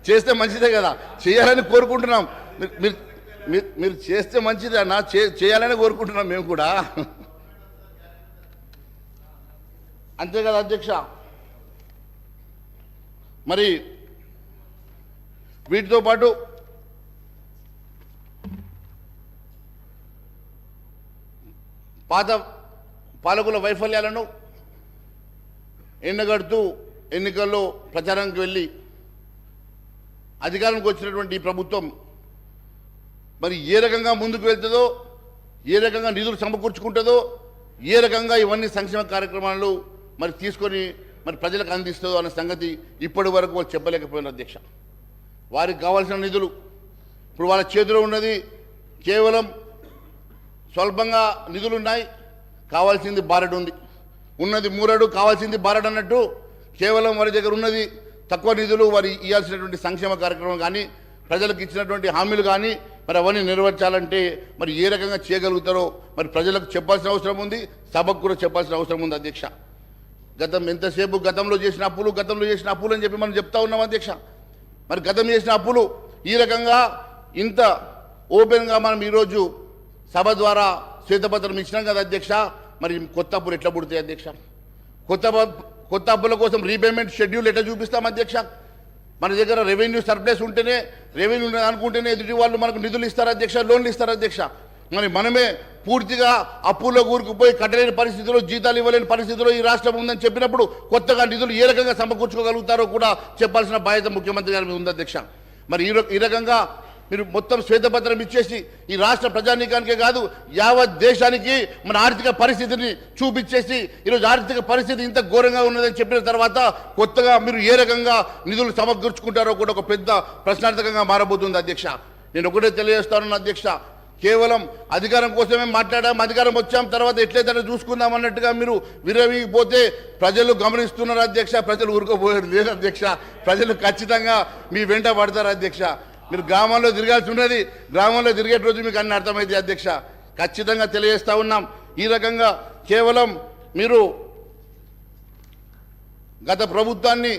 S12: చేస్తే మంచిదే కదా, చేయాలని కోరుకుంటున్నాం. మీరు చేస్తే మంచిదే అన్న, చేయాలని కోరుకుంటున్నాం మేము కూడా. అంతే కదా అధ్యక్ష. మరి వీటితో పాటు పాత పాలకుల వైఫల్యాలను ఎండగడుతూ ఎన్నికల్లో ప్రచారానికి వెళ్ళి అధికారానికి వచ్చినటువంటి ఈ ప్రభుత్వం మరి ఏ రకంగా ముందుకు వెళ్తుందో, ఏ రకంగా నిధులు సమకూర్చుకుంటుందో, ఏ రకంగా ఇవన్నీ సంక్షేమ కార్యక్రమాలు మరి తీసుకొని మరి ప్రజలకు అందిస్తుందో అన్న సంగతి ఇప్పటి వరకు వాళ్ళు చెప్పలేకపోయినారు అధ్యక్ష. వారికి కావాల్సిన నిధులు ఇప్పుడు వాళ్ళ చేతిలో ఉన్నది కేవలం స్వల్పంగా నిధులు ఉన్నాయి, కావాల్సింది బారెడు ఉంది. ఉన్నది మూరడు, కావాల్సింది బారెడు అన్నట్టు కేవలం వారి దగ్గర ఉన్నది తక్కువ నిధులు. వారి ఇవ్వాల్సినటువంటి సంక్షేమ కార్యక్రమం కానీ, ప్రజలకు ఇచ్చినటువంటి హామీలు కానీ మరి అవన్నీ నెరవేర్చాలంటే మరి ఏ రకంగా చేయగలుగుతారో మరి ప్రజలకు చెప్పాల్సిన అవసరం ఉంది, సభకు కూడా చెప్పాల్సిన అవసరం ఉంది అధ్యక్ష. ఎంతసేపు గతంలో చేసిన అప్పులు అని చెప్పి మనం చెప్తా ఉన్నాం అధ్యక్ష. మరి గతం చేసిన అప్పులు ఈ రకంగా ఇంత ఓపెన్గా మనం ఈరోజు సభ ద్వారా శ్వేతపత్రం ఇచ్చినాం కదా అధ్యక్ష. మరి కొత్త అప్పులు ఎట్లా పుడతాయి అధ్యక్ష? కొత్త అప్పుల కోసం రీపేమెంట్ షెడ్యూల్ ఎట్లా చూపిస్తాం అధ్యక్ష? మన దగ్గర రెవెన్యూ సర్ప్లస్ ఉంటేనే, రెవెన్యూ అనుకుంటేనే ఎదుటి వాళ్ళు మనకు నిధులు ఇస్తారు అధ్యక్ష, లోన్లు ఇస్తారు అధ్యక్ష. మరి మనమే పూర్తిగా అప్పుల్లో కూరుకుపోయి కట్టలేని పరిస్థితుల్లో, జీతాలు ఇవ్వలేని పరిస్థితుల్లో ఈ రాష్ట్రం ఉందని చెప్పినప్పుడు కొత్తగా నిధులు ఏ రకంగా సమకూర్చుకోగలుగుతారో కూడా చెప్పాల్సిన బాధ్యత ముఖ్యమంత్రి గారి మీద ఉంది అధ్యక్ష. మరి ఈ రకంగా మీరు మొత్తం శ్వేతపత్రం ఇచ్చేసి ఈ రాష్ట్ర ప్రజానీకానికే కాదు యావత్ దేశానికి మన ఆర్థిక పరిస్థితిని చూపించేసి ఈరోజు ఆర్థిక పరిస్థితి ఇంత ఘోరంగా ఉన్నదని చెప్పిన తర్వాత కొత్తగా మీరు ఏ రకంగా నిధులు సమకూర్చుకుంటారో కూడా ఒక పెద్ద ప్రశ్నార్థకంగా మారబోతుంది అధ్యక్ష. నేను ఒకటే తెలియజేస్తాను అధ్యక్ష, కేవలం అధికారం కోసమే మాట్లాడాం, అధికారం వచ్చాం, తర్వాత ఎట్లయితే చూసుకుందాం అన్నట్టుగా మీరు విరవిపోతే ప్రజలు గమనిస్తున్నారు అధ్యక్ష. ప్రజలు ఊరుకోపోయారు లేదు అధ్యక్ష. ప్రజలు ఖచ్చితంగా మీ వెంట పడతారు అధ్యక్ష. మీరు గ్రామాల్లో తిరగాల్సి ఉన్నది, గ్రామంలో తిరిగే రోజు మీకు అన్ని అర్థమైతే అధ్యక్ష. ఖచ్చితంగా తెలియజేస్తా ఉన్నాం. ఈ రకంగా కేవలం మీరు గత ప్రభుత్వాన్ని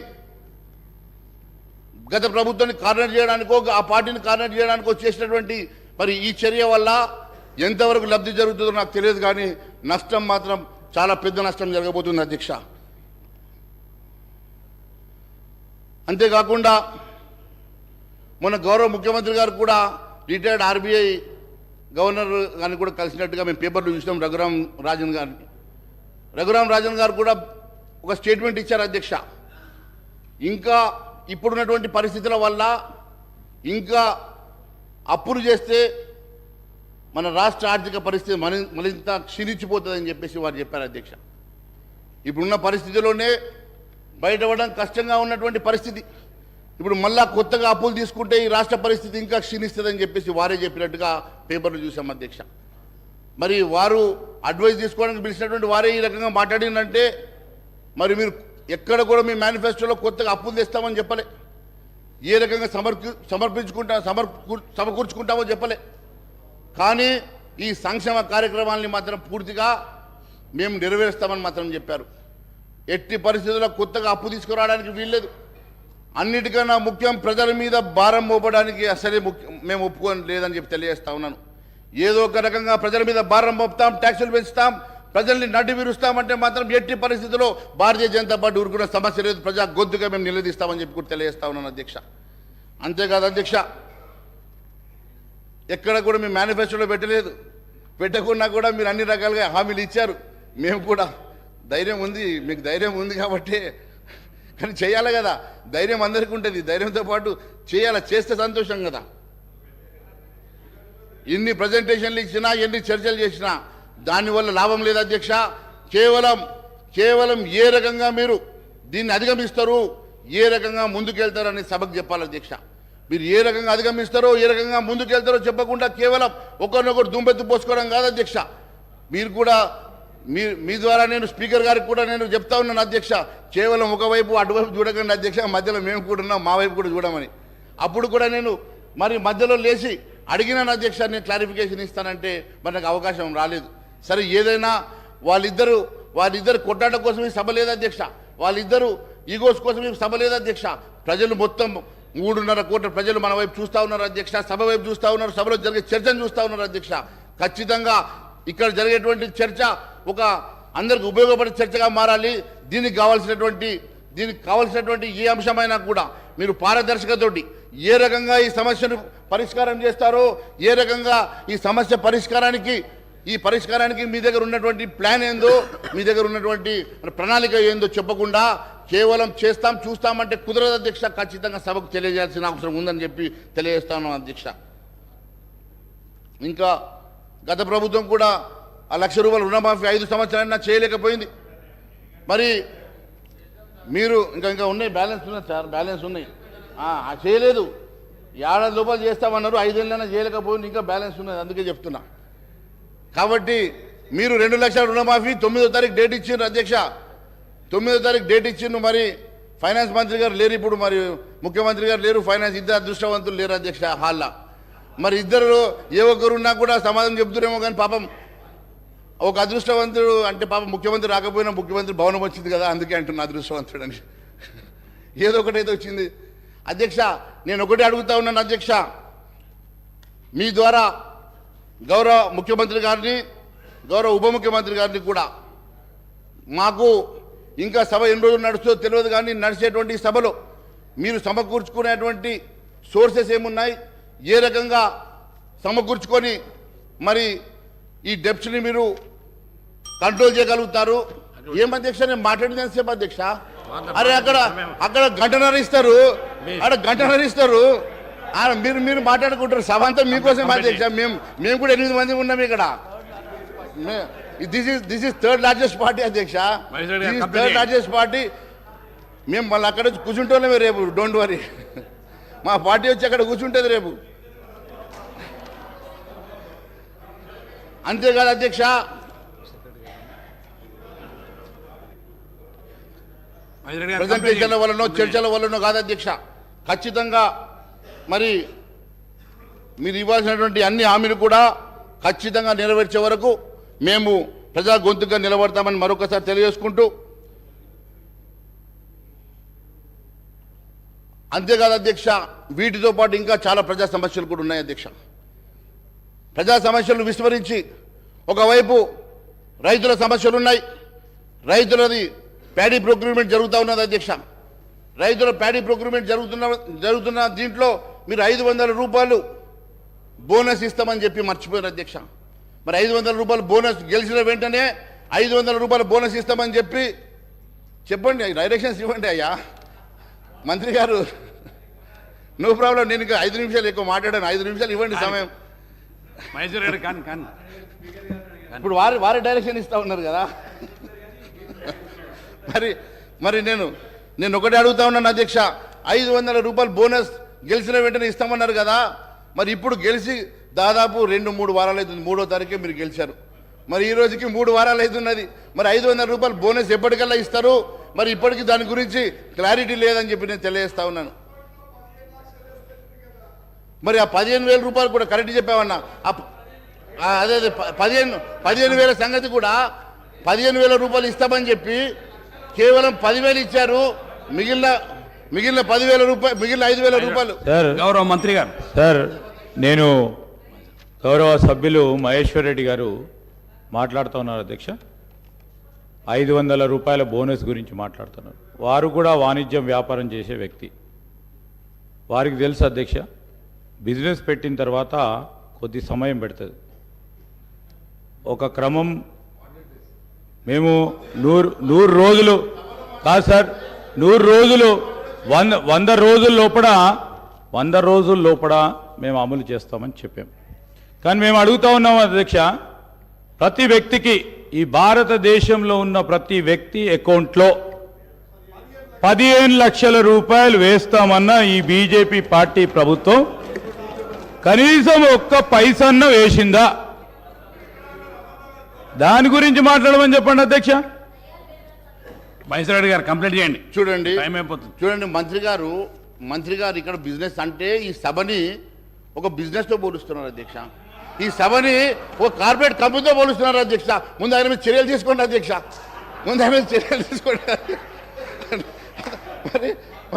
S12: కార్నర్ చేయడానికో, ఆ పార్టీని కార్నర్ చేయడానికో చేసినటువంటి మరి ఈ చర్య వల్ల ఎంతవరకు లబ్ధి జరుగుతుందో నాకు తెలియదు, కానీ నష్టం మాత్రం చాలా పెద్ద నష్టం జరగబోతుంది అధ్యక్ష. అంతేకాకుండా మొన్న గౌరవ ముఖ్యమంత్రి గారు కూడా రిటైర్డ్ ఆర్బీఐ గవర్నర్ గారిని కూడా కలిసినట్టుగా మేము పేపర్లు చూసినాం. రఘురామ్ రాజన్ గారు కూడా ఒక స్టేట్మెంట్ ఇచ్చారు అధ్యక్ష. ఇంకా ఇప్పుడున్నటువంటి పరిస్థితుల వల్ల ఇంకా అప్పులు చేస్తే మన రాష్ట్ర ఆర్థిక పరిస్థితి మరింత క్షీణించిపోతుందని చెప్పేసి వారు చెప్పారు అధ్యక్ష. ఇప్పుడున్న పరిస్థితిలోనే బయటపడడం కష్టంగా ఉన్నటువంటి పరిస్థితి. ఇప్పుడు మళ్ళా కొత్తగా అప్పులు తీసుకుంటే ఈ రాష్ట్ర పరిస్థితి ఇంకా క్షీణిస్తుందని చెప్పేసి వారే చెప్పినట్టుగా పేపర్లు చూసాం అధ్యక్ష. మరి వారు అడ్వైజ్ తీసుకోవడానికి పిలిచినటువంటి వారే ఈ రకంగా మాట్లాడిందంటే మరి మీరు ఎక్కడ కూడా మీ మేనిఫెస్టోలో కొత్తగా అప్పులు తెస్తామని చెప్పలే, ఏ రకంగా సమకూర్చుకుంటామో చెప్పలే. కానీ ఈ సంక్షేమ కార్యక్రమాలని మాత్రం పూర్తిగా మేము నెరవేరుస్తామని మాత్రం చెప్పారు. ఎట్టి పరిస్థితుల్లో కొత్తగా అప్పు తీసుకురావడానికి వీల్లేదు. అన్నిటికన్నా ముఖ్యం ప్రజల మీద భారం మోపడానికి అసలే మేము ఒప్పుకోని లేదని చెప్పి తెలియజేస్తా ఉన్నాను. ఏదో ఒక రకంగా ప్రజల మీద భారం మోపుతాం, ట్యాక్సులు పెంచుతాం, ప్రజల్ని నడ్డి విరుస్తామంటే మాత్రం ఎట్టి పరిస్థితుల్లో భారతీయ జనతా పార్టీ ఊరుకున్న సమస్య లేదు. ప్రజా గొంతుగా మేము నిలదీస్తామని చెప్పి కూడా తెలియజేస్తా ఉన్నాను అధ్యక్ష. అంతేకాదు అధ్యక్ష, ఎక్కడ కూడా మేము మేనిఫెస్టోలో పెట్టలేదు. పెట్టకున్నా కూడా మీరు అన్ని రకాలుగా హామీలు ఇచ్చారు. మేము కూడా ధైర్యం ఉంది, మీకు ధైర్యం ఉంది కాబట్టి, కానీ చేయాలి కదా. ధైర్యం అందరికీ ఉంటుంది, ధైర్యంతో పాటు చేయాలి, చేస్తే సంతోషం కదా. ఎన్ని ప్రజెంటేషన్లు ఇచ్చినా, ఎన్ని చర్చలు చేసినా దానివల్ల లాభం లేదు అధ్యక్ష. కేవలం ఏ రకంగా మీరు దీన్ని అధిగమిస్తారు, ఏ రకంగా ముందుకెళ్తారని సభకు చెప్పాలి అధ్యక్ష. మీరు ఏ రకంగా అధిగమిస్తారో, ఏ రకంగా ముందుకెళ్తారో చెప్పకుండా కేవలం ఒకరినొకరు దుంపెత్తు పోసుకోవడం కాదు అధ్యక్ష. మీరు కూడా మీ ద్వారా నేను స్పీకర్ గారికి కూడా నేను చెప్తా ఉన్నాను అధ్యక్ష, కేవలం ఒకవైపు అటువైపు చూడకండి అధ్యక్ష, మధ్యలో మేము కూడా ఉన్నాం, మా వైపు కూడా చూడమని. అప్పుడు కూడా నేను మరి మధ్యలో లేచి అడిగినాను అధ్యక్ష, నేను క్లారిఫికేషన్ ఇస్తానంటే మరి నాకు అవకాశం రాలేదు. సరే, ఏదైనా వాళ్ళిద్దరు కొట్టాట కోసం ఈ సభ లేదు అధ్యక్ష, వాళ్ళిద్దరు ఈగోస్ కోసం ఈ సభ లేదు అధ్యక్ష. ప్రజలు మొత్తం 3.5 కోట్ల ప్రజలు మన వైపు చూస్తూ ఉన్నారు అధ్యక్ష, సభ వైపు చూస్తూ ఉన్నారు, సభలో జరిగే చర్చను చూస్తూ ఉన్నారు అధ్యక్ష. ఖచ్చితంగా ఇక్కడ జరిగేటువంటి చర్చ ఒక అందరికి ఉపయోగపడే చర్చగా మారాలి. దీనికి కావాల్సినటువంటి ఏ అంశమైనా కూడా మీరు పారదర్శకతోటి ఏ రకంగా ఈ సమస్యను పరిష్కారం చేస్తారో, ఏ రకంగా ఈ సమస్య పరిష్కారానికి మీ దగ్గర ఉన్నటువంటి ప్లాన్ ఏందో, మీ దగ్గర ఉన్నటువంటి ప్రణాళిక ఏందో చెప్పకుండా కేవలం చూస్తామంటే కుదరదు అధ్యక్ష. ఖచ్చితంగా సభకు తెలియజేయాల్సిన అవసరం ఉందని చెప్పి తెలియజేస్తాను అధ్యక్ష. ఇంకా గత ప్రభుత్వం కూడా ఆ ₹1,00,000 రుణమాఫీ 5 సంవత్సరాలైనా చేయలేకపోయింది. మరి మీరు ఇంకా ఉన్నాయి, బ్యాలెన్స్ ఉన్నాయి సార్, బ్యాలెన్స్ ఉన్నాయి, చేయలేదు. ఏడాది లోపల చేస్తామన్నారు, 5 ఏళ్ళైనా చేయలేకపోయింది, ఇంకా బ్యాలెన్స్ ఉన్నది, అందుకే చెప్తున్నా. కాబట్టి మీరు 2 లక్షల రుణమాఫీ 9వ తారీఖు డేట్ ఇచ్చిండ్రు అధ్యక్ష, 9వ తారీఖు డేట్ ఇచ్చిండ్రు. మరి ఫైనాన్స్ మంత్రి గారు లేరు ఇప్పుడు, మరి ముఖ్యమంత్రి గారు లేరు, ఫైనాన్స్ ఇద్దరు అదృష్టవంతులు లేరు అధ్యక్ష హాల్లో. మరి ఇద్దరు ఏ ఒక్కరున్నా కూడా సమాధానం చెబుతురేమో, కానీ పాపం ఒక అదృష్టవంతుడు అంటే పాపం ముఖ్యమంత్రి రాకపోయినా ముఖ్యమంత్రి భవనం వచ్చింది కదా, అందుకే అంటున్నా అదృష్టవంతుడు అని. ఏదో ఒకటైతే వచ్చింది అధ్యక్ష. నేను ఒకటే అడుగుతా ఉన్నాను అధ్యక్ష, మీ ద్వారా గౌరవ ముఖ్యమంత్రి గారిని, గౌరవ ఉప ముఖ్యమంత్రి గారిని కూడా, మాకు ఇంకా సభ ఎన్ని రోజులు నడుస్తుందో తెలియదు, కానీ నడిచేటువంటి సభలో మీరు సమకూర్చుకునేటువంటి సోర్సెస్ ఏమున్నాయి, ఏ రకంగా సమకూర్చుకొని మరి ఈ డెప్స్ని మీరు కంట్రోల్ చేయగలుగుతారు. ఏం అధ్యక్ష, నేను మాట్లాడింది ఎంతసేపు అధ్యక్ష? అరే అక్కడ గంటన్నర ఇస్తారు, మీరు మాట్లాడుకుంటారు, సభ అంతా మీకోసం అధ్యక్ష. మేము కూడా 8 మంది ఉన్నాం ఇక్కడ. This is third largest party అధ్యక్ష, థర్డ్ లార్జెస్ట్ పార్టీ. మేము మళ్ళీ అక్కడ వచ్చి కూర్చుంటున్నామే రేపు, డోంట్ వరీ. మా పార్టీ వచ్చి అక్కడ కూర్చుంటుంది రేపు. అంతేకాదు అధ్యక్ష, ప్రజెంటేషన్ల వల్లనో చర్చల వల్లనో కాదు అధ్యక్ష, ఖచ్చితంగా మరి మీరు ఇవ్వాల్సినటువంటి అన్ని హామీలు కూడా ఖచ్చితంగా నెరవేర్చే వరకు మేము ప్రజా గొంతుగా నిలబడతామని మరొకసారి తెలియజేసుకుంటూ, అంతేకాదు అధ్యక్ష, వీటితో పాటు ఇంకా చాలా ప్రజా సమస్యలు కూడా ఉన్నాయి అధ్యక్ష. ప్రజా సమస్యలు విస్మరించి ఒకవైపు రైతుల సమస్యలు ఉన్నాయి, రైతులది ప్యాడీ ప్రొక్యూర్మెంట్ జరుగుతూ ఉన్నది అధ్యక్ష. రైతుల ప్యాడీ ప్రొక్యూర్మెంట్ జరుగుతున్న దీంట్లో మీరు ₹500 బోనస్ ఇస్తామని చెప్పి మర్చిపోయారు అధ్యక్ష. మరి ₹500 బోనస్ గెలిచిన వెంటనే ₹500 బోనస్ ఇస్తామని చెప్పండి, డైరెక్షన్స్ ఇవ్వండి అయ్యా మంత్రి గారు. నో ప్రాబ్లం, నేను ఇంకా 5 నిమిషాలు ఎక్కువ మాట్లాడాను, 5 నిమిషాలు ఇవ్వండి సమయం. ఇప్పుడు వారి డైరెక్షన్ ఇస్తా ఉన్నారు కదా. మరి నేను ఒకటే అడుగుతా ఉన్నాను అధ్యక్ష, ₹500 బోనస్ గెలిచిన వెంటనే ఇస్తామన్నారు కదా. మరి ఇప్పుడు గెలిచి దాదాపు 2-3 వారాలు అవుతుంది, 3వ తారీఖే మీరు గెలిచారు. మరి ఈ రోజుకి 3 వారాలు అవుతున్నది. మరి ₹500 బోనస్ ఎప్పటికల్లా ఇస్తారు? మరి ఇప్పటికీ దాని గురించి క్లారిటీ లేదని చెప్పి నేను తెలియజేస్తా ఉన్నాను. మరి ఆ ₹15,000 కూడా కరెక్ట్ చెప్పామన్నా, అదే 15,000 సంగతి కూడా 15,000 రూపాయలు ఇస్తామని చెప్పి కేవలం 10,000 ఇచ్చారు. మిగిలిన 10,000 రూపాయలు, మిగిలిన 5,000 రూపాయలు.
S3: సార్, గౌరవ మంత్రి గారు, సార్ నేను గౌరవ సభ్యులు మహేశ్వర్ రెడ్డి గారు మాట్లాడుతూ ఉన్నారు అధ్యక్ష. 500 రూపాయల బోనస్ గురించి మాట్లాడుతున్నారు. వారు కూడా వాణిజ్యం వ్యాపారం చేసే వ్యక్తి. వారికి తెలుసు అధ్యక్ష, బిజినెస్ పెట్టిన తర్వాత కొద్ది సమయం పెడుతుంది. ఒక క్రమం మేము 100 రోజులు కాదు సార్, 100 రోజులు 100 రోజుల లోపల మేము అమలు చేస్తామని చెప్పాం. కానీ మేము అడుగుతూ ఉన్నాం అధ్యక్ష, ప్రతి వ్యక్తికి, ఈ భారతదేశంలో ఉన్న ప్రతి వ్యక్తి అకౌంట్లో 15 లక్షల రూపాయలు వేస్తామన్న ఈ బీజేపీ పార్టీ ప్రభుత్వం కనీసం ఒక్క పైసన్న వేసిందా? దాని గురించి మాట్లాడమని చెప్పండి అధ్యక్ష. మహేశ్వర రెడ్డి గారు కంప్లైంట్ చేయండి.
S12: చూడండి,
S3: టైం అయిపోతుంది.
S12: చూడండి మంత్రి గారు ఇక్కడ బిజినెస్ అంటే ఈ సభని ఒక బిజినెస్తో పోలుస్తున్నారు అధ్యక్ష. ఈ సభని ఒక కార్పొరేట్ కంపెనీతో పోలుస్తున్నారు అధ్యక్ష. ముందు ఆయన మీద చర్యలు తీసుకోండి అధ్యక్ష, ముందు ఆయన మీద చర్యలు తీసుకోండి.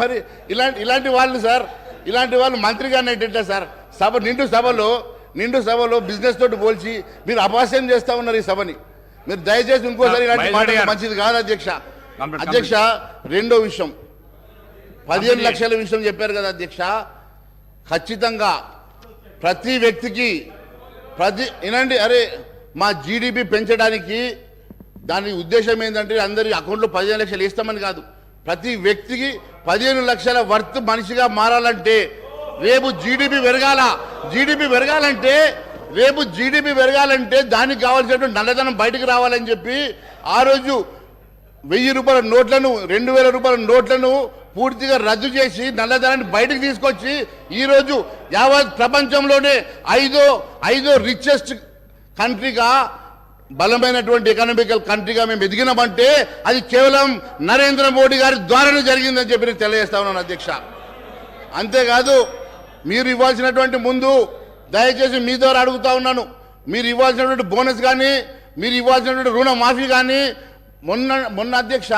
S12: మరి ఇలాంటి వాళ్ళు సార్, ఇలాంటి వాళ్ళు మంత్రి గారిని ఏంటంటే సార్, నిండు సభలో బిజినెస్ తోటి పోల్చి మీరు అపహాస్యం చేస్తూ ఉన్నారు ఈ సభని. మీరు దయచేసి ఇంకోసారి ఇలాంటి మాట మంచిది కాదు అధ్యక్ష. అధ్యక్ష, రెండో విషయం, 15 లక్షల విషయం చెప్పారు కదా అధ్యక్ష. ఖచ్చితంగా ప్రతి వ్యక్తికి వినండి, అరే మా జీడిపి పెంచడానికి దాని ఉద్దేశం ఏంటంటే అందరి అకౌంట్లో 15 లక్షలు వేస్తామని కాదు, ప్రతి వ్యక్తికి 15 లక్షల వర్త్ మనిషిగా మారాలంటే రేపు జీడిపి పెరగాలంటే దానికి కావాల్సినటువంటి నల్లధనం బయటకు రావాలని చెప్పి ఆ రోజు 1000 రూపాయల నోట్లను, 2000 రూపాయల నోట్లను పూర్తిగా రద్దు చేసి నల్లధనాన్ని బయటకు తీసుకొచ్చి ఈరోజు యావత్ ప్రపంచంలోనే ఐదో రిచెస్ట్ కంట్రీగా, బలమైనటువంటి ఎకనామికల్ కంట్రీగా మేము ఎదిగినామంటే అది కేవలం నరేంద్ర మోడీ గారి ద్వారానే జరిగిందని చెప్పి నేను తెలియజేస్తా ఉన్నాను అధ్యక్ష. అంతేకాదు, మీరు ఇవ్వాల్సినటువంటి ముందు దయచేసి మీ ద్వారా అడుగుతా ఉన్నాను, మీరు ఇవ్వాల్సినటువంటి బోనస్ కానీ, మీరు ఇవ్వాల్సినటువంటి రుణమాఫీ కానీ, మొన్న అధ్యక్ష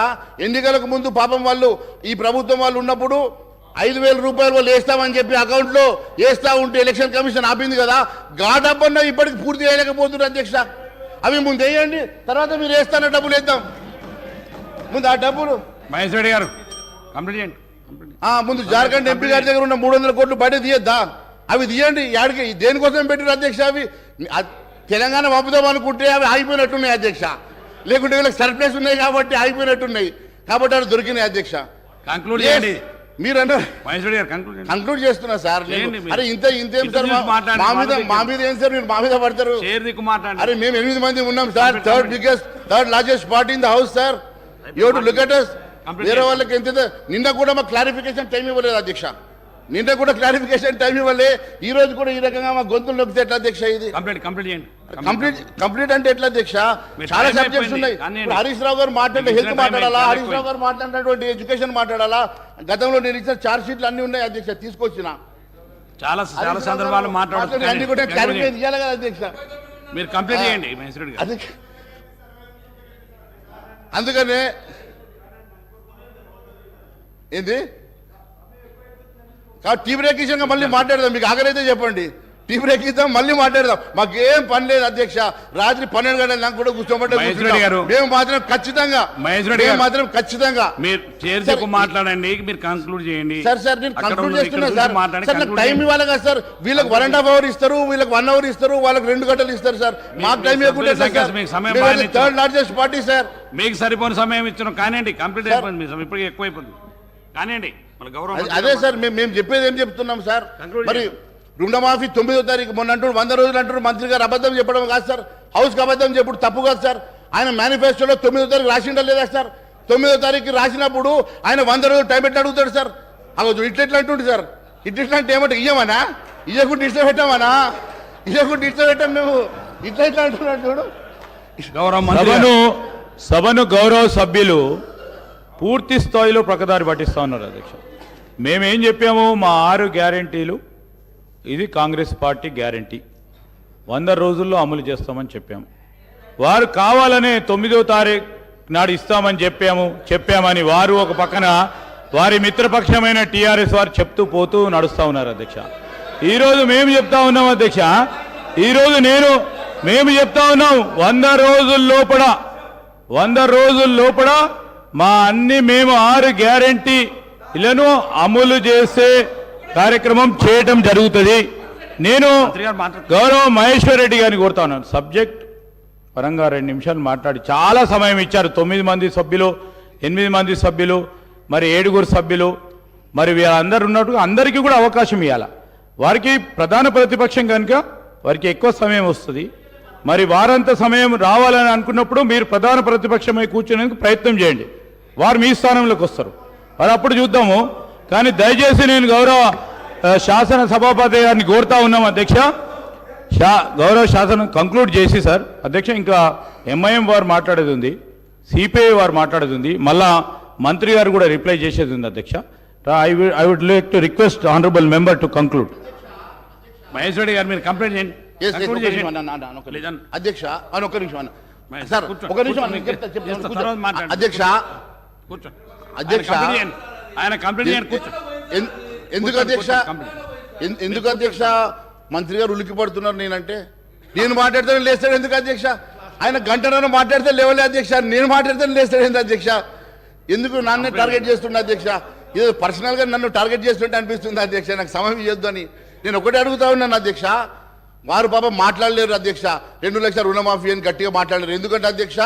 S12: ఎన్నికలకు ముందు పాపం వాళ్ళు, ఈ ప్రభుత్వం వాళ్ళు ఉన్నప్పుడు 5,000 రూపాయలు వాళ్ళు వేస్తామని చెప్పి అకౌంట్లో వేస్తా ఉంటే ఎలక్షన్ కమిషన్ ఆపింది కదా, గాడబ్బన్న ఇప్పటికి పూర్తి చేయలేకపోతున్నారు అధ్యక్ష. అవి ముందు వేయండి, తర్వాత మీరు వేస్తాన డబ్బులు వేద్దాం. ముందు ఆ డబ్బులు
S3: మహేశ్వర గారు కంప్లీట్ చేయండి.
S12: ముందు జార్ఖండ్ ఎంపీ గారి దగ్గర ఉన్న 300 కోట్లు బయట తీయద్దా? అవి తీయండి. యాడికి దేనికోసం పెట్టారు అధ్యక్ష? అవి తెలంగాణ పంపుదాం అనుకుంటే అవి ఆగిపోయినట్టున్నాయి అధ్యక్ష. లేకుంటే వీళ్ళకి సర్ప్లస్ ఉన్నాయి కాబట్టి ఆగిపోయినట్టున్నాయి, కాబట్టి అవి దొరికినాయి అధ్యక్ష.
S3: కంక్లూడ్ చేయండి.
S12: మీరు అన్నారు కంక్లూడ్ చేస్తున్నా సార్. అరే ఇంతేం సార్, మా మీద ఏం సార్ మీరు మా మీద పడతారు? అరే మేము 8 మంది ఉన్నాం sir, third largest party in the house sir. You to look at us. వేరే వాళ్ళకి ఎంత నిన్న కూడా మాకు క్లారిఫికేషన్ టైం ఇవ్వలేదు అధ్యక్ష. ఈ రోజు కూడా ఈ రకంగా మా గొంతులు నొక్కితే ఎట్లా అధ్యక్ష? ఇది కంప్లీట్ అంటే ఎట్లా అధ్యక్ష? చాలా సబ్జెక్ట్స్ ఉన్నాయి. హరీష్ రావు గారు మాట్లాడే హెల్త్ మాట్లాడాలా, హరీష్ రావు గారు మాట్లాడినటువంటి ఎడ్యుకేషన్ మాట్లాడాలా, గతంలో నేను ఇచ్చిన చార్జ్ షీట్లు అన్ని ఉన్నాయి అధ్యక్ష, తీసుకొచ్చిన
S3: చాలా సందర్భాలు మాట్లాడుతున్నాయి.
S12: అన్ని కూడా క్లారిఫై చేయాలి కదా అధ్యక్ష.
S3: మీరు కంప్లీట్ చేయండి.
S12: అందుకనే ఏంది టీ బ్రేక్ ఇచ్చాక మళ్ళీ మాట్లాడదాం. మీకు ఆగరైతే చెప్పండి, టీ బ్రేక్ ఇద్దాం, మళ్ళీ మాట్లాడదాం. మాకేం పని లేదు అధ్యక్ష. రాత్రి 12 గంటల నాకు కూడా కూర్చోబట్టే మేము మాత్రం ఖచ్చితంగా
S3: మీరు మాట్లాడండి, మీరు కంక్లూడ్ చేయండి.
S12: సార్ నేను కంక్లూడ్ చేస్తున్నా సార్. నాకు టైం ఇవ్వాలి కదా సార్. వీళ్ళకి 1.5 అవర్ ఇస్తారు, వీళ్ళకి 1 అవర్ ఇస్తారు, వాళ్ళకి 2 గంటలు ఇస్తారు సార్. మాకు టైం ఇవ్వకుండా థర్డ్ లార్జెస్ట్ పార్టీ సార్.
S3: మీకు సరిపోయిన సమయం ఇచ్చినాం కానీ కంప్లీట్ అయిపోయింది. ఇప్పటికీ ఎక్కువైపోయింది కానీ
S12: అదే సార్ మేము చెప్పేది ఏం చెప్తున్నాం సార్. మరి రుణమాఫీ 9వ తారీఖు మొన్న అంటారు, 100 రోజులు అంటారు. మంత్రి గారు అబద్ధం చెప్పడం కాదు సార్, హౌస్కి అబద్ధం చెప్పుడు తప్పు కాదు సార్. ఆయన మేనిఫెస్టోలో 9వ తారీఖు రాసిండా లేదా సార్? 9వ తారీఖు రాసినప్పుడు ఆయన 100 రోజులు టైం పెట్టి అడుగుతాడు సార్. అగో ఇట్లా అంటుండే సార్. ఇట్లా అంటే ఏమంటే ఇయ్యమనా, ఇయ్యకుండా ఇట్లా పెట్టామనా, ఇయ్యకుండా ఇట్లా పెట్టాం మేము, ఇట్లా అంటున్నాడు చూడు.
S3: సభను గౌరవ సభ్యులు పూర్తి స్థాయిలో ప్రకదారి పట్టిస్తా ఉన్నారు అధ్యక్ష. మేమేం చెప్పాము, మా 6 గ్యారెంటీలు, ఇది కాంగ్రెస్ పార్టీ గ్యారెంటీ.
S9: 100 రోజుల్లో అమలు చేస్తామని చెప్పాము. వారు కావాలనే 9వ తారీఖు నాడు ఇస్తామని చెప్పామని వారు ఒక పక్కన వారి మిత్రపక్షమైన టీఆర్ఎస్ వారు చెప్తూ పోతూ నడుస్తూ ఉన్నారు అధ్యక్ష. ఈరోజు మేము చెప్తా ఉన్నాం అధ్యక్ష, ఈరోజు మేము చెప్తా ఉన్నాం 100 రోజుల లోపల మా మేము 6 గ్యారెంటీలను అమలు చేసే కార్యక్రమం చేయటం జరుగుతుంది. నేను గౌరవ మహేశ్వర్ రెడ్డి గారిని కోరుతా ఉన్నాను, సబ్జెక్ట్ పరంగా 2 నిమిషాలు మాట్లాడి చాలా సమయం ఇచ్చారు. 9 మంది సభ్యులు, 8 మంది సభ్యులు, మరి 7 సభ్యులు, మరి వీళ్ళందరూ ఉన్నట్టు అందరికీ కూడా అవకాశం ఇవ్వాలి. వారికి ప్రధాన ప్రతిపక్షం కనుక వారికి ఎక్కువ సమయం వస్తుంది. మరి వారంత సమయం రావాలని అనుకున్నప్పుడు మీరు ప్రధాన ప్రతిపక్షమై కూర్చునేందుకు ప్రయత్నం చేయండి. వారు మీ స్థానంలోకి వస్తారు, మరి అప్పుడు చూద్దాము. కానీ దయచేసి నేను గౌరవ శాసన సభాపతి గారిని కోరుతా ఉన్నాం అధ్యక్ష, గౌరవ శాసనం కంక్లూడ్ చేసి సార్ అధ్యక్ష, ఇంకా ఎంఐఎం వారు మాట్లాడేది ఉంది, సిపిఐ వారు మాట్లాడేది ఉంది, మళ్ళా మంత్రి గారు కూడా రిప్లై చేసేది ఉంది అధ్యక్ష. I would like to request honourable member to conclude. Mahesh Reddy garu మీరు కంప్లైంట్ చేయండి
S12: అధ్యక్ష. ఒక్క నిమిషం సార్, ఒక నిమిషం అధ్యక్ష.
S9: ఆయన కంప్లైంట్ చేయండి.
S12: ఎందుకు అధ్యక్ష మంత్రి గారు ఉలికి పడుతున్నారు? నేను మాట్లాడితే లేస్తాడు ఎందుకు అధ్యక్ష? ఆయన గంటనర మాట్లాడితే లేవలే అధ్యక్ష, నేను మాట్లాడితే లేస్తాడు ఎందుకు అధ్యక్ష? ఎందుకు నన్ను టార్గెట్ చేస్తుండే అధ్యక్ష? ఏదో పర్సనల్గా నన్ను టార్గెట్ చేస్తుంటే అనిపిస్తుంది అధ్యక్ష. నాకు సమయం ఇవ్వద్దు అని నేను ఒకటే అడుగుతా ఉన్నాను అధ్యక్ష. వారు పాపం మాట్లాడలేరు అధ్యక్ష. 2 లక్షల రుణమాఫీ అని గట్టిగా మాట్లాడలేరు. ఎందుకంటే అధ్యక్ష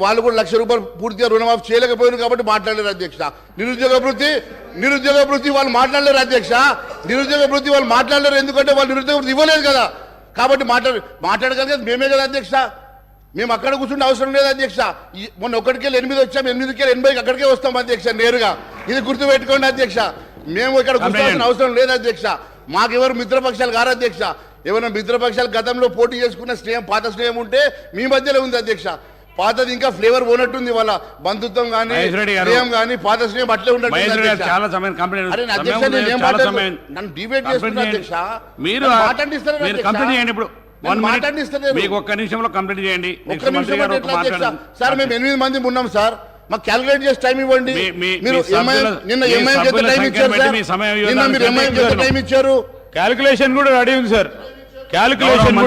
S12: వాళ్ళు కూడా ₹1,00,000 పూర్తిగా రుణమాఫీ చేయలేకపోయారు కాబట్టి మాట్లాడలేరు అధ్యక్ష. నిరుద్యోగ వృత్తి వాళ్ళు మాట్లాడలేరు అధ్యక్ష. నిరుద్యోగ వృత్తి వాళ్ళు మాట్లాడలేరు ఎందుకంటే వాళ్ళు నిరుద్యోగ వృత్తి ఇవ్వలేదు కదా. కాబట్టి మాట్లాడగలిగేది మేమే కదా అధ్యక్ష. మేము అక్కడ కూర్చుంటే అవసరం లేదు అధ్యక్ష. మొన్న 1కెళ్ళి 8 వచ్చాం, 8కెళ్ళి 80 అక్కడికే వస్తాం అధ్యక్ష నేరుగా. ఇది గుర్తుపెట్టుకోండి అధ్యక్ష. మేము ఇక్కడ కూర్చోవాల్సిన అవసరం లేదు అధ్యక్ష. మాకెవరు మిత్రపక్షాలు కారు అధ్యక్ష. ఏమైనా మిత్రపక్షాలు గతంలో పోటీ చేసుకున్న స్నేహం, పాత స్నేహం ఉంటే మీ మధ్యలో ఉంది అధ్యక్ష. పాతది ఇంకా ఫ్లేవర్ పోనట్టుంది, వాళ్ళ బంధుత్వం కానీ స్నేహం కానీ పాత స్నేహం అట్లే ఉండదు. నన్ను డిబేట్ చేస్తున్నా అధ్యక్ష.
S9: మీరు మీకు ఒక్క నిమిషంలో కంప్లీట్ చేయండి.
S12: సార్ మేము 8 మంది ఉన్నాం సార్, మాకు క్యాలిక్యులేట్ చేసి టైం ఇవ్వండి. నిన్న ఎంఐఎం టైం ఇచ్చారు సార్, నిన్న మీరు ఎంఐఎం టైం ఇచ్చారు.
S9: క్యాలిక్యులేషన్ కూడా రెడీ ఉంది సార్, క్యాలిక్యులేషన్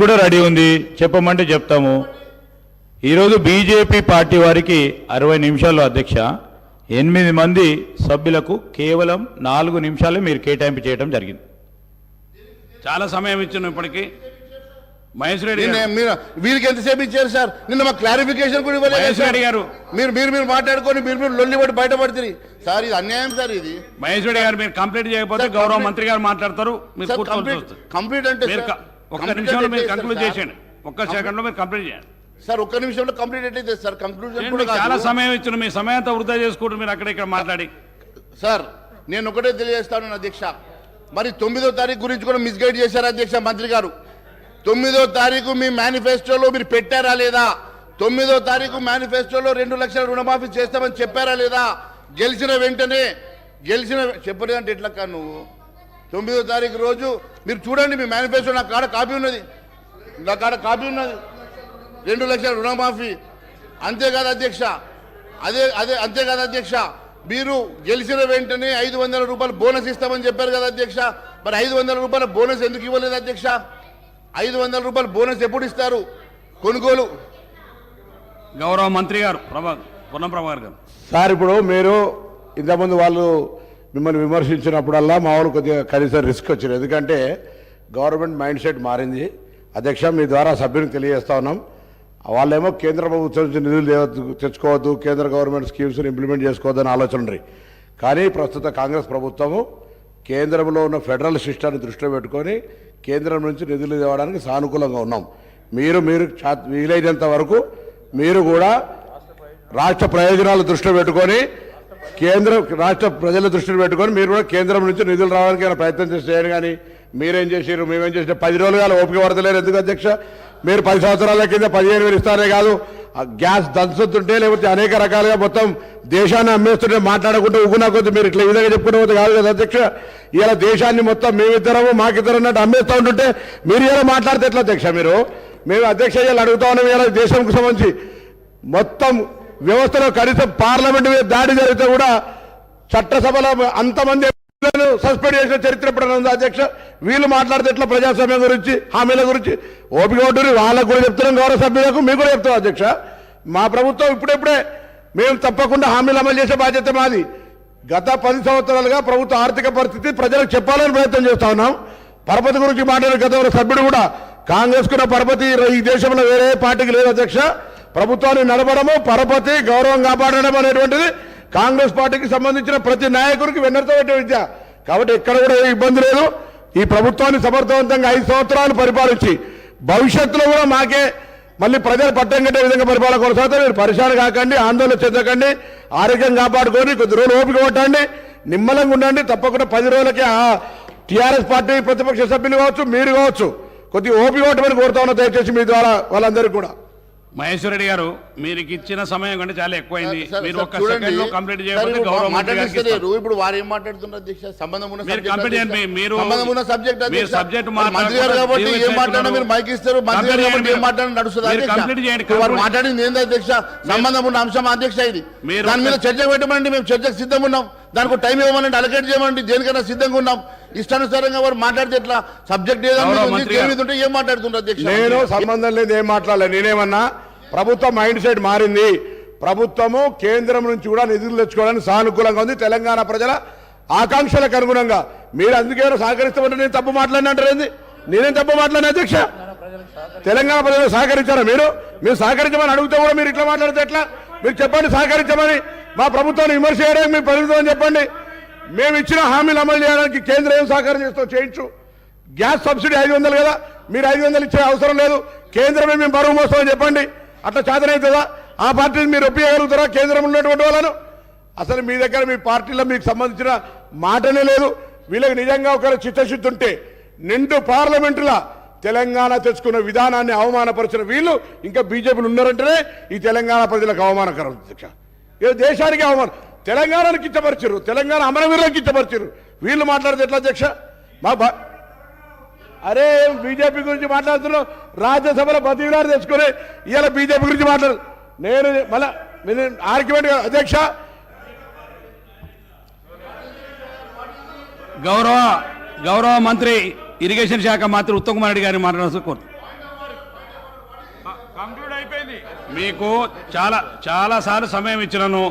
S9: కూడా రెడీ ఉంది. చెప్పమంటే చెప్తాము. ఈరోజు బీజేపీ పార్టీ వారికి 60 నిమిషాల్లో అధ్యక్ష, 8 మంది సభ్యులకు కేవలం 4 నిమిషాలే మీరు కేటాయింపు చేయడం జరిగింది. చాలా సమయం ఇచ్చాను ఇప్పటికీ. మహేష్ రెడ్డి
S12: వీరికి ఎంతసేపు ఇచ్చారు సార్? నిన్న మాకు క్లారిఫికేషన్ కూడా ఇవ్వలేదు.
S9: మహేష్ రెడ్డి గారు
S12: మీరు మాట్లాడుకొని మీరు లొల్లిపడి బయటపడుతుంది సార్, ఇది అన్యాయం సార్. ఇది
S9: మహేష్ రెడ్డి గారు మీరు కంప్లీట్ చేయకపోతే గౌరవ మంత్రి గారు మాట్లాడతారు.
S12: కంప్లీట్ అంటే
S9: ఒక్క నిమిషంలో మీరు కంక్లూడ్ చేసేయండి. ఒక్క సెకండ్లో మీరు కంప్లీట్ చేయండి
S12: సార్. ఒక్క నిమిషంలో కంప్లీట్ అయితే సార్ కంక్లూజన్
S9: చాలా సమయం ఇచ్చిన, మీ సమయంతో వృధా చేసుకుంటారు మీరు అక్కడ ఇక్కడ మాట్లాడి.
S12: సార్ నేను ఒకటే తెలియజేస్తాను అధ్యక్ష, మరి 9వ తారీఖు గురించి కూడా మిస్గైడ్ చేశారు అధ్యక్ష మంత్రి గారు. 9వ తారీఖు మీ మేనిఫెస్టోలో మీరు పెట్టారా లేదా? 9వ తారీఖు మేనిఫెస్టోలో 2 లక్షల రుణమాఫీ చేస్తామని చెప్పారా లేదా? గెలిచిన వెంటనే చెప్పలేదంటే ఎట్లా కా నువ్వు? 9వ తారీఖు రోజు మీరు చూడండి మీ మేనిఫెస్టో, నా కాడ కాపీ ఉన్నది, 2 లక్షల రుణమాఫీ. అంతేకాదు అధ్యక్ష, అంతేకాదు అధ్యక్ష, మీరు గెలిచిన వెంటనే ₹500 బోనస్ ఇస్తామని చెప్పారు కదా అధ్యక్ష. మరి ₹500 బోనస్ ఎందుకు ఇవ్వలేదు అధ్యక్ష? ₹500 బోనస్ ఎప్పుడు ఇస్తారు? కొనుగోలు
S9: గౌరవ మంత్రి గారు పొన్నం ప్రభాకర్ గారు.
S2: సార్ ఇప్పుడు మీరు ఇంతకుముందు వాళ్ళు మిమ్మల్ని విమర్శించినప్పుడల్లా మా వాళ్ళు కొద్దిగా కనీసం రిస్క్ వచ్చింది, ఎందుకంటే గవర్నమెంట్ మైండ్ సెట్ మారింది అధ్యక్ష. మీ ద్వారా సభ్యునికి తెలియజేస్తా ఉన్నాం, వాళ్ళేమో కేంద్ర ప్రభుత్వం నుంచి నిధులు తెచ్చుకోవద్దు, కేంద్ర గవర్నమెంట్ స్కీమ్స్ని ఇంప్లిమెంట్ చేసుకోవద్దని ఆలోచన ఉంది. కానీ ప్రస్తుత కాంగ్రెస్ ప్రభుత్వము కేంద్రంలో ఉన్న ఫెడరల్ సిస్టాన్ని దృష్టిలో పెట్టుకొని కేంద్రం నుంచి నిధులు తేవడానికి సానుకూలంగా ఉన్నాం. మీరు వీలైనంత వరకు మీరు కూడా రాష్ట్ర ప్రయోజనాలు దృష్టిలో పెట్టుకొని రాష్ట్ర ప్రజల దృష్టిలో పెట్టుకొని మీరు కూడా కేంద్రం నుంచి నిధులు రావడానికి ఏమైనా ప్రయత్నం చేయండి. కానీ మీరేం చేసారు, మేమేం చేసినా 10 రోజులుగా ఓపిక పడతలేరు ఎందుకు అధ్యక్ష? మీరు 10 సంవత్సరాల కింద 15,000 ఇస్తారే కాదు, గ్యాస్ దంచుతుంటే లేకపోతే అనేక రకాలుగా మొత్తం దేశాన్ని అమ్మేస్తుంటే మాట్లాడకుండా ఉగునా కొద్ది మీరు ఇట్లా ఈ విధంగా చెప్పుకునే పోతే కాదు కదా అధ్యక్ష. ఇలా దేశాన్ని మొత్తం మేమిద్దరము మాకిద్దరు అన్నట్టు అమ్మేస్తూ ఉంటుంటే మీరు ఇలా మాట్లాడితే ఎట్లా అధ్యక్ష? మీరు మేము అధ్యక్ష ఇలా అడుగుతా ఉన్నాం. ఇలా దేశంకు సంబంధించి మొత్తం వ్యవస్థలో కనీసం పార్లమెంట్ మీద దాడి జరిగితే కూడా చట్టసభలో అంతమంది సస్పెండ్ చేసిన చరిత్ర ఎప్పుడైనా ఉందా అధ్యక్ష? వీళ్ళు మాట్లాడితే ఎట్లా ప్రజాస్వామ్యం గురించి హామీల గురించి? ఓపిక ఉంటుంది వాళ్ళకు కూడా చెప్తున్నాం, గౌరవ సభ్యులకు మీకు కూడా చెప్తాం అధ్యక్ష. మా ప్రభుత్వం ఇప్పుడే మేము తప్పకుండా హామీలు అమలు చేసే బాధ్యత మాది. గత 10 సంవత్సరాలుగా ప్రభుత్వ ఆర్థిక పరిస్థితి ప్రజలకు చెప్పాలని ప్రయత్నం చేస్తా ఉన్నాం. పరపతి గురించి మాట్లాడే గతంలో సభ్యుడు కూడా కాంగ్రెస్ కున్న పరపతి ఈ దేశంలో వేరే పార్టీకి లేదు అధ్యక్ష. ప్రభుత్వాన్ని నడపడము, పరపతి, గౌరవం కాపాడడం అనేటువంటిది కాంగ్రెస్ పార్టీకి సంబంధించిన ప్రతి నాయకుడికి వెన్నెరతో పెట్టే విద్య. కాబట్టి ఎక్కడ కూడా ఏ ఇబ్బంది లేదు. ఈ ప్రభుత్వాన్ని సమర్థవంతంగా 5 సంవత్సరాలు పరిపాలించి భవిష్యత్తులో కూడా మాకే మళ్ళీ ప్రజలు పట్టం కట్టే విధంగా పరిపాలన కొనసాగితే మీరు పరిశాన కాకండి, ఆందోళన చెందకండి, ఆరోగ్యం కాపాడుకొని కొద్ది రోజులు ఓపిక పట్టండి, నిమ్మలంగా ఉండండి. తప్పకుండా 10 రోజులకే టీఆర్ఎస్ పార్టీ ప్రతిపక్ష సభ్యులు కావచ్చు, మీరు కావచ్చు, కొద్దిగా ఓపిక పట్టమని కోరుతా ఉన్నా దయచేసి మీ ద్వారా వాళ్ళందరికీ కూడా.
S3: మహేశ్వర రెడ్డి గారు మీరు ఇచ్చిన సమయం కంటే చాలా ఎక్కువైంది. మీరు ఒక్క
S12: చూడండి,
S3: సెకండ్ లో కంప్లీట్ చేయకపోతే గౌరవ మంత్రి గారికి ఇస్తాను.
S12: ఇప్పుడు వారు ఏం మాట్లాడుతున్నారు అధ్యక్ష? సంబంధం ఉన్న
S3: మీరు కంప్లీట్ చేయండి. మీరు
S12: సంబంధం ఉన్న సబ్జెక్ట్
S3: మీరు సబ్జెక్ట్
S12: మంత్రి గారు కాబట్టి ఏం మాట్లాడినా మీరు మైక్ ఇస్తారు, మంత్రి గారు కాబట్టి ఏం మాట్లాడినా నడుస్తుంది.
S3: కంప్లీట్ చేయండి.
S12: వారు మాట్లాడింది ఏంది అధ్యక్ష? సంబంధం ఉన్న అంశం అధ్యక్ష. ఇది దాని మీద చర్చ పెట్టమండి, మేము చర్చకు సిద్ధంగా ఉన్నాం. దానికి టైం ఇవ్వమండి, అలకేట్ చేయమండి, దేనికైనా సిద్ధంగా ఉన్నాం. ఇష్టానుసారంగా వారు మాట్లాడితే ఎట్లా? సబ్జెక్ట్ ఏదంటే ఏం మాట్లాడుతున్నారు అధ్యక్ష?
S2: నేను సంబంధం లేదు, ఏం మాట్లాడలేదు. నేనేమన్నా ప్రభుత్వం మైండ్ సెట్ మారింది. ప్రభుత్వము కేంద్రం నుంచి కూడా నిధులు తెచ్చుకోవడానికి సానుకూలంగా ఉంది, తెలంగాణ ప్రజల ఆకాంక్షలకు అనుగుణంగా. మీరు అందుకే సహకరిస్తామంటే నేను తప్పు మాట్లాడినంటారేంది? నేనేం తప్పు మాట్లాడిన అధ్యక్ష? తెలంగాణ ప్రజలు సహకరించారా? మీరు సహకరించమని అడిగితే కూడా మీరు ఇట్లా మాట్లాడితే ఎట్లా? మీరు చెప్పండి సహకరించమని. మా ప్రభుత్వాన్ని విమర్శ చేయడానికి మీరు ప్రభుత్వం చెప్పండి. మేము ఇచ్చిన హామీలు అమలు చేయడానికి కేంద్రం ఏం సహకారం చేస్తూ చేయించు. గ్యాస్ సబ్సిడీ 500 కదా, మీరు 500 ఇచ్చే అవసరం లేదు, కేంద్రమే మేము బరువు మోస్తామని చెప్పండి. అట్లా చేతనవుతుందా? ఆ పార్టీని మీరు ఒప్పియగలుగుతారా కేంద్రంలో ఉన్నటువంటి వాళ్ళను? అసలు మీ దగ్గర మీ పార్టీలో మీకు సంబంధించిన మాటనే లేదు. వీళ్ళకి నిజంగా ఒక చిత్తశుద్ధి ఉంటే నిండు పార్లమెంటులా తెలంగాణ తెచ్చుకున్న విధానాన్ని అవమానపరిచిన వీళ్ళు ఇంకా బీజేపీలు ఉన్నారంటేనే ఈ తెలంగాణ ప్రజలకు అవమానకరం అధ్యక్ష. ఏ దేశానికి అవమానం. తెలంగాణను కిచ్చపరిచారు, తెలంగాణ అమరవీరులకు కిచ్చపరిచారు. వీళ్ళు మాట్లాడితే ఎట్లా అధ్యక్ష? అరే బీజేపీ గురించి మాట్లాడుతున్నాం, రాజ్యసభలో బతిలారు తెచ్చుకొని ఇవాళ బీజేపీ గురించి మాట్లాడు. నేను మళ్ళా ఆర్గ్యుమెంట్ అధ్యక్ష.
S3: గౌరవ మంత్రి ఇరిగేషన్ శాఖ మంత్రి ఉత్తమ్ కుమార్ రెడ్డి గారిని మాట్లాడాల్సి కోరు. కంక్లూడ్ అయిపోయింది. మీకు చాలా సార్లు సమయం ఇచ్చినాను,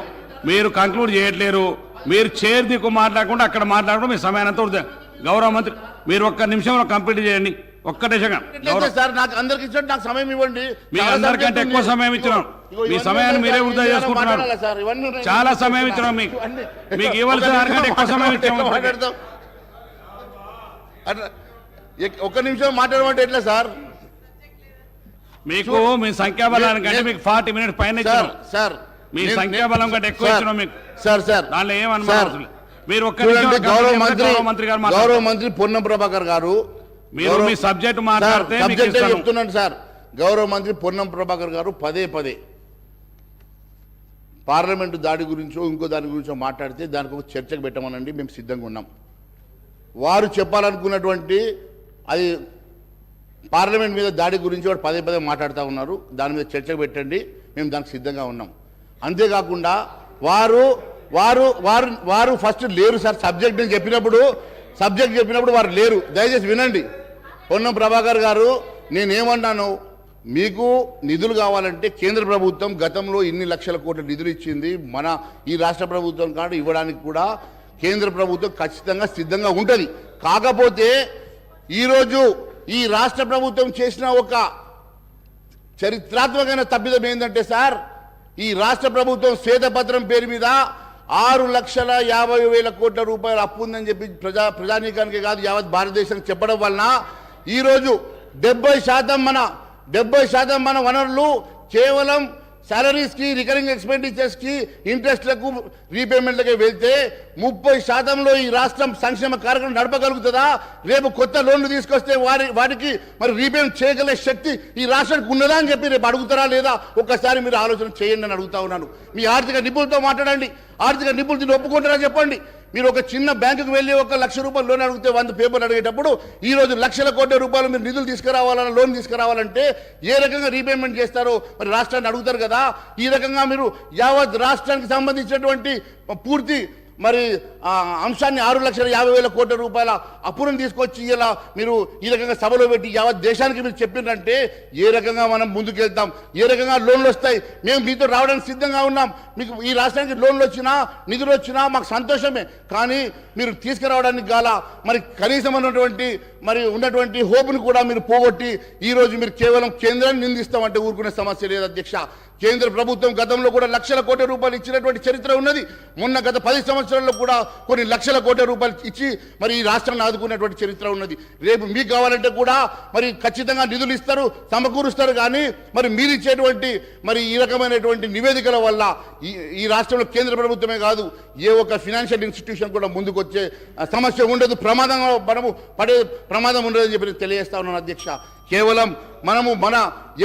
S3: మీరు కంక్లూడ్ చేయట్లేరు. మీరు చైర్ దిక్కు మాట్లాడకుండా అక్కడ మాట్లాడడం మీ సమయానంతా. గౌరవ మంత్రి మీరు ఒక్క నిమిషంలో కంప్లీట్ చేయండి. ఒక్కటే
S12: సార్, నాకు అందరికి ఇచ్చినట్టు నాకు సమయం ఇవ్వండి.
S3: మీ అందరికంటే ఎక్కువ సమయం ఇచ్చినాం. మీ సమయాన్ని మీరే వృధా చేసుకుంటున్నారు. చాలా సమయం ఇచ్చినాం మీకు ఇవ్వాల్సిన దానికంటే ఎక్కువ సమయం ఇచ్చాము.
S12: ఒక్క నిమిషం మాట్లాడమంటే ఎట్లా సార్?
S3: మీకు మీ సంఖ్యాబలానికంటే మీకు 40 minutes పైన ఇచ్చినాం సార్. మీ సంఖ్యాబలం కంటే ఎక్కువ ఇచ్చినాం మీకు సార్. దానిలో ఏమనుకోవాలి? మీరు
S12: గౌరవ మంత్రి పొన్నం ప్రభాకర్ గారు
S3: మీరు మీ సబ్జెక్ట్ మాట్లాడితే
S12: చెప్తున్నాను సార్. గౌరవ మంత్రి పొన్నం ప్రభాకర్ గారు పదే పార్లమెంటు దాడి గురించో ఇంకో దాని గురించో మాట్లాడితే దానికి ఒక చర్చకు పెట్టమనండి, మేము సిద్ధంగా ఉన్నాం. వారు చెప్పాలనుకున్నటువంటి అది పార్లమెంట్ మీద దాడి గురించి వాడు పదే మాట్లాడుతూ ఉన్నారు. దాని మీద చర్చకు పెట్టండి, మేము దానికి సిద్ధంగా ఉన్నాం. అంతేకాకుండా వారు ఫస్ట్ లేరు సార్. సబ్జెక్ట్ చెప్పినప్పుడు వారు లేరు. దయచేసి వినండి. పొన్నం ప్రభాకర్ గారు, నేనేమన్నాను, మీకు నిధులు కావాలంటే కేంద్ర ప్రభుత్వం గతంలో ఇన్ని లక్షల కోట్ల నిధులు ఇచ్చింది. మన ఈ రాష్ట్ర ప్రభుత్వం కాదు ఇవ్వడానికి కూడా కేంద్ర ప్రభుత్వం ఖచ్చితంగా సిద్ధంగా ఉంటుంది. కాకపోతే ఈరోజు ఈ రాష్ట్ర ప్రభుత్వం చేసిన ఒక చరిత్రాత్మకమైన తప్పిదం ఏంటంటే సార్, ఈ రాష్ట్ర ప్రభుత్వం శ్వేతపత్రం పేరు మీద 6,50,000 కోట్ల రూపాయలు అప్పు ఉందని చెప్పి ప్రజానీకానికి కాదు యావత్ భారతదేశానికి చెప్పడం వలన ఈరోజు 70% మన వనరులు కేవలం సాలరీస్కి, రికరింగ్ ఎక్స్పెండిచర్స్కి, ఇంట్రెస్ట్లకు, రీపేమెంట్లకి వెళ్తే 30% ఈ రాష్ట్రం సంక్షేమ కార్యక్రమం నడపగలుగుతుందా? రేపు కొత్త లోన్లు తీసుకొస్తే వాటికి మరి రీపేమెంట్ చేయగలిగే శక్తి ఈ రాష్ట్రానికి ఉన్నదా అని చెప్పి రేపు అడుగుతారా లేదా? ఒక్కసారి మీరు ఆలోచన చేయండి అని అడుగుతా ఉన్నాను. మీ ఆర్థిక నిపుణులతో మాట్లాడండి. ఆర్థిక నిపుణులు దీన్ని ఒప్పుకుంటారా చెప్పండి. మీరు ఒక చిన్న బ్యాంకుకు వెళ్ళి 1 లక్ష రూపాయలు లోన్ అడిగితే 100 పేపర్లు అడిగేటప్పుడు ఈరోజు లక్షల కోట్ల రూపాయలు మీరు నిధులు తీసుకురావాలన్నా, లోన్ తీసుకురావాలంటే ఏ రకంగా రీపేమెంట్ చేస్తారో మరి రాష్ట్రాన్ని అడుగుతారు కదా. ఈ రకంగా మీరు యావత్ రాష్ట్రానికి సంబంధించినటువంటి పూర్తి మరి అంశాన్ని 6,50,000 కోట్ల రూపాయల అప్పులను తీసుకొచ్చి ఇలా మీరు ఈ రకంగా సభలో పెట్టి యావత్ దేశానికి మీరు చెప్పిందంటే ఏ రకంగా మనం ముందుకెళ్తాం? ఏ రకంగా లోన్లు వస్తాయి? మేము మీతో రావడానికి సిద్ధంగా ఉన్నాం. మీకు ఈ రాష్ట్రానికి లోన్లు వచ్చినా, నిధులు వచ్చినా మాకు సంతోషమే. కానీ మీరు తీసుకురావడానికి గాల మరి కనీసం ఉన్నటువంటి హోప్ను కూడా మీరు పోగొట్టి ఈరోజు మీరు కేవలం కేంద్రాన్ని నిందిస్తామంటే ఊరుకునే సమస్య లేదు అధ్యక్ష. కేంద్ర ప్రభుత్వం గతంలో కూడా లక్షల కోట్ల రూపాయలు ఇచ్చినటువంటి చరిత్ర ఉన్నది. మొన్న గత 10 సంవత్సరాల్లో కూడా కొన్ని లక్షల కోట్ల రూపాయలు ఇచ్చి మరి ఈ రాష్ట్రాన్ని ఆదుకునేటువంటి చరిత్ర ఉన్నది. రేపు మీకు కావాలంటే కూడా మరి ఖచ్చితంగా నిధులు ఇస్తారు, సమకూరుస్తారు. కానీ మరి మీరు ఇచ్చేటువంటి మరి ఈ రకమైనటువంటి నివేదికల వల్ల ఈ రాష్ట్రంలో కేంద్ర ప్రభుత్వమే కాదు, ఏ ఒక్క ఫినాన్షియల్ ఇన్స్టిట్యూషన్ కూడా ముందుకు వచ్చే సమస్య ఉండదు. మనము పడే ప్రమాదం ఉండదని చెప్పి తెలియజేస్తా ఉన్నాను అధ్యక్ష. కేవలం మనము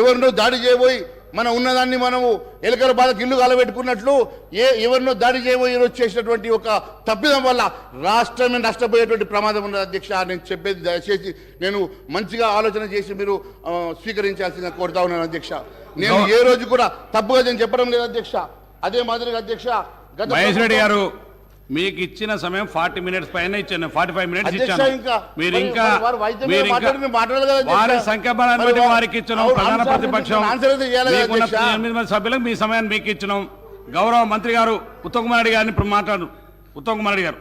S12: ఎవరినో దాడి చేయబోయి మన ఉన్నదాన్ని మనము ఎలుకల బాధకు ఇల్లు కాలబెట్టుకున్నట్లు ఎవరినో దాడి చేయబోయి చేసినటువంటి ఒక తప్పిదం వల్ల రాష్ట్రమే నష్టపోయేటువంటి ప్రమాదం ఉన్నది అధ్యక్ష. నేను చెప్పేది దయచేసి నేను మంచిగా ఆలోచన చేసి మీరు స్వీకరించాల్సిందిగా కోరుతా ఉన్నాను అధ్యక్ష. నేను ఏ రోజు కూడా తప్పుగా నేను చెప్పడం లేదు అధ్యక్ష. అదే మాదిరిగా అధ్యక్ష
S3: మహేష్ రెడ్డి గారు మీకు ఇచ్చిన సమయం 40 మినిట్స్ పైన ఇచ్చాను, 45 మినిట్స్ ఇచ్చాను. మీరు ఇంకా వారి సంఖ్యాబలాన్ని బట్టి వారికి ఇచ్చినాం. ప్రధాన ప్రతిపక్షం 8 మంది సభ్యులకు మీ సమయాన్ని మీకు ఇచ్చినాం. గౌరవ మంత్రి గారు ఉత్తమ్ కుమార్ రెడ్డి గారిని ఇప్పుడు మాట్లాడు. ఉత్తమ్ కుమార్ రెడ్డి గారు.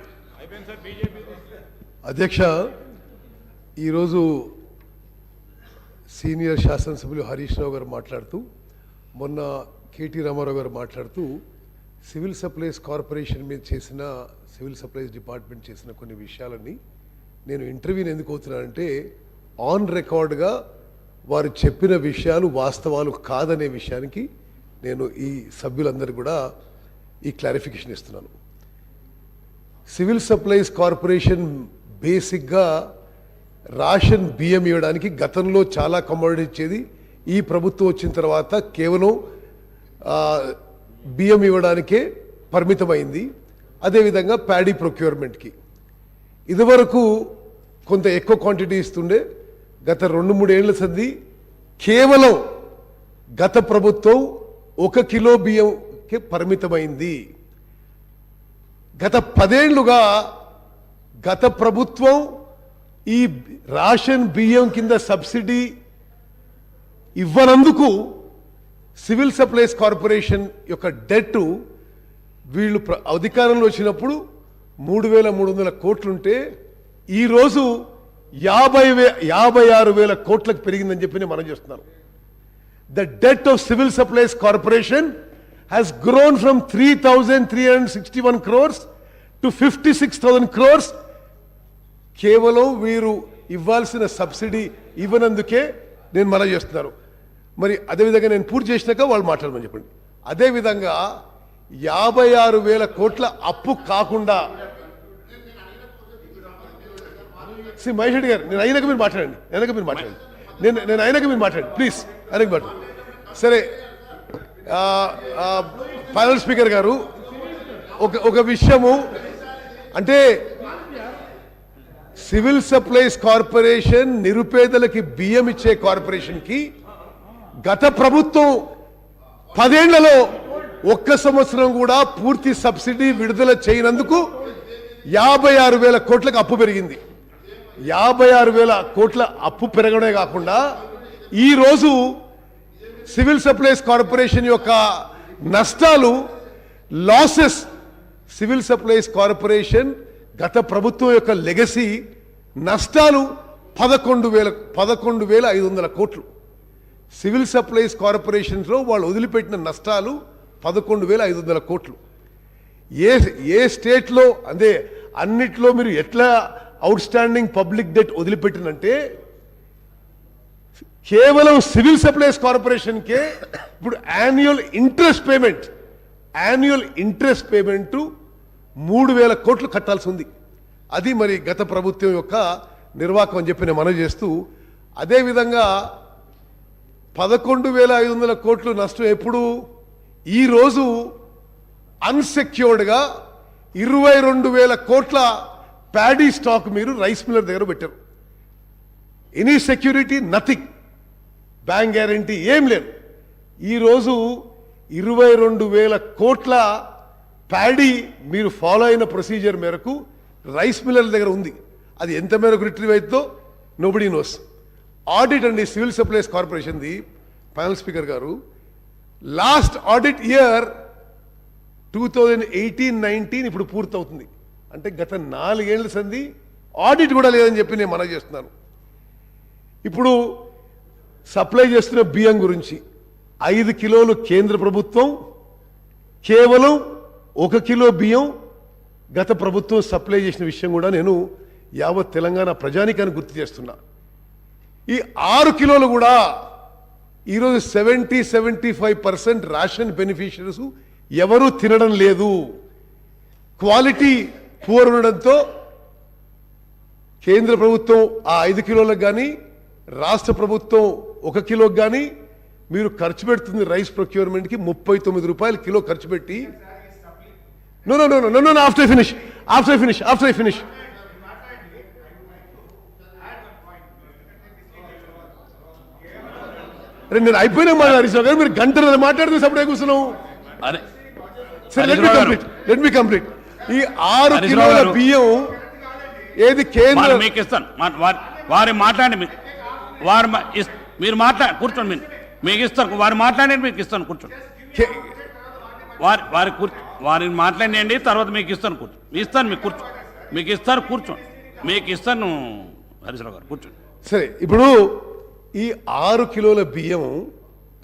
S4: అధ్యక్ష, ఈరోజు సీనియర్ శాసనసభ్యులు హరీష్ రావు గారు మాట్లాడుతూ, మొన్న కేటీ రామారావు గారు మాట్లాడుతూ సివిల్ సప్లైస్ కార్పొరేషన్ మీద సివిల్ సప్లైస్ డిపార్ట్మెంట్ చేసిన కొన్ని విషయాలని నేను ఇంటర్వ్యూని ఎందుకు అవుతున్నానంటే, ఆన్ రికార్డ్గా వారు చెప్పిన విషయాలు వాస్తవాలు కాదనే విషయానికి నేను ఈ సభ్యులందరూ కూడా ఈ క్లారిఫికేషన్ ఇస్తున్నాను. సివిల్ సప్లైస్ కార్పొరేషన్ బేసిక్గా రేషన్ బియ్యం ఇవ్వడానికి గతంలో చాలా కమోడిటీ ఇచ్చేది. ఈ ప్రభుత్వం వచ్చిన తర్వాత కేవలం బియ్యం ఇవ్వడానికే పరిమితమైంది. అదేవిధంగా ప్యాడీ ప్రొక్యూర్మెంట్కి ఇదివరకు కొంత ఎక్కువ క్వాంటిటీ ఇస్తుండే. గత 2-3 ఏళ్ల సంది కేవలం గత ప్రభుత్వం 1 కిలో బియ్యంకి పరిమితమైంది. గత 10 ఏళ్లుగా గత ప్రభుత్వం ఈ రేషన్ బియ్యం కింద సబ్సిడీ ఇవ్వనందుకు సివిల్ సప్లైస్ కార్పొరేషన్ యొక్క డెట్ వీళ్ళు అధికారంలో వచ్చినప్పుడు 3,300 కోట్లుంటే ఈరోజు 56,000 కోట్లకు పెరిగిందని చెప్పి మనం చేస్తున్నాను. The det of civil supplies corporation has grown from 3,361 crores to 56,000 crores. కేవలం వీరు ఇవ్వాల్సిన సబ్సిడీ ఇవ్వనందుకే నేను మనం చేస్తున్నాను. మరి అదేవిధంగా నేను పూర్తి చేసినాక వాళ్ళు మాట్లాడమని చెప్పండి. అదేవిధంగా 56,000 కోట్ల అప్పు కాకుండా మహేష్ రెడ్డి గారు, నేను అయినాక మీరు మాట్లాడండి. నేను అయినాక మీరు మాట్లాడండి ప్లీజ్. అయినాక మాట్లాడండి. సరే, ప్యానల్ స్పీకర్ గారు, ఒక విషయము అంటే సివిల్ సప్లైస్ కార్పొరేషన్ నిరుపేదలకి బియ్యం ఇచ్చే కార్పొరేషన్కి గత ప్రభుత్వం 10 ఏళ్లలో 1 సంవత్సరం కూడా పూర్తి సబ్సిడీ విడుదల చేయనందుకు 56,000 కోట్లకు అప్పు పెరిగింది. 56,000 కోట్ల అప్పు పెరగడమే కాకుండా ఈరోజు సివిల్ సప్లైస్ కార్పొరేషన్ యొక్క నష్టాలు, లాసెస్, సివిల్ సప్లైస్ కార్పొరేషన్ గత ప్రభుత్వం యొక్క లెగసీ నష్టాలు 11,500 కోట్లు. సివిల్ సప్లైస్ కార్పొరేషన్స్లో వాళ్ళు వదిలిపెట్టిన నష్టాలు 11,500 కోట్లు. ఏ స్టేట్లో అదే అన్నిట్లో మీరు ఎట్లా అవుట్ స్టాండింగ్ పబ్లిక్ డెట్ వదిలిపెట్టినంటే కేవలం సివిల్ సప్లైస్ కార్పొరేషన్కే ఇప్పుడు యాన్యువల్ ఇంట్రెస్ట్ పేమెంట్ 3,000 కోట్లు కట్టాల్సి ఉంది. అది మరి గత ప్రభుత్వం యొక్క నిర్వాహకం అని చెప్పి నేను మనవి చేస్తూ, అదేవిధంగా 11,500 కోట్లు నష్టం ఎప్పుడు? ఈరోజు అన్సెక్యూర్డ్గా 22,000 కోట్ల ప్యాడీ స్టాక్ మీరు రైస్ మిల్లర్ దగ్గర పెట్టారు. Any security nothing, bank guarantee ఏం లేదు. ఈరోజు 22,000 కోట్ల ప్యాడీ మీరు ఫాలో అయిన ప్రొసీజర్ మేరకు రైస్ మిల్లర్ల దగ్గర ఉంది. అది ఎంత మేరకు రిట్రీవ్ అవుతుందో నోబడీ నోస్. ఆడిట్ అండి సివిల్ సప్లైస్ కార్పొరేషన్ది, ప్యానల్ స్పీకర్ గారు, లాస్ట్ ఆడిట్ ఇయర్ 2018-19 ఇప్పుడు పూర్తవుతుంది. అంటే గత 4 ఏళ్ల సంది ఆడిట్ కూడా లేదని చెప్పి నేను మనవి చేస్తున్నాను. ఇప్పుడు సప్లై చేస్తున్న బియ్యం గురించి 5 కిలోలు కేంద్ర ప్రభుత్వం, కేవలం 1 కిలో బియ్యం గత ప్రభుత్వం సప్లై చేసిన విషయం కూడా నేను యావత్ తెలంగాణ ప్రజానికాన్ని గుర్తు చేస్తున్నా. ఈ 6 కిలోలు కూడా ఈరోజు 70-75% రేషన్ బెనిఫిషరీస్ ఎవరూ తినడం లేదు. క్వాలిటీ పూర్ ఉండడంతో కేంద్ర ప్రభుత్వం ఆ 5 కిలోలకు కానీ, రాష్ట్ర ప్రభుత్వం 1 కిలోకి కానీ మీరు ఖర్చు పెడుతుంది రైస్ ప్రొక్యూర్మెంట్కి 39 రూపాయలు కిలో ఖర్చు పెట్టి. నో ఆఫ్టర్ ఐ ఫినిష్ నేను అయిపోయినా హరీశ్రావు గారు, మీరు గంటలు మాట్లాడుతూ సపడే కూర్చున్నాం. Let me complete. ఈ 6 కిలోల బియ్యం ఏది కేంద్ర
S3: మీకు ఇస్తాను, వారి మాట్లాడి వారు మీరు మాట్లాడి కూర్చోండి, మీకు ఇస్తాను, వారు మాట్లాడి మీకు ఇస్తాను కూర్చోండి, వారిని మాట్లాడండి, తర్వాత మీకు ఇస్తాను కూర్చోండి, మీకు ఇస్తాను హరీశ్రావు గారు కూర్చోండి.
S4: సరే, ఇప్పుడు ఈ 6 కిలోల బియ్యం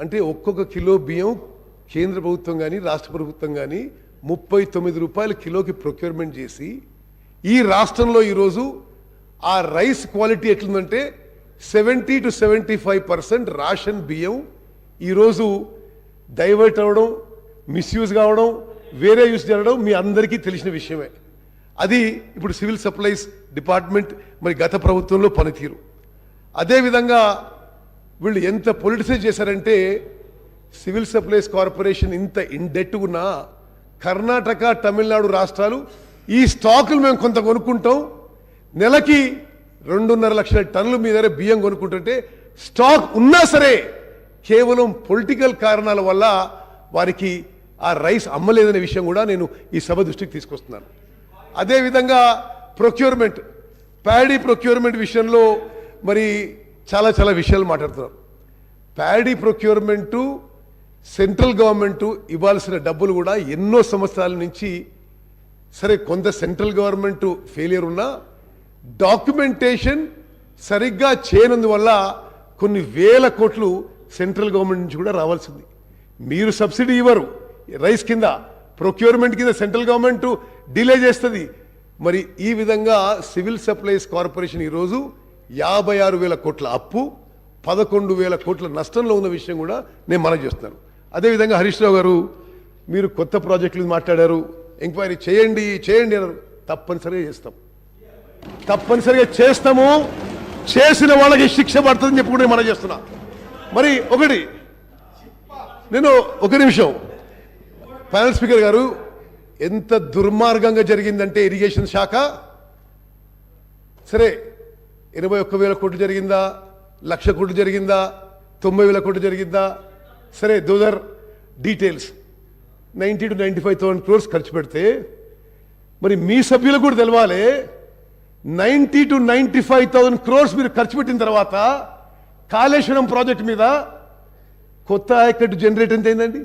S4: అంటే ఒక్కొక్క కిలో బియ్యం కేంద్ర ప్రభుత్వం కానీ రాష్ట్ర ప్రభుత్వం కానీ 39 రూపాయల కిలోకి ప్రొక్యూర్మెంట్ చేసి, ఈ రాష్ట్రంలో ఈరోజు ఆ రైస్ క్వాలిటీ ఎట్లుందంటే 70-75% రేషన్ బియ్యం ఈరోజు డైవర్ట్ అవ్వడం, మిస్యూజ్ కావడం, వేరే యూస్ జరగడం మీ అందరికీ తెలిసిన విషయమే. అది ఇప్పుడు సివిల్ సప్లైస్ డిపార్ట్మెంట్ మరి గత ప్రభుత్వంలో పనితీరు. అదేవిధంగా వీళ్ళు ఎంత పొలిటిసైజ్ చేశారంటే, సివిల్ సప్లైస్ కార్పొరేషన్ ఇంత ఇండెట్ ఉన్న కర్ణాటక, తమిళనాడు రాష్ట్రాలు ఈ స్టాకులు మేము కొంత కొనుక్కుంటాం, నెలకి 2.5 లక్షల టన్నుల మీద బియ్యం కొనుక్కుంటుంటే స్టాక్ ఉన్నా సరే కేవలం పొలిటికల్ కారణాల వల్ల వారికి ఆ రైస్ అమ్మలేదనే విషయం కూడా నేను ఈ సభ దృష్టికి తీసుకొస్తున్నాను. అదేవిధంగా ప్రొక్యూర్మెంట్, ప్యాడీ ప్రొక్యూర్మెంట్ విషయంలో మరి చాలా విషయాలు మాట్లాడుతున్నారు. ప్యాడీ ప్రొక్యూర్మెంటు సెంట్రల్ గవర్నమెంట్ ఇవ్వాల్సిన డబ్బులు కూడా ఎన్నో సంవత్సరాల నుంచి, సరే కొంత సెంట్రల్ గవర్నమెంట్ ఫెయిలియర్ ఉన్నా డాక్యుమెంటేషన్ సరిగ్గా చేయనందువల్ల కొన్ని వేల కోట్లు సెంట్రల్ గవర్నమెంట్ నుంచి కూడా రావాల్సింది. మీరు సబ్సిడీ ఇవ్వరు రైస్ కింద, ప్రొక్యూర్మెంట్ కింద సెంట్రల్ గవర్నమెంట్ డిలే చేస్తుంది. మరి ఈ విధంగా సివిల్ సప్లైస్ కార్పొరేషన్ ఈరోజు 56,000 కోట్ల అప్పు, 11,000 కోట్ల నష్టంలో ఉన్న విషయం కూడా నేను మనవి చేస్తున్నాను. అదేవిధంగా హరీశ్రావు గారు, మీరు కొత్త ప్రాజెక్టులు మాట్లాడారు, ఎంక్వైరీ చేయండి అన్నారు. తప్పనిసరిగా చేస్తాము, చేసిన వాళ్ళకి శిక్ష పడుతుందని చెప్పి కూడా నేను మనవి చేస్తున్నా. మరి నేను ఒక నిమిషం, ప్యానల్ స్పీకర్ గారు, ఎంత దుర్మార్గంగా జరిగిందంటే ఇరిగేషన్ శాఖ, సరే 21,000 కోట్లు జరిగిందా, 1,00,000 కోట్లు జరిగిందా, 90,000 కోట్లు జరిగిందా, సరే దోస్ ఆర్ డీటెయిల్స్. 90-95,000 crores ఖర్చు పెడితే మరి మీ సభ్యులకు కూడా తెలవాలి, 90-95,000 crores మీరు ఖర్చు పెట్టిన తర్వాత కాళేశ్వరం ప్రాజెక్ట్ మీద కొత్త ఆయకట్టు జనరేట్ ఎంత అయిందండి?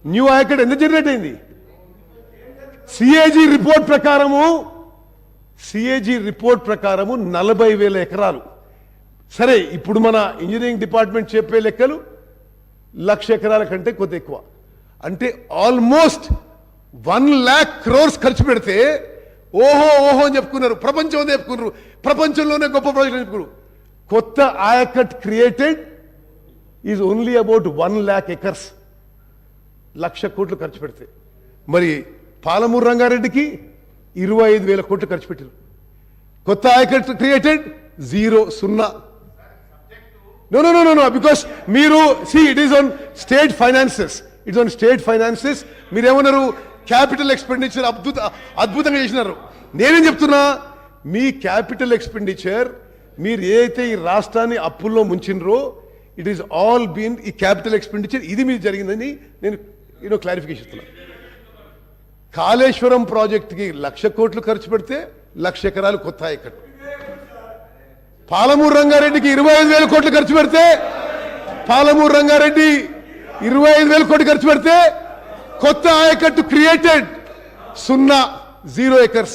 S4: న్యూ ఆయకట్టు ఎంత జనరేట్ అయింది? సిఏజీ రిపోర్ట్ ప్రకారము 40,000 ఎకరాలు. సరే, ఇప్పుడు మన ఇంజనీరింగ్ డిపార్ట్మెంట్ చెప్పే లెక్కలు 1,00,000 ఎకరాల కంటే కొద్ది ఎక్కువ. అంటే ఆల్మోస్ట్ 1,00,000 crores ఖర్చు పెడితే ఓహో అని చెప్పుకున్నారు, ప్రపంచంలోనే గొప్ప ప్రాజెక్ట్ అని చెప్పుకున్నారు. కొత్త ఆయకట్ created is only about 1 lakh acres. 1,00,000 కోట్లు ఖర్చు పెడితే మరి పాలమూరు రంగారెడ్డికి 25,000 కోట్లు ఖర్చు పెట్టారు. కొత్త ఆయకట్టు క్రియేటెడ్ 0. No, because మీరు it is on state finances. It's on state finances. మీరేమన్నారు క్యాపిటల్ ఎక్స్పెండిచర్ అద్భుతంగా చేసినారు. నేనేం చెప్తున్నా, మీ క్యాపిటల్ ఎక్స్పెండిచర్ మీరు ఏదైతే ఈ రాష్ట్రాన్ని అప్పుల్లో ముంచినరో ఇట్ ఈస్ ఆల్ బీన్ ఈ క్యాపిటల్ ఎక్స్పెండిచర్ ఇది మీరు జరిగిందని నేను క్లారిఫికేషన్ ఇస్తున్నా. కాళేశ్వరం ప్రాజెక్టుకి 1,00,000 కోట్లు ఖర్చు పెడితే 1,00,000 ఎకరాలు కొత్త ఆయకట్టు. పాలమూరు రంగారెడ్డికి 25,000 కోట్లు ఖర్చు పెడితే పాలమూరు రంగారెడ్డి 25,000 కోట్లు ఖర్చు పెడితే కొత్త ఆయకట్టు క్రియేటెడ్ 0 acres.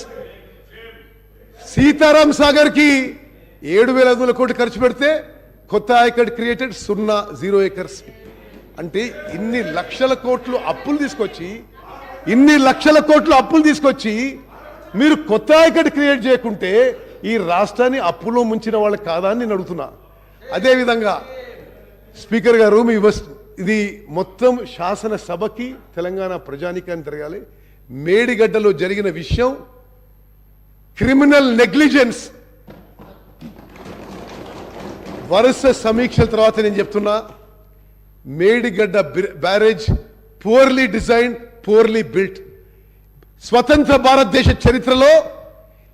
S4: సీతారాం సాగర్ కి 7,500 కోట్లు ఖర్చు పెడితే కొత్త ఆయకట్టు క్రియేటెడ్ 0 acres. అంటే ఇన్ని లక్షల కోట్లు అప్పులు తీసుకొచ్చి మీరు కొత్త ఆయకట్టు క్రియేట్ చేయకుంటే ఈ రాష్ట్రాన్ని అప్పులో ముంచిన వాళ్ళు కాదా అని నేను అడుగుతున్నా. అదేవిధంగా స్పీకర్ గారు ఇది మొత్తం శాసనసభకి తెలంగాణ ప్రజానీకాన్ని జరగాలి. మేడిగడ్డలో జరిగిన విషయం క్రిమినల్ నెగ్లిజెన్స్. వరుస సమీక్షల తర్వాత నేను చెప్తున్నా, Medigadda barrage purely design, purely built. స్వతంత్ర భారతదేశ చరిత్రలో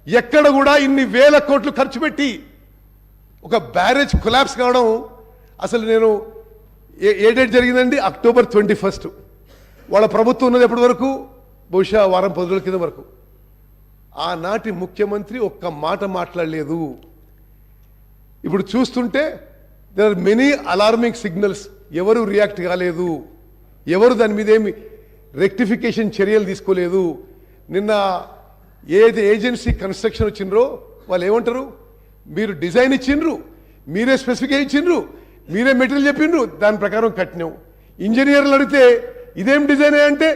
S4: ఎక్కడ కూడా ఇన్ని 1,000 కోట్లు ఖర్చు పెట్టి ఒక బ్యారేజ్ కొలాప్స్ కావడం అసలు నేను ఏ డేట్ జరిగిందండి? October 21. వాళ్ళ ప్రభుత్వం ఉన్నది ఎప్పటి వరకు? బహుశా వారం 10 రోజుల కింద వరకు. ఆనాటి ముఖ్యమంత్రి ఒక్క మాట మాట్లాడలేదు. ఇప్పుడు చూస్తుంటే there are many alarming signals. ఎవరు రియాక్ట్ కాలేదు, ఎవరు దాని మీద ఏమి రెక్టిఫికేషన్ చర్యలు తీసుకోలేదు. నిన్న ఏదైతే ఏజెన్సీ కన్స్ట్రక్షన్ వచ్చిండ్రో వాళ్ళు ఏమంటారు, మీరు డిజైన్ ఇచ్చిండ్రు, మీరే స్పెసిఫికేషన్ ఇచ్చిండ్రు, మీరే మెటీరియల్ చెప్పిండ్రు, దాని ప్రకారం కట్టినాం. ఇంజనీర్లు అడిగితే ఇదేం డిజైన్ అంటే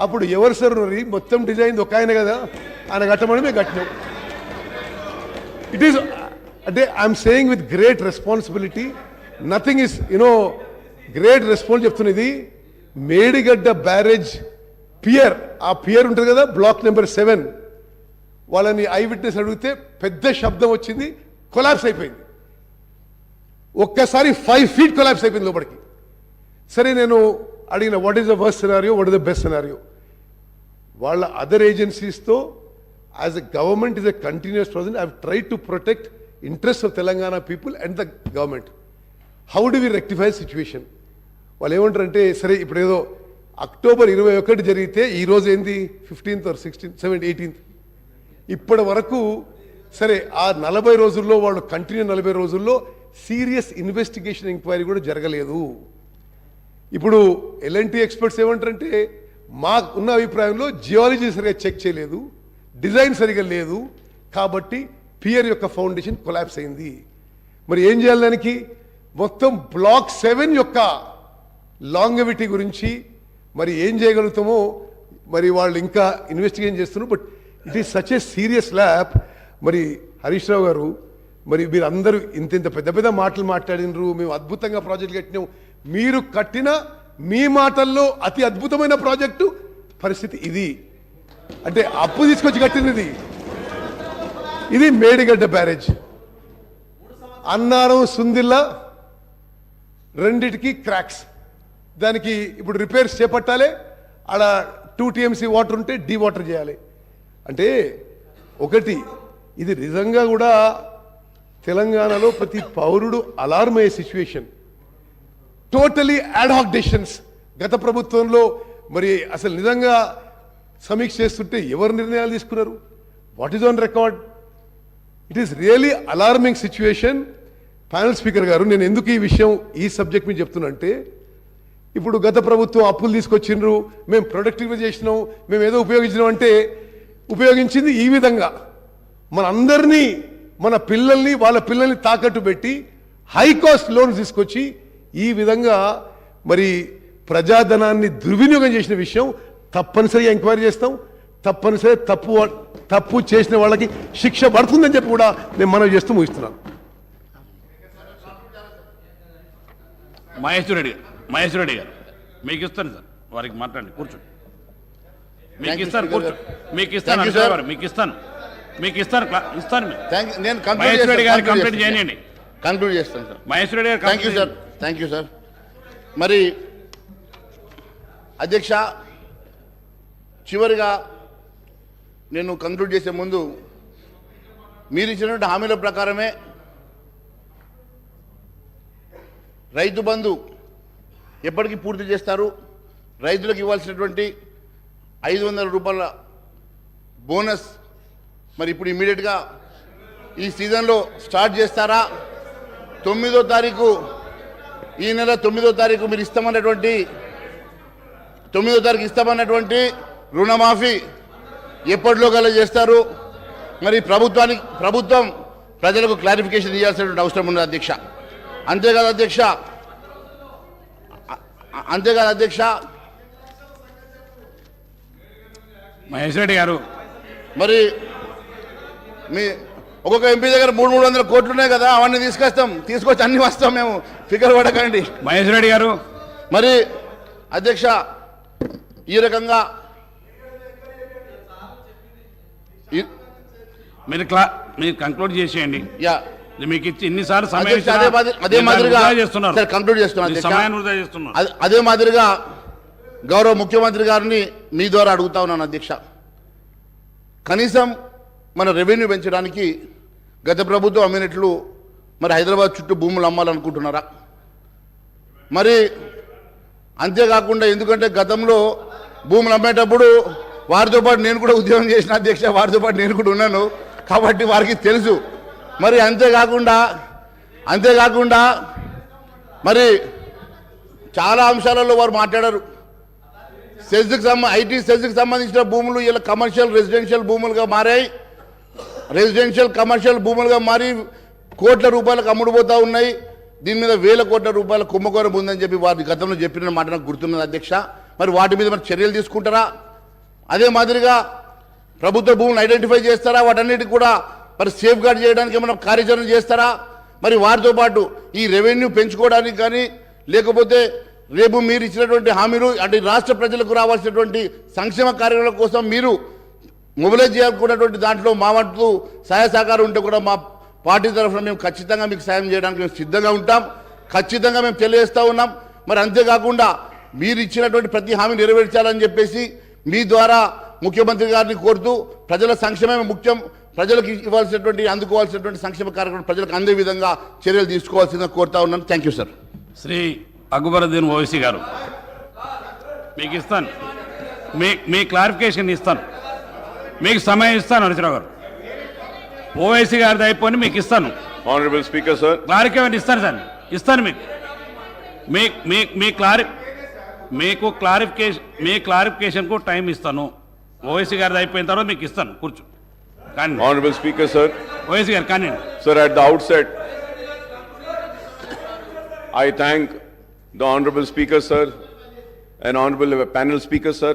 S4: అప్పుడు ఎవరు సార్ మొత్తం డిజైన్ ఒక ఆయన కదా, ఆయన కట్టమని మేము కట్టినాం. ఇట్ ఈస్ అంటే I'm saying with great responsibility, nothing is great response చెప్తున్నది. మేడిగడ్డ బ్యారేజ్ పియర్, ఆ పియర్ ఉంటుంది కదా, బ్లాక్ నెంబర్ 7, వాళ్ళని ఐ విట్నెస్ అడిగితే పెద్ద శబ్దం వచ్చింది, కొలాప్స్ అయిపోయింది. ఒక్కసారి 5 feet కొలాప్స్ అయిపోయింది లోపలికి. సరే నేను అడిగిన what is the worst scenario, what is the best scenario. వాళ్ళ అదర్ ఏజెన్సీస్తో as a government is a continuous process. I have tried to protect interest of Telangana people and the government. How do we rectify situation? వాళ్ళు ఏమంటారంటే, సరే ఇప్పుడు ఏదో October 21 జరిగితే ఈరోజు ఏంది 15th or 16th 17th 18th, ఇప్పటి వరకు సరే ఆ 40 రోజుల్లో వాళ్ళు కంటిన్యూ 40 రోజుల్లో సీరియస్ ఇన్వెస్టిగేషన్ ఎంక్వైరీ కూడా జరగలేదు. ఇప్పుడు ఎల్ఎన్టీ ఎక్స్పర్ట్స్ ఏమంటారంటే, మాకు ఉన్న అభిప్రాయంలో జియాలజీ సరిగా చెక్ చేయలేదు, డిజైన్ సరిగా లేదు, కాబట్టి పియర్ యొక్క ఫౌండేషన్ కొలాప్స్ అయింది. మరి ఏం చేయాలి దానికి? మొత్తం బ్లాక్ 7 యొక్క లాంగవిటీ గురించి మరి ఏం చేయగలుగుతామో మరి వాళ్ళు ఇంకా ఇన్వెస్టిగేషన్ చేస్తున్నారు. But it is such a serious lab. మరి హరీష్ రావు గారు, మరి మీరు అందరూ ఇంత పెద్ద పెద్ద మాటలు మాట్లాడినరు, మేము అద్భుతంగా ప్రాజెక్ట్ కట్టినాం. మీరు కట్టిన మీ మాటల్లో అతి అద్భుతమైన ప్రాజెక్టు పరిస్థితి ఇది. అంటే అప్పు తీసుకొచ్చి కట్టినది ఇది మేడిగడ్డ బ్యారేజ్. అన్నారం సుందిల్లా రెండిటికి క్రాక్స్. దానికి ఇప్పుడు రిపేర్స్ చేపట్టాలి. ఆడ 2 TMC వాటర్ ఉంటే డీ వాటర్ చేయాలి. అంటే ఒకటి, ఇది నిజంగా కూడా తెలంగాణలో ప్రతి పౌరుడు అలార్మ్ అయ్యే సిచ్యువేషన్. Totally యాడ్హాక్ decisions. గత ప్రభుత్వంలో మరి అసలు నిజంగా సమీక్ష చేస్తుంటే ఎవరు నిర్ణయాలు తీసుకున్నారు? What is on record? It is really alarming situation. Panel speaker గారు, నేను ఎందుకు ఈ విషయం ఈ సబ్జెక్ట్ మీద చెప్తున్నా అంటే, ఇప్పుడు గత ప్రభుత్వం అప్పులు తీసుకొచ్చిండ్రు, మేము ప్రొడక్టివ్గా చేసినాం, మేము ఏదో ఉపయోగించినాం అంటే ఉపయోగించింది ఈ విధంగా మన అందరినీ, మన పిల్లల్ని, వాళ్ళ పిల్లల్ని తాకట్టు పెట్టి హై కాస్ట్ లోన్స్ తీసుకొచ్చి ఈ విధంగా మరి ప్రజాధనాన్ని దుర్వినియోగం చేసిన విషయం తప్పనిసరిగా ఎంక్వైరీ చేస్తాం. తప్పనిసరి తప్పు చేసిన వాళ్ళకి శిక్ష పడుతుందని చెప్పి కూడా నేను మనవి చేస్తూ ముగిస్తున్నాను.
S3: మహేశ్వర్ రెడ్డి గారు మీకు ఇస్తాను సార్, వారికి మాట్లాడండి, కూర్చోండి. మీకు ఇస్తాను, కూర్చోండి. మీకు ఇస్తాను గారు, మీకు ఇస్తాను
S12: నేను
S3: మహేశ్వర్ రెడ్డి గారు కంప్లీట్ చేయండి.
S12: కంక్లూడ్ చేస్తాను సార్.
S3: మహేశ్వర్ రెడ్డి గారు
S12: థ్యాంక్ యూ సార్. మరి అధ్యక్ష, చివరిగా నేను కంక్లూడ్ చేసే ముందు మీరు ఇచ్చినటువంటి హామీల ప్రకారమే రైతు బంధు ఎప్పటికీ పూర్తి చేస్తారు, రైతులకు ఇవ్వాల్సినటువంటి 500 రూపాయల బోనస్ మరి ఇప్పుడు ఇమ్మీడియట్గా ఈ సీజన్లో స్టార్ట్ చేస్తారా? 9వ తారీఖు, ఈ నెల 9వ తారీఖు మీరు ఇస్తామన్నటువంటి 9వ తారీఖు ఇస్తామన్నటువంటి రుణమాఫీ ఎప్పటిలో గల చేస్తారు? మరి ప్రభుత్వం ప్రజలకు క్లారిఫికేషన్ ఇవ్వాల్సినటువంటి అవసరం ఉన్నది అధ్యక్ష. అంతేకాదు అధ్యక్ష
S3: మహేశ్వర్ రెడ్డి గారు,
S12: మరి మీ ఒక్కొక్క ఎంపీ దగ్గర 300 కోట్లు ఉన్నాయి కదా, అవన్నీ తీసుకొచ్చి అన్ని వస్తాం మేము, ఫిగర్ పడకండి.
S3: మహేశ్వర్ రెడ్డి గారు,
S12: మరి అధ్యక్ష ఈ రకంగా
S3: మీరు కంక్లూడ్ చేసేయండి. మీకు ఇచ్చి ఇన్నిసార్లు
S12: అదే మాదిరిగా కంక్లూడ్ చేస్తున్నాను. అదే మాదిరిగా గౌరవ ముఖ్యమంత్రి గారిని మీ ద్వారా అడుగుతా ఉన్నాను అధ్యక్ష. కనీసం మన రెవెన్యూ పెంచడానికి గత ప్రభుత్వం అమ్మినట్లు మరి హైదరాబాద్ చుట్టూ భూములు అమ్మాలనుకుంటున్నారా? మరి అంతేకాకుండా ఎందుకంటే గతంలో భూములు అమ్మేటప్పుడు వారితో పాటు నేను కూడా ఉద్యోగం చేసిన అధ్యక్ష, వారితో పాటు నేను కూడా ఉన్నాను కాబట్టి వారికి తెలుసు. మరి అంతేకాకుండా మరి చాలా అంశాలలో వారు మాట్లాడారు. ఐటీ సెజ్కి సంబంధించిన భూములు ఇలా కమర్షియల్ రెసిడెన్షియల్ భూములుగా మారాయి. రెసిడెన్షియల్ కమర్షియల్ భూములుగా మారి కోట్ల రూపాయలకు అమ్ముడుపోతూ ఉన్నాయి. దీని మీద 1000 కోట్ల రూపాయల కుంభకోణం ఉందని చెప్పి వారి గతంలో చెప్పిన మాట నాకు గుర్తున్నది అధ్యక్ష. మరి వాటి మీద మరి చర్యలు తీసుకుంటారా? అదే మాదిరిగా ప్రభుత్వ భూములను ఐడెంటిఫై చేస్తారా? వాటన్నిటికి కూడా మరి సేఫ్ గార్డ్ చేయడానికి ఏమైనా కార్యాచరణ చేస్తారా? మరి వారితో పాటు ఈ రెవెన్యూ పెంచుకోవడానికి కానీ లేకపోతే రేపు మీరు ఇచ్చినటువంటి హామీలు అంటే రాష్ట్ర ప్రజలకు రావాల్సినటువంటి సంక్షేమ కార్యక్రమాల కోసం మీరు మొబిలైజ్ చేయాలనుకున్నటువంటి దాంట్లో మా వంతు సహాయ సహకారం ఉంటే కూడా మా పార్టీ తరఫున మేము ఖచ్చితంగా మీకు సాయం చేయడానికి మేము సిద్ధంగా ఉంటాం, ఖచ్చితంగా మేము తెలియజేస్తూ ఉన్నాం. మరి అంతేకాకుండా మీరు ఇచ్చినటువంటి ప్రతి హామీ నెరవేర్చాలని చెప్పేసి మీ ద్వారా ముఖ్యమంత్రి గారిని కోరుతూ ప్రజల సంక్షేమమే ముఖ్యం, ప్రజలకు ఇవ్వాల్సినటువంటి అందుకోవాల్సినటువంటి సంక్షేమ కార్యక్రమం ప్రజలకు అందే విధంగా చర్యలు తీసుకోవాల్సిందిగా కోరుతా ఉన్నాను. Thank you sir.
S3: Shri Akbaruddin Owaisi గారు, మీకు ఇస్తాను, మీ క్లారిఫికేషన్ ఇస్తాను, మీకు సమయం ఇస్తాను. హరీశ్రావు గారు, ఓవైసీ గారిది అయిపోయి మీకు ఇస్తాను.
S11: ఆనరబుల్ స్పీకర్ సార్,
S3: క్లారిఫికేషన్ ఇస్తాను సార్, ఇస్తాను మీకు క్లారిఫికేషన్కు టైం ఇస్తాను. ఓవైసీ గారిది అయిపోయిన తర్వాత మీకు ఇస్తాను, కూర్చో. కానీ
S11: ఆనరబుల్ స్పీకర్ సార్,
S3: ఓవైసీ గారు కానీ
S11: sir, at the outset I thank the honorable speaker sir and honorable panel speaker sir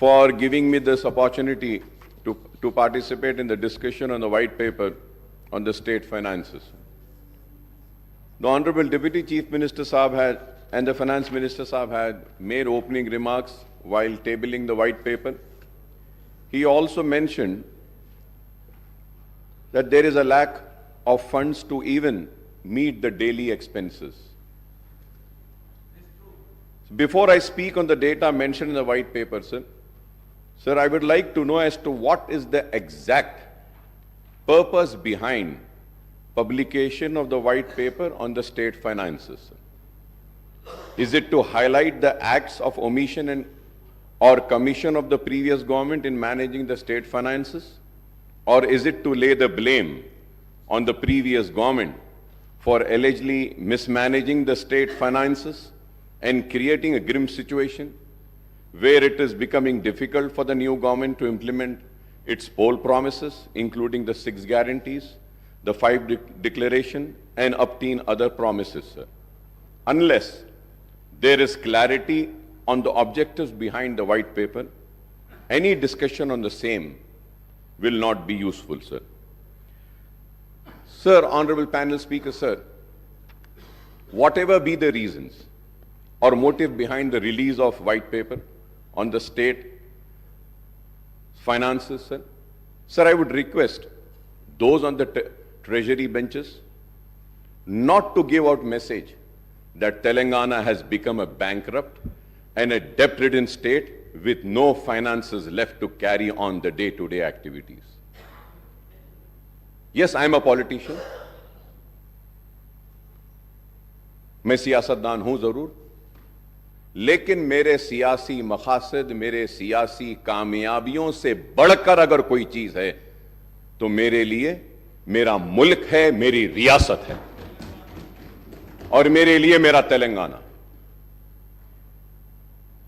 S11: for giving me this opportunity to participate in the discussion on the white paper on the state finances. The honorable deputy chief minister Saab and the finance minister Saab had made opening remarks while tabling the white paper. He also mentioned that there is a lack of funds to even meet the daily expenses. Before I speak on the data mentioned in the white paper, sir, I would like to know as to what is the exact purpose behind publication of the white paper on the state finances. Is it to highlight the acts of omission or commission of the previous government in managing the state finances? Or is it to lay the blame on the previous government for allegedly mismanaging the state finances and creating a grim situation where it is becoming difficult for the new government to implement its poll promises, including the 6 guarantees, the 5 declaration, and obtain other promises, sir? Unless there is clarity on the objectives behind the white paper, any discussion on the same will not be useful, sir. Sir, honorable panel speaker, sir, whatever be the reasons or motive behind the release of white paper on the state finances, sir, I would request those on the treasury benches not to give out message that Telangana has become a bankrupt and a debt-ridden state with no finances left to carry on the day-to-day activities. Yes, I am a politician. मैं सियासतदान हूं जरूर, लेकिन मेरे सियासी मकासद, मेरे सियासी कामयाबियों से बढ़कर अगर कोई चीज है तो मेरे लिए मेरा मुल्क है, मेरी रियासत है और मेरे लिए मेरा तेलंगाना।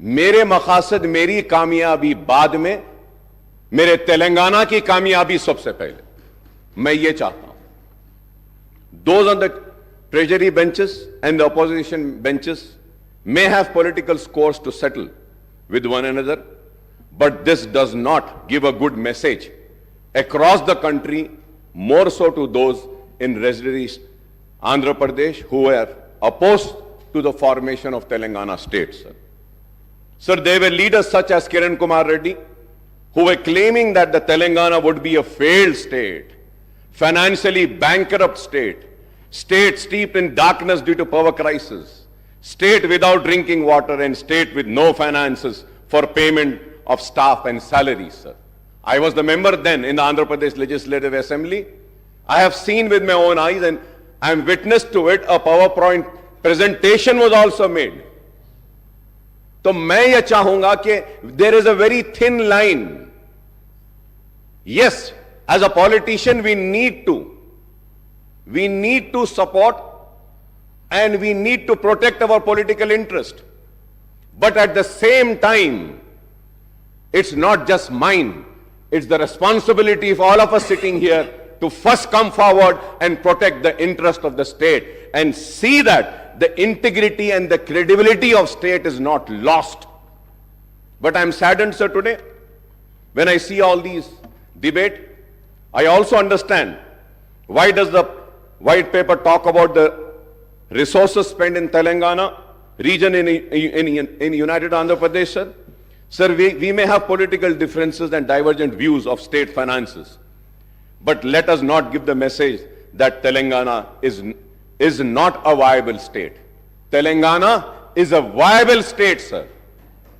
S11: मेरे मकासद, मेरी कामयाबी बाद में, मेरे तेलंगाना की कामयाबी सबसे पहले। मैं ये चाहता हूं those on the treasury benches and the opposition benches may have political scores to settle with one another, but this does not give a good message across the country, more so to those in residency Andhra Pradesh who were opposed to the formation of Telangana state, sir. Sir, there were leaders such as Kiran Kumar Reddy who were claiming that the Telangana would be a failed state, financially bankrupt state, state steeped in darkness due to power crisis, state without drinking water and state with no finances for payment of staff and salaries, sir. I was the member then in the Andhra Pradesh Legislative Assembly. I have seen with my own eyes and I am witness to it. A PowerPoint presentation was also made. तो मैं यह चाहूंगा कि there is a very thin line. Yes, as a politician we need to support and we need to protect our political interest. But at the same time, it's not just mine. It's the responsibility of all of us sitting here to first come forward and protect the interest of the state and see that the integrity and the credibility of state is not lost. But I'm saddened, sir, today when I see all these debate. I also understand why does the white paper talk about the resources spent in Telangana region in United Andhra Pradesh, sir. Sir, we may have political differences and divergent views of state finances, but let us not give the message that Telangana is not a viable state. Telangana is a viable state, sir.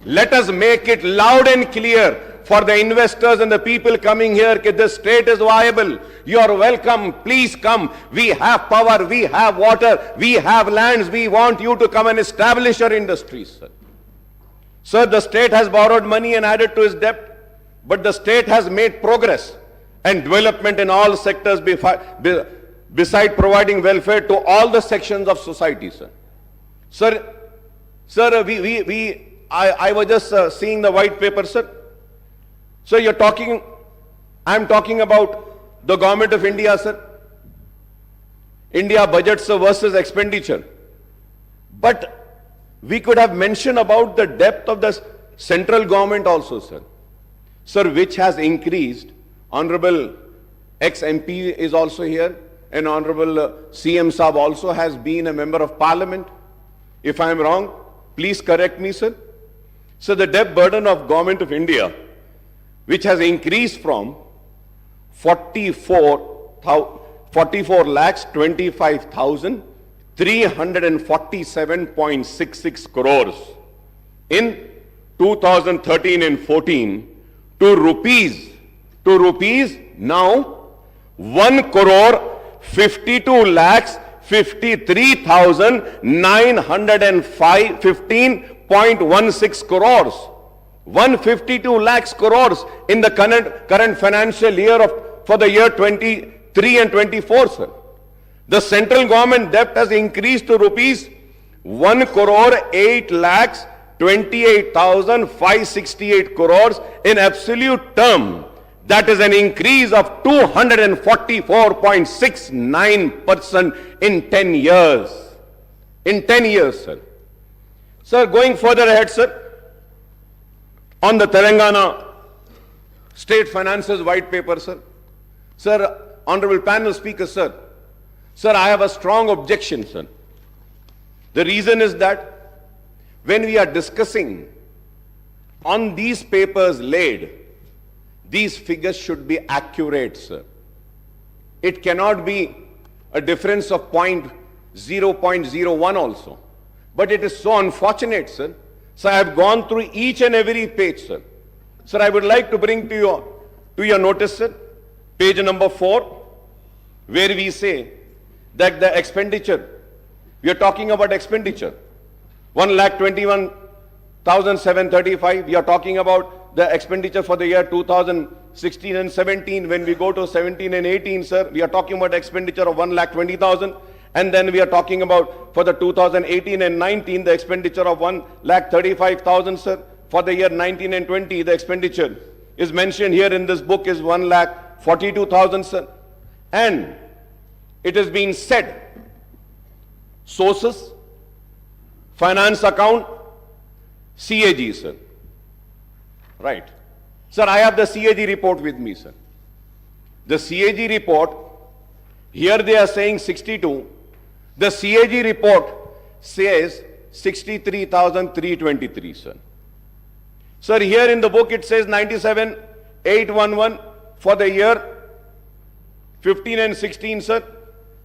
S11: Let us make it loud and clear for the investors and the people coming here that the state is viable. You are welcome. Please come. We have power. We have water. We have lands. We want you to come and establish your industries, sir. Sir, the state has borrowed money and added to its debt, but the state has made progress and development in all sectors beside providing welfare to all the sections of society, sir. Sir, I was just seeing the white paper, sir. So I'm talking about the government of India, sir. India budgets versus expenditure. But we could have mentioned about the depth of the central government also, sir. Sir, which has increased. Honorable ex-MP is also here, and Honorable CM Saab also has been a member of parliament. If I am wrong, please correct me, sir. So the debt burden of government of India, which has increased from 44,25,347.66 crores in 2013 and 14 to rupees now 1,53,915.16 crores. 152 lakhs crores in the current financial year for the year 23 and 24, sir. The central government debt has increased to rupees 1,08,28,568 crores in absolute term. That is an increase of 244.69% in 10 years. In 10 years, sir. Sir, going further ahead, sir, on the Telangana State Finances White Paper, sir. Sir, Honorable Panel Speaker, sir. Sir, I have a strong objection, sir.
S13: The reason is that when we are discussing on these papers laid, these figures should be accurate, sir. It cannot be a difference of 0.01 also. But it is so unfortunate, sir. So I have gone through each and every page, sir. Sir, I would like to bring to your notice, sir, page number 4, where we say that the expenditure, we are talking about expenditure, 1,21,735. We are talking about the expenditure for the year 2016 and 17. When we go to 17 and 18, sir, we are talking about expenditure of 1,20,000. And then we are talking about for the 2018 and 19, the expenditure of 1,35,000, sir. For the year 19 and 20, the expenditure is mentioned here in this book is 1,42,000, sir. And it has been said, sources, finance account, CAG, sir. Right. Sir, I have the CAG report with me, sir. The CAG report, here they are saying 62. The CAG report says 63,323, sir. Sir, here in the book it says 97,811 for the year 15 and 16, sir.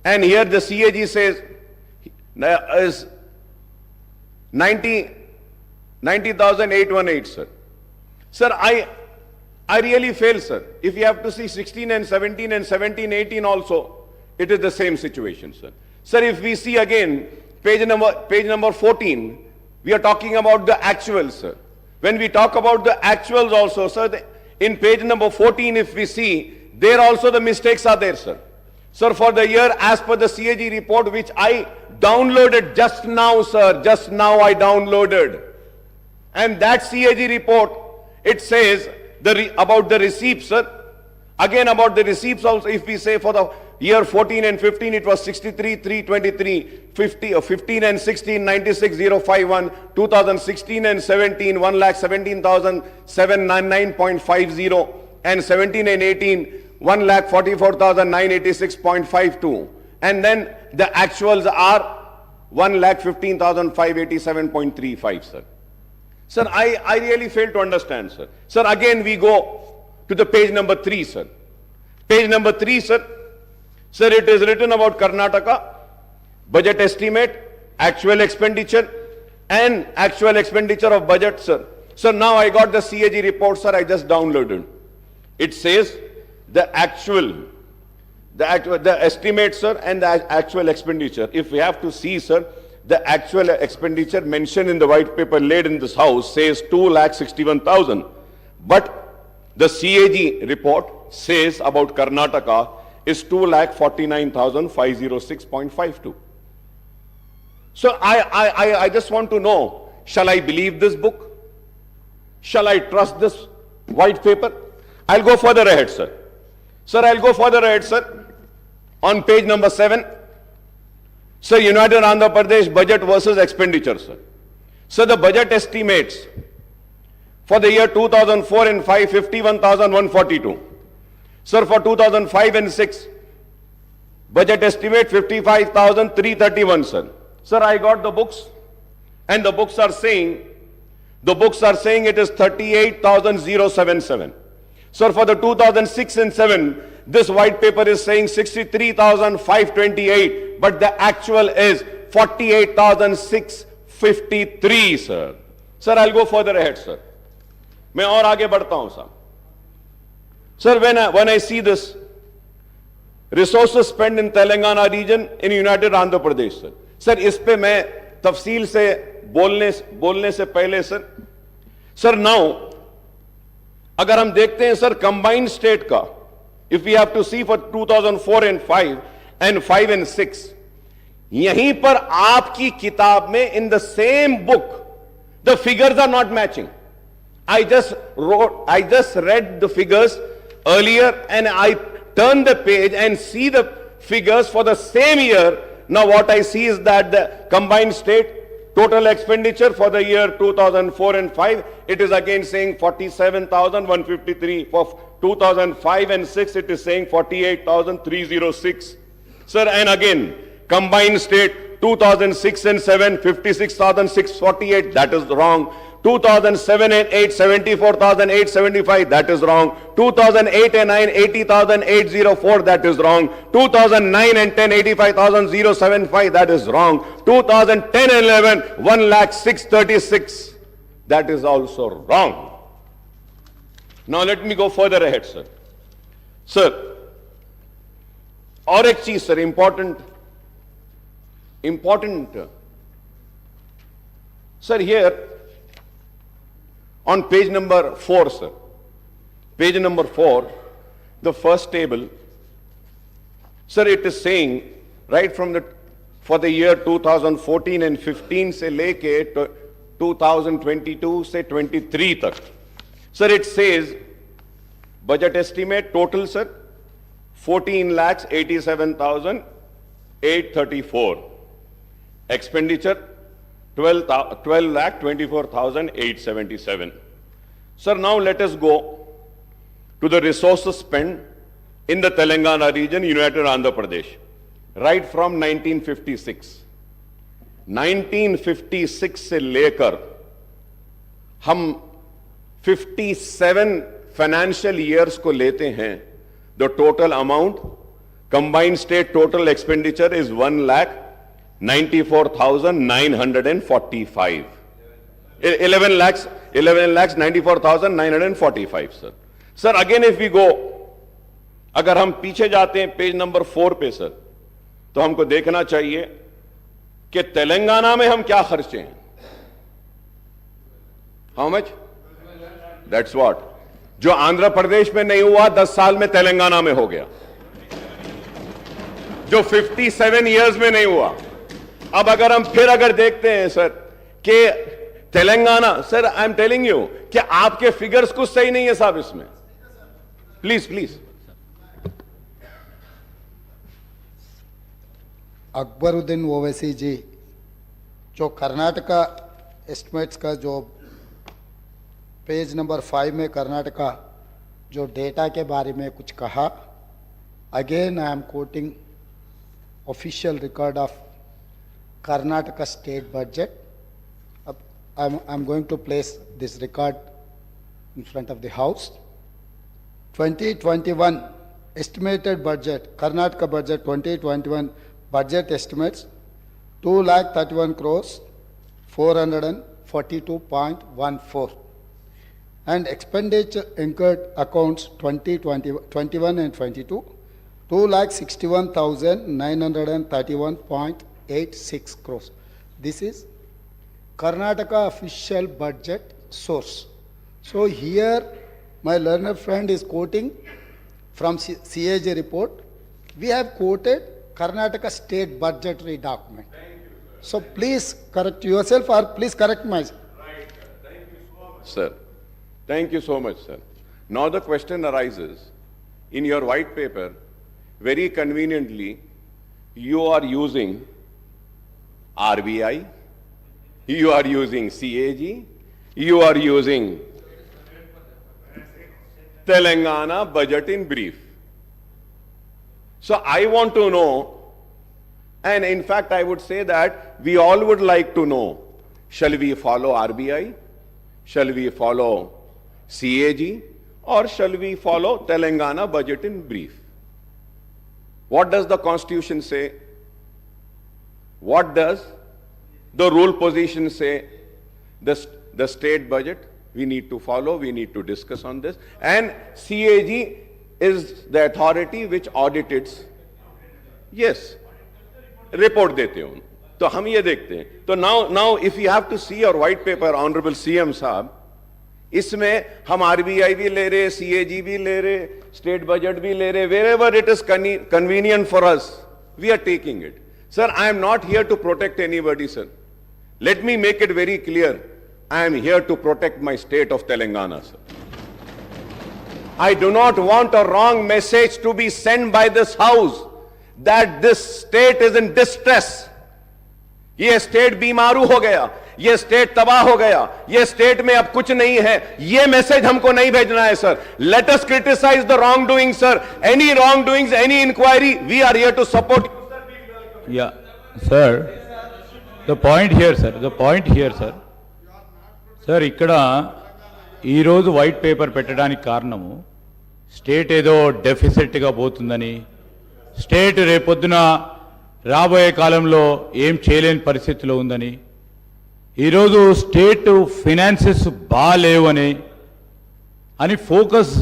S13: And here the CAG says is 90,818, sir. Sir, I really fail, sir. If you have to see 16 and 17 and 17, 18 also, it is the same situation, sir. Sir, if we see again page number 14, we are talking about the actuals, sir. When we talk about the actuals also, sir, in page number 14, if we see, there also the mistakes are there, sir. Sir, for the year as per the CAG report, which I downloaded just now, sir, just now I downloaded. And that CAG report, it says about the receipts, sir. Again about the receipts also, if we say for the year 14 and 15, it was 63,323, 15 and 16, 96,051, 2016 and 17, 1,17,799.50, and 17 and 18, 1,44,986.52. And then the actuals are 1,15,587.35, sir. Sir, I really fail to understand, sir. Sir, again we go to the page number 3, sir. Page number 3, sir. Sir, it is written about Karnataka, budget estimate, actual expenditure, and actual expenditure of budget, sir. Sir, now I got the CAG report, sir, I just downloaded. It says the estimate, sir, and the actual expenditure. If we have to see, sir, the actual expenditure mentioned in the white paper laid in this house says 2,61,000. But the CAG report says about Karnataka is 2,49,506.52. So I just want to know, shall I believe this book? Shall I trust this white paper? I'll go further ahead, sir. Sir, I'll go further ahead, sir. On page number 7, sir, United Andhra Pradesh budget versus expenditure, sir. So the budget estimates for the year 2004 and 5, 51,142. Sir, for 2005 and 6, budget estimate 55,331, sir. Sir, I got the books, and the books are saying it is 38,077. Sir, for the 2006 and 7, this white paper is saying 63,528, but the actual is 48,653, sir. Sir, I'll go further ahead, sir. मैं और आगे बढ़ता हूं, साहब. Sir, when I see this, resources spent in Telangana region in United Andhra Pradesh, sir. Sir, इस पे मैं तफसील से बोलने से पहले, sir, now, अगर हम देखते हैं, sir, combined state का, if we have to see for 2004 and 5 and 5 and 6, यहीं पर आपकी किताब में in the same book, the figures are not matching. I just read the figures earlier and I turn the page and see the figures for the same year. Now what I see is that the combined state total expenditure for the year 2004 and 5, it is again saying 47,153. For 2005 and 6, it is saying 48,306. Sir, and again, combined state 2006 and 7, 56,648, that is wrong. 2007 and 8, 74,875, that is wrong. 2008 and 9, 80,804, that is wrong. 2009 and 10, 85,075, that is wrong. 2010 and 11, 1,06,36, that is also wrong. Now let me go further ahead, sir. Sir, और एक चीज sir important sir, here on page number 4, sir, page number 4, the first table, sir, it is saying right from for the year 2014 and 15 se leke 2022 se 23 tak, sir, it says budget estimate total, sir, 14,87,834. Expenditure 12,24,877. Sir, now let us go to the resources spent in the Telangana region, United Andhra Pradesh, right from 1956. 1956 से लेकर हम 57 financial years को लेते हैं, the total amount, combined state total expenditure is 1,94,945. 11,94,945, sir. Sir, again if we go, अगर हम पीछे जाते हैं पेज नंबर 4 पे सर, तो हमको देखना चाहिए कि तेलंगाना में हम क्या खर्चे हैं. How much? That's what. जो आंध्र प्रदेश में नहीं हुआ 10 साल में तेलंगाना में हो गया, जो 57 इयर्स में नहीं हुआ. अब अगर हम फिर अगर देखते हैं सर कि Telangana, sir I am telling you कि आपके फिगर्स कुछ सही नहीं है साहब इसमें. प्लीज
S7: अकबरुद्दीन ओवैसी जी, जो कर्नाटका एस्टिमेट्स का जो पेज नंबर 5 में कर्नाटका जो डेटा के बारे में कुछ कहा, again I am quoting official record of Karnataka state budget. I am going to place this record in front of the house. 2021 estimated budget, Karnataka budget 2021 budget estimates 2,31 crores 442.14, and expenditure incurred accounts 2021 and 22 2,61,931.86 crores. This is Karnataka official budget source. So here my learned friend is quoting from CAG report. We have quoted Karnataka state budgetary document. So please correct yourself or please correct myself.
S13: Right, sir. Thank you so much, sir. Thank you so much, sir. Now the question arises, in your white paper, very conveniently, you are using RBI, you are using CAG, you are using Telangana budget in brief. So I want to know, and in fact I would say that we all would like to know, shall we follow RBI, shall we follow CAG, or shall we follow Telangana budget in brief? What does the Constitution say? What does the rule position say? The state budget we need to follow, we need to discuss on this. And CAG is the authority which audits. Yes, report dete ho. तो हम ये देखते हैं. तो now if you have to see your white paper, Honorable CM साहब, इसमें हम RBI भी ले रहे, CAG भी ले रहे, state budget भी ले रहे, wherever it is convenient for us, we are taking it. Sir, I am not here to protect anybody, sir. Let me make it very clear. I am here to protect my state of Telangana, sir. I do not want a wrong message to be sent by this house that this state is in distress. ये state बीमारू हो गया, ये state तबाह हो गया, ये state में अब कुछ नहीं है, ये मैसेज हमको नहीं भेजना है sir. Let us criticize the wrongdoing, sir. Any wrongdoings, any inquiry, we are here to support.
S9: Yeah, sir. The point here, sir. Sir ఇక్కడ ఈరోజు వైట్ పేపర్ పెట్టడానికి కారణము స్టేట్ ఏదో డెఫిసిట్గా పోతుందని, స్టేట్ రేపొద్దున రాబోయే కాలంలో ఏం చేయలేని పరిస్థితిలో ఉందని, ఈరోజు స్టేట్ ఫినాన్సెస్ బాగాలేవని అని ఫోకస్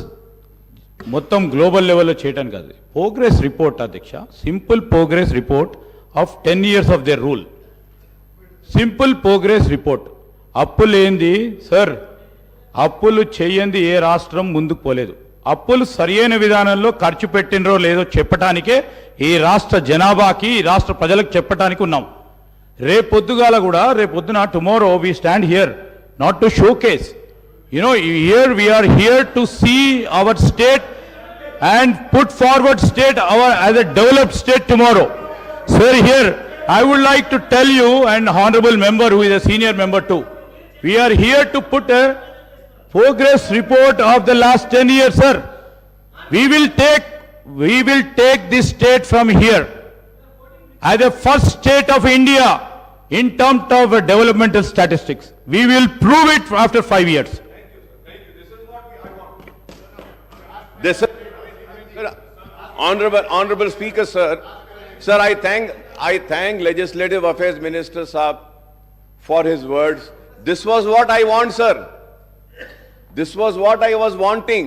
S9: మొత్తం గ్లోబల్ లెవెల్లో చేయడానికి కాదు. ప్రోగ్రెస్ రిపోర్ట్ అధ్యక్ష, simple progress report of 10 years of their rule. Simple progress report. అప్పులు ఏంది సార్? అప్పులు చేయంది ఏ రాష్ట్రం ముందుకు పోలేదు. అప్పులు సరియైన విధానంలో ఖర్చు పెట్టినరో లేదో చెప్పటానికే ఈ రాష్ట్ర జనాభాకి, ఈ రాష్ట్ర ప్రజలకు చెప్పటానికి ఉన్నాం. రేపొద్దున tomorrow we stand here not to showcase. Here we are here to see our state and put forward state as a developed state tomorrow. Sir, here I would like to tell you, and honorable member who is a senior member too, we are here to put a progress report of the last 10 years, sir. We will take this state from here as the first state of India in terms of developmental statistics. We will prove it after 5 years.
S13: This is, honorable Speaker, sir. Sir, I thank Legislative Affairs Minister Saab for his words. This was what I want, sir. This was what I was wanting.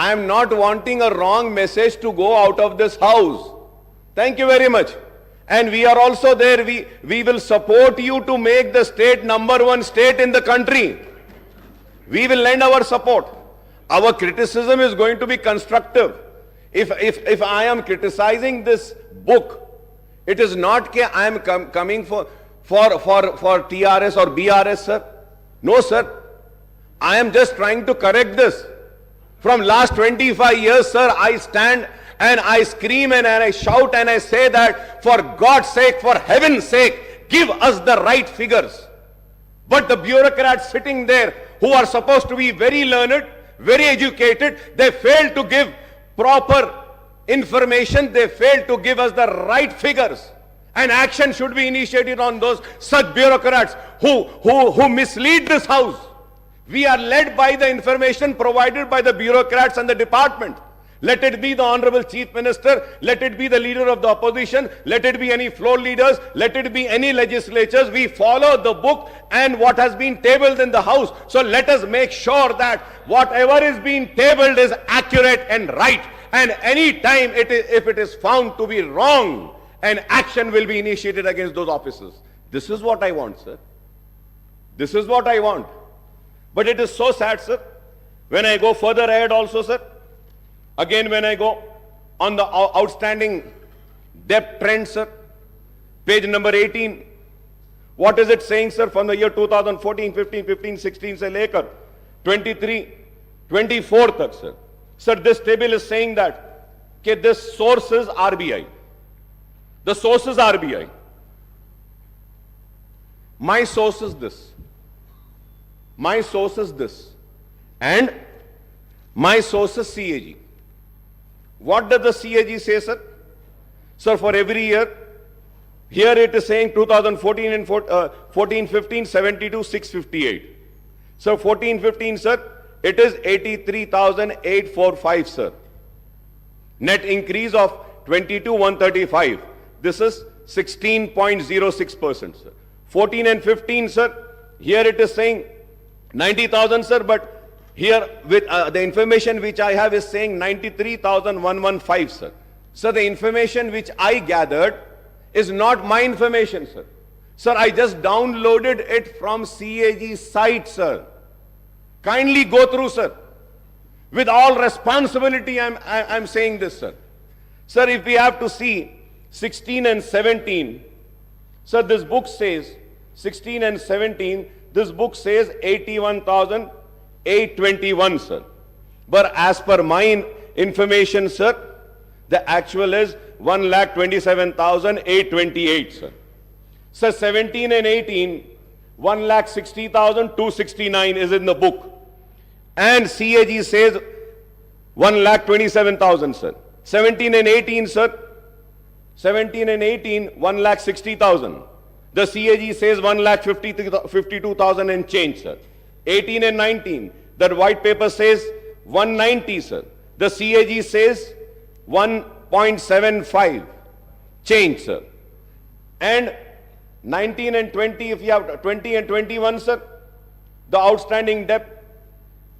S13: I am not wanting a wrong message to go out of this house. Thank you very much. And we are also there. We will support you to make the state #1 state in the country. We will lend our support. Our criticism is going to be constructive. If I am criticizing this book, it is not that I am coming for TRS or BRS, sir. No, sir. I am just trying to correct this. From last 25 years, sir, I stand and I scream and I shout and I say that, for God's sake, for heaven's sake, give us the right figures. But the bureaucrats sitting there, who are supposed to be very learned, very educated, they fail to give proper information. They fail to give us the right figures. And action should be initiated on those such bureaucrats who mislead this house. We are led by the information provided by the bureaucrats and the department. Let it be the Honorable Chief Minister, let it be the leader of the opposition, let it be any floor leaders, let it be any legislatures. We follow the book and what has been tabled in the house. So let us make sure that whatever is being tabled is accurate and right. And any time if it is found to be wrong, an action will be initiated against those officers. This is what I want, sir. This is what I want. But it is so sad, sir. When I go further ahead also, sir, again when I go on the outstanding debt trend, sir, page number 18, what is it saying, sir, from the year 2014, 15, 15, 16 se lekar 23, 24 tak, sir. Sir, this table is saying that this source is RBI. The source is RBI. My source is this. My source is this. And my source is CAG. What does the CAG say, sir? Sir, for every year, here it is saying 2014 and 14-15, 72, 658. So 14-15, sir, it is 83,845, sir. Net increase of 22,135. This is 16.06%, sir. 14 and 15, sir, here it is saying 90,000, sir, but here with the information which I have is saying 93,115, sir. Sir, the information which I gathered is not my information, sir. Sir, I just downloaded it from CAG site, sir. Kindly go through, sir. With all responsibility, I'm saying this, sir. Sir, if we have to see 16 and 17, sir, this book says 16 and 17, this book says 81,821, sir. But as per my information, sir, the actual is 1,27,828, sir. Sir, 17 and 18, 1,60,269 is in the book. And CAG says 1,27,000, sir. 17 and 18, sir. 17 and 18, 1,60,000. The CAG says 1,52,000 and change, sir. 18 and 19, the white paper says 190, sir. The CAG says 1.75 change, sir. And 19 and 20, if you have 20 and 21, sir, the outstanding debt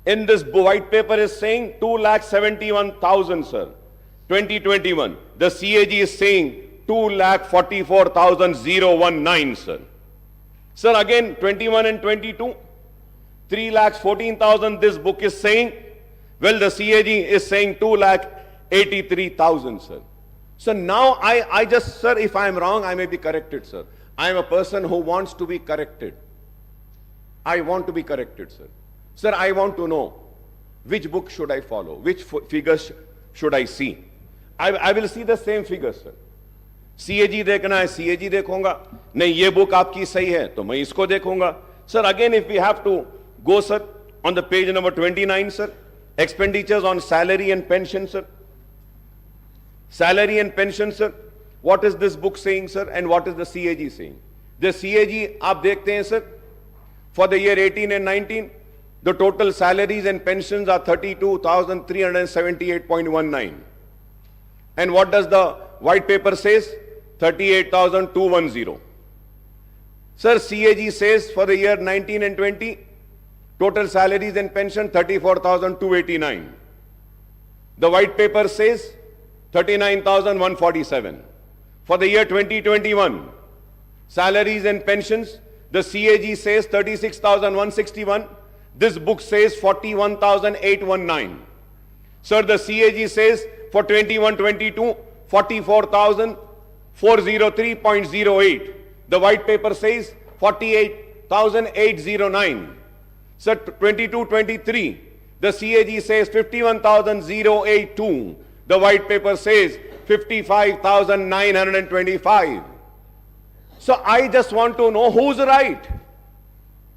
S13: in this white paper is saying 2,71,000, sir. 2021. The CAG is saying 2,44,019, sir. Sir, again, 21 and 22, 3,14,000 this book is saying. Well, the CAG is saying 2,83,000, sir. So now I just, sir, if I am wrong, I may be corrected, sir. I am a person who wants to be corrected. I want to be corrected, sir. Sir, I want to know which book should I follow, which figures should I see. I will see the same figures, sir. CAG देखना है, CAG देखूंगा. नहीं, ये book आपकी सही है, तो मैं इसको देखूंगा. Sir, again, if we have to go, sir, on the page number 29, sir, expenditures on salary and pension, sir. Salary and pension, sir. What is this book saying, sir, and what is the CAG saying? The CAG, आप देखते हैं, sir, for the year 18 and 19, the total salaries and pensions are 32,378.19. And what does the white paper says? 38,210. Sir, CAG says for the year 19 and 20, total salaries and pension 34,289. The white paper says 39,147. For the year 2021, salaries and pensions, the CAG says 36,161. This book says 41,819. Sir, the CAG says for 21-22, 44,403.08. The white paper says 48,809. Sir, 22-23, the CAG says 51,082. The white paper says 55,925. So I just want to know who's right.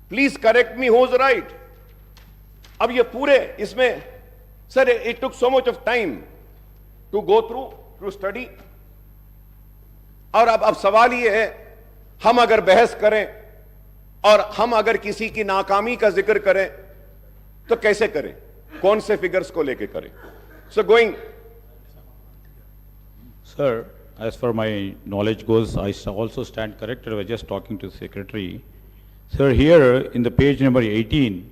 S13: Please correct me, who's right. अब ये पूरे इसमें, sir, it took so much of time to go through, to study. और अब सवाल ये है, हम अगर बहस करें और हम अगर किसी की नाकामी का जिक्र करें तो कैसे करें, कौन से फिगर्स को लेके करें? So going.
S9: Sir, as far my knowledge goes, I also stand corrected. I was just talking to the secretary. Sir, here in the page number 18,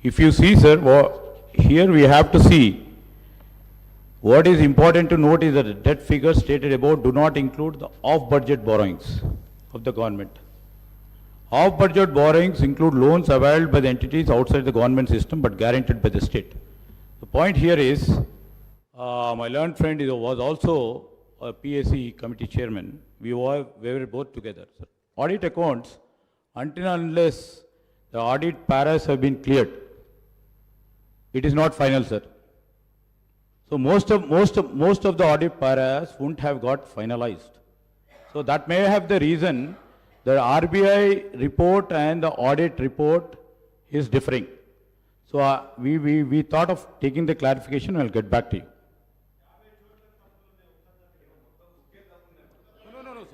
S9: if you see, sir, here we have to see what is important to note is that the debt figures stated above do not include the off-budget borrowings of the government. Off-budget borrowings include loans availed by the entities outside the government system but guaranteed by the state. The point here is, my learned friend was also a PAC committee chairman. We were both together, sir. Audit accounts, until and unless the audit paras have been cleared, it is not final, sir. So most of the audit paras wouldn't have got finalized. So that may have the reason the RBI report and the audit report is differing. So we thought of taking the clarification. I'll get back to you.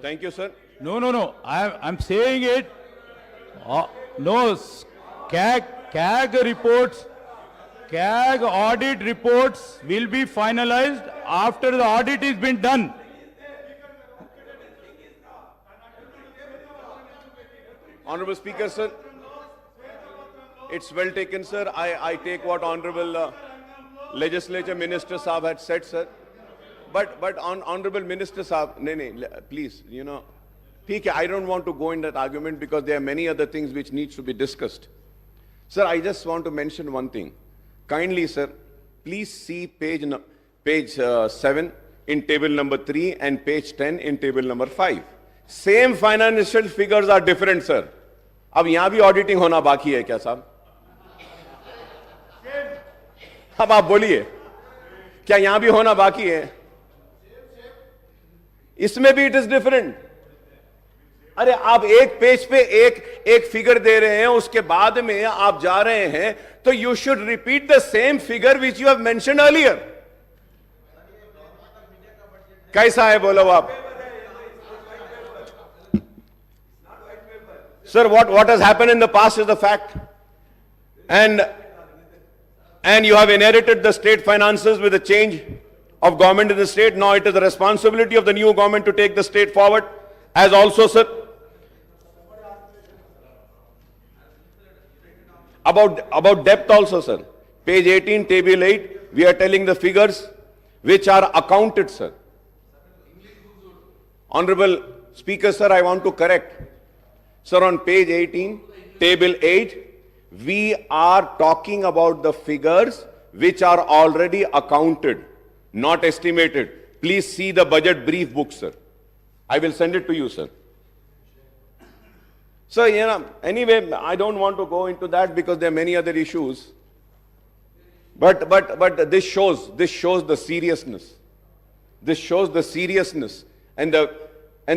S13: Thank you, sir.
S9: No. I'm saying it. No, CAG reports, CAG audit reports will be finalized after the audit has been done.
S13: Honorable Speaker, sir. It's well taken, sir. I take what Honorable Legislature Minister Saab had said, sir. But Honorable Minister Saab, please, I don't want to go in that argument because there are many other things which needs to be discussed. Sir, I just want to mention one thing. Kindly, sir, please see page 7 in table number 3 and page 10 in table number 5. Same financial figures are different, sir. अब यहाँ भी auditing होना बाकी है क्या साहब? अब आप बोलिए, क्या यहाँ भी होना बाकी है? इसमें भी it is different. अरे आप एक पेज पे एक फिगर दे रहे हैं, उसके बाद में आप जा रहे हैं, तो you should repeat the same figure which you have mentioned earlier. कैसा है बोलो आप? Sir, what has happened in the past is the fact. And you have inherited the state finances with a change of government in the state. Now it is the responsibility of the new government to take the state forward. As also, sir, about depth also, sir. Page 18, table 8, we are telling the figures which are accounted, sir. Honorable Speaker, sir, I want to correct. Sir, on page 18, table 8, we are talking about the figures which are already accounted, not estimated. Please see the budget brief book, sir. I will send it to you, sir. So, anyway, I don't want to go into that because there are many other issues. But this shows the seriousness. This shows the seriousness, and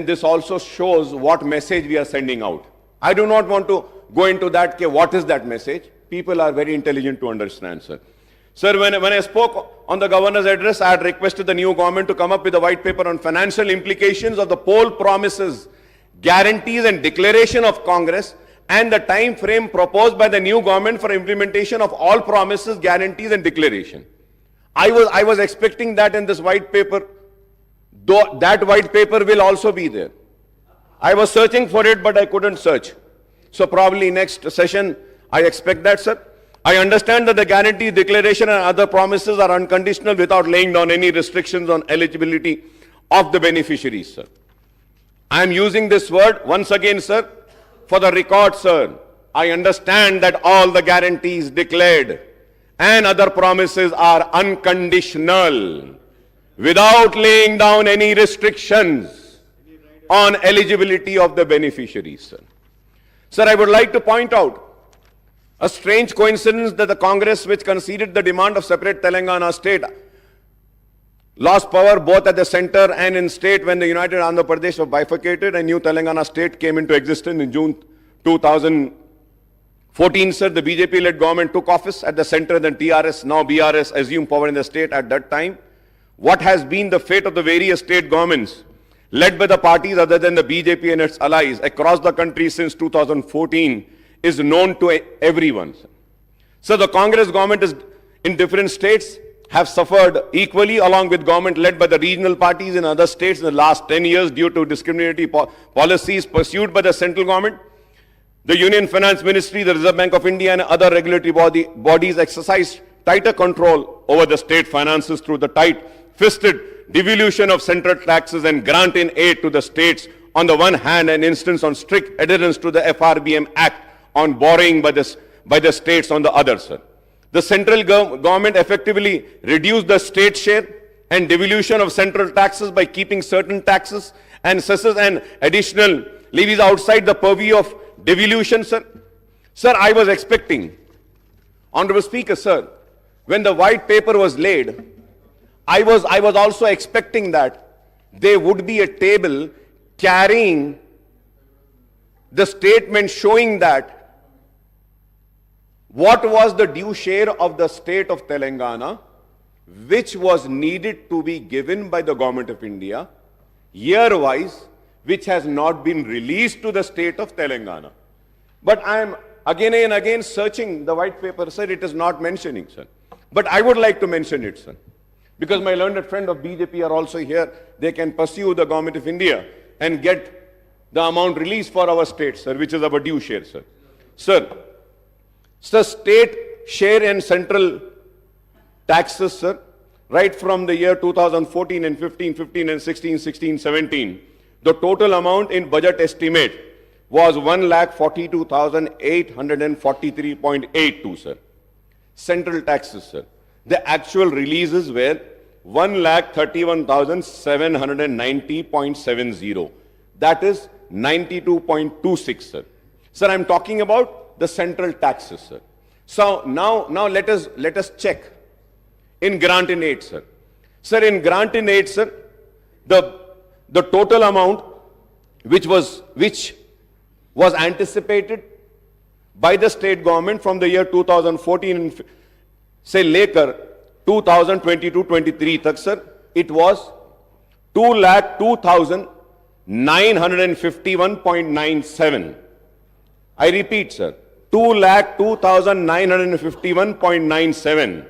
S13: this also shows what message we are sending out. I do not want to go into that. What is that message? People are very intelligent to understand, sir. Sir, when I spoke on the governor's address, I had requested the new government to come up with a white paper on financial implications of the poll promises, guarantees and declaration of Congress, and the time frame proposed by the new government for implementation of all promises, guarantees and declaration. I was expecting that in this white paper, though that white paper will also be there. I was searching for it, but I couldn't search. So probably next session, I expect that, sir. I understand that the guarantee, declaration and other promises are unconditional without laying down any restrictions on eligibility of the beneficiaries, sir. I am using this word once again, sir, for the record, sir. I understand that all the guarantees declared and other promises are unconditional without laying down any restrictions on eligibility of the beneficiaries, sir. Sir, I would like to point out a strange coincidence that the Congress, which conceded the demand of separate Telangana state, lost power both at the center and in state when the United Andhra Pradesh was bifurcated and new Telangana state came into existence in June 2014, sir. The BJP-led government took office at the center, then TRS, now BRS, assumed power in the state at that time. What has been the fate of the various state governments led by the parties other than the BJP and its allies across the country since 2014 is known to everyone. So the Congress government is in different states have suffered equally along with government led by the regional parties in other states in the last 10 years due to discriminatory policies pursued by the central government. The Union Finance Ministry, the Reserve Bank of India and other regulatory bodies exercise tighter control over the state finances through the tight-fisted devolution of central taxes and grant in aid to the states on the one hand, and instance on strict adherence to the FRBM Act on borrowing by the states on the other, sir. The central government effectively reduced the state share and devolution of central taxes by keeping certain taxes and cesses and additional levies outside the purview of devolution, sir. Sir, I was expecting, Honorable Speaker, sir, when the white paper was laid, I was also expecting that there would be a table carrying the statement showing that what was the due share of the state of Telangana, which was needed to be given by the government of India, year-wise, which has not been released to the state of Telangana. But I am again and again searching the white paper, sir, it is not mentioning, sir. But I would like to mention it, sir. Because my learned friend of BJP are also here, they can pursue the government of India and get the amount released for our state, sir, which is our due share, sir. Sir, state share and central taxes, sir, right from the year 2014 and 15 and 16, 17, the total amount in budget estimate was 1,42,843.82, sir. Central taxes, sir. The actual releases were 1,31,790.70. That is 92.26, sir. Sir, I'm talking about the central taxes, sir. So now let us check in grant in aid, sir. Sir, in grant in aid, sir, the total amount which was anticipated by the state government from the year 2014 and say later 2022-23 tak, sir, it was 2,02,951.97. I repeat, sir, 2,02,951.97.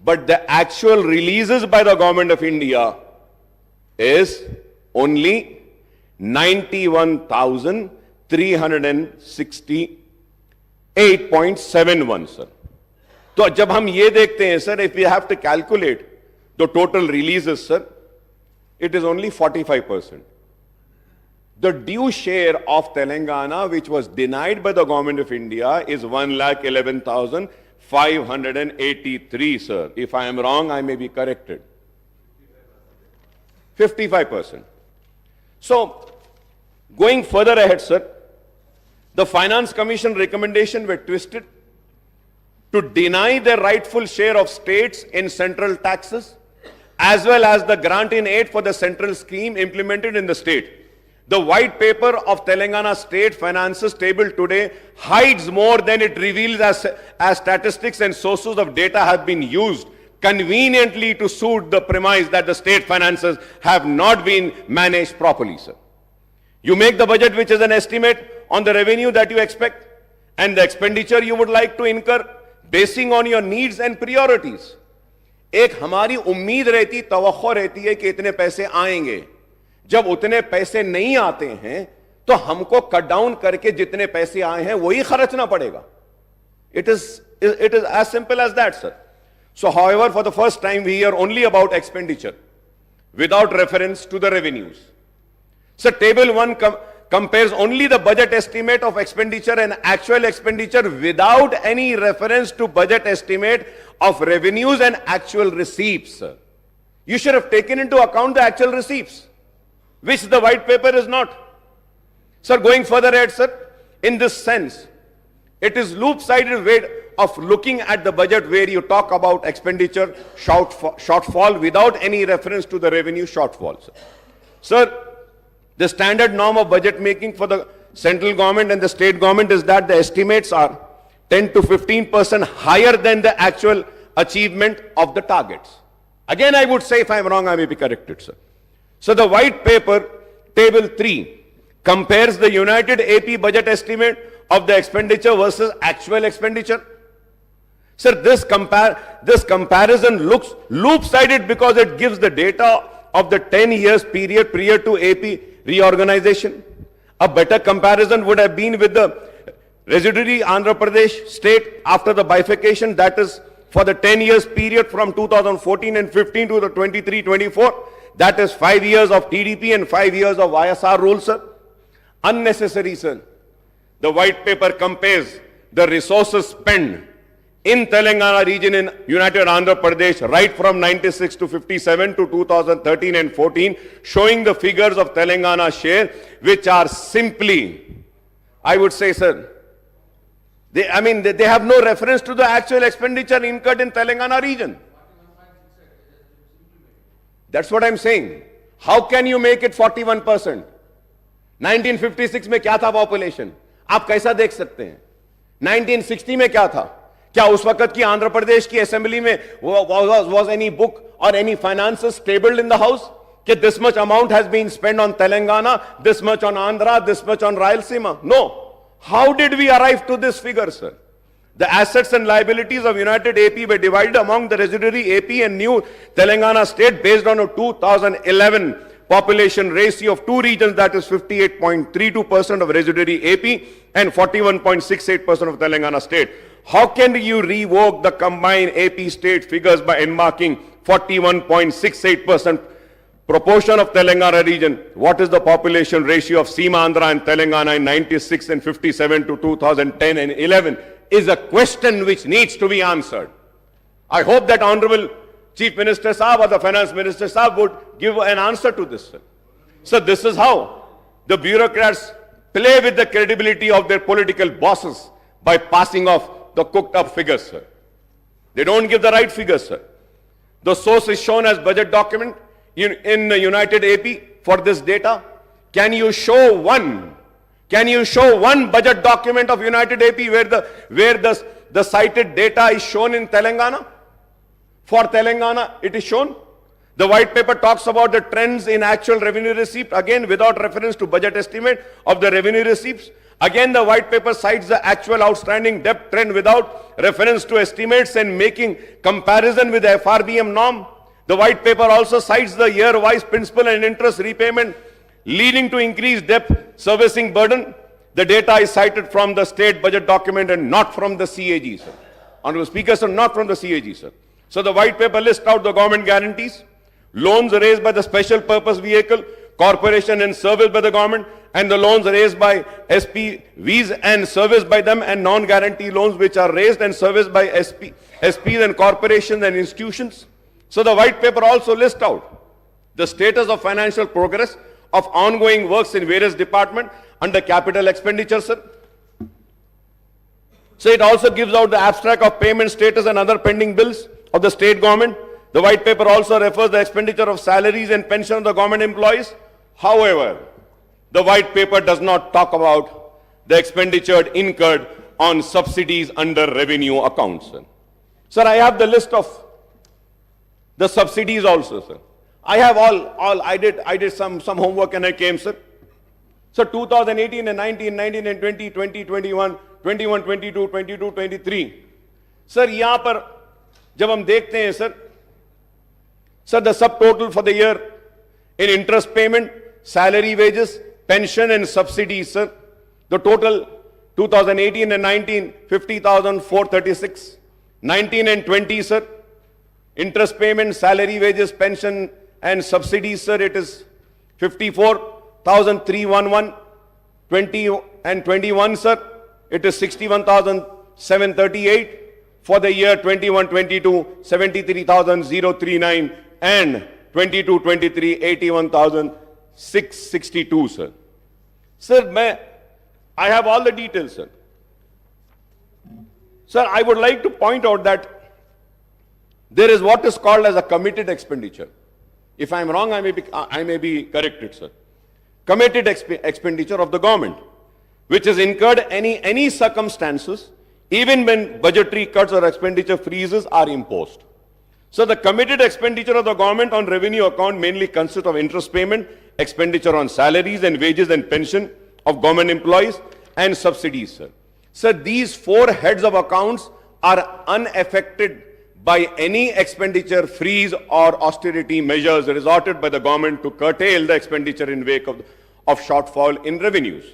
S13: But the actual releases by the government of India is only 91,368.71, sir. So, जब हम ये देखते हैं, sir, if we have to calculate the total releases, sir, it is only 45%. The due share of Telangana, which was denied by the government of India, is 1,11,583, sir. If I am wrong, I may be corrected. 55%. So, going further ahead, sir, the Finance Commission recommendation were twisted to deny the rightful share of states in central taxes, as well as the grant in aid for the central scheme implemented in the state. The white paper of Telangana state finances table today hides more than it reveals as statistics and sources of data have been used conveniently to suit the premise that the state finances have not been managed properly, sir. You make the budget, which is an estimate on the revenue that you expect and the expenditure you would like to incur basing on your needs and priorities. एक हमारी उम्मीद रहती, तवक्को रहती है कि इतने पैसे आएंगे. जब उतने पैसे नहीं आते हैं तो हमको कट डाउन करके जितने पैसे आए हैं वही खर्चना पड़ेगा. It is as simple as that, sir. So, however, for the first time we hear only about expenditure without reference to the revenues. So, table 1 compares only the budget estimate of expenditure and actual expenditure without any reference to budget estimate of revenues and actual receipts, sir. You should have taken into account the actual receipts, which the white paper is not. Sir, going further ahead, sir, in this sense, it is loop-sided way of looking at the budget where you talk about expenditure shortfall without any reference to the revenue shortfall, sir. Sir, the standard norm of budget making for the central government and the state government is that the estimates are 10 to 15% higher than the actual achievement of the targets. Again, I would say, if I am wrong, I may be corrected, sir. So the white paper, table 3, compares the United AP budget estimate of the expenditure versus actual expenditure. Sir, this comparison looks loop-sided because it gives the data of the 10 years period prior to AP reorganization. A better comparison would have been with the residuary Andhra Pradesh state after the bifurcation, that is for the 10 years period from 2014 and 15 to the 23-24. That is 5 years of TDP and 5 years of YSR rule, sir. Unnecessary, sir. The white paper compares the resources spent in Telangana region in United Andhra Pradesh right from 96 to 57 to 2013 and 14, showing the figures of Telangana share, which are simply, I would say, sir, they have no reference to the actual expenditure incurred in Telangana region. That's what I'm saying. How can you make it 41%? 1956 में क्या था population? आप कैसा देख सकते हैं? 1960 में क्या था? क्या उस वक्त की आंध्र प्रदेश की असेंबली में was any book or any finances tabled in the house? That this much amount has been spent on Telangana, this much on Andhra, this much on Rayalaseema? No. How did we arrive to this figure, sir? The assets and liabilities of United AP were divided among the residuary AP and new Telangana state based on a 2011 population ratio of two regions, that is 58.32% of residuary AP and 41.68% of Telangana state. How can you revoke the combined AP state figures by enmarking 41.68% proportion of Telangana region? What is the population ratio of Seema Andhra and Telangana in 96 and 57 to 2010 and 11 is a question which needs to be answered. I hope that Honorable Chief Minister Saab or the Finance Minister Saab would give an answer to this, sir. So this is how the bureaucrats play with the credibility of their political bosses by passing off the cooked up figures, sir. They don't give the right figures, sir. The source is shown as budget document in the United AP for this data. Can you show one budget document of United AP where the cited data is shown in Telangana? For Telangana, it is shown. The white paper talks about the trends in actual revenue receipt, again without reference to budget estimate of the revenue receipts. Again, the white paper cites the actual outstanding debt trend without reference to estimates and making comparison with the FRBM norm. The white paper also cites the year-wise principal and interest repayment leading to increased debt servicing burden. The data is cited from the state budget document and not from the CAG, sir. Honorable Speaker, sir, not from the CAG, sir. So the white paper lists out the government guarantees, loans raised by the special purpose vehicle, corporation and serviced by the government, and the loans raised by SPVs and serviced by them, and non-guarantee loans which are raised and serviced by SPs and corporations and institutions. So the white paper also lists out the status of financial progress of ongoing works in various departments under capital expenditure, sir. So it also gives out the abstract of payment status and other pending bills of the state government. The white paper also refers the expenditure of salaries and pension of the government employees. However, the white paper does not talk about the expenditure incurred on subsidies under revenue accounts, sir. Sir, I have the list of the subsidies also, sir. I have I did some homework and I came, sir. So 2018 and 19, 19 and 20, 20, 21, 21, 22, 22, 23. Sir, यहाँ पर जब हम देखते हैं, sir, the subtotal for the year in interest payment, salary, wages, pension and subsidies, sir, the total 2018 and 19, 50,436. 19 and 20, sir, interest payment, salary, wages, pension and subsidies, sir, it is 54,311. 20 and 21, sir, it is 61,738. For the year 21-22, 73,039, and 22-23, 81,662, sir. Sir, I have all the details, sir. Sir, I would like to point out that there is what is called as a committed expenditure. If I am wrong, I may be corrected, sir. Committed expenditure of the government, which is incurred any circumstances, even when budgetary cuts or expenditure freezes are imposed. So the committed expenditure of the government on revenue account mainly consists of interest payment, expenditure on salaries and wages and pension of government employees, and subsidies, sir. So these four heads of accounts are unaffected by any expenditure freeze or austerity measures resorted by the government to curtail the expenditure in wake of shortfall in revenues.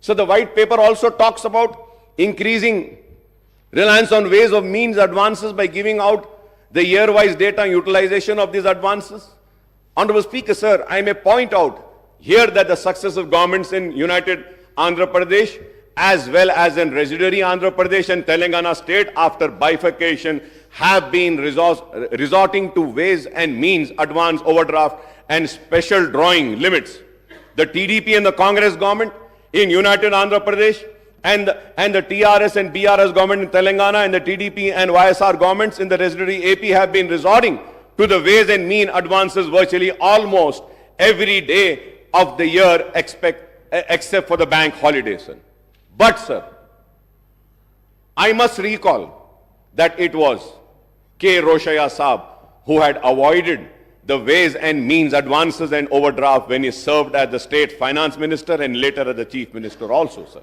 S13: So the white paper also talks about increasing reliance on ways of means advances by giving out the year-wise data and utilization of these advances. Honorable Speaker, sir, I may point out here that the successive governments in United Andhra Pradesh as well as in residuary Andhra Pradesh and Telangana state after bifurcation have been resorting to ways and means advance overdraft and special drawing limits. The TDP and the Congress government in United Andhra Pradesh and the TRS and BRS government in Telangana and the TDP and YSR governments in the residuary AP have been resorting to the ways and mean advances virtually almost every day of the year except for the bank holidays, sir. But, sir, I must recall that it was K. Roshaya Saab who had avoided the ways and means advances and overdraft when he served as the state finance minister and later as the chief minister also, sir.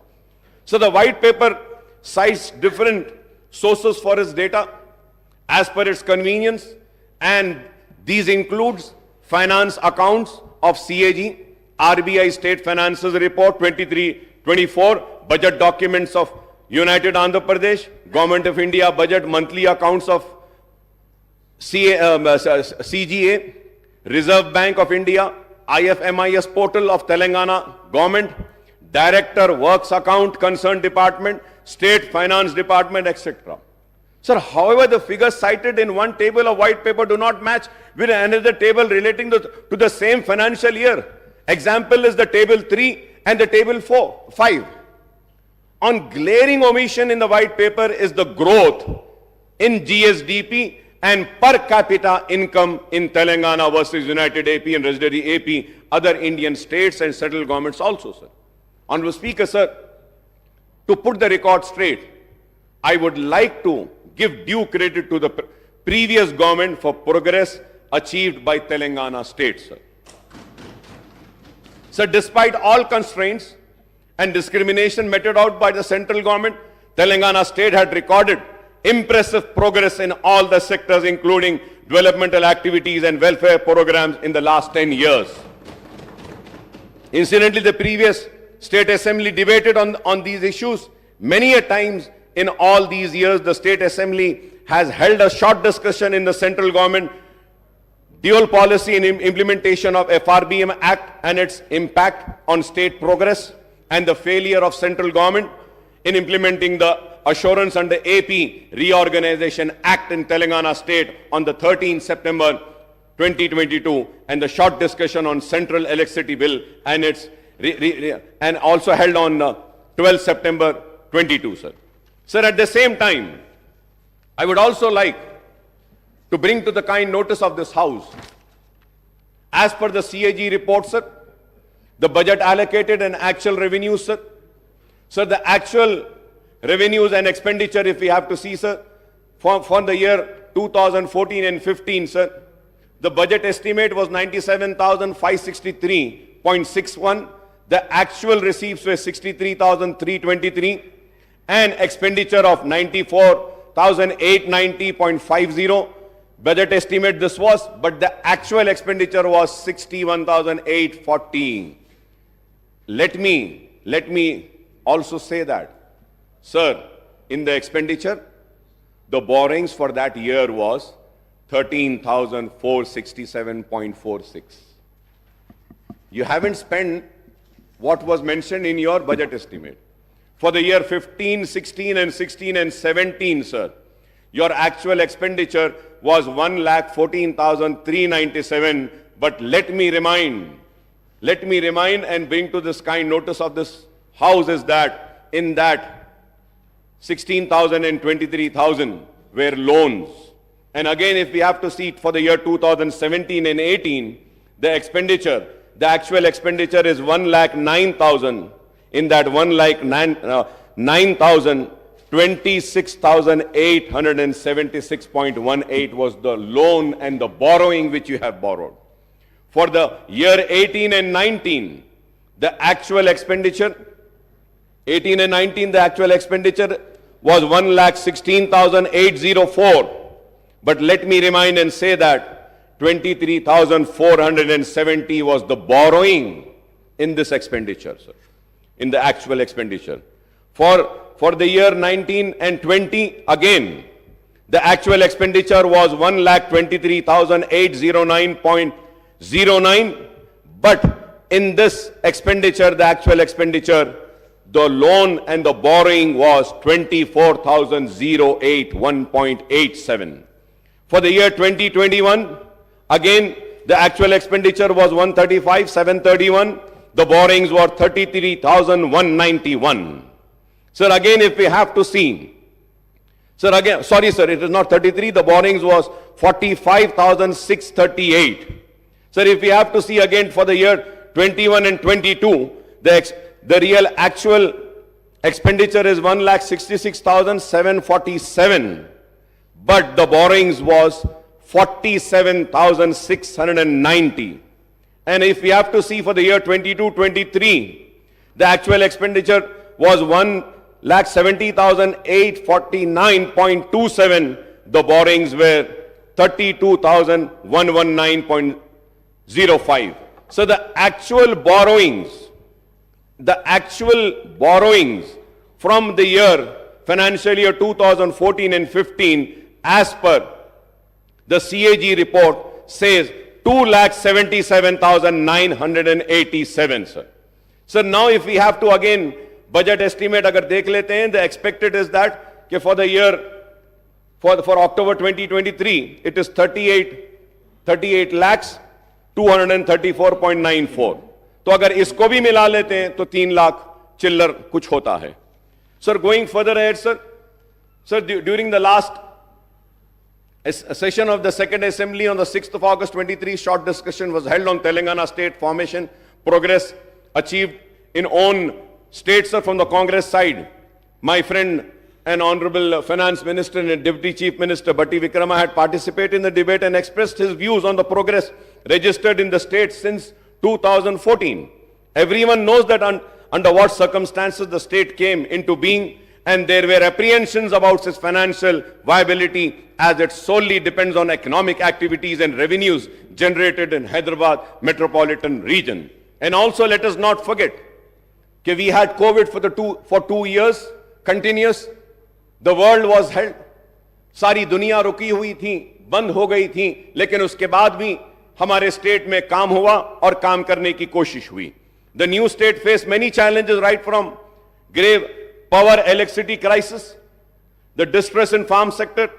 S13: So the white paper cites different sources for its data as per its convenience, and these includes finance accounts of CAG, RBI State Finances Report 23-24, budget documents of United Andhra Pradesh, Government of India budget monthly accounts of CGA, Reserve Bank of India, IFMIS portal of Telangana government, Director Works Account Concerned Department, State Finance Department, etc. Sir, however, the figures cited in one table of white paper do not match with another table relating to the same financial year. Example is the table 3 and the table 5. On glaring omission in the white paper is the growth in GSDP and per capita income in Telangana versus United AP and residuary AP, other Indian states and central governments also, sir. Honorable Speaker, sir, to put the record straight, I would like to give due credit to the previous government for progress achieved by Telangana state, sir. So despite all constraints and discrimination meted out by the central government, Telangana state had recorded impressive progress in all the sectors, including developmental activities and welfare programs in the last 10 years. Incidentally, the previous State Assembly debated on these issues many a times. In all these years, the State Assembly has held a short discussion in the central government dual policy and implementation of FRBM Act and its impact on state progress, and the failure of central government in implementing the Assurance under AP Reorganization Act in Telangana state on the 13th September 2022, and the short discussion on Central Electricity Bill and its and also held on 12th September 22, sir. Sir, at the same time, I would also like to bring to the kind notice of this House, as per the CAG report, sir, the budget allocated and actual revenues, sir. Sir, the actual revenues and expenditure, if we have to see, sir, for the year 2014 and 15, sir, the budget estimate was 97,563.61. The actual receipts were 63,323, and expenditure of 94,890.50. Budget estimate this was, but the actual expenditure was 61,814. Let me also say that, sir, in the expenditure, the borrowings for that year was 13,467.46. You haven't spent what was mentioned in your budget estimate. For the year 15, 16 and 16 and 17, sir, your actual expenditure was 1,14,397. But let me remind and bring to this kind notice of this House is that in that 16,000 and 23,000 were loans. And again, if we have to see it for the year 2017 and 18, the actual expenditure is 1,09,000. In that 1,09,000, 26,876.18 was the loan and the borrowing which you have borrowed. For the year 18 and 19, the actual expenditure, 18 and 19, the actual expenditure was 1,16,804. But let me remind and say that 23,470 was the borrowing in this expenditure, sir, in the actual expenditure. For the year 19 and 20, again, the actual expenditure was 1,23,809.09. But in this expenditure, the actual expenditure, the loan and the borrowing was 24,081.87. For the year 2021, again, the actual expenditure was 135,731. The borrowings were 33,191. Sir, again, if we have to see, sir, again, sorry, sir, it is not 33. The borrowings was 45,638. Sir, if we have to see again for the year 21 and 22, the real actual expenditure is 1,66,747. But the borrowings was 47,690. And if we have to see for the year 22-23, the actual expenditure was 1,70,849.27. The borrowings were 32,119.05. So the actual borrowings from the year, financial year 2014 and 15, as per the CAG report, says 2,77,987, sir. So now if we have to again budget estimate agar dekh lete hain, the expected is that for the year, for October 2023, it is 38 lakhs 234.94. तो अगर इसको भी मिला लेते हैं तो 3 लाख चिल्लर कुछ होता है. Sir, going further ahead, sir, during the last session of the Second Assembly on the 6th of August 23, short discussion was held on Telangana state formation, progress achieved in own states, sir, from the Congress side. My friend and Honorable Finance Minister and Deputy Chief Minister Batti Vikrama had participated in the debate and expressed his views on the progress registered in the states since 2014. Everyone knows that under what circumstances the state came into being, and there were apprehensions about its financial viability as it solely depends on economic activities and revenues generated in Hyderabad metropolitan region. And also let us not forget that we had COVID for 2 years continuous. The world was held. सारी दुनिया रुकी हुई थी, बंद हो गई थी, लेकिन उसके बाद भी हमारे स्टेट में काम हुआ और काम करने की कोशिश हुई. The new state faced many challenges, right from grave power electricity crisis, the distress in farm sector,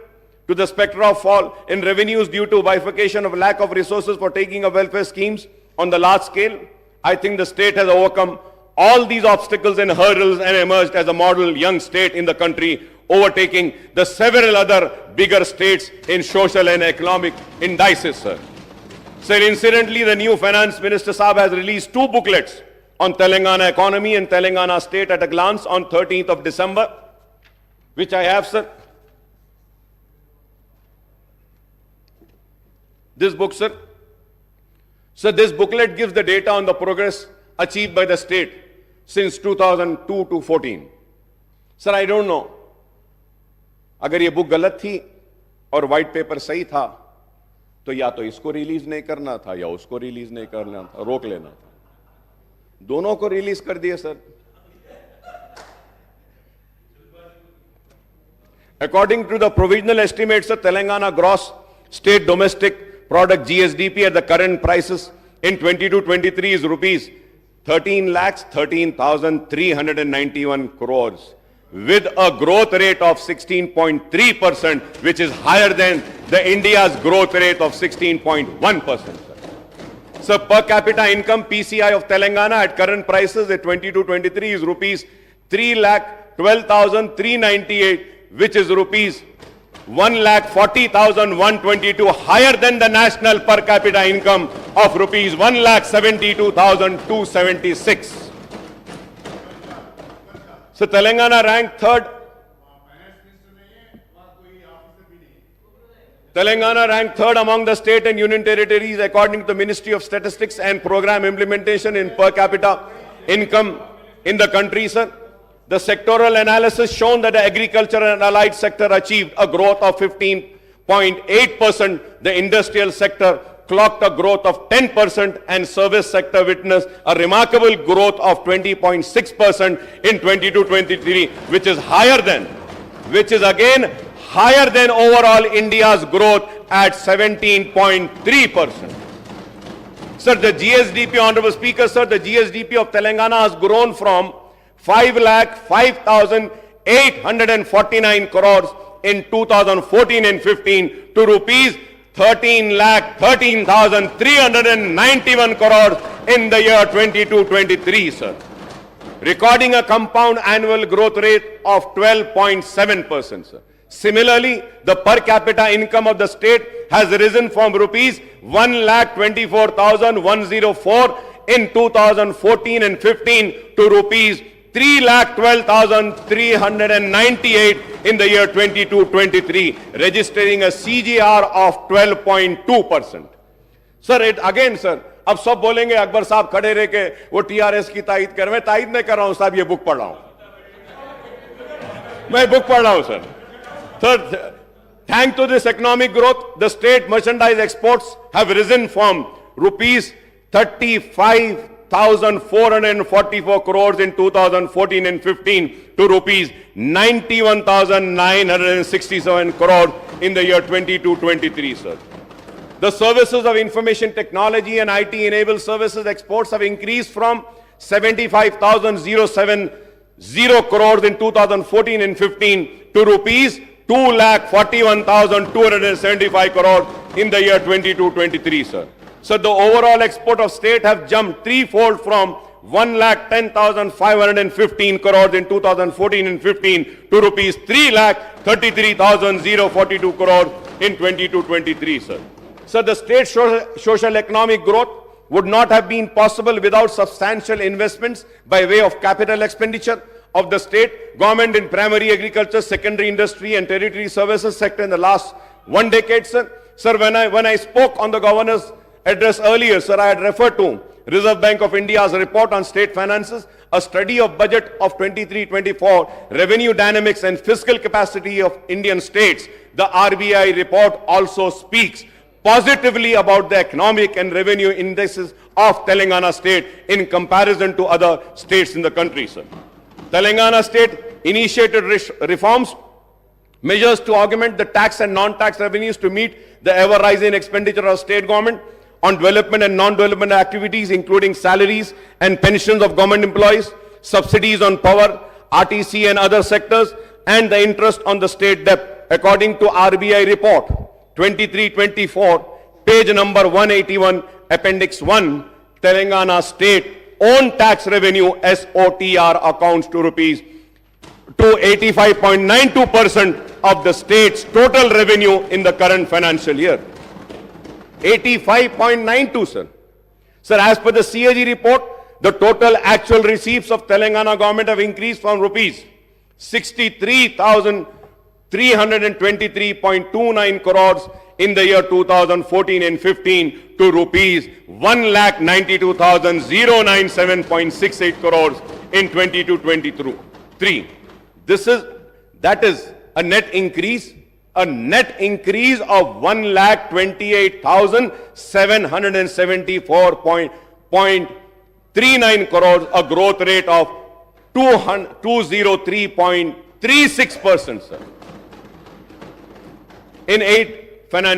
S13: to the specter of fall in revenues due to bifurcation of lack of resources for taking of welfare schemes on the large scale. I think the state has overcome all these obstacles and hurdles and emerged as a model young state in the country, overtaking the several other bigger states in social and economic indices, sir. Sir, incidentally, the new Finance Minister Saab has released 2 booklets on Telangana economy and Telangana state at a glance on 13th of December, which I have, sir. This book, sir. So this booklet gives the data on the progress achieved by the state since 2002 to 14. Sir, I don't know. अगर ये book गलत थी और white paper सही था, तो या तो इसको रिलीज नहीं करना था या उसको रिलीज नहीं करना था, रोक लेना था. दोनों को रिलीज कर दिए, sir. According to the provisional estimates of Telangana gross state domestic product GSDP at the current prices in 22-23 is rupees 13,13,391 crores with a growth rate of 16.3%, which is higher than the India's growth rate of 16.1%. So per capita income PCI of Telangana at current prices at 22-23 is rupees 3,12,398, which is rupees 1,40,122, higher than the national per capita income of rupees 1,72,276. So Telangana ranked third. Telangana ranked third among the state and union territories according to the Ministry of Statistics and Program Implementation in per capita income in the country, sir. The sectoral analysis shown that the agriculture and allied sector achieved a growth of 15.8%, the industrial sector clocked a growth of 10%, and service sector witnessed a remarkable growth of 20.6% in 22-23, which is again higher than overall India's growth at 17.3%. Sir, the GSDP, Honorable Speaker, sir, the GSDP of Telangana has grown from 5,05,849 crores in 2014 and 15 to rupees 13,13,391 crores in the year 22-23, sir, recording a compound annual growth rate of 12.7%, sir. Similarly, the per capita income of the state has risen from rupees 1,24,104 in 2014 and 15 to rupees 3,12,398 in the year 22-23, registering a CGR of 12.2%. Sir, it again, sir, अब सब बोलेंगे अकबर साहब खड़े रह के वो TRS की तायद कर, मैं तायद नहीं कर रहा हूं साहब, ये बुक पढ़ रहा हूं, मैं बुक पढ़ रहा हूं, sir. Sir, thanks to this economic growth, the state merchandise exports have risen from rupees 35,444 crores in 2014 and 15 to rupees 91,967 crores in the year 22-23, sir. The services of information technology and IT enabled services exports have increased from 75,070 crores in 2014 and 15 to rupees 2,41,275 crores in the year 22-23, sir. So the overall export of state have jumped threefold from 1,10,515 crores in 2014 and 15 to rupees 3,33,042 crores in 22-23, sir. So the state social economic growth would not have been possible without substantial investments by way of capital expenditure of the state government in primary agriculture, secondary industry and territory services sector in the last 1 decade, sir. Sir, when I spoke on the governor's address earlier, sir, I had referred to Reserve Bank of India's report on state finances, a study of budget of 23-24, revenue dynamics and fiscal capacity of Indian states, the RBI report also speaks positively about the economic and revenue indices of Telangana state in comparison to other states in the country, sir. Telangana state initiated reforms, measures to augment the tax and non-tax revenues to meet the ever-rising expenditure of state government on development and non-development activities, including salaries and pensions of government employees, subsidies on power, RTC and other sectors, and the interest on the state debt, according to RBI report 23-24, page number 181, appendix 1, Telangana state own tax revenue SOTR accounts to rupees to 85.92% of the state's total revenue in the current financial year. 85.92, sir. Sir, as per the CAG report, the total actual receipts of Telangana government have increased from rupees 63,323.29 crores in the year 2014 and 15 to rupees 1,92,097.68 crores in 22-23. That is a net increase of 1,28,774.39 crores, a growth rate of 203.36%, sir. In 8 financial